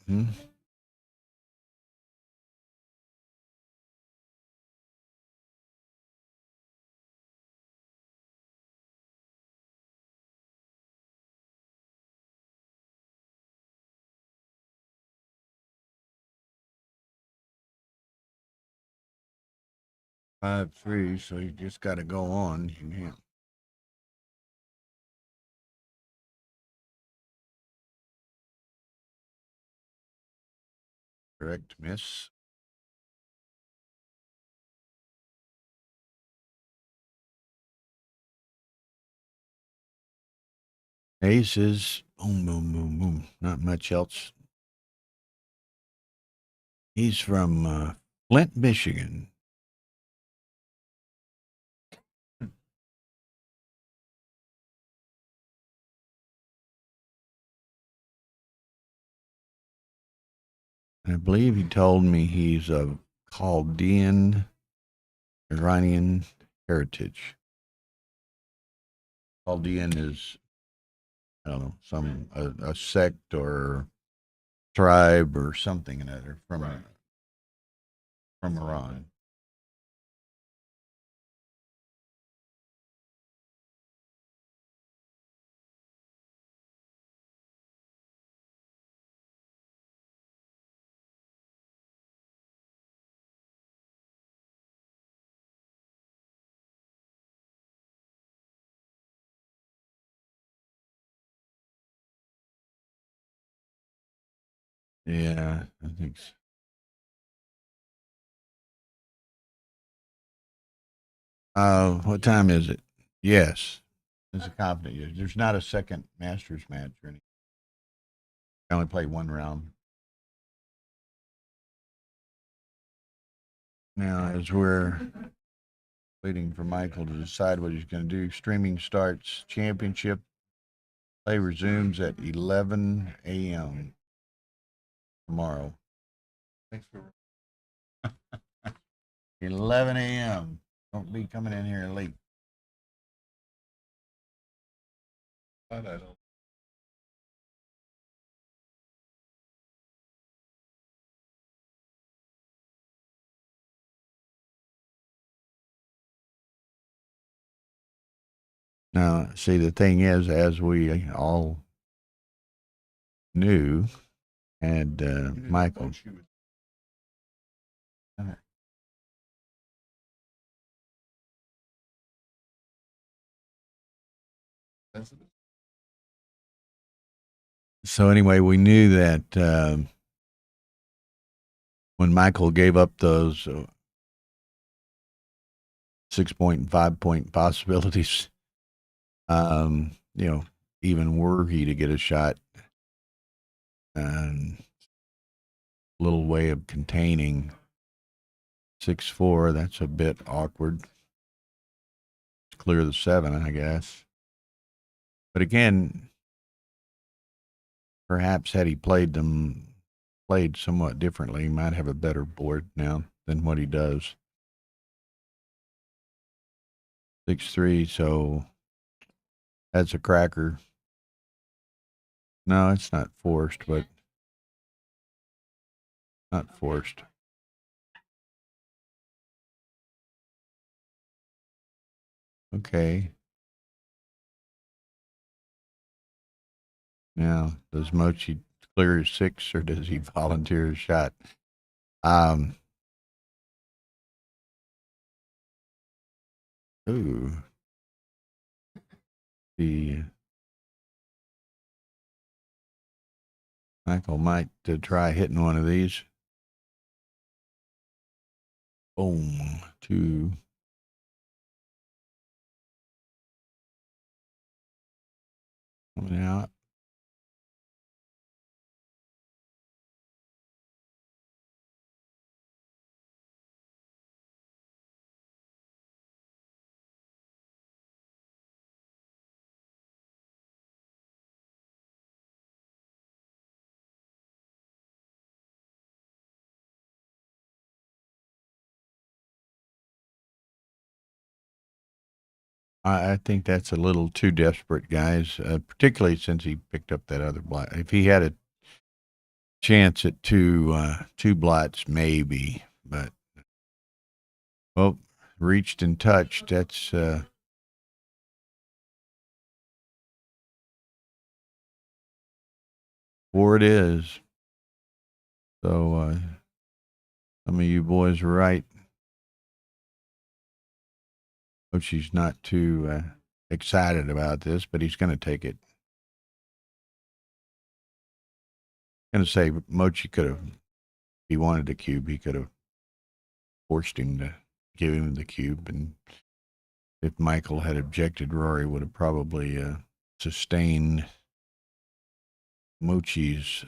Five, 3, so you just got to go on. You can't. Correct, miss. Aces. Boom, boom, boom, boom. Not much else. He's from Flint, Michigan. I believe he told me he's of Chaldean Iranian heritage. Chaldean is, I don't know, a sect or tribe or something another from Iran. Yeah, I think so. What time is it? Yes. It's a confident. There's not a second Masters match or anything. I only play one round. Now, as we're waiting for Michael to decide what he's going to do, streaming starts. Championship play resumes at 11 a.m. tomorrow. Thanks for 11 a.m. Don't be coming in here late. I don't. Now, see, the thing is, as we all knew, and Michael, so anyway, we knew that when Michael gave up those 6-point and 5-point possibilities, even were he to get a shot, little way of containing 6-4, that's a bit awkward. Clear the 7, I guess. But again, perhaps had he played somewhat differently, he might have a better board now than what he does. 6-3, so that's a cracker. No, it's not forced, but not forced. Okay. Now, does Mochi clear his 6 or does he volunteer his shot? Ooh. Michael might try hitting one of these. Boom. 2. Coming out. I think that's a little too desperate, guys, particularly since he picked up that other blot. If he had a chance at two blots, maybe, but reached and touched. That's 4 it is. So some of you boys are right. Coachy's not too excited about this, but he's going to take it. I'm going to say Mochi could have, if he wanted the cube, he could have forced him to give him the cube. And if Michael had objected, Rory would have probably sustained Mochi's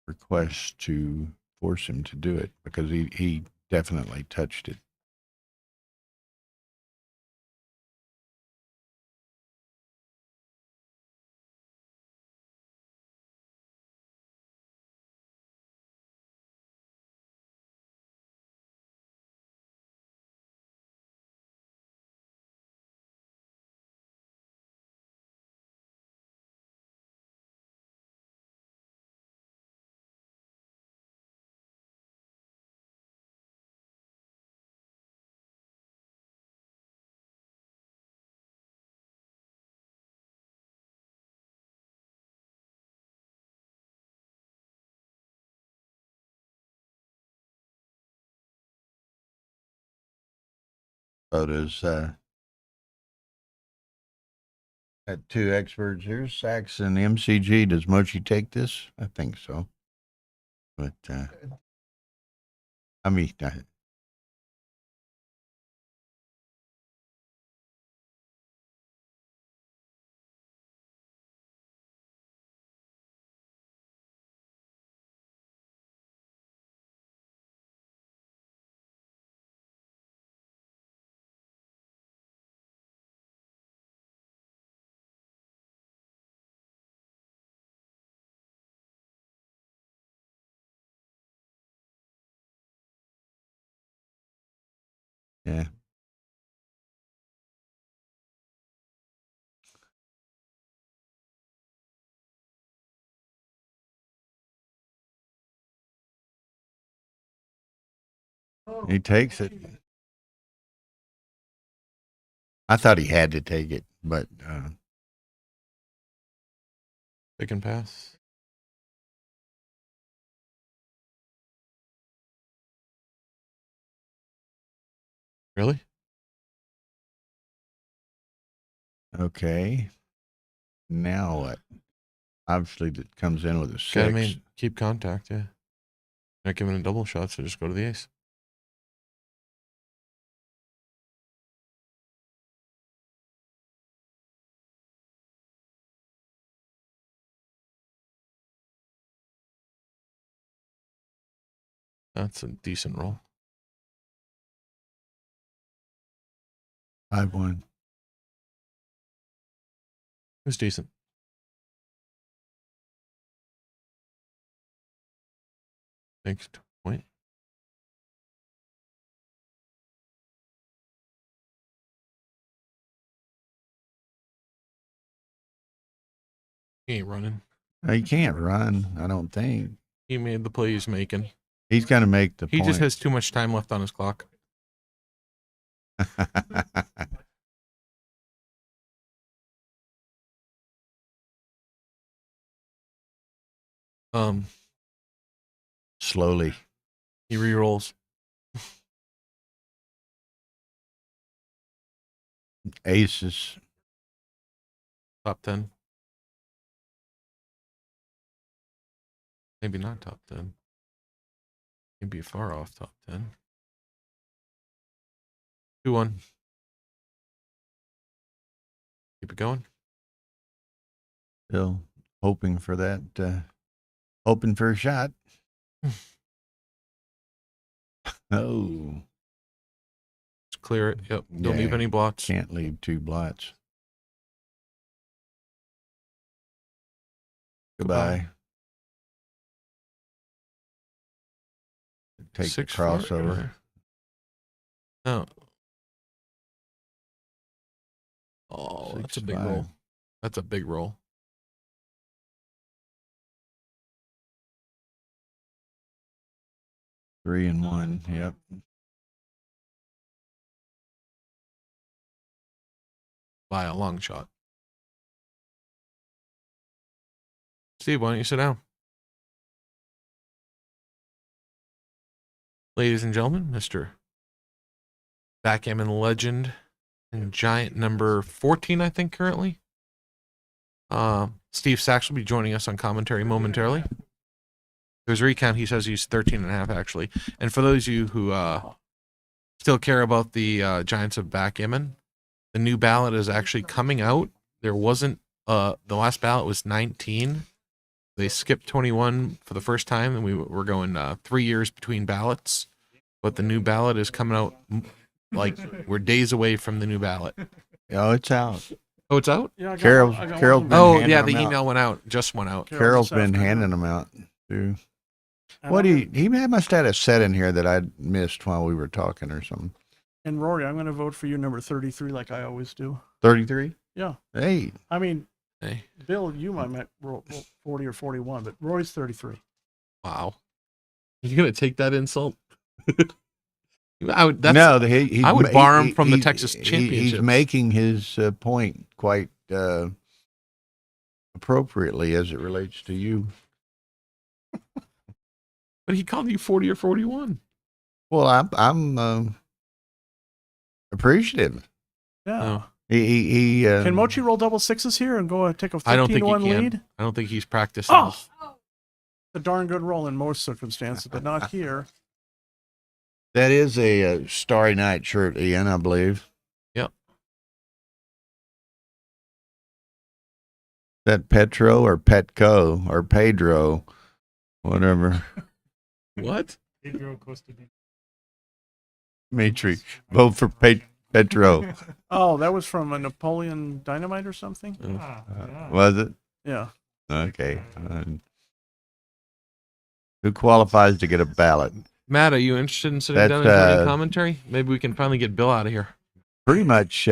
request to force him to do it because he definitely touched it. So does at 2 experts here, Sax and MCG. Does Mochi take this? I think so. But I mean, Yeah. He takes it. I thought he had to take it, but Pick and pass. Really? okay. Now what? Obviously, it comes in with a 6. Gotta keep contact, yeah. Not giving a double shot, so just go to the ace. That's a decent roll. 5-1. It was decent. Next point. He ain't running. He can't run, I don't think. He made the play he's making. He's going to make the He point. just has too much time left on his clock. Slowly. He re-rolls. Aces. Top 10. Maybe not top 10. Maybe far off top 10. 2-1. Keep it going. Still hoping for that. Hoping for a shot. Oh. Just clear it. Yep. Don't leave Yeah, any blots. Can't leave 2 blots. Goodbye. Take 6 the crossover. No. Oh, that's a big 6-5. roll. That's a big roll. Three and 1. Yep. By a long shot. Steve, why don't you sit down? Ladies and gentlemen, Mr. Backgammon legend and giant number 14, I think, currently. Steve Sachs will be joining us on commentary momentarily. There's a recount. He says he's 13.5, actually. And for those of you who still care about the Giants of Backgammon, the new ballot is actually coming out. There wasn't, the last ballot was 19. They skipped 21 for the first time, and we're going 3 years between ballots. But the new ballot is coming out, like, we're days away from the new ballot. Oh, it's out. Oh, it's out? Yeah, Carol's one. been Oh, handing yeah, them the out. email went out. Just went out. Carol's this been afternoon. handing them out, too. And What I'm he must have had a set in here that I missed while we were talking or something. And Rory, I'm going to vote for you number 33 like I always do. 33? Yeah. Hey, I mean, Hey, Bill, you might roll 40 or 41, but Rory's 33. wow. You gonna take that insult? I would. That's, no, I would bar him from the Texas He's Championship. making his point quite appropriately as it relates to you. But he called you 40 or 41. Well, I'm appreciative. Yeah. Oh, He Can Mochi roll double sixes here and go take a 13-1 I don't think he can. lead? I don't think he's practicing. Oh! A darn good roll in most circumstances, but not here. that is a Starry Night shirt, Ian, I believe. Yep. That Petro or Petco or Pedro, whatever. What? Pedro Costa. Matri, vote for Petro. Oh, that was from a Napoleon Dynamite or something? Was it? Yeah. Okay. Who qualifies to get a ballot? Matt, are you interested in sitting That's, down and joining commentary? Maybe we can finally get Bill out of here. Pretty much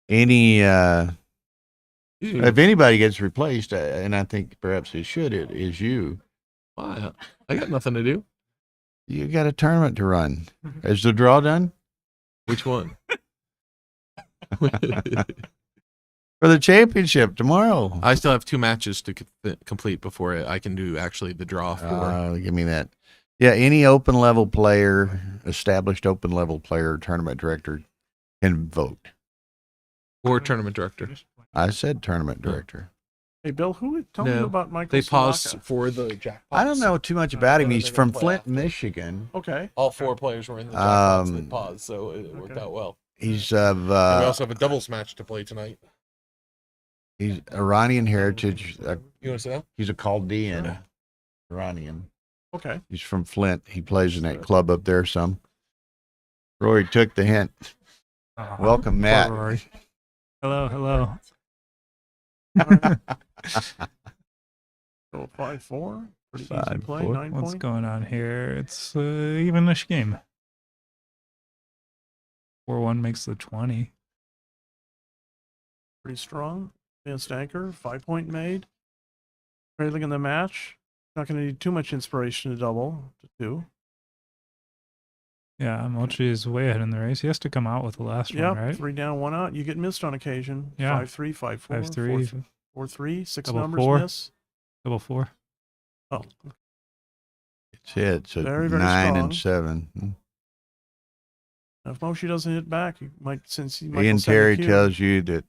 any if anybody gets replaced, and I think perhaps it should, it is you. Why? I got nothing to do. You got a tournament to run. Is the draw done? Which one? For the championship tomorrow. I still have 2 matches to complete before I can do actually the draw for. Give me that. Yeah, any open level player, established open level player, tournament director can vote. Or tournament director. I said tournament director. Hey, Bill, tell me No, about Michael They paused Salaka. for the jackpots. I don't know too much about him. Then He's they're from gonna play Flint, after. Michigan. Okay. All 4 players were in the jackpots. They Um, paused, so it worked out well. He's of And we also have a doubles match to play tonight. he's Iranian heritage. You want to sit down? He's a Chaldean Iranian. Okay. He's from Flint. He plays in that club up there some. Rory took the hint. Welcome, Matt. Rory. Hello. So 5-4. Pretty easy play. 5-4. 9 What's point. going on here? It's evenish game. 4-1 makes the 20. Pretty strong. Advanced anchor. 5 point made. Trailing in the match. Not going to need too much inspiration to double to 2. Yeah, Mochi is way ahead in the race. He has to come out with the last Yep. one, right? 3 down, 1 out. You get missed on occasion. Yeah. 5-3, 5-4, 5-3, 4-3. 6 double numbers 4. miss. double 4. Oh, It's hit. So Very, very 9 strong. and 7. if Moshi doesn't hit back, he might Ian Terry tells you that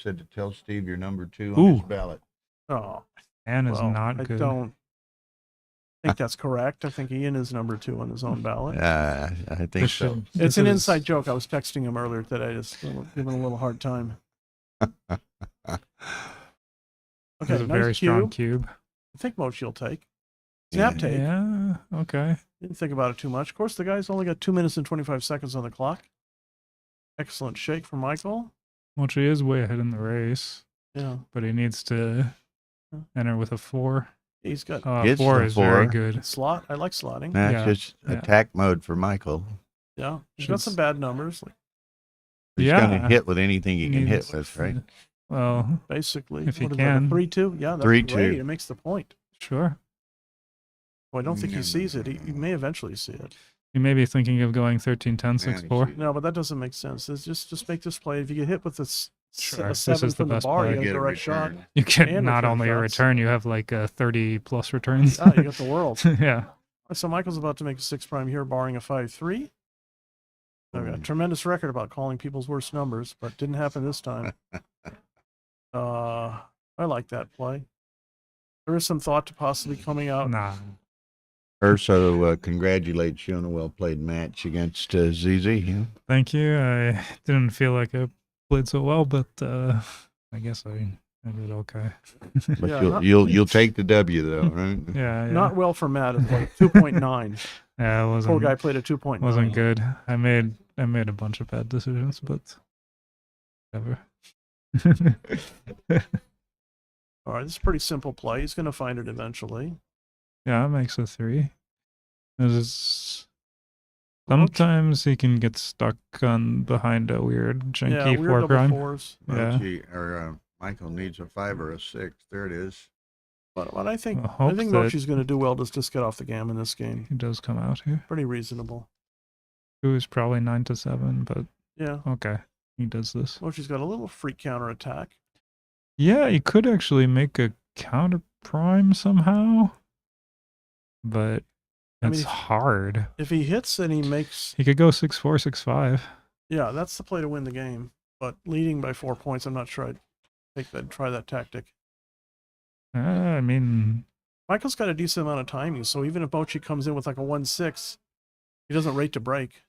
said to tell Steve you're number 2 on his Ooh. ballot. Oh, Ann is well, not I good. don't think that's correct. I think Ian is number 2 on his own ballot. I think This so. should- It's this an is- inside joke. I was texting him earlier today, just giving him a little hard time. This Okay, is a nice very strong cube. cube. I think Mochi will take. Snap take. Yeah, okay. Didn't think about it too much. Of course, the guy's only got 2 minutes and 25 seconds on the clock. Excellent shake from Michael. Mochi is way ahead in the race, Yeah, but he needs to enter with a 4. he's got Gets 4 the is very 4. good. slot. I like slotting. That's Yeah, just yeah. attack mode for Michael. Yeah, he's got some bad numbers. Like He's going to Yeah. hit with anything he can hit Needs with, right? to- Well, basically, If he what is can. that, 3-2? Yeah, that's 3-2. great. It makes the point. sure. Well, I don't think he sees it. He may eventually see it. You may be thinking of going 13-10, 6-4. No, but that doesn't make sense. It's just make this play. If you get hit with Sure, a this 7 is the from the best bar, play. you get a direct shot. You get and not return only a shots. return, you have like 30 plus returns. Ah, you got the world. Yeah. So Michael's about to make a 6 prime here, barring a 5-3. I've got a tremendous record about calling people's worst numbers, but didn't happen this time. I like that play. There is some thought to possibly coming out. Nah. Urso congratulates you on a well-played match against ZZ. Thank you. I didn't feel like I played so well, but I guess I did okay. But Yeah, you'll take the W though, right? Yeah. Not well for Matt. It's like 2.9. Yeah, it wasn't. Poor guy played a 2.9. Wasn't good. I made a bunch of bad decisions, but whatever. All right, this is a pretty simple play. He's going to find it eventually. Yeah, it makes a 3. Sometimes he can get stuck on behind a weird janky weird 4 double prime. fours. Yeah. Michael needs a 5 or a 6. There it is. But I think I hope that- Mochi's going to do well to just get off the gammon this game. He does come out here. Pretty reasonable. 2 is probably 9-7, but Yeah. okay. He does this. Mochi's got a little freak counter attack. Yeah, he could actually make a counter prime somehow, but I mean, it's hard. If he hits and he makes, He could go 6-4, 6-5. yeah, that's the play to win the game. But leading by 4 points, I'm not sure I'd try that tactic. I mean, Michael's got a decent amount of timing, so even if Mochi comes in with like a 1-6, he doesn't rate to break.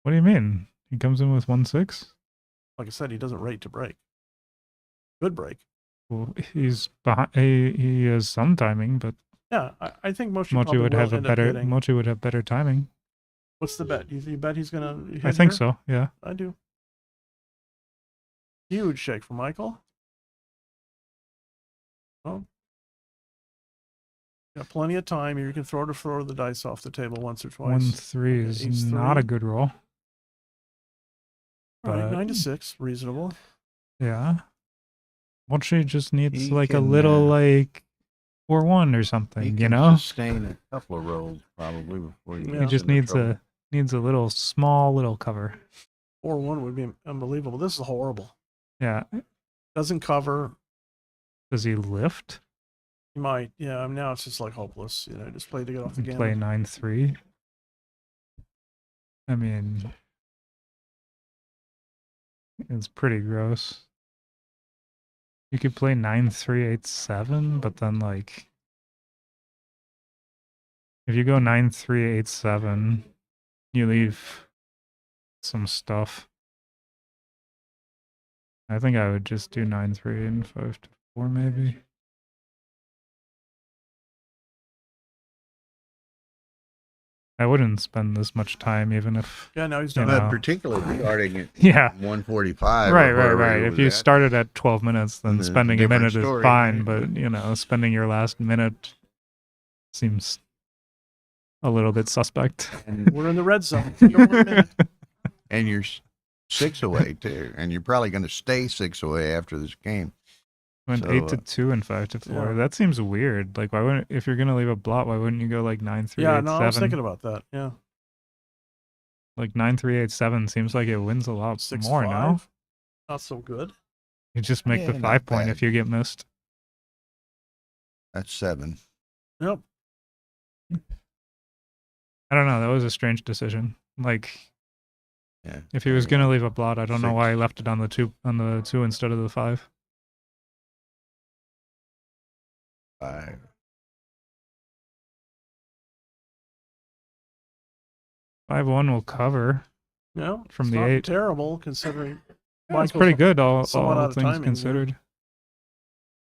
what do you mean? He comes in with 1-6? Like I said, he doesn't rate to break. Good break. Well, he's behind. He has some timing, but Yeah, I think Mochi Mochi probably would will have a end up better. hitting. Mochi would have better timing. What's the bet? You bet he's gonna hit I think here? so. Yeah. I do. Huge shake for Michael. Oh. Got plenty of time here. You can throw the dice off the table once or twice. 1-3 Okay, is ace not a three. good roll. All right, but- 9 to 6, reasonable. Yeah. Well, she just needs He like a can, little like 4-1 or something, He you can know? sustain a couple of rolls probably before he Yeah. He gets just into needs trouble. a little small little cover. 4-1 would be unbelievable. This is horrible. Yeah. Doesn't cover. Does he lift? He might. Yeah. Now it's just like hopeless. Just play to get off the And game. play 9-3. I mean, it's pretty gross. You could play 9-3-8-7, but then like if you go 9-3-8-7, you leave some stuff. I think I would just do 9-3 and 5-4 maybe. I wouldn't spend this much time even if Yeah. Now he's you done. know. But particularly starting at Yeah. 145. Right. If you started at 12 minutes, then Then it's a spending a different minute story, is fine, right? but spending your last minute seems a little bit suspect. And, We're in the red zone. You don't want a minute. and you're 6 away too, and you're probably going to stay 6 away after this game. Went So, 8-2 and 5-4. yeah. That seems weird. Like, why wouldn't if you're gonna leave a blot? Why wouldn't you go like 9-3-8-7? Yeah. No, I was thinking about that. Yeah. Like 9-3-8-7 seems like it wins a lot 6-5. more now. Not so good. You just make the Yeah, 5 not point bad. if you get missed. That's 7. Nope. I don't know. That was a strange decision. Like, Yeah. if he was gonna leave a blot, I don't know 6. why he left it on the two instead of the 5. 5. 5-1 will cover. No. From it's the not 8. terrible considering. Yeah, it's pretty good, all somewhat out of things timing, yeah. considered.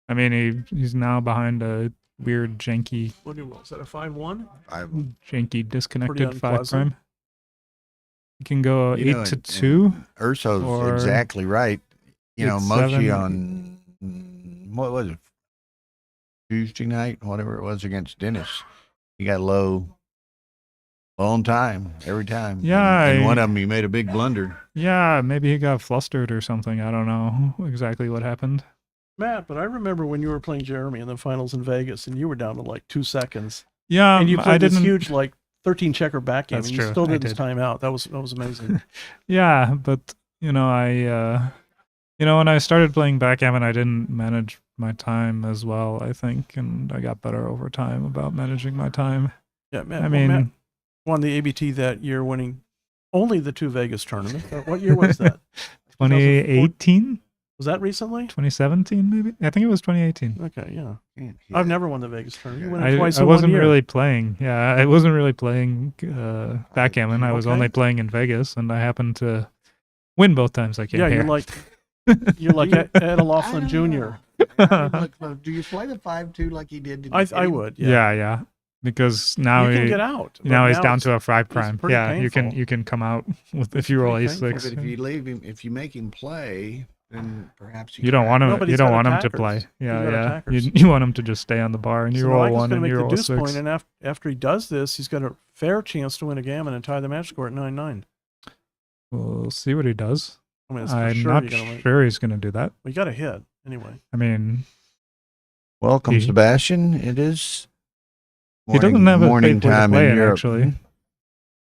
I mean, he's now behind a weird, janky, What do you roll? Is that a 5-1? 5. disconnected 5 unpleasant. prime. You can go You know, 8-2. Urso's Or exactly right. Mochi 8-7. on what was it? Tuesday night, whatever it was against Dennis. He got low on time every time. Yeah, And one of them he made a big blunder. Yeah, maybe he got flustered or something. I don't know exactly what happened. Matt, but I remember when you were playing Jeremy in the finals in Vegas and you were down to like 2 seconds. Yeah, And you I played this didn't. huge, like 13 checker back game That's and you true, still I did this did. time out. That was amazing. Yeah, but when I started playing backgammon, I didn't manage my time as well, I think, and I got better over time about managing my time. Yeah, Matt. I mean, Matt won the ABT that year, winning only the 2 Vegas tournaments. What year was that? 2018, Was that recently? 2017, maybe. I think it was 2018. Okay, yeah. Yeah. I've never won the Vegas tournament. You win it I twice in 1 wasn't year. really playing. Yeah, I wasn't really playing backgammon. I was Okay. only playing in Vegas, and I happened to win both times I came Yeah, here. you're like Ed O'Loughlin Jr. Do you play the 5-2 like he did? I would. Yeah. yeah, because now You can he- get out. but Now he's down it's- to a 5 it's prime. pretty Yeah, painful. you can come out with if you roll pretty ace painful. 6. But if you leave him, if you make him play, then perhaps You don't want him. No, but you he's don't got want him to attackers. play. He's Yeah, got yeah. attackers. You want him to just stay on the bar, and you So roll Michael's 1 gonna and make you the roll a deuce 6. point, and after he does this, he's got a fair chance to win a gammon and tie the match score at 9-9. We'll see what he does. I mean, it's for I'm sure not you're gonna win. sure he's going to do that. We got a hit anyway. I mean, Welcome, He- Sebastian. It is. he doesn't have a morning safe way to time play in it. Europe. Actually,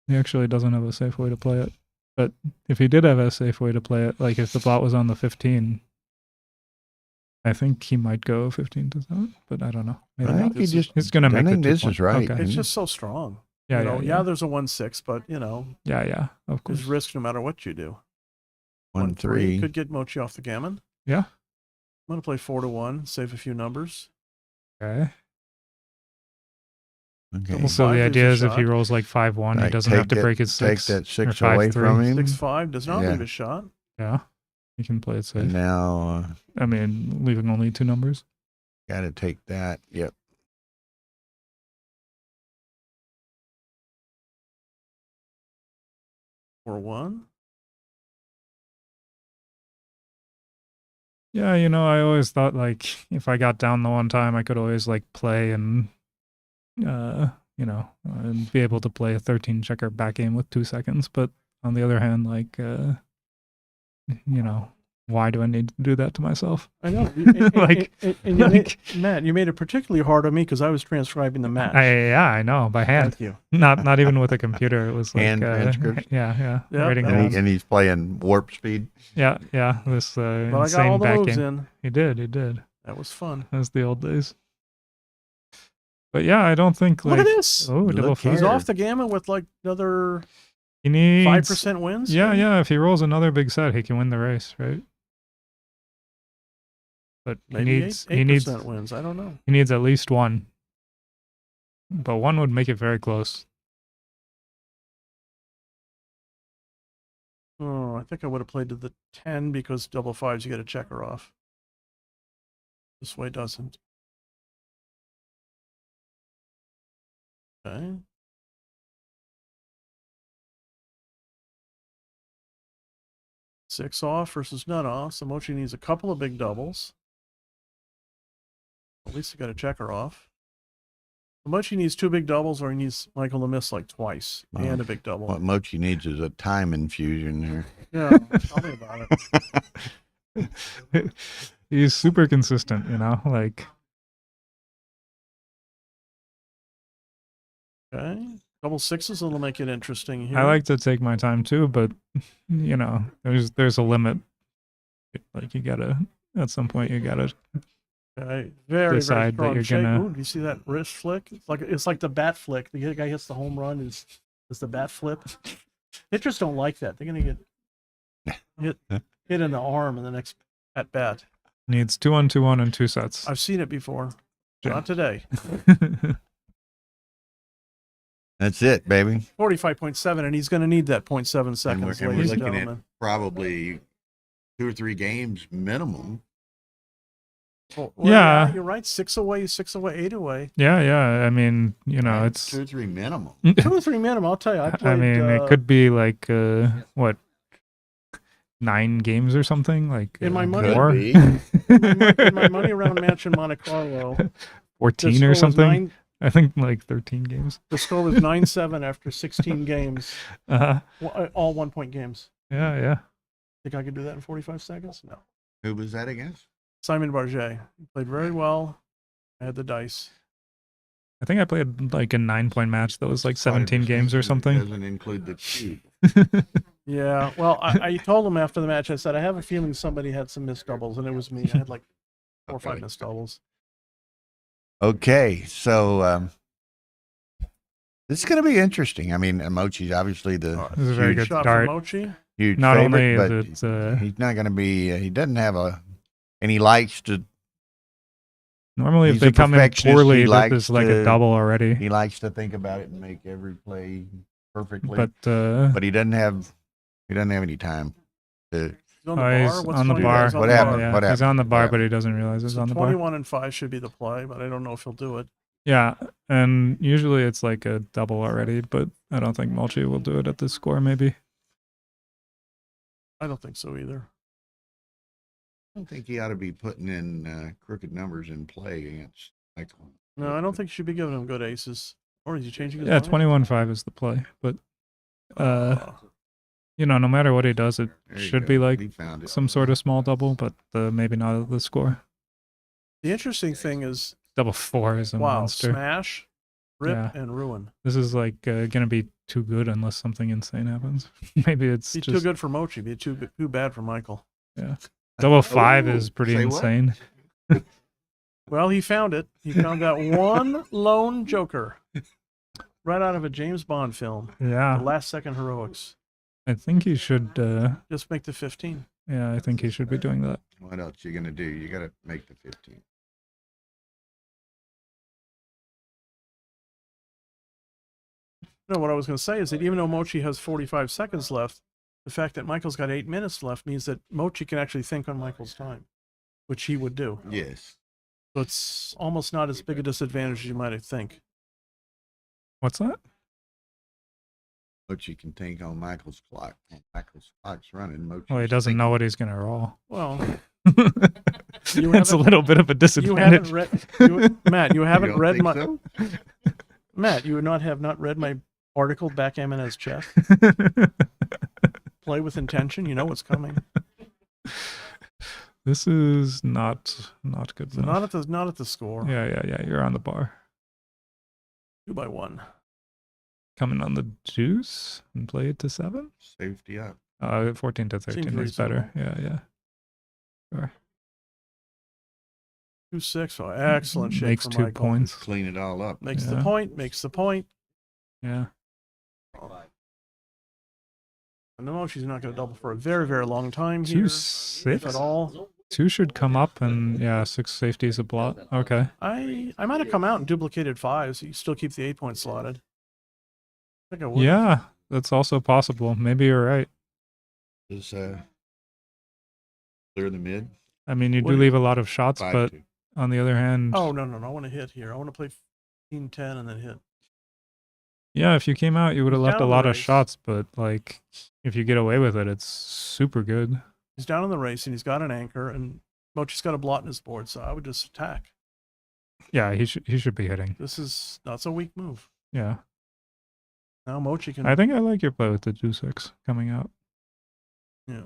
he actually doesn't have a safe way to play it. But if he did have a safe way to play it, like if the bot was on the 15, I think he might go 15 to 7. But I don't know. Maybe I not. think he just. He's going to I make think the 2 this point. is right. Okay. It's just so strong. Yeah, yeah. There's a 1-6, but Yeah, of course. there's risk no matter what you do. 1-3. Could get Mochi off the gammon. Yeah. I'm gonna play 4-1, save a few numbers. Okay. Okay. So Five, the there's idea a is if he shot. rolls like 5-1, he Like, doesn't have to take break his Take 6. that 6 or away 5-3. from him. 6-5 does not Yeah. leave a shot. Yeah. He can play it safe. And now I mean, leaving only 2 numbers. got to take that. Yep. Or 1. Yeah, I always thought like if I got down the one time, I could always like play and and be able to play a 13 checker back game with 2 seconds. But on the other hand, like, why do I need to do that to myself? I know. Like, Matt, you made it particularly hard on me because I was transcribing the match. I know, by hand. Thank you. Not even with a computer. It was like Hand transcripts? Yeah. Yep, Writing that down. was- And he's playing warp speed. Yeah. This But I got insane all the back moves game. in. He did. That was fun. That was the old days. But yeah, I don't think like. Look at this. Oh, double Look five. He's here. off the gamut with like another He needs 5% wins. Yeah. If he rolls another big set, he can win the race, right? But Maybe he needs 8% wins. I don't know. he needs at least one. But one would make it very close. Oh, I think I would have played to the 10 because double fives, you get a checker off. This way doesn't. Okay. Six off versus none off. So Mochi needs a couple of big doubles. At least he got a checker off. Mochi needs 2 big doubles, or he needs Michael to miss like twice and a big double. What Mochi needs is a time infusion there. Yeah, tell me about it. He's super consistent, like. Okay. Double sixes will make it interesting here. I like to take my time too, but there's a limit. Like at some point you gotta Okay. Very decide that very you're strong shake. gonna. Ooh, do you see that wrist flick? It's like the bat flick. The guy hits the home run. Is the bat flip? Pitchers don't like that. They're gonna get hit in the arm in the next at bat. Needs 2-1, 2-1, and 2 sets. I've seen it before. Yeah. Not today. That's it, baby. 45.7, and he's going to need that 0.7 And seconds, we're ladies and looking at gentlemen. probably 2 or 3 games minimum. Well, Yeah. you're right. 6 away, 8 away. Yeah. I mean, it's 2 or 3 minimum. 2 or 3 minimum. I'll tell you. I played. it could be like what 9 games or something, like In my money- more. be. in my money round match in Monte Carlo. 14 score or was something. I think like 13 games. The score was 9-7 after 16 games. All 1-point games. Yeah. Think I could do that in 45 seconds? No. Who was that against? Simon Barget. He played very well. I had the dice. I think I played like a 9-point match that was like 17 5% games or It something. doesn't include the cube. Yeah. Well, I told him after the match, I said, I have a feeling somebody had some missed doubles, and it was me. I had like 4 or 5 missed doubles. Okay, so this is going to be interesting. I mean, Mochi's obviously the This is a very huge, good Shot start. for Mochi. huge Not favorite, only but is it he's not going to be. He doesn't have and he likes to. normally if he's they a come in perfectionist. He poorly, likes this is like to- a double already. He likes to think about it and make every play perfectly, But but he doesn't have. He doesn't have any time to. He's on the he's bar. What's on the funny bar. is on What the happened? bar. Yeah, What he's on the happened? bar, What but he doesn't realize it's So on the bar. 21 and 5 should be the play, but I don't know if he'll do it. Yeah, and usually it's like a double already, but I don't think Mulchi will do it at this score. Maybe. I don't think so either. I don't think he ought to be putting in crooked numbers in play against Michael. No, I don't think you should be giving him good aces. Or is he changing his Yeah, mind? 21-5 is the play, but no matter what he does, it There you should go. be like He found it. some sort of small double, but maybe not at the score. The interesting thing is, Double 4 is a wow, monster. smash, rip, Yeah. and ruin. This is like gonna be too good unless something insane happens. Maybe it's Be just too good for Mochi. Be too bad for Michael. double 5 Oh, is pretty say what? insane. Well, he found it. He found that one lone joker right out of a James Bond film. Yeah, The last second heroics. I think he should. Just make the 15. Yeah, I think he should be doing that. What else you gonna do? You got to make the 15. No, what I was going to say is that even though Mochi has 45 seconds left, the fact that Michael's got 8 minutes left means that Mochi can actually think on Michael's time, which he would do. Yes. So it's almost not as big a disadvantage as you might think. What's that? Mochi can think on Michael's clock. When Michael's clock's running. Mochi's Well, he doesn't know what he's gonna roll. Well, That's a haven't- little bit of a you disadvantage. haven't read, Matt. You haven't don't read think my. so? Matt, you would not have not read my article, Backgammon as Chess. Play with intention. You know what's coming. This is not good So enough. not at the score. Yeah. You're on the bar. 2 by 1. Coming on the deuce and play it to 7. Safety up. 14 to 13 is reasonable. better. Yeah. Sure. 2-6. Oh, excellent shape Makes for 2 Michael. points. Clean it all up. Makes Yeah. the point. Makes the point. Yeah. No, she's not going to double for a very, very long time 2 here. 6. If at all. 2 should come up, and yeah, 6 safety is a blot. Okay. I might have come out and duplicated 5, so you still keep the 8 point slotted. I think I would. Yeah, that's also possible. Maybe you're right. Is clear the mid. I mean, you What do do leave a lot of shots, 5-2. but on the other hand, Oh, no. I want to hit here. I want to play 15-10 and then hit. yeah, if you came out, you would have He's left a down the lot of race. shots, but like, if you get away with it, it's super good. He's down in the race and he's got an anchor, and Mochi's got a blot in his board, so I would just attack. Yeah, he should be hitting. This is not a weak move. Yeah, Now Mochi can. I think I like your play with the 2-6 coming out. Yeah.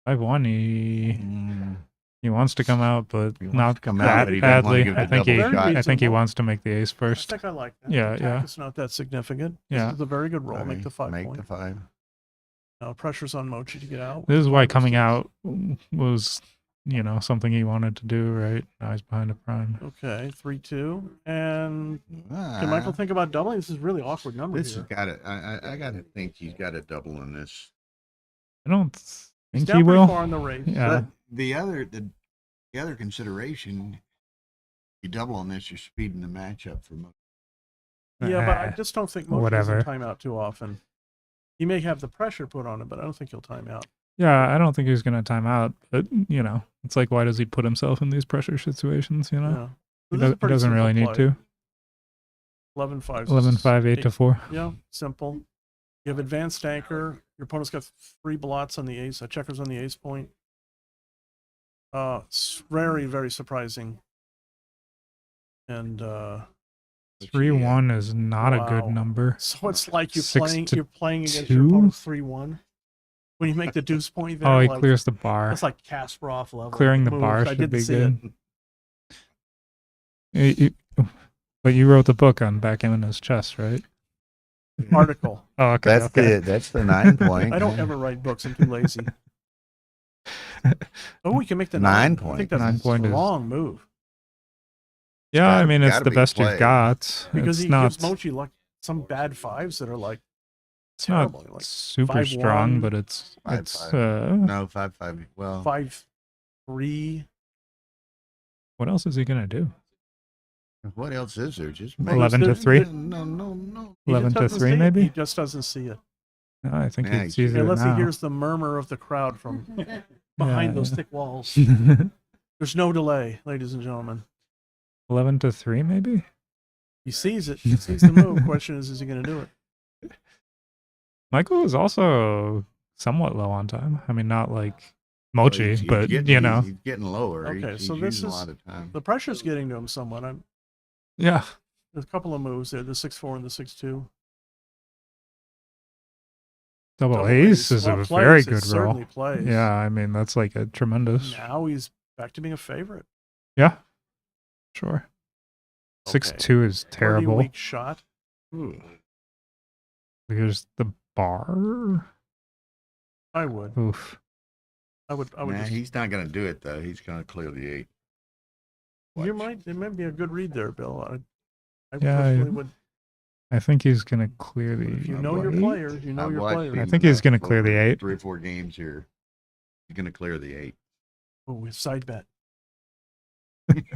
5-1. He wants to come out, but He wants not to come out, that but he doesn't wanna badly. give the I think double shot. I think he Reasonable. wants to make the ace I first. think I like that. Yeah, Attack yeah. is not that significant. Yeah. This is a very good roll. Make the 5 Make point. the 5. Now pressure's on Mochi to get out. This is why coming out was, something he wanted to do, right? Now he's behind a prime. Okay, 3-2. And Ah, can Michael think about doubling? This is a really awkward number This here. has got it. I got to think he's got a double in this. I don't He's think down he pretty will. far in the race. Yeah. But the other consideration, you double on this, you're speeding the match up for most. Yeah, but I just don't think Mochi Whatever. doesn't time out too often. He may have the pressure put on him, but I don't think he'll time out. Yeah, I don't think he's going to time out. But, it's like, why does he put himself in these pressure situations, Yeah. He, So this is a he pretty doesn't simple really need play. to. 11-5. 11-5, 8-4. Yeah, simple. You have advanced anchor. Your opponent's got 3 blots on the ace, checkers on the ace point. It's very, very surprising. And 3-1 is not a good Wow. number. so it's like you're 6 to playing against 2? your opponent's 3-1. When you make the deuce point there, Oh, he like, clears the bar. that's like Kasparov level. Clearing the moves. bar I should didn't be see good. it. But you wrote the book on Backgammon as Chess, right? Article. Oh, okay. okay. That's the 9 point. I don't ever write books. I'm too lazy. Oh, we can make the 9 I point. think that's 9 point a is- long move Yeah, I gotta- mean, it's gotta the be a best play. you've got. because it's he not, gives Mochi like some bad 5s that are like it's not terrible. Like super 5-1, strong, but it's 5-5. No, 5-5. Well, 5-3. what else is he gonna do? what else is there? Just 11 to 3? No. He 11 just to doesn't 3 see it. maybe? He just doesn't see it. No, I think Yeah, he sees it Unless now. he hears the murmur of the crowd from behind those thick walls. 11 There's no delay, ladies and gentlemen. to 3 maybe? He sees it. He sees the move. Question is he going to do it? Michael is also somewhat low on time. I mean, not like Mochi, He's but getting, He's getting lower. Okay, He's so this using is a lot of time. the pressure's getting to him somewhat. yeah. There's a couple of moves there. The 6-4 and the 6-2. Double ace is Well, a plays, very it good roll. certainly plays. Yeah, I mean, that's like a tremendous. Now he's back to being a favorite. Yeah, sure. Okay. 6-2 is Pretty terrible. weak shot. Here's the bar. I would. Oof. I would. Nah, Just, he's not going to do it though. He's going to clear the 8. you might. It might be a good read there, Bill. I Yeah, personally would. I think he's gonna clear the. If you know your 8. players, you know I've your watched players. I him think he's gonna over clear the 8. 3 or 4 games here. He's going to clear the 8. Oh, with side bet.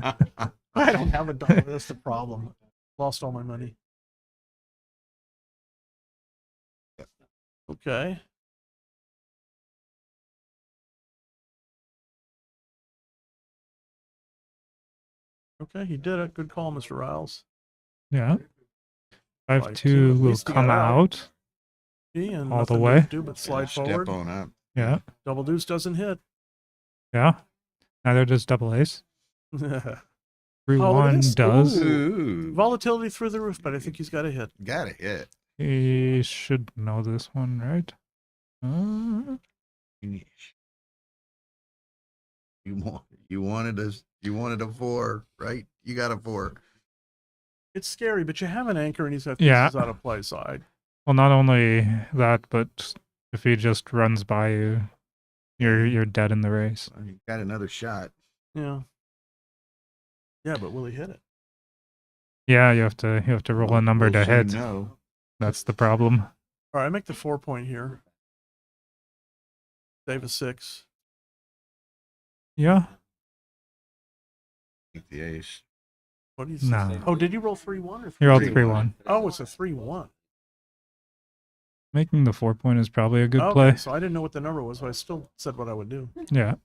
I don't have a dollar. That's the problem. Lost all my money. Okay. Okay, he did it. Good call, Mr. Riles. Yeah. 5-2, 5-2 at will least he come got out. out. And All the nothing way. to do but slide forward. Step on up. Yeah. Double deuce doesn't hit. Yeah. Neither does double ace. look at 3-1 this. does. Ooh. Volatility through the roof, but I think he's got a hit. Got it. Yeah. He should know this one, right? You wanted a 4, right? You got a 4. It's scary, but you have an anchor and he's got Yeah. pieces out of play. So Well, not only that, but if he just runs by you, you're dead in the race. You got another shot. yeah. Yeah, but will he hit it? Yeah, you have to roll a number to We'll soon hit. know. That's the problem. All right, I make the 4 point here. Save a 6. Yeah. Take the ace. What do you say? No. Oh, did you roll 3-1 or 3-2? You rolled 3-1. Oh, it's a 3-1. Making the 4 point is probably a good Okay, play. so I didn't know what the number was, but I still said what I would do. Yeah.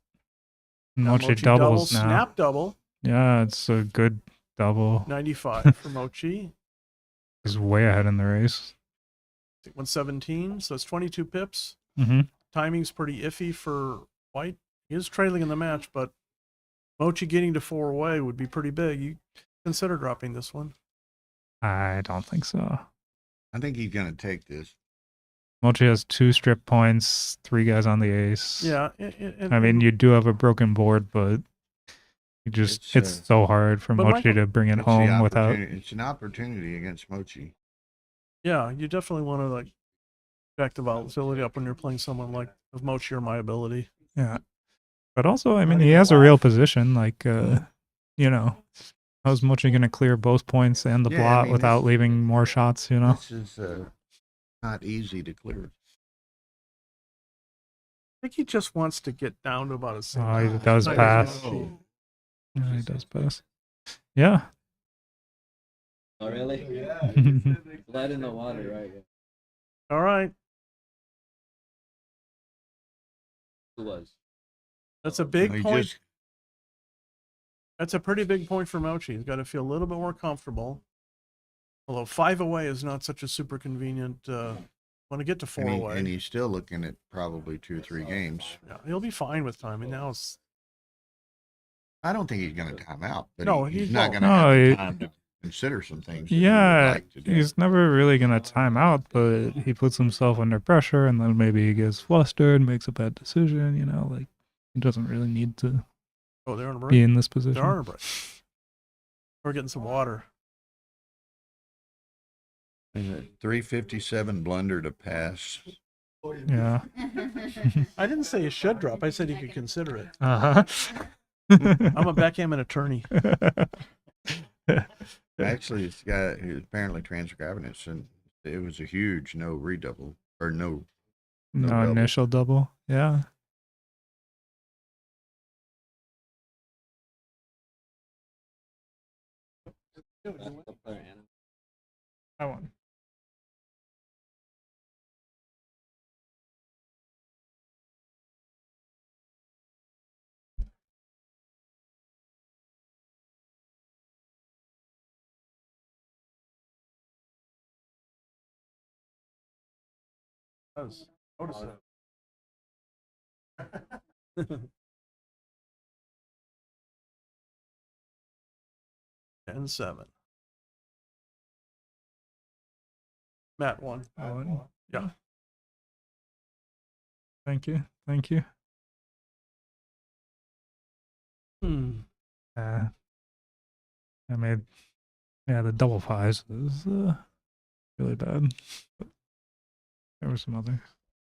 Now Mochi Mochi doubles now. Snap double. Yeah, it's a good double. 95 for Mochi. He's way ahead in the race. 117, so it's 22 pips. Mm-hmm. Timing's pretty iffy for White. He is trailing in the match, but Mochi getting to 4 away would be pretty big. You consider dropping this one. I don't think so. I think he's gonna take this. Mochi has 2 strip points, 3 guys on the ace. Yeah. I mean, you do have a broken board, but you just it's so hard for but Mochi Michael- to bring it It's the home without. opportunity- It's an opportunity against Mochi. Yeah, you definitely want to like jack the volatility up when you're playing someone like of Mochi or my ability. Yeah. But also, I mean, he has a real position. Like, you know, how's Mochi going to clear both points and the Yeah, I blot mean, without this- leaving more shots, you know? This is not easy to clear. I think he just wants to get down to about a 6. Oh, he does Not pass. easy. Yeah, he does pass. Yeah. Oh, really? Yeah. Blood in the water, right? All right. Who was? That's a big He point. just- That's a pretty big point for Mochi. He's got to feel a little bit more comfortable. Although 5 away is not such a super convenient. Want to get to 4 and, away. and he's still looking at probably 2 or 3 games. Yeah, he'll be fine with time. And now it's I don't think he's going to time out, but No, he's he not won't. going to No, have the he- time to consider some things. that he would Yeah, like to do. he's never really going to time out, but he puts himself under pressure and then maybe he gets flustered, makes a bad decision, you know, like he doesn't really need to they're on a break. be in this They're on position. a break. We're getting some water. 357 blunder to pass. Yeah. I didn't say he should drop. I said he could consider it. Uh-huh. I'm a backgammon attorney. Actually, it's got apparently transcribing it, and it was a huge no redouble or no. No double. initial double. Yeah. I won. Notice that. 10-7. Matt won. I won. Yeah. Thank you. Thank you. I made, yeah, the double 5s is really bad. But there were some others.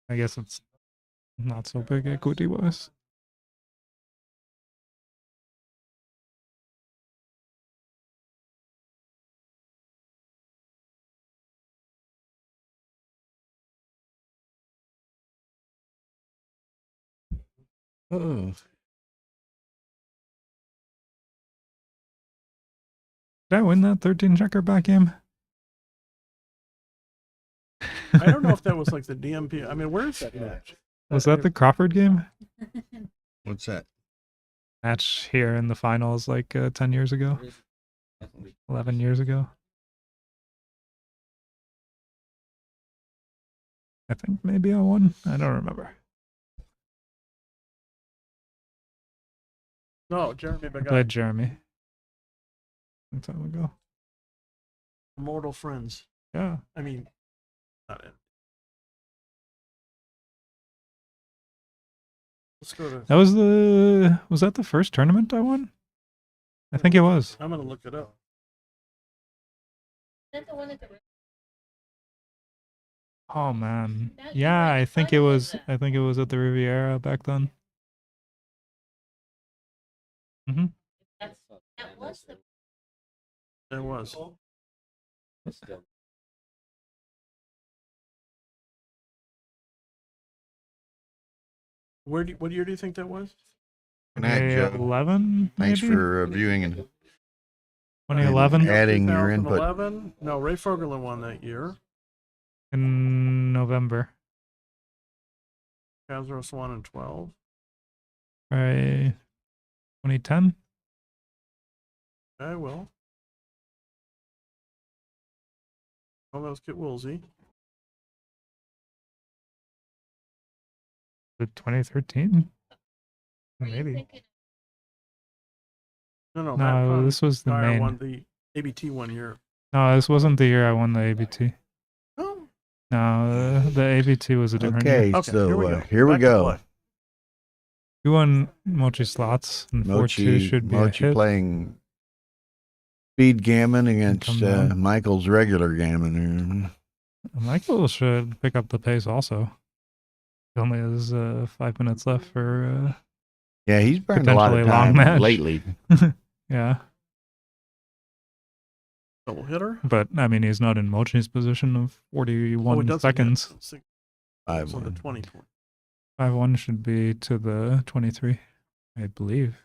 I guess it's not so big equity wise. Oh, Did I win that 13 checker back game? I don't know if that was like the DMP. I mean, where is that match? Was that the Crawford game? what's that? Match here in the finals like 10 years ago? 11 years ago? I think maybe I won. I don't remember. No, Jeremy I Bagay. played Jeremy. long time ago. Mortal friends. Yeah. I mean, not it. Let's go to. That was that the first tournament I won? I think it was. I'm gonna look it up. Is that the one at the Oh man. That- you Yeah, went I think it final was with I think it was at the Riviera back then. Mhm. that was the There was. What year do you think that was? Good night, Joe. 2011 Thanks maybe? for viewing and 2011 adding your input. 2011? No, Ray Fogerlin won that year. in November. Kazros won in 12. Right. 2010? I will. Oh, that was Kit Woolsey. Was it 2013? Maybe. No, Matt No, Conn this was the Dyer main. won the ABT one year. No, this wasn't the year I won the ABT. Oh. No, the ABT was a different Okay, year. Okay, so here we here we go. Back to go. play. You won Mochi slots, and 4-2 Mochi, should be Mochi a hit. playing speed gammon come against down. Michael's regular gammon. Michael should pick up the pace also. He only has 5 minutes left for Yeah, he's burned a lot of potentially long time match. lately. yeah. Double hitter. But I mean, he's not in Mochi's position of Oh, it 41 doesn't seconds. hit. So Five the one. 20 point. 5-1 should be to the 23, I believe.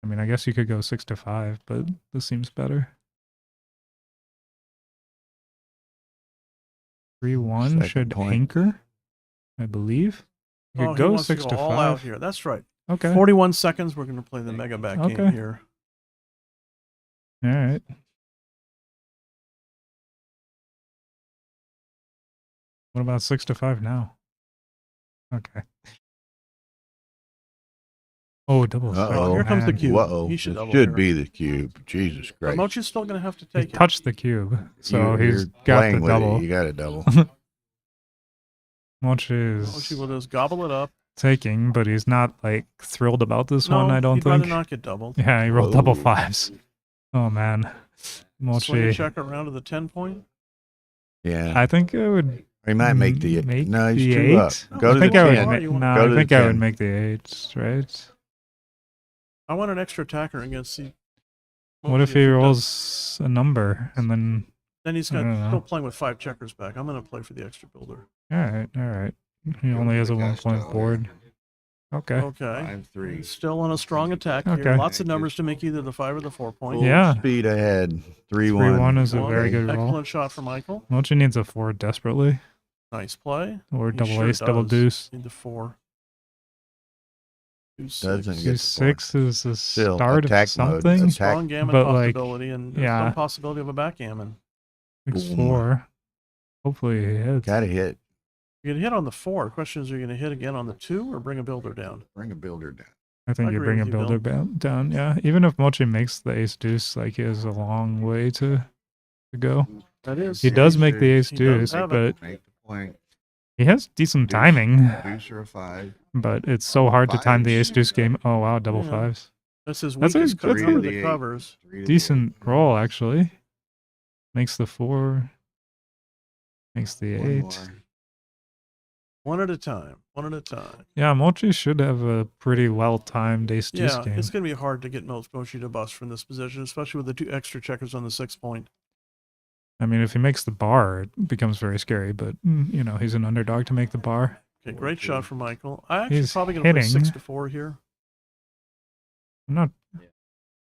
I mean, I guess you could go 6-5, but this seems better. 3-1 Second should point. anchor, I believe. You Oh, could he go wants to 6 go to all out 5. here. That's right. Okay. 41 seconds. We're going to play the mega back game Okay. here. All right. What about 6-5 now? Okay. Oh, double. Uh-oh. Here comes the man. cube. Whoa, He should it double should here. be the cube. Jesus But Christ. Mochi's still going to have to He take it. touched the cube, so he's You're got playing the with it. double. You got a double. Mochi Mochi will just gobble it up. taking, but he's not like thrilled about this one. I don't he'd rather think. not get doubled. Yeah, he rolled double Whoa. fives. Oh man, Swing a Mochi. check around to the 10 point. Yeah. I think I would He might make the make no, he's the two 8. up. Go I to think the I would 10. ma- no, Go I to think the I would 10. make the 8, right? I want an extra attacker against the. What if he rolls a number and then? Then he's I got don't know. still playing with 5 checkers back. I'm going to play for the extra builder. All right. He only has a 1-point board. Okay. Okay. 5-3. Still on a strong attack here. Okay. Lots of numbers to make either the 5 or the 4 point. Full Yeah. Speed ahead. 3-1. 3-1 is a One. very good roll. Excellent shot for Michael. Mochi needs a 4 desperately, Nice play. or He double sure ace, double does. deuce. Need the 4. 2, 6. Doesn't get the 6 is the Still, start of attack mode. something. Attack- Strong gammon but, like, possibility and there's yeah. some possibility of a backgammon. 6-4. Hopefully he hits. Got to hit. You can hit on the 4. Question is, are you going to hit again on the 2 or bring a builder down? Bring a builder down. I think I you agree bring a with you, builder down. Yeah, even if Mochi makes the ace deuce, like he has a long way to go. That is. He does make the ace He does deuce, have but it. Make the point. he has decent Deuce. timing. Deuce or a 5. But it's so hard to time the Fives. ace deuce game. Oh wow, double Yeah. fives. That's his That's a- weakest that's cover a- the covers. 3 to the Decent 8. roll actually. Makes the 4. Makes the One 8. more. One at a time. One at a time. Yeah, Mochi should have a pretty well timed ace deuce Yeah, game. it's going to be hard to get Mochi to bust from this position, especially with the 2 extra checkers on the 6 point. I mean, if he makes the bar, it becomes very scary. But you know, he's an underdog to make the bar. Okay, great shot from Michael. I actually He's probably going to play hitting. 6-4 here. I'm not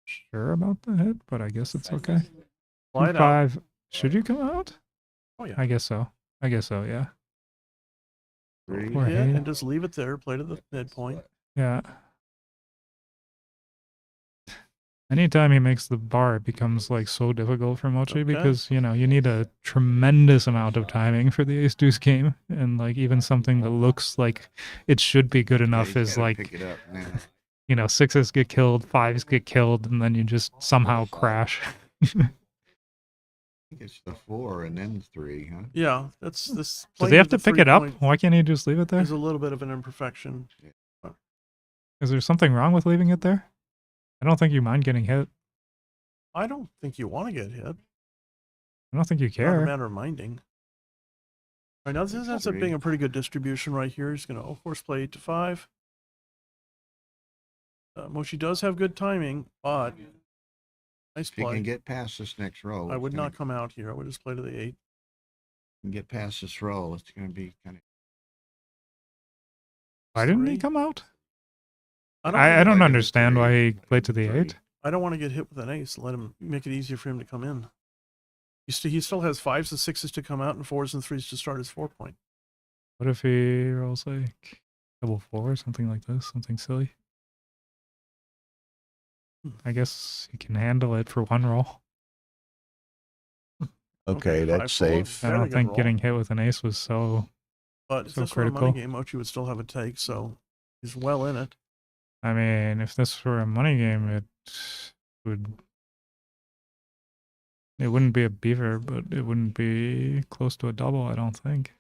sure about the hit, but I guess it's okay. Slide out. 5. Should you come out? Oh, yeah. I guess so. Yeah. 3. Or Hit hit. and just leave it there. Play to the midpoint. Yeah. Anytime he makes the bar, it becomes like so difficult for Mochi Okay. because, you know, you need a tremendous amount of timing for the ace deuce game. And like even something that looks like it should be good enough Yeah, is you gotta like pick it up now. you know, sixes get killed, fives get killed, and then you just somehow crash. I think it's the 4 and then 3, huh? Yeah, that's this. Does he have to pick it up? Why can't he just leave it there? There's a little bit of an imperfection. Is there something wrong with leaving it there? I don't think you mind getting hit. I don't think you want to get hit. I don't think you Not a care. matter of minding. All right, now this ends up being a pretty good distribution right here. He's going to, of course, play 8 to 5. Mochi does have good timing, but nice If you play. can get past this next roll, I it's would gonna- not come out here. I would just play to the 8. can get past this roll, it's going to be kind of. Why didn't he 3. come out? I I don't Why did understand three? why he played to the 8. I don't want to get hit with an ace. Let him make it easier for him to come in. He still has 5s and 6s to come out and 4s and 3s to start his 4-point. What if he rolls like double 4 or something like this? Something silly. I guess he can handle it for one roll. Okay, that's 5-4. safe. I Very don't good think roll. getting hit with an ace was so. But if so this were a money critical. game, Mochi would still have a take, so he's well in it. I mean, if this were a money game, it would. It wouldn't be a beaver, but it wouldn't be close to a double, I don't think.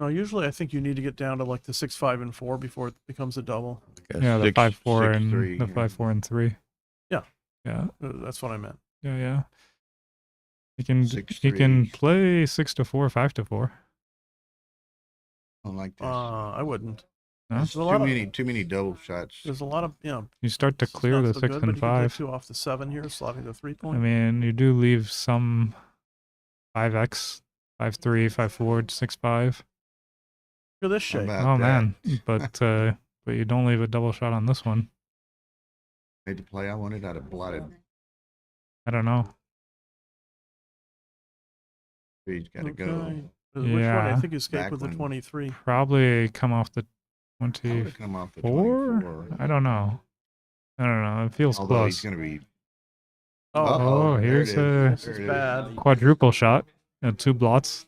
No, usually I think you need to get down to like the 6, 5, and 4 before it becomes a double. Yeah, the 6, 5, 4, 6, and 3, the yeah. 5, 4, and 3. Yeah. Yeah. That's what I meant. Yeah. He can 6, he can 3. play 6 to 4, 5 to 4. I don't like this. I wouldn't. No? There's Too a lot of- many double shots. There's a lot of, You start to it's clear not the so 6 good, and but you can get 5. 2 off the 7 here, slotting the 3-point. I mean, you do leave some 5x, 5-3, 5-4, 6-5. Look at this How shape. about Oh that? man, but you don't leave a double shot on this one. Made the play I wanted, I'd have blotted. I don't know. He's got to Okay. go. Which one? I Yeah. think escape Back with the one. 23. Probably come off the I would 24. have come off the 24. I don't know. It feels Although he's close. going to be. Oh, Oh, there here's it a this is bad. quadruple shot. 2 blots.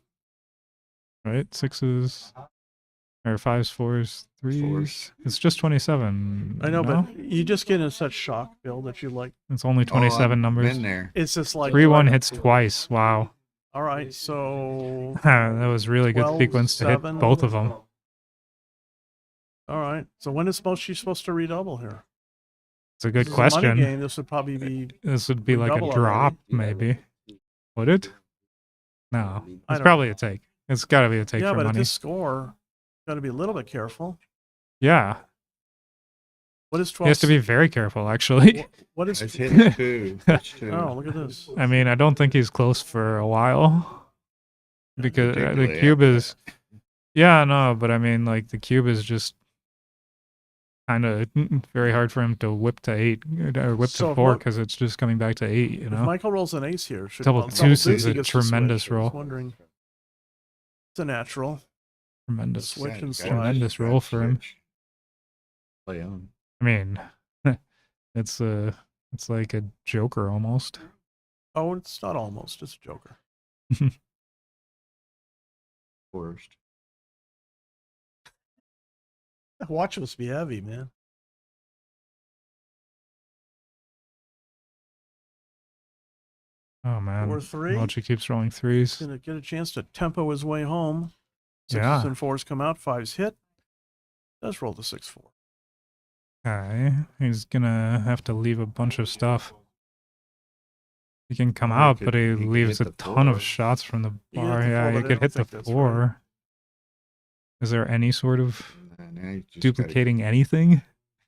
Right? 6s. Or 5s, 4s, 3s. Fours. It's just 27. I know, no? but you just get in such shock, Bill, that you like. It's only Oh, 27 I've numbers. Been there. It's just like 3-1 hits twice. Wow. All right, so That was really good 12, sequence to hit 7. both of them. all right. So when is Mochi supposed to redouble here? It's a good This is a money question. game. This would probably be. This would be like a Redouble drop, already. maybe. Would it? No. I It's don't probably a take. It's got to be a take Yeah, for but at money. this score, got to be a little bit careful. Yeah. What is He 12? has to be very careful, actually. What is? It's hit 2. It's 2. Oh, look at this. I mean, I don't think he's close for a while. Because the Particularly cube after is. Yeah, no, but I mean, like, the cube is just kind of very hard for him to whip to 8 or whip So to if 4 Mo- because it's just coming back to 8, you If know? Michael rolls an ace here, should Double well, deuce is he a gets to tremendous switch. I was roll. wondering. It's a natural. Tremendous. Switch and Gotta slide. Tremendous switch, roll for him. switch. Play on. I mean, it's like a joker almost. Oh, it's not almost. It's a joker. Worst. Watch must be heavy, man. Oh man, 4-3. Mochi keeps rolling 3s. Gonna get a chance to tempo his way home. 6s Yeah. and 4s come out. 5s hit. Does roll the 6-4. Okay, he's gonna have to leave a bunch of stuff. He can come Or out, he but could- he he could leaves hit a the ton of 4. shots from the He could hit bar. the Yeah, 4, he but I could don't hit the think that's right. 4. Is there any sort of And now you just duplicating anything?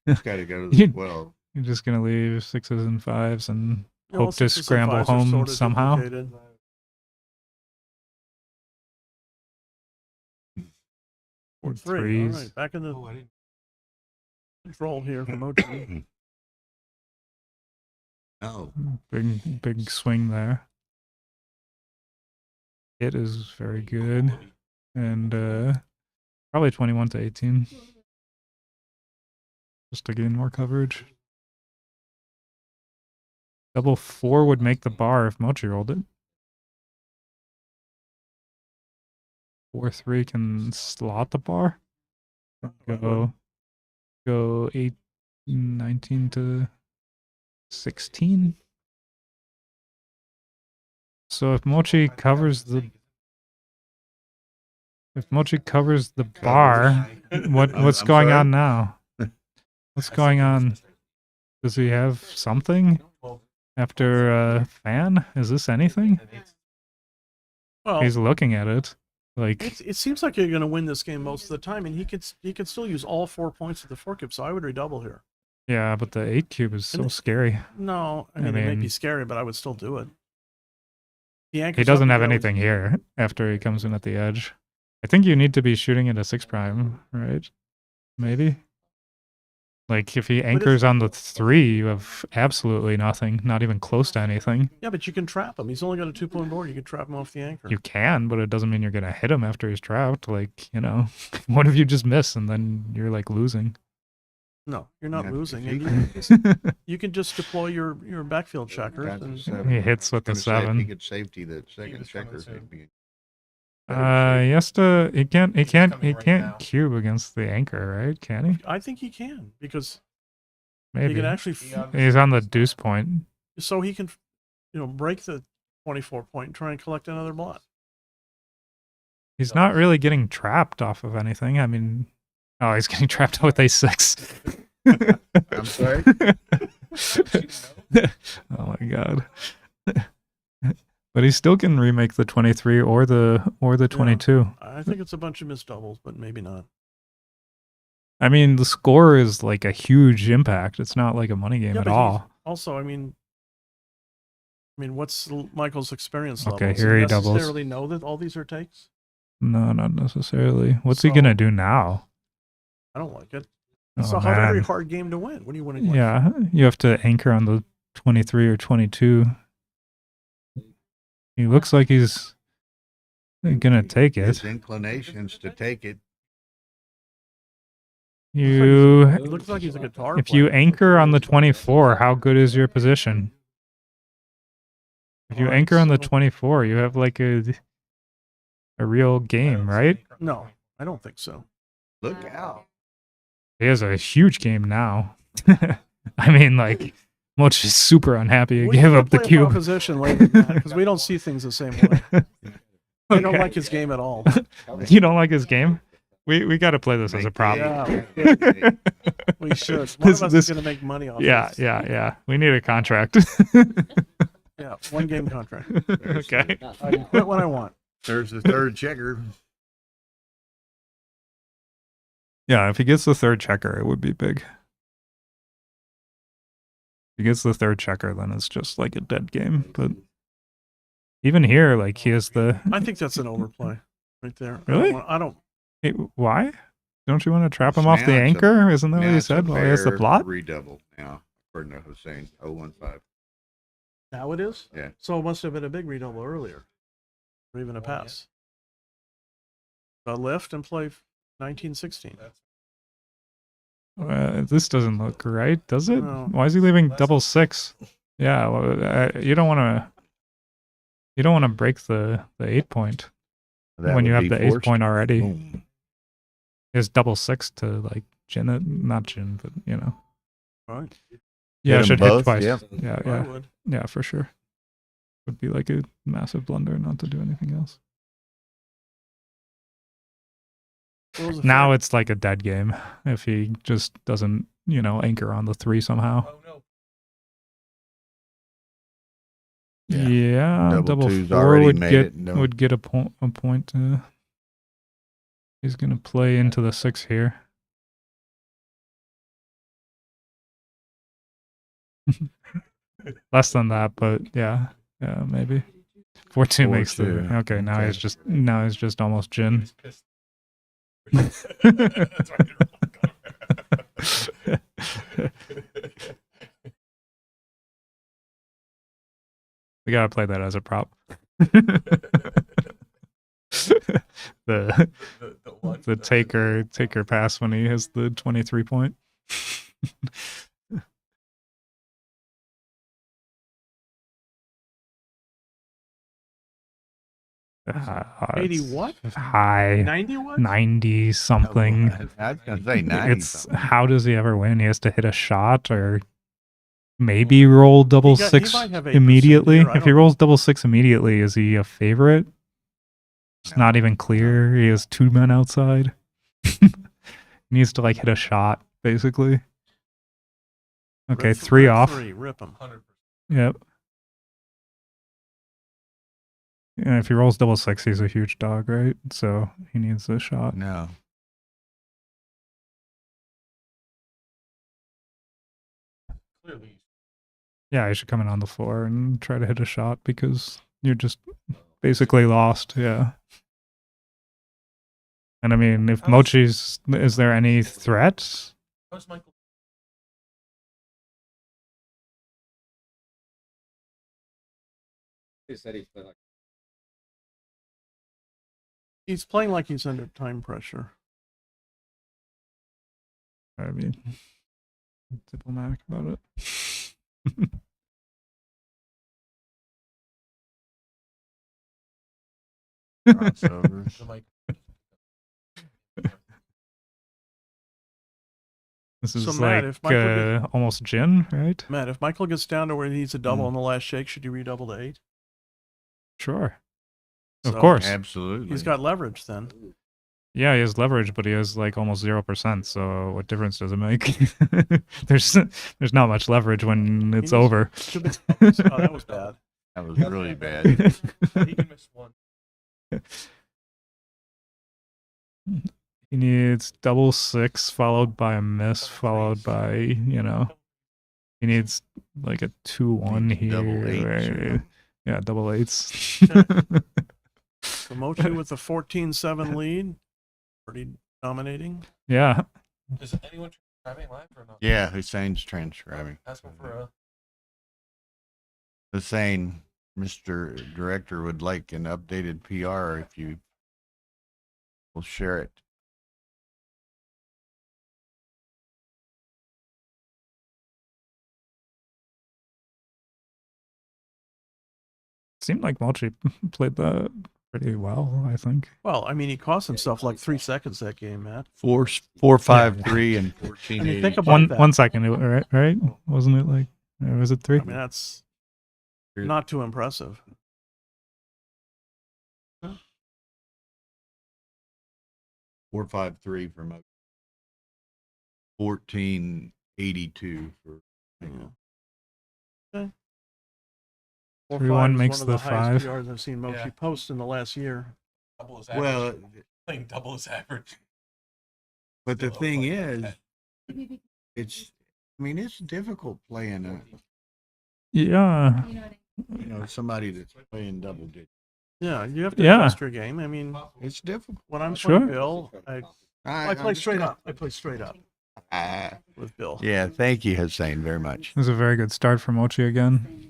Got to go to the You- 12. You're just gonna leave 6s and 5s and Yeah, well, hope to 6s and scramble 5s are home sorta somehow. duplicated. 4-3. All Threes. right, back in the control here for Mochi. No. Big swing there. It is very good. And probably 21 to 18. Just to gain more coverage. Double 4 would make the bar if Mochi rolled it. 4-3 can slot the bar. Go 8 19 to 16. So if Mochi covers the bar, what's I'm going sorry? on now? What's going on? Does he have something after fan? Is this anything? Well, He's looking at it. Like, it seems like you're going to win this game most of the time, and he could still use all 4 points of the 4 cube, so I would redouble here. yeah, but the 8 cube is so scary. No, I mean, it may be scary, but I would still do it. He doesn't have anything here after he comes in at the edge. I think you need to be shooting at a 6 prime, right? Maybe? Like, if he anchors on the 3, you have absolutely nothing, not even close to anything. Yeah, but you can trap him. He's only got a 2-point board. You can trap him off the anchor. You can, but it doesn't mean you're going to hit him after he's trapped. Like, you know, what if you just miss and then you're, like, losing? No, you're not losing. You can just deploy your backfield checkers. And He hits with the 7. He could safety the second checker. He has to. He can't cube against the anchor, right? Can he? I think he can, because Maybe he can actually. He's on the deuce point. So he can, break the 24 point and try and collect another blot. He's not really getting trapped off of anything. I mean, oh, he's getting trapped with a6. I'm sorry. Oh my god. But he still can remake the 23 or the 22. I think it's a bunch of missed doubles, but maybe not. I mean, the score is like a huge impact. It's not like a money game at all. Also, I mean, what's Michael's experience level? Okay, Does here he necessarily doubles. Necessarily know that all these are takes? No, not necessarily. What's he gonna do now? I don't like it. Oh, It's a very hard game to win. What do you want to do? Yeah, you have to anchor on the 23 or 22. He looks like he's gonna take it. His inclinations to take it. It looks like he's a guitar If player. you anchor on the 24, how good is your position? If you anchor on the 24, you have like a real game, right? No, I don't think so. Look out. He has a huge game now. I mean, like, Moch is super unhappy. He gave up the cube. Position later, because we don't see things the same way. I don't like his game at all. You don't like his game? We got to play this as a prop. Yeah, we should. One of us is going to make money off this. Yeah. We need a contract. Yeah, 1 game contract. Okay. I can quit when I want. There's the third checker. Yeah, if he gets the 3rd checker, it would be big. If he gets the 3rd checker, then it's just like a dead game. But even here, like, he has the... I think that's an overplay right there. Really? I don't. Hey, why? Don't you want to trap him off the anchor? Isn't that what you said? Well, he has the blot? Redouble now, according to Hussein. 015. Now it is? Yeah. So it must have been a big redouble earlier. Or even a pass. A lift and play 1916. This doesn't look right, does it? No. Why is he leaving double 6? Yeah, well, you don't want to break the 8 point when you have the 8 point already. Boom. There's double 6 to like gin it, not gin, but Right. Yeah, Hit it should 'em hit both, twice. yeah. I would. Yeah, for sure. Would be like a massive blunder not to do anything else. Now it's like a dead game if he just doesn't, anchor on the 3 somehow. Yeah, Double two's 4 already would made get it, no. would get a point. He's gonna play into the 6 here. Less than that, but yeah, maybe. 4-2 makes the 4-2, okay. Now he's just almost gin. We gotta play that as a prop. the taker pass when he has the 23 point. 80 it's what? High 90 what? 90 something. I was gonna say 90. It's how does he ever win? He has to hit a shot or maybe roll double He six might have 8% immediately. here, I If he don't rolls double six immediately, is he a favorite? It's not even clear. He has 2 men outside. He needs to like hit a shot, basically. Okay, Rip- 3 rip off. 3, rip him. Yep. Yeah, if he rolls double six, he's a huge dog, right? So he needs a shot. No. Clearly. Yeah, you should come in on the floor and try to hit a shot because you're just basically lost. Yeah. And I mean, if Mochi's, is there any threat? How's Michael? He said he played like He's playing like he's under time pressure. I mean, diplomatic about it. Crossovers. The mic. This is So, Matt, like if Michael almost gin, right? Matt, if Michael gets down to where he needs a Hmm. double on the last shake, should you redouble to 8? Sure. Of So, course. Absolutely. He's got leverage then. Yeah, he has leverage, but he has like almost 0%. So what difference does it make? there's not much leverage when it's over. Oh, that was bad. That was really bad. He can miss one. He needs double six followed by a miss, followed by, he needs like a 2-1 Needs here. double eights, right? Yeah, double eights. So Mochi with a 14-7 lead. Pretty dominating. Yeah. Is anyone transcribing live or not? Yeah, Hussein's transcribing. Ask him for a. Hussein, Mr. Director, would like an updated PR if you will share it. Seemed like Mochi played that pretty well, I think. Well, I mean, he cost himself like 3 seconds that game, Matt. 4-5-3 and 14. I mean, think about that. 1 second, right? Wasn't it like, or was it 3? I mean, that's not too impressive. 4-5-3 for Mo. 14-82 for. Okay. 3-1 is makes one of the the highest 5. PRs I've seen Mochi Yeah. post in the last year. Double his average. Well, Playing double his average. but the Still thing like is, that. it's difficult playing Yeah. somebody that's playing double digits. Yeah, you have to Yeah. adjust your game. I mean, It's difficult. when I'm Sure. playing Bill, I play straight up. I play straight up with Bill. Yeah, thank you, Hussein, very much. It was a very good start for Mochi again.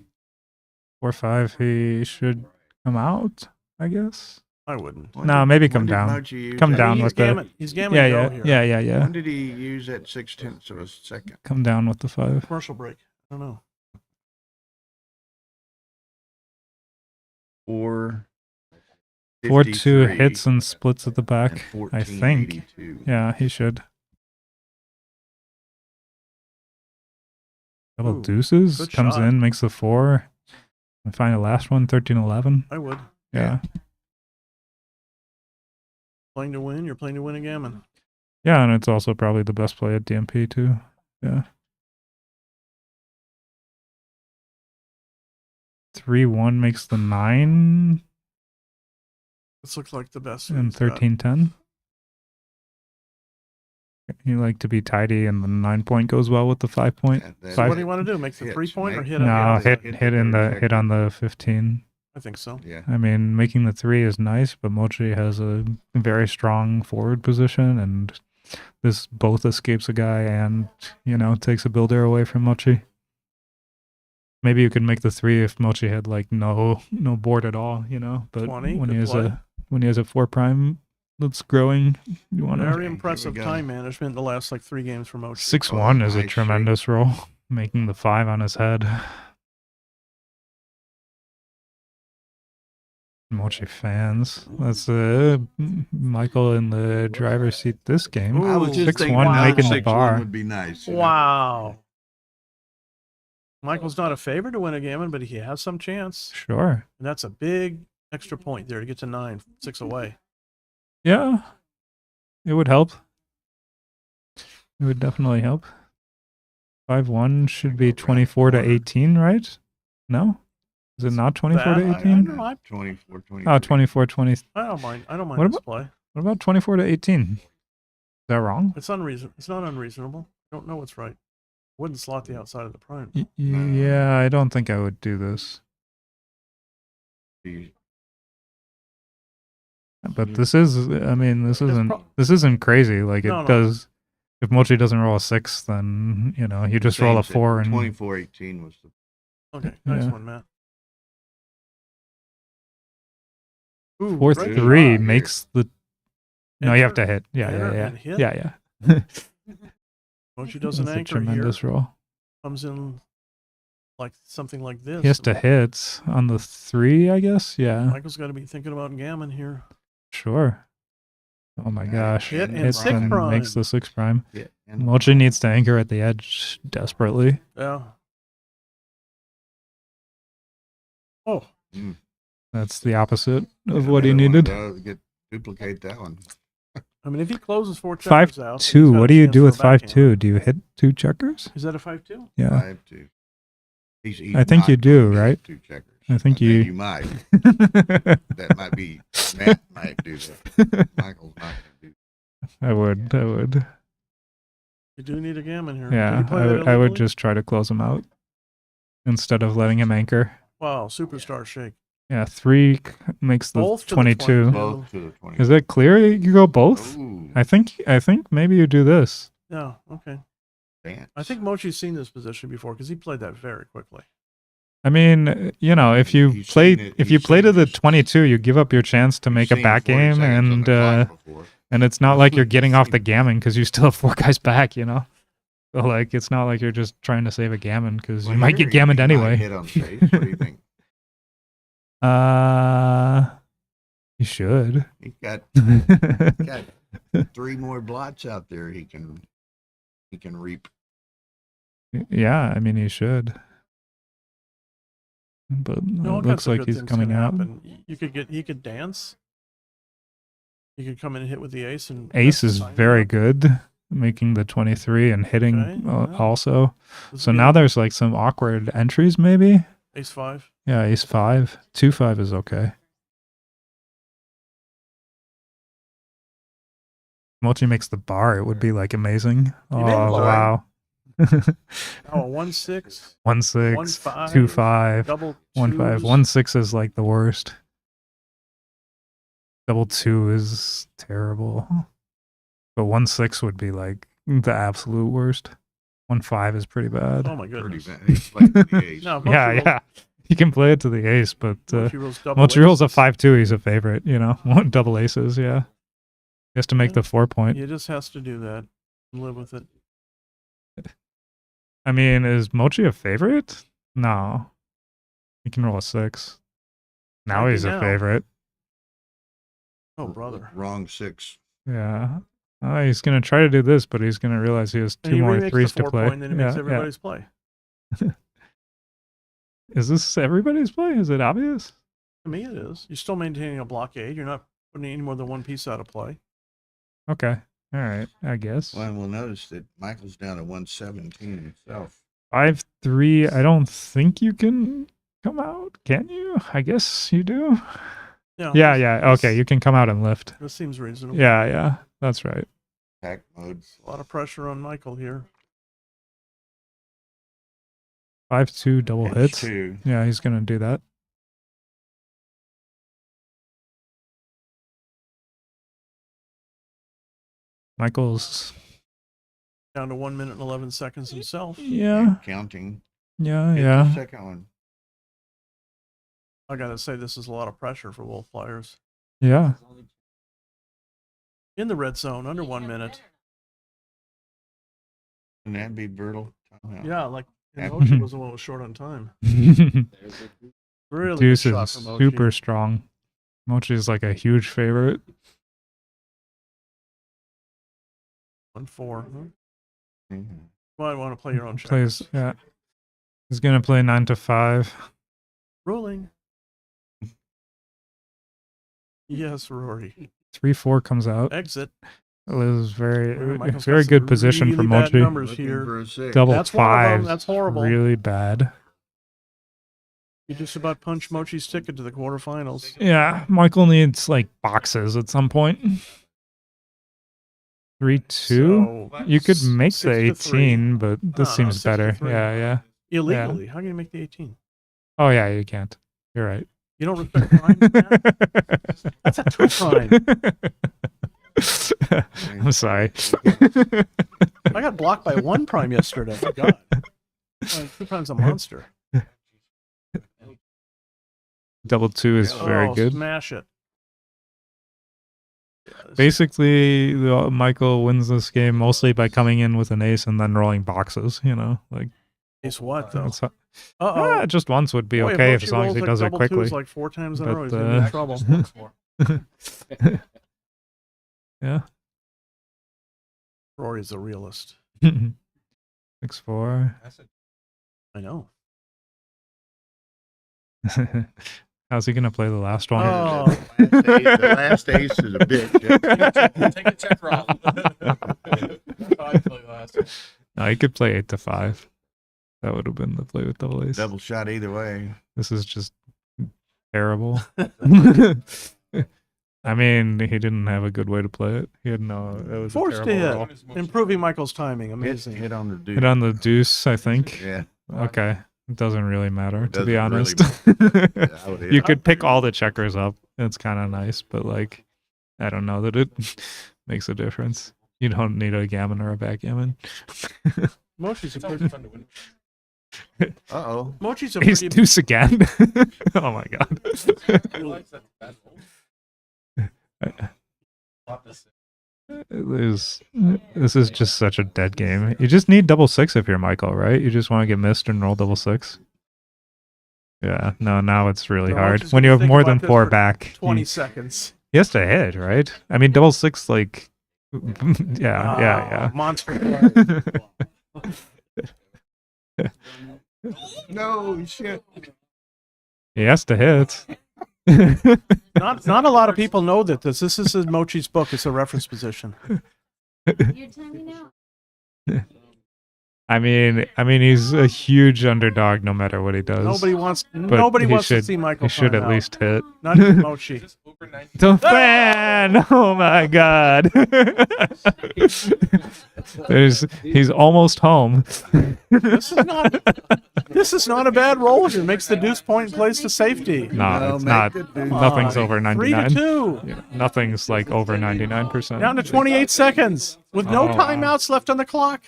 4-5, he should come out, I guess. I wouldn't. No, maybe come down. Come down he's with the. gammon. He's gammon Yeah, go yeah, here. yeah. When did he use that 0.6 of a second? Come down with the 5. Commercial break. I don't know. 4-2 hits and splits at the back, and I think. 14.82. Yeah, he should. Double Ooh, deuces, good comes shot. in, makes the 4. And find the last one, 13-11. I would. Yeah. Playing to win. You're playing to win a gammon. Yeah, and it's also probably the best play at DMP too. Yeah. 3-1 makes the 9 This looks like the best. and he's got. 13-10. You like to be tidy, and the 9-point goes well with the 5-point. That- So Five- what do you want to do? Make the Hits, 3-point or make- hit? No, on the hit outside? hit in the third hit on the 15. I think so. Yeah. I mean, making the 3 is nice, but Mochi has a very strong forward position, and this both escapes a guy and takes a builder away from Mochi. Maybe you could make the 3 if Mochi had like no board at all, But 20, when good he has play. when he has a 4 prime that's growing, you want Very to. impressive go. time management the last like 3 games for Mochi. 6-1 is a nice tremendous roll, making the 5 on his head. Mochi fans. That's Michael in the driver's seat this game. I was just 6-1 thinking making the 6-1 bar. would be nice. you know? Wow. Michael's not a favorite to win a gammon, but he has some chance. Sure. And that's a big extra point there to get to 9, 6 away. Yeah. It would help. It would definitely help. 5-1 should be 24 to 18, right? No? Is it not 24 to 18? 24, 20. Oh, 24 20. I don't mind. I don't mind What this about- play. What about 24 to 18? Is that wrong? It's unreasonable. It's not unreasonable. I don't know what's right. Wouldn't slot the outside of the prime. Yeah, I don't think I would do this. But this is, I mean, this isn't crazy. Like, it No, no. does. If Mochi doesn't roll a 6, then, you know, you just roll a 4 and 24-18 was the. Okay, nice Yeah. one, Matt. Ooh, 4-3 great shot. makes the. No, you have to Enter, hit. Yeah, enter, yeah, and yeah. hit. Yeah, yeah. Mochi does an That's a anchor here. tremendous roll. Comes in like something like this. He has to hit on the 3, I guess. Yeah, Michael's got to be thinking about gammon here. sure. Oh my gosh. Hit and Hits 6 and prime. makes the 6 prime. Yeah, and Mochi needs to anchor at the edge desperately. Yeah. Oh, That's the opposite of what he needed. Duplicate that one. I mean, if he closes 4 checkers out. he's 5-2. got a What do you chance do for with a backhand. 5-2? Do you hit 2 checkers? Is that a 5-2? Yeah. 5-2. He's I think you not do, gonna right? get 2 checkers. I think mean, you. You might. That might be. Matt might do that. Michael's not going to do that. I would. You do need a gammon here. Did Yeah, he play I that would illegally? just try to close him out instead of letting him anchor. Wow, superstar shake. Yeah, 3 makes the Both to the 22. 22. Both to the 20. Is it clear you go both? Ooh, I think maybe you do this. Yeah, okay. dance. I think Mochi's seen this position before because he played that very quickly. I mean, you know, if you He's play seen it- if he's you play seen to the this- 22, you give up your chance to make a Seen back 40 game, seconds on and the clock before. and it's not like you're getting off the gammon because you still have 4 guys back, you know. So like, it's not like you're just trying to save a gammon because Well, you might here get gammoned he might anyway. Hit on face. What do you think? You should. He's got 3 more blots out there. He can reap. Yeah, I mean, he should. But No, all it looks kinds of like good he's things coming can out. happen. He could dance. He could come in and hit with the ace and Ace that's is fine. very good, making the 23 and hitting Okay, yeah. also. This So would be now there's like some awkward entries, maybe. ace 5. Yeah, ace 5, 2-5 is okay. Mochi makes the bar. It would be like amazing. Oh made the bar. wow. Oh, 1-6, 1-6, 1-5, 2-5, double 1-5. twos. 1-6 is like the worst. Double 2 is terrible. But 1-6 would be like the absolute worst. 1-5 is pretty bad. Oh my Pretty goodness. bad. He's playing the ace. No, Yeah, Mochi rolls- yeah. You can play it to the ace, but Mochi rolls double Mochi rolls a aces. 5-2. He's a favorite, you know. Double aces, yeah. He has to make the 4 point. He just has to do that. Live with it. I mean, is Mochi a favorite? No. He can roll a 6. Now Maybe he's a now. favorite. Oh, brother. Wrong 6. Yeah. He's going to try to do this, but he's going to realize he has And 2 he more remakes 3s the to 4 play. point, then he makes everybody's play. Is this everybody's play? Is it obvious? To me, it is. You're still maintaining a blockade. You're not putting any more than one piece out of play. Okay. All right. I guess. Well, we'll notice that Michael's down to 117 himself. 5-3. I don't think you can come out. Can you? I guess you do. Yeah. Yeah. this- Yeah. this- Okay. You can come out and lift. This seems reasonable. Yeah. Yeah. That's right. Pack mode. A lot of pressure on Michael here. 5-2 double Edge hits. 2. Yeah. He's going to do that. Michael's. Down to 1 minute and 11 seconds himself. Yeah. Counting. Yeah. Hit Yeah. the second one. I gotta say, this is a lot of pressure for both players. Yeah. In the red zone, under 1 minute. And that'd be brutal. Timeout. Yeah, like Yeah. Mochi was the one who was short on time. Really good Deuce shot is from Mochi. super strong. Mochi's like a huge favorite. 1-4. Well, I want to play your own check. Plays, yeah. He's gonna play 9 to 5. Ruling. Yes, Rory. 3-4 comes out. Exit. It was Michael's got very some good position for really bad Mochi. numbers Looking here. for a six. Double That's one of them. five. That's horrible. Really bad. You just about punched Mochi's ticket to the quarterfinals. Yeah, Michael needs like boxes at some point. 3-2. So, You could make 6 the to 3. 18, but this No, seems 6 to better. 3. Yeah, yeah. Illegally. How can you make the 18? Oh yeah, you can't. You're right. You don't respect prime? Man? That's a 2 prime. I'm sorry. I got blocked by 1 prime yesterday. My God. 2 prime's a monster. Double 2 is very good. Smash it. Basically, Michael wins this game mostly by coming in with an ace and then rolling boxes. You know, like Ace what though? that's Uh-oh. just once would be Boy, if okay Mochi as long as rolls he like does it double quickly. twos like 4 times in a row, he's But, gonna be in trouble. Yeah. Rory's a realist. 6-4. I know. How's he gonna play the last one? Oh. The last ace is a bitch. Take a check roll. No, he could play 8 to 5. That would have been the play with double ace. Double shot either way. This is just terrible. I mean, he didn't have a good way to play it. He had no. It was Forced a to terrible hit. roll. Improving Michael's timing. Amazing. Hit on the deuce. Hit on the deuce, I think. Yeah. Okay. It doesn't really matter, to be Doesn't really honest. Yeah, I would hit. You could pick all the checkers up. It's kind of nice, but like, I don't know that it makes a difference. You don't need a gammon or a backgammon. Mochi's a pretty fun to win. Uh-oh. Mochi's a He's pretty deuce again. Oh my god. This is just such a dead game. You just need double six if you're Michael, right? You just want to get missed and roll double six. Yeah, no, now it's really No, hard. just When you have think more about than this 4 for back, 20 seconds. he has to hit, right? I mean, double six, like, yeah. Monster. No, shit. He has to hit. Not a lot of people know that this is in Mochi's book. It's a reference position. You're timing out. I mean, he's a huge underdog no matter what he does. Nobody wants. But Nobody he wants to should- see Michael. He should time at out. least hit. Not even Mochi. The fan! Oh my god. He's almost home. This is not a bad roll. If it makes the deuce point and plays to safety. No, it's make not. the deuce. Nothing's over 99. 3-2. Yeah, nothing's like over 99%. Down to 28 seconds with no Oh, timeouts left on the clock.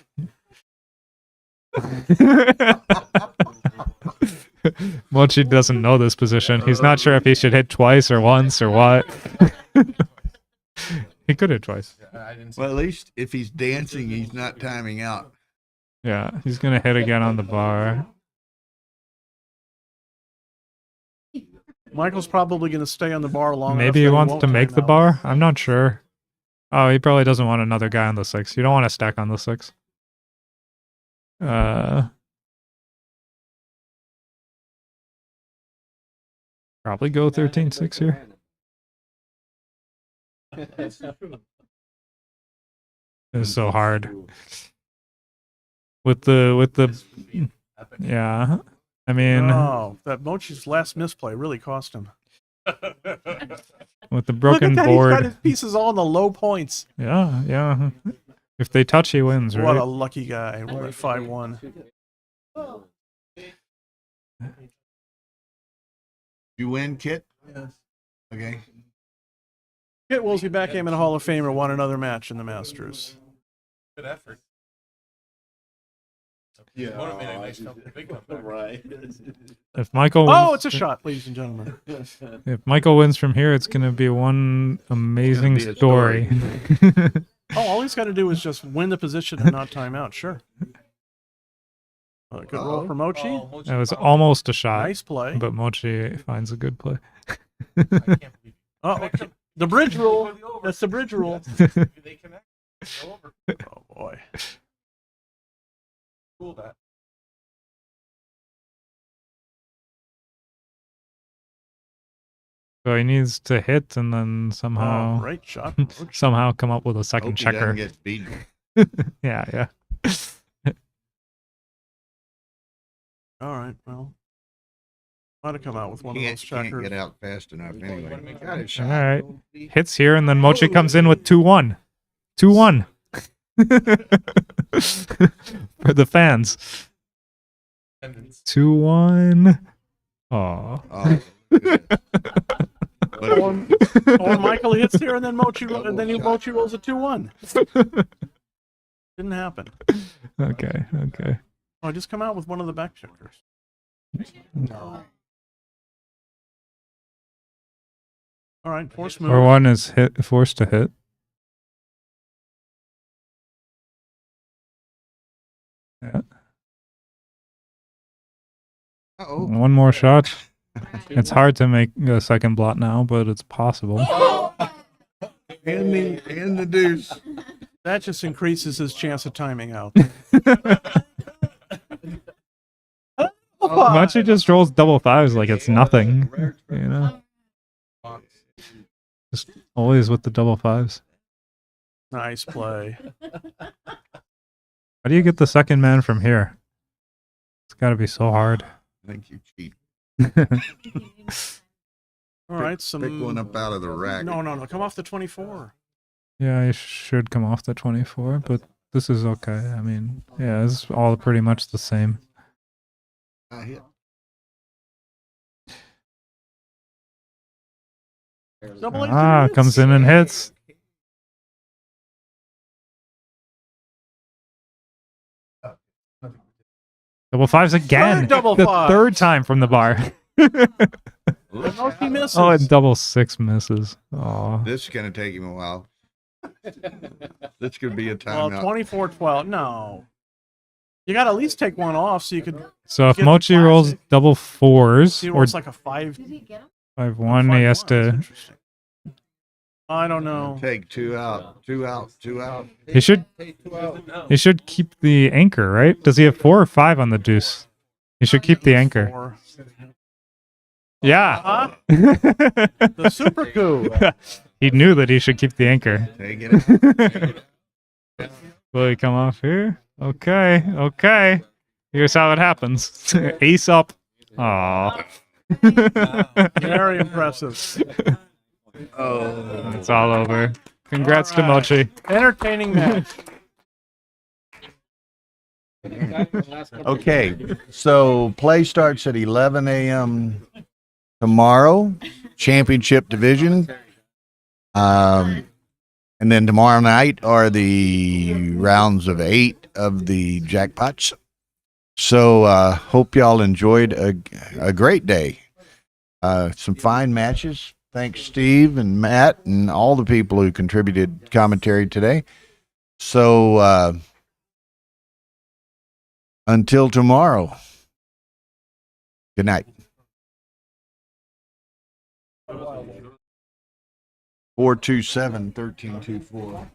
Mochi doesn't know this position. He's not sure if he should hit twice or once or what. He could hit twice. Well, at least if he's dancing, he's not timing out. Yeah, he's gonna hit again on the bar. Michael's probably going to stay on the bar long enough. Maybe he that wants won't to make time the out. bar. I'm not sure. Oh, he probably doesn't want another guy on the 6. You don't want to stack on the 6. Probably go 13-6 here. It's so hard. With the yeah. I mean, Oh, that Mochi's last misplay really cost him. with the Look broken at that. board. He's got his pieces all in the low points. Yeah. If they touch, he wins, What a right? lucky guy. We're at 5-1. You win, Kit? Yes. Okay. Kit Woolsey, Backgammon Hall of Famer, won another match in the Masters. Good effort. Yeah. Would have made a nice big comeback. Right. If Michael wins, Oh, it's a shot, ladies and gentlemen. If Michael wins from here, it's gonna be one amazing be a story. Oh, all he's got to do is just win the position and not time out. Sure. Good roll for Mochi. That was almost a shot. Nice play. But Mochi finds a good play. Oh, okay. The bridge rule. That's the bridge rule. They connect. Go over. Oh boy. Cool that. So he needs to hit and then Oh, somehow great shot. Roach. somehow come up with a second Hope he doesn't checker. get beaten. Yeah, yeah. All right. Well, might have come out with one of those Can't checkers. get out fast enough anyway. Got his All shot. right. Hits here and then Mochi comes in with 2-1. 2-1. For the fans. 2-1. Aw. Oh, Or Michael hits here and then Mochi Mochi rolls a 2-1. Didn't happen. Okay, okay. Oh, just come out with one of the back checkers. No. All right, force move. Or one is forced to hit. Yeah. Uh-oh. One more shot. It's hard to make a second blot now, but it's possible. And the deuce. That just increases his chance of timing out. Mochi just rolls double fives like it's nothing. You know? Just always with the double fives. Nice play. How do you get the second man from here? It's got to be so hard. I think you cheat. All right, Pick one up out of the rack. No. Come off the 24. Yeah, I should come off the 24, but this is okay. I mean, yeah, it's all pretty much the same. I hit. Double eight hits. Comes in and hits. Double fives again. Third double the five. third time from the bar. Mochi misses. Oh, and double six misses. Oh, This is going to take him a while. This could be a Well, timeout. 24-12. No. You got to at least take one off so you could. so if get the Mochi rolls classic. double fours He or rolls like a 5. 5-1, he has to. I don't know. Take two out. He should keep the anchor, right? Does he have 4 or 5 on the deuce? He should keep the anchor. 4. Yeah. The super coup. He knew that he should keep the anchor. Take it out. Will he come off here? Okay. Here's how it happens. Ace up. Aw. Very impressive. Oh. It's all over. Congrats to Mochi. Entertaining match. Okay, so play starts at 11 a.m. tomorrow, championship division. And then tomorrow night are the rounds of 8 of the jackpots. So hope y'all enjoyed a great day. Some fine matches. Thanks, Steve and Matt and all the people who contributed commentary today. So until tomorrow, good night. 427-1324.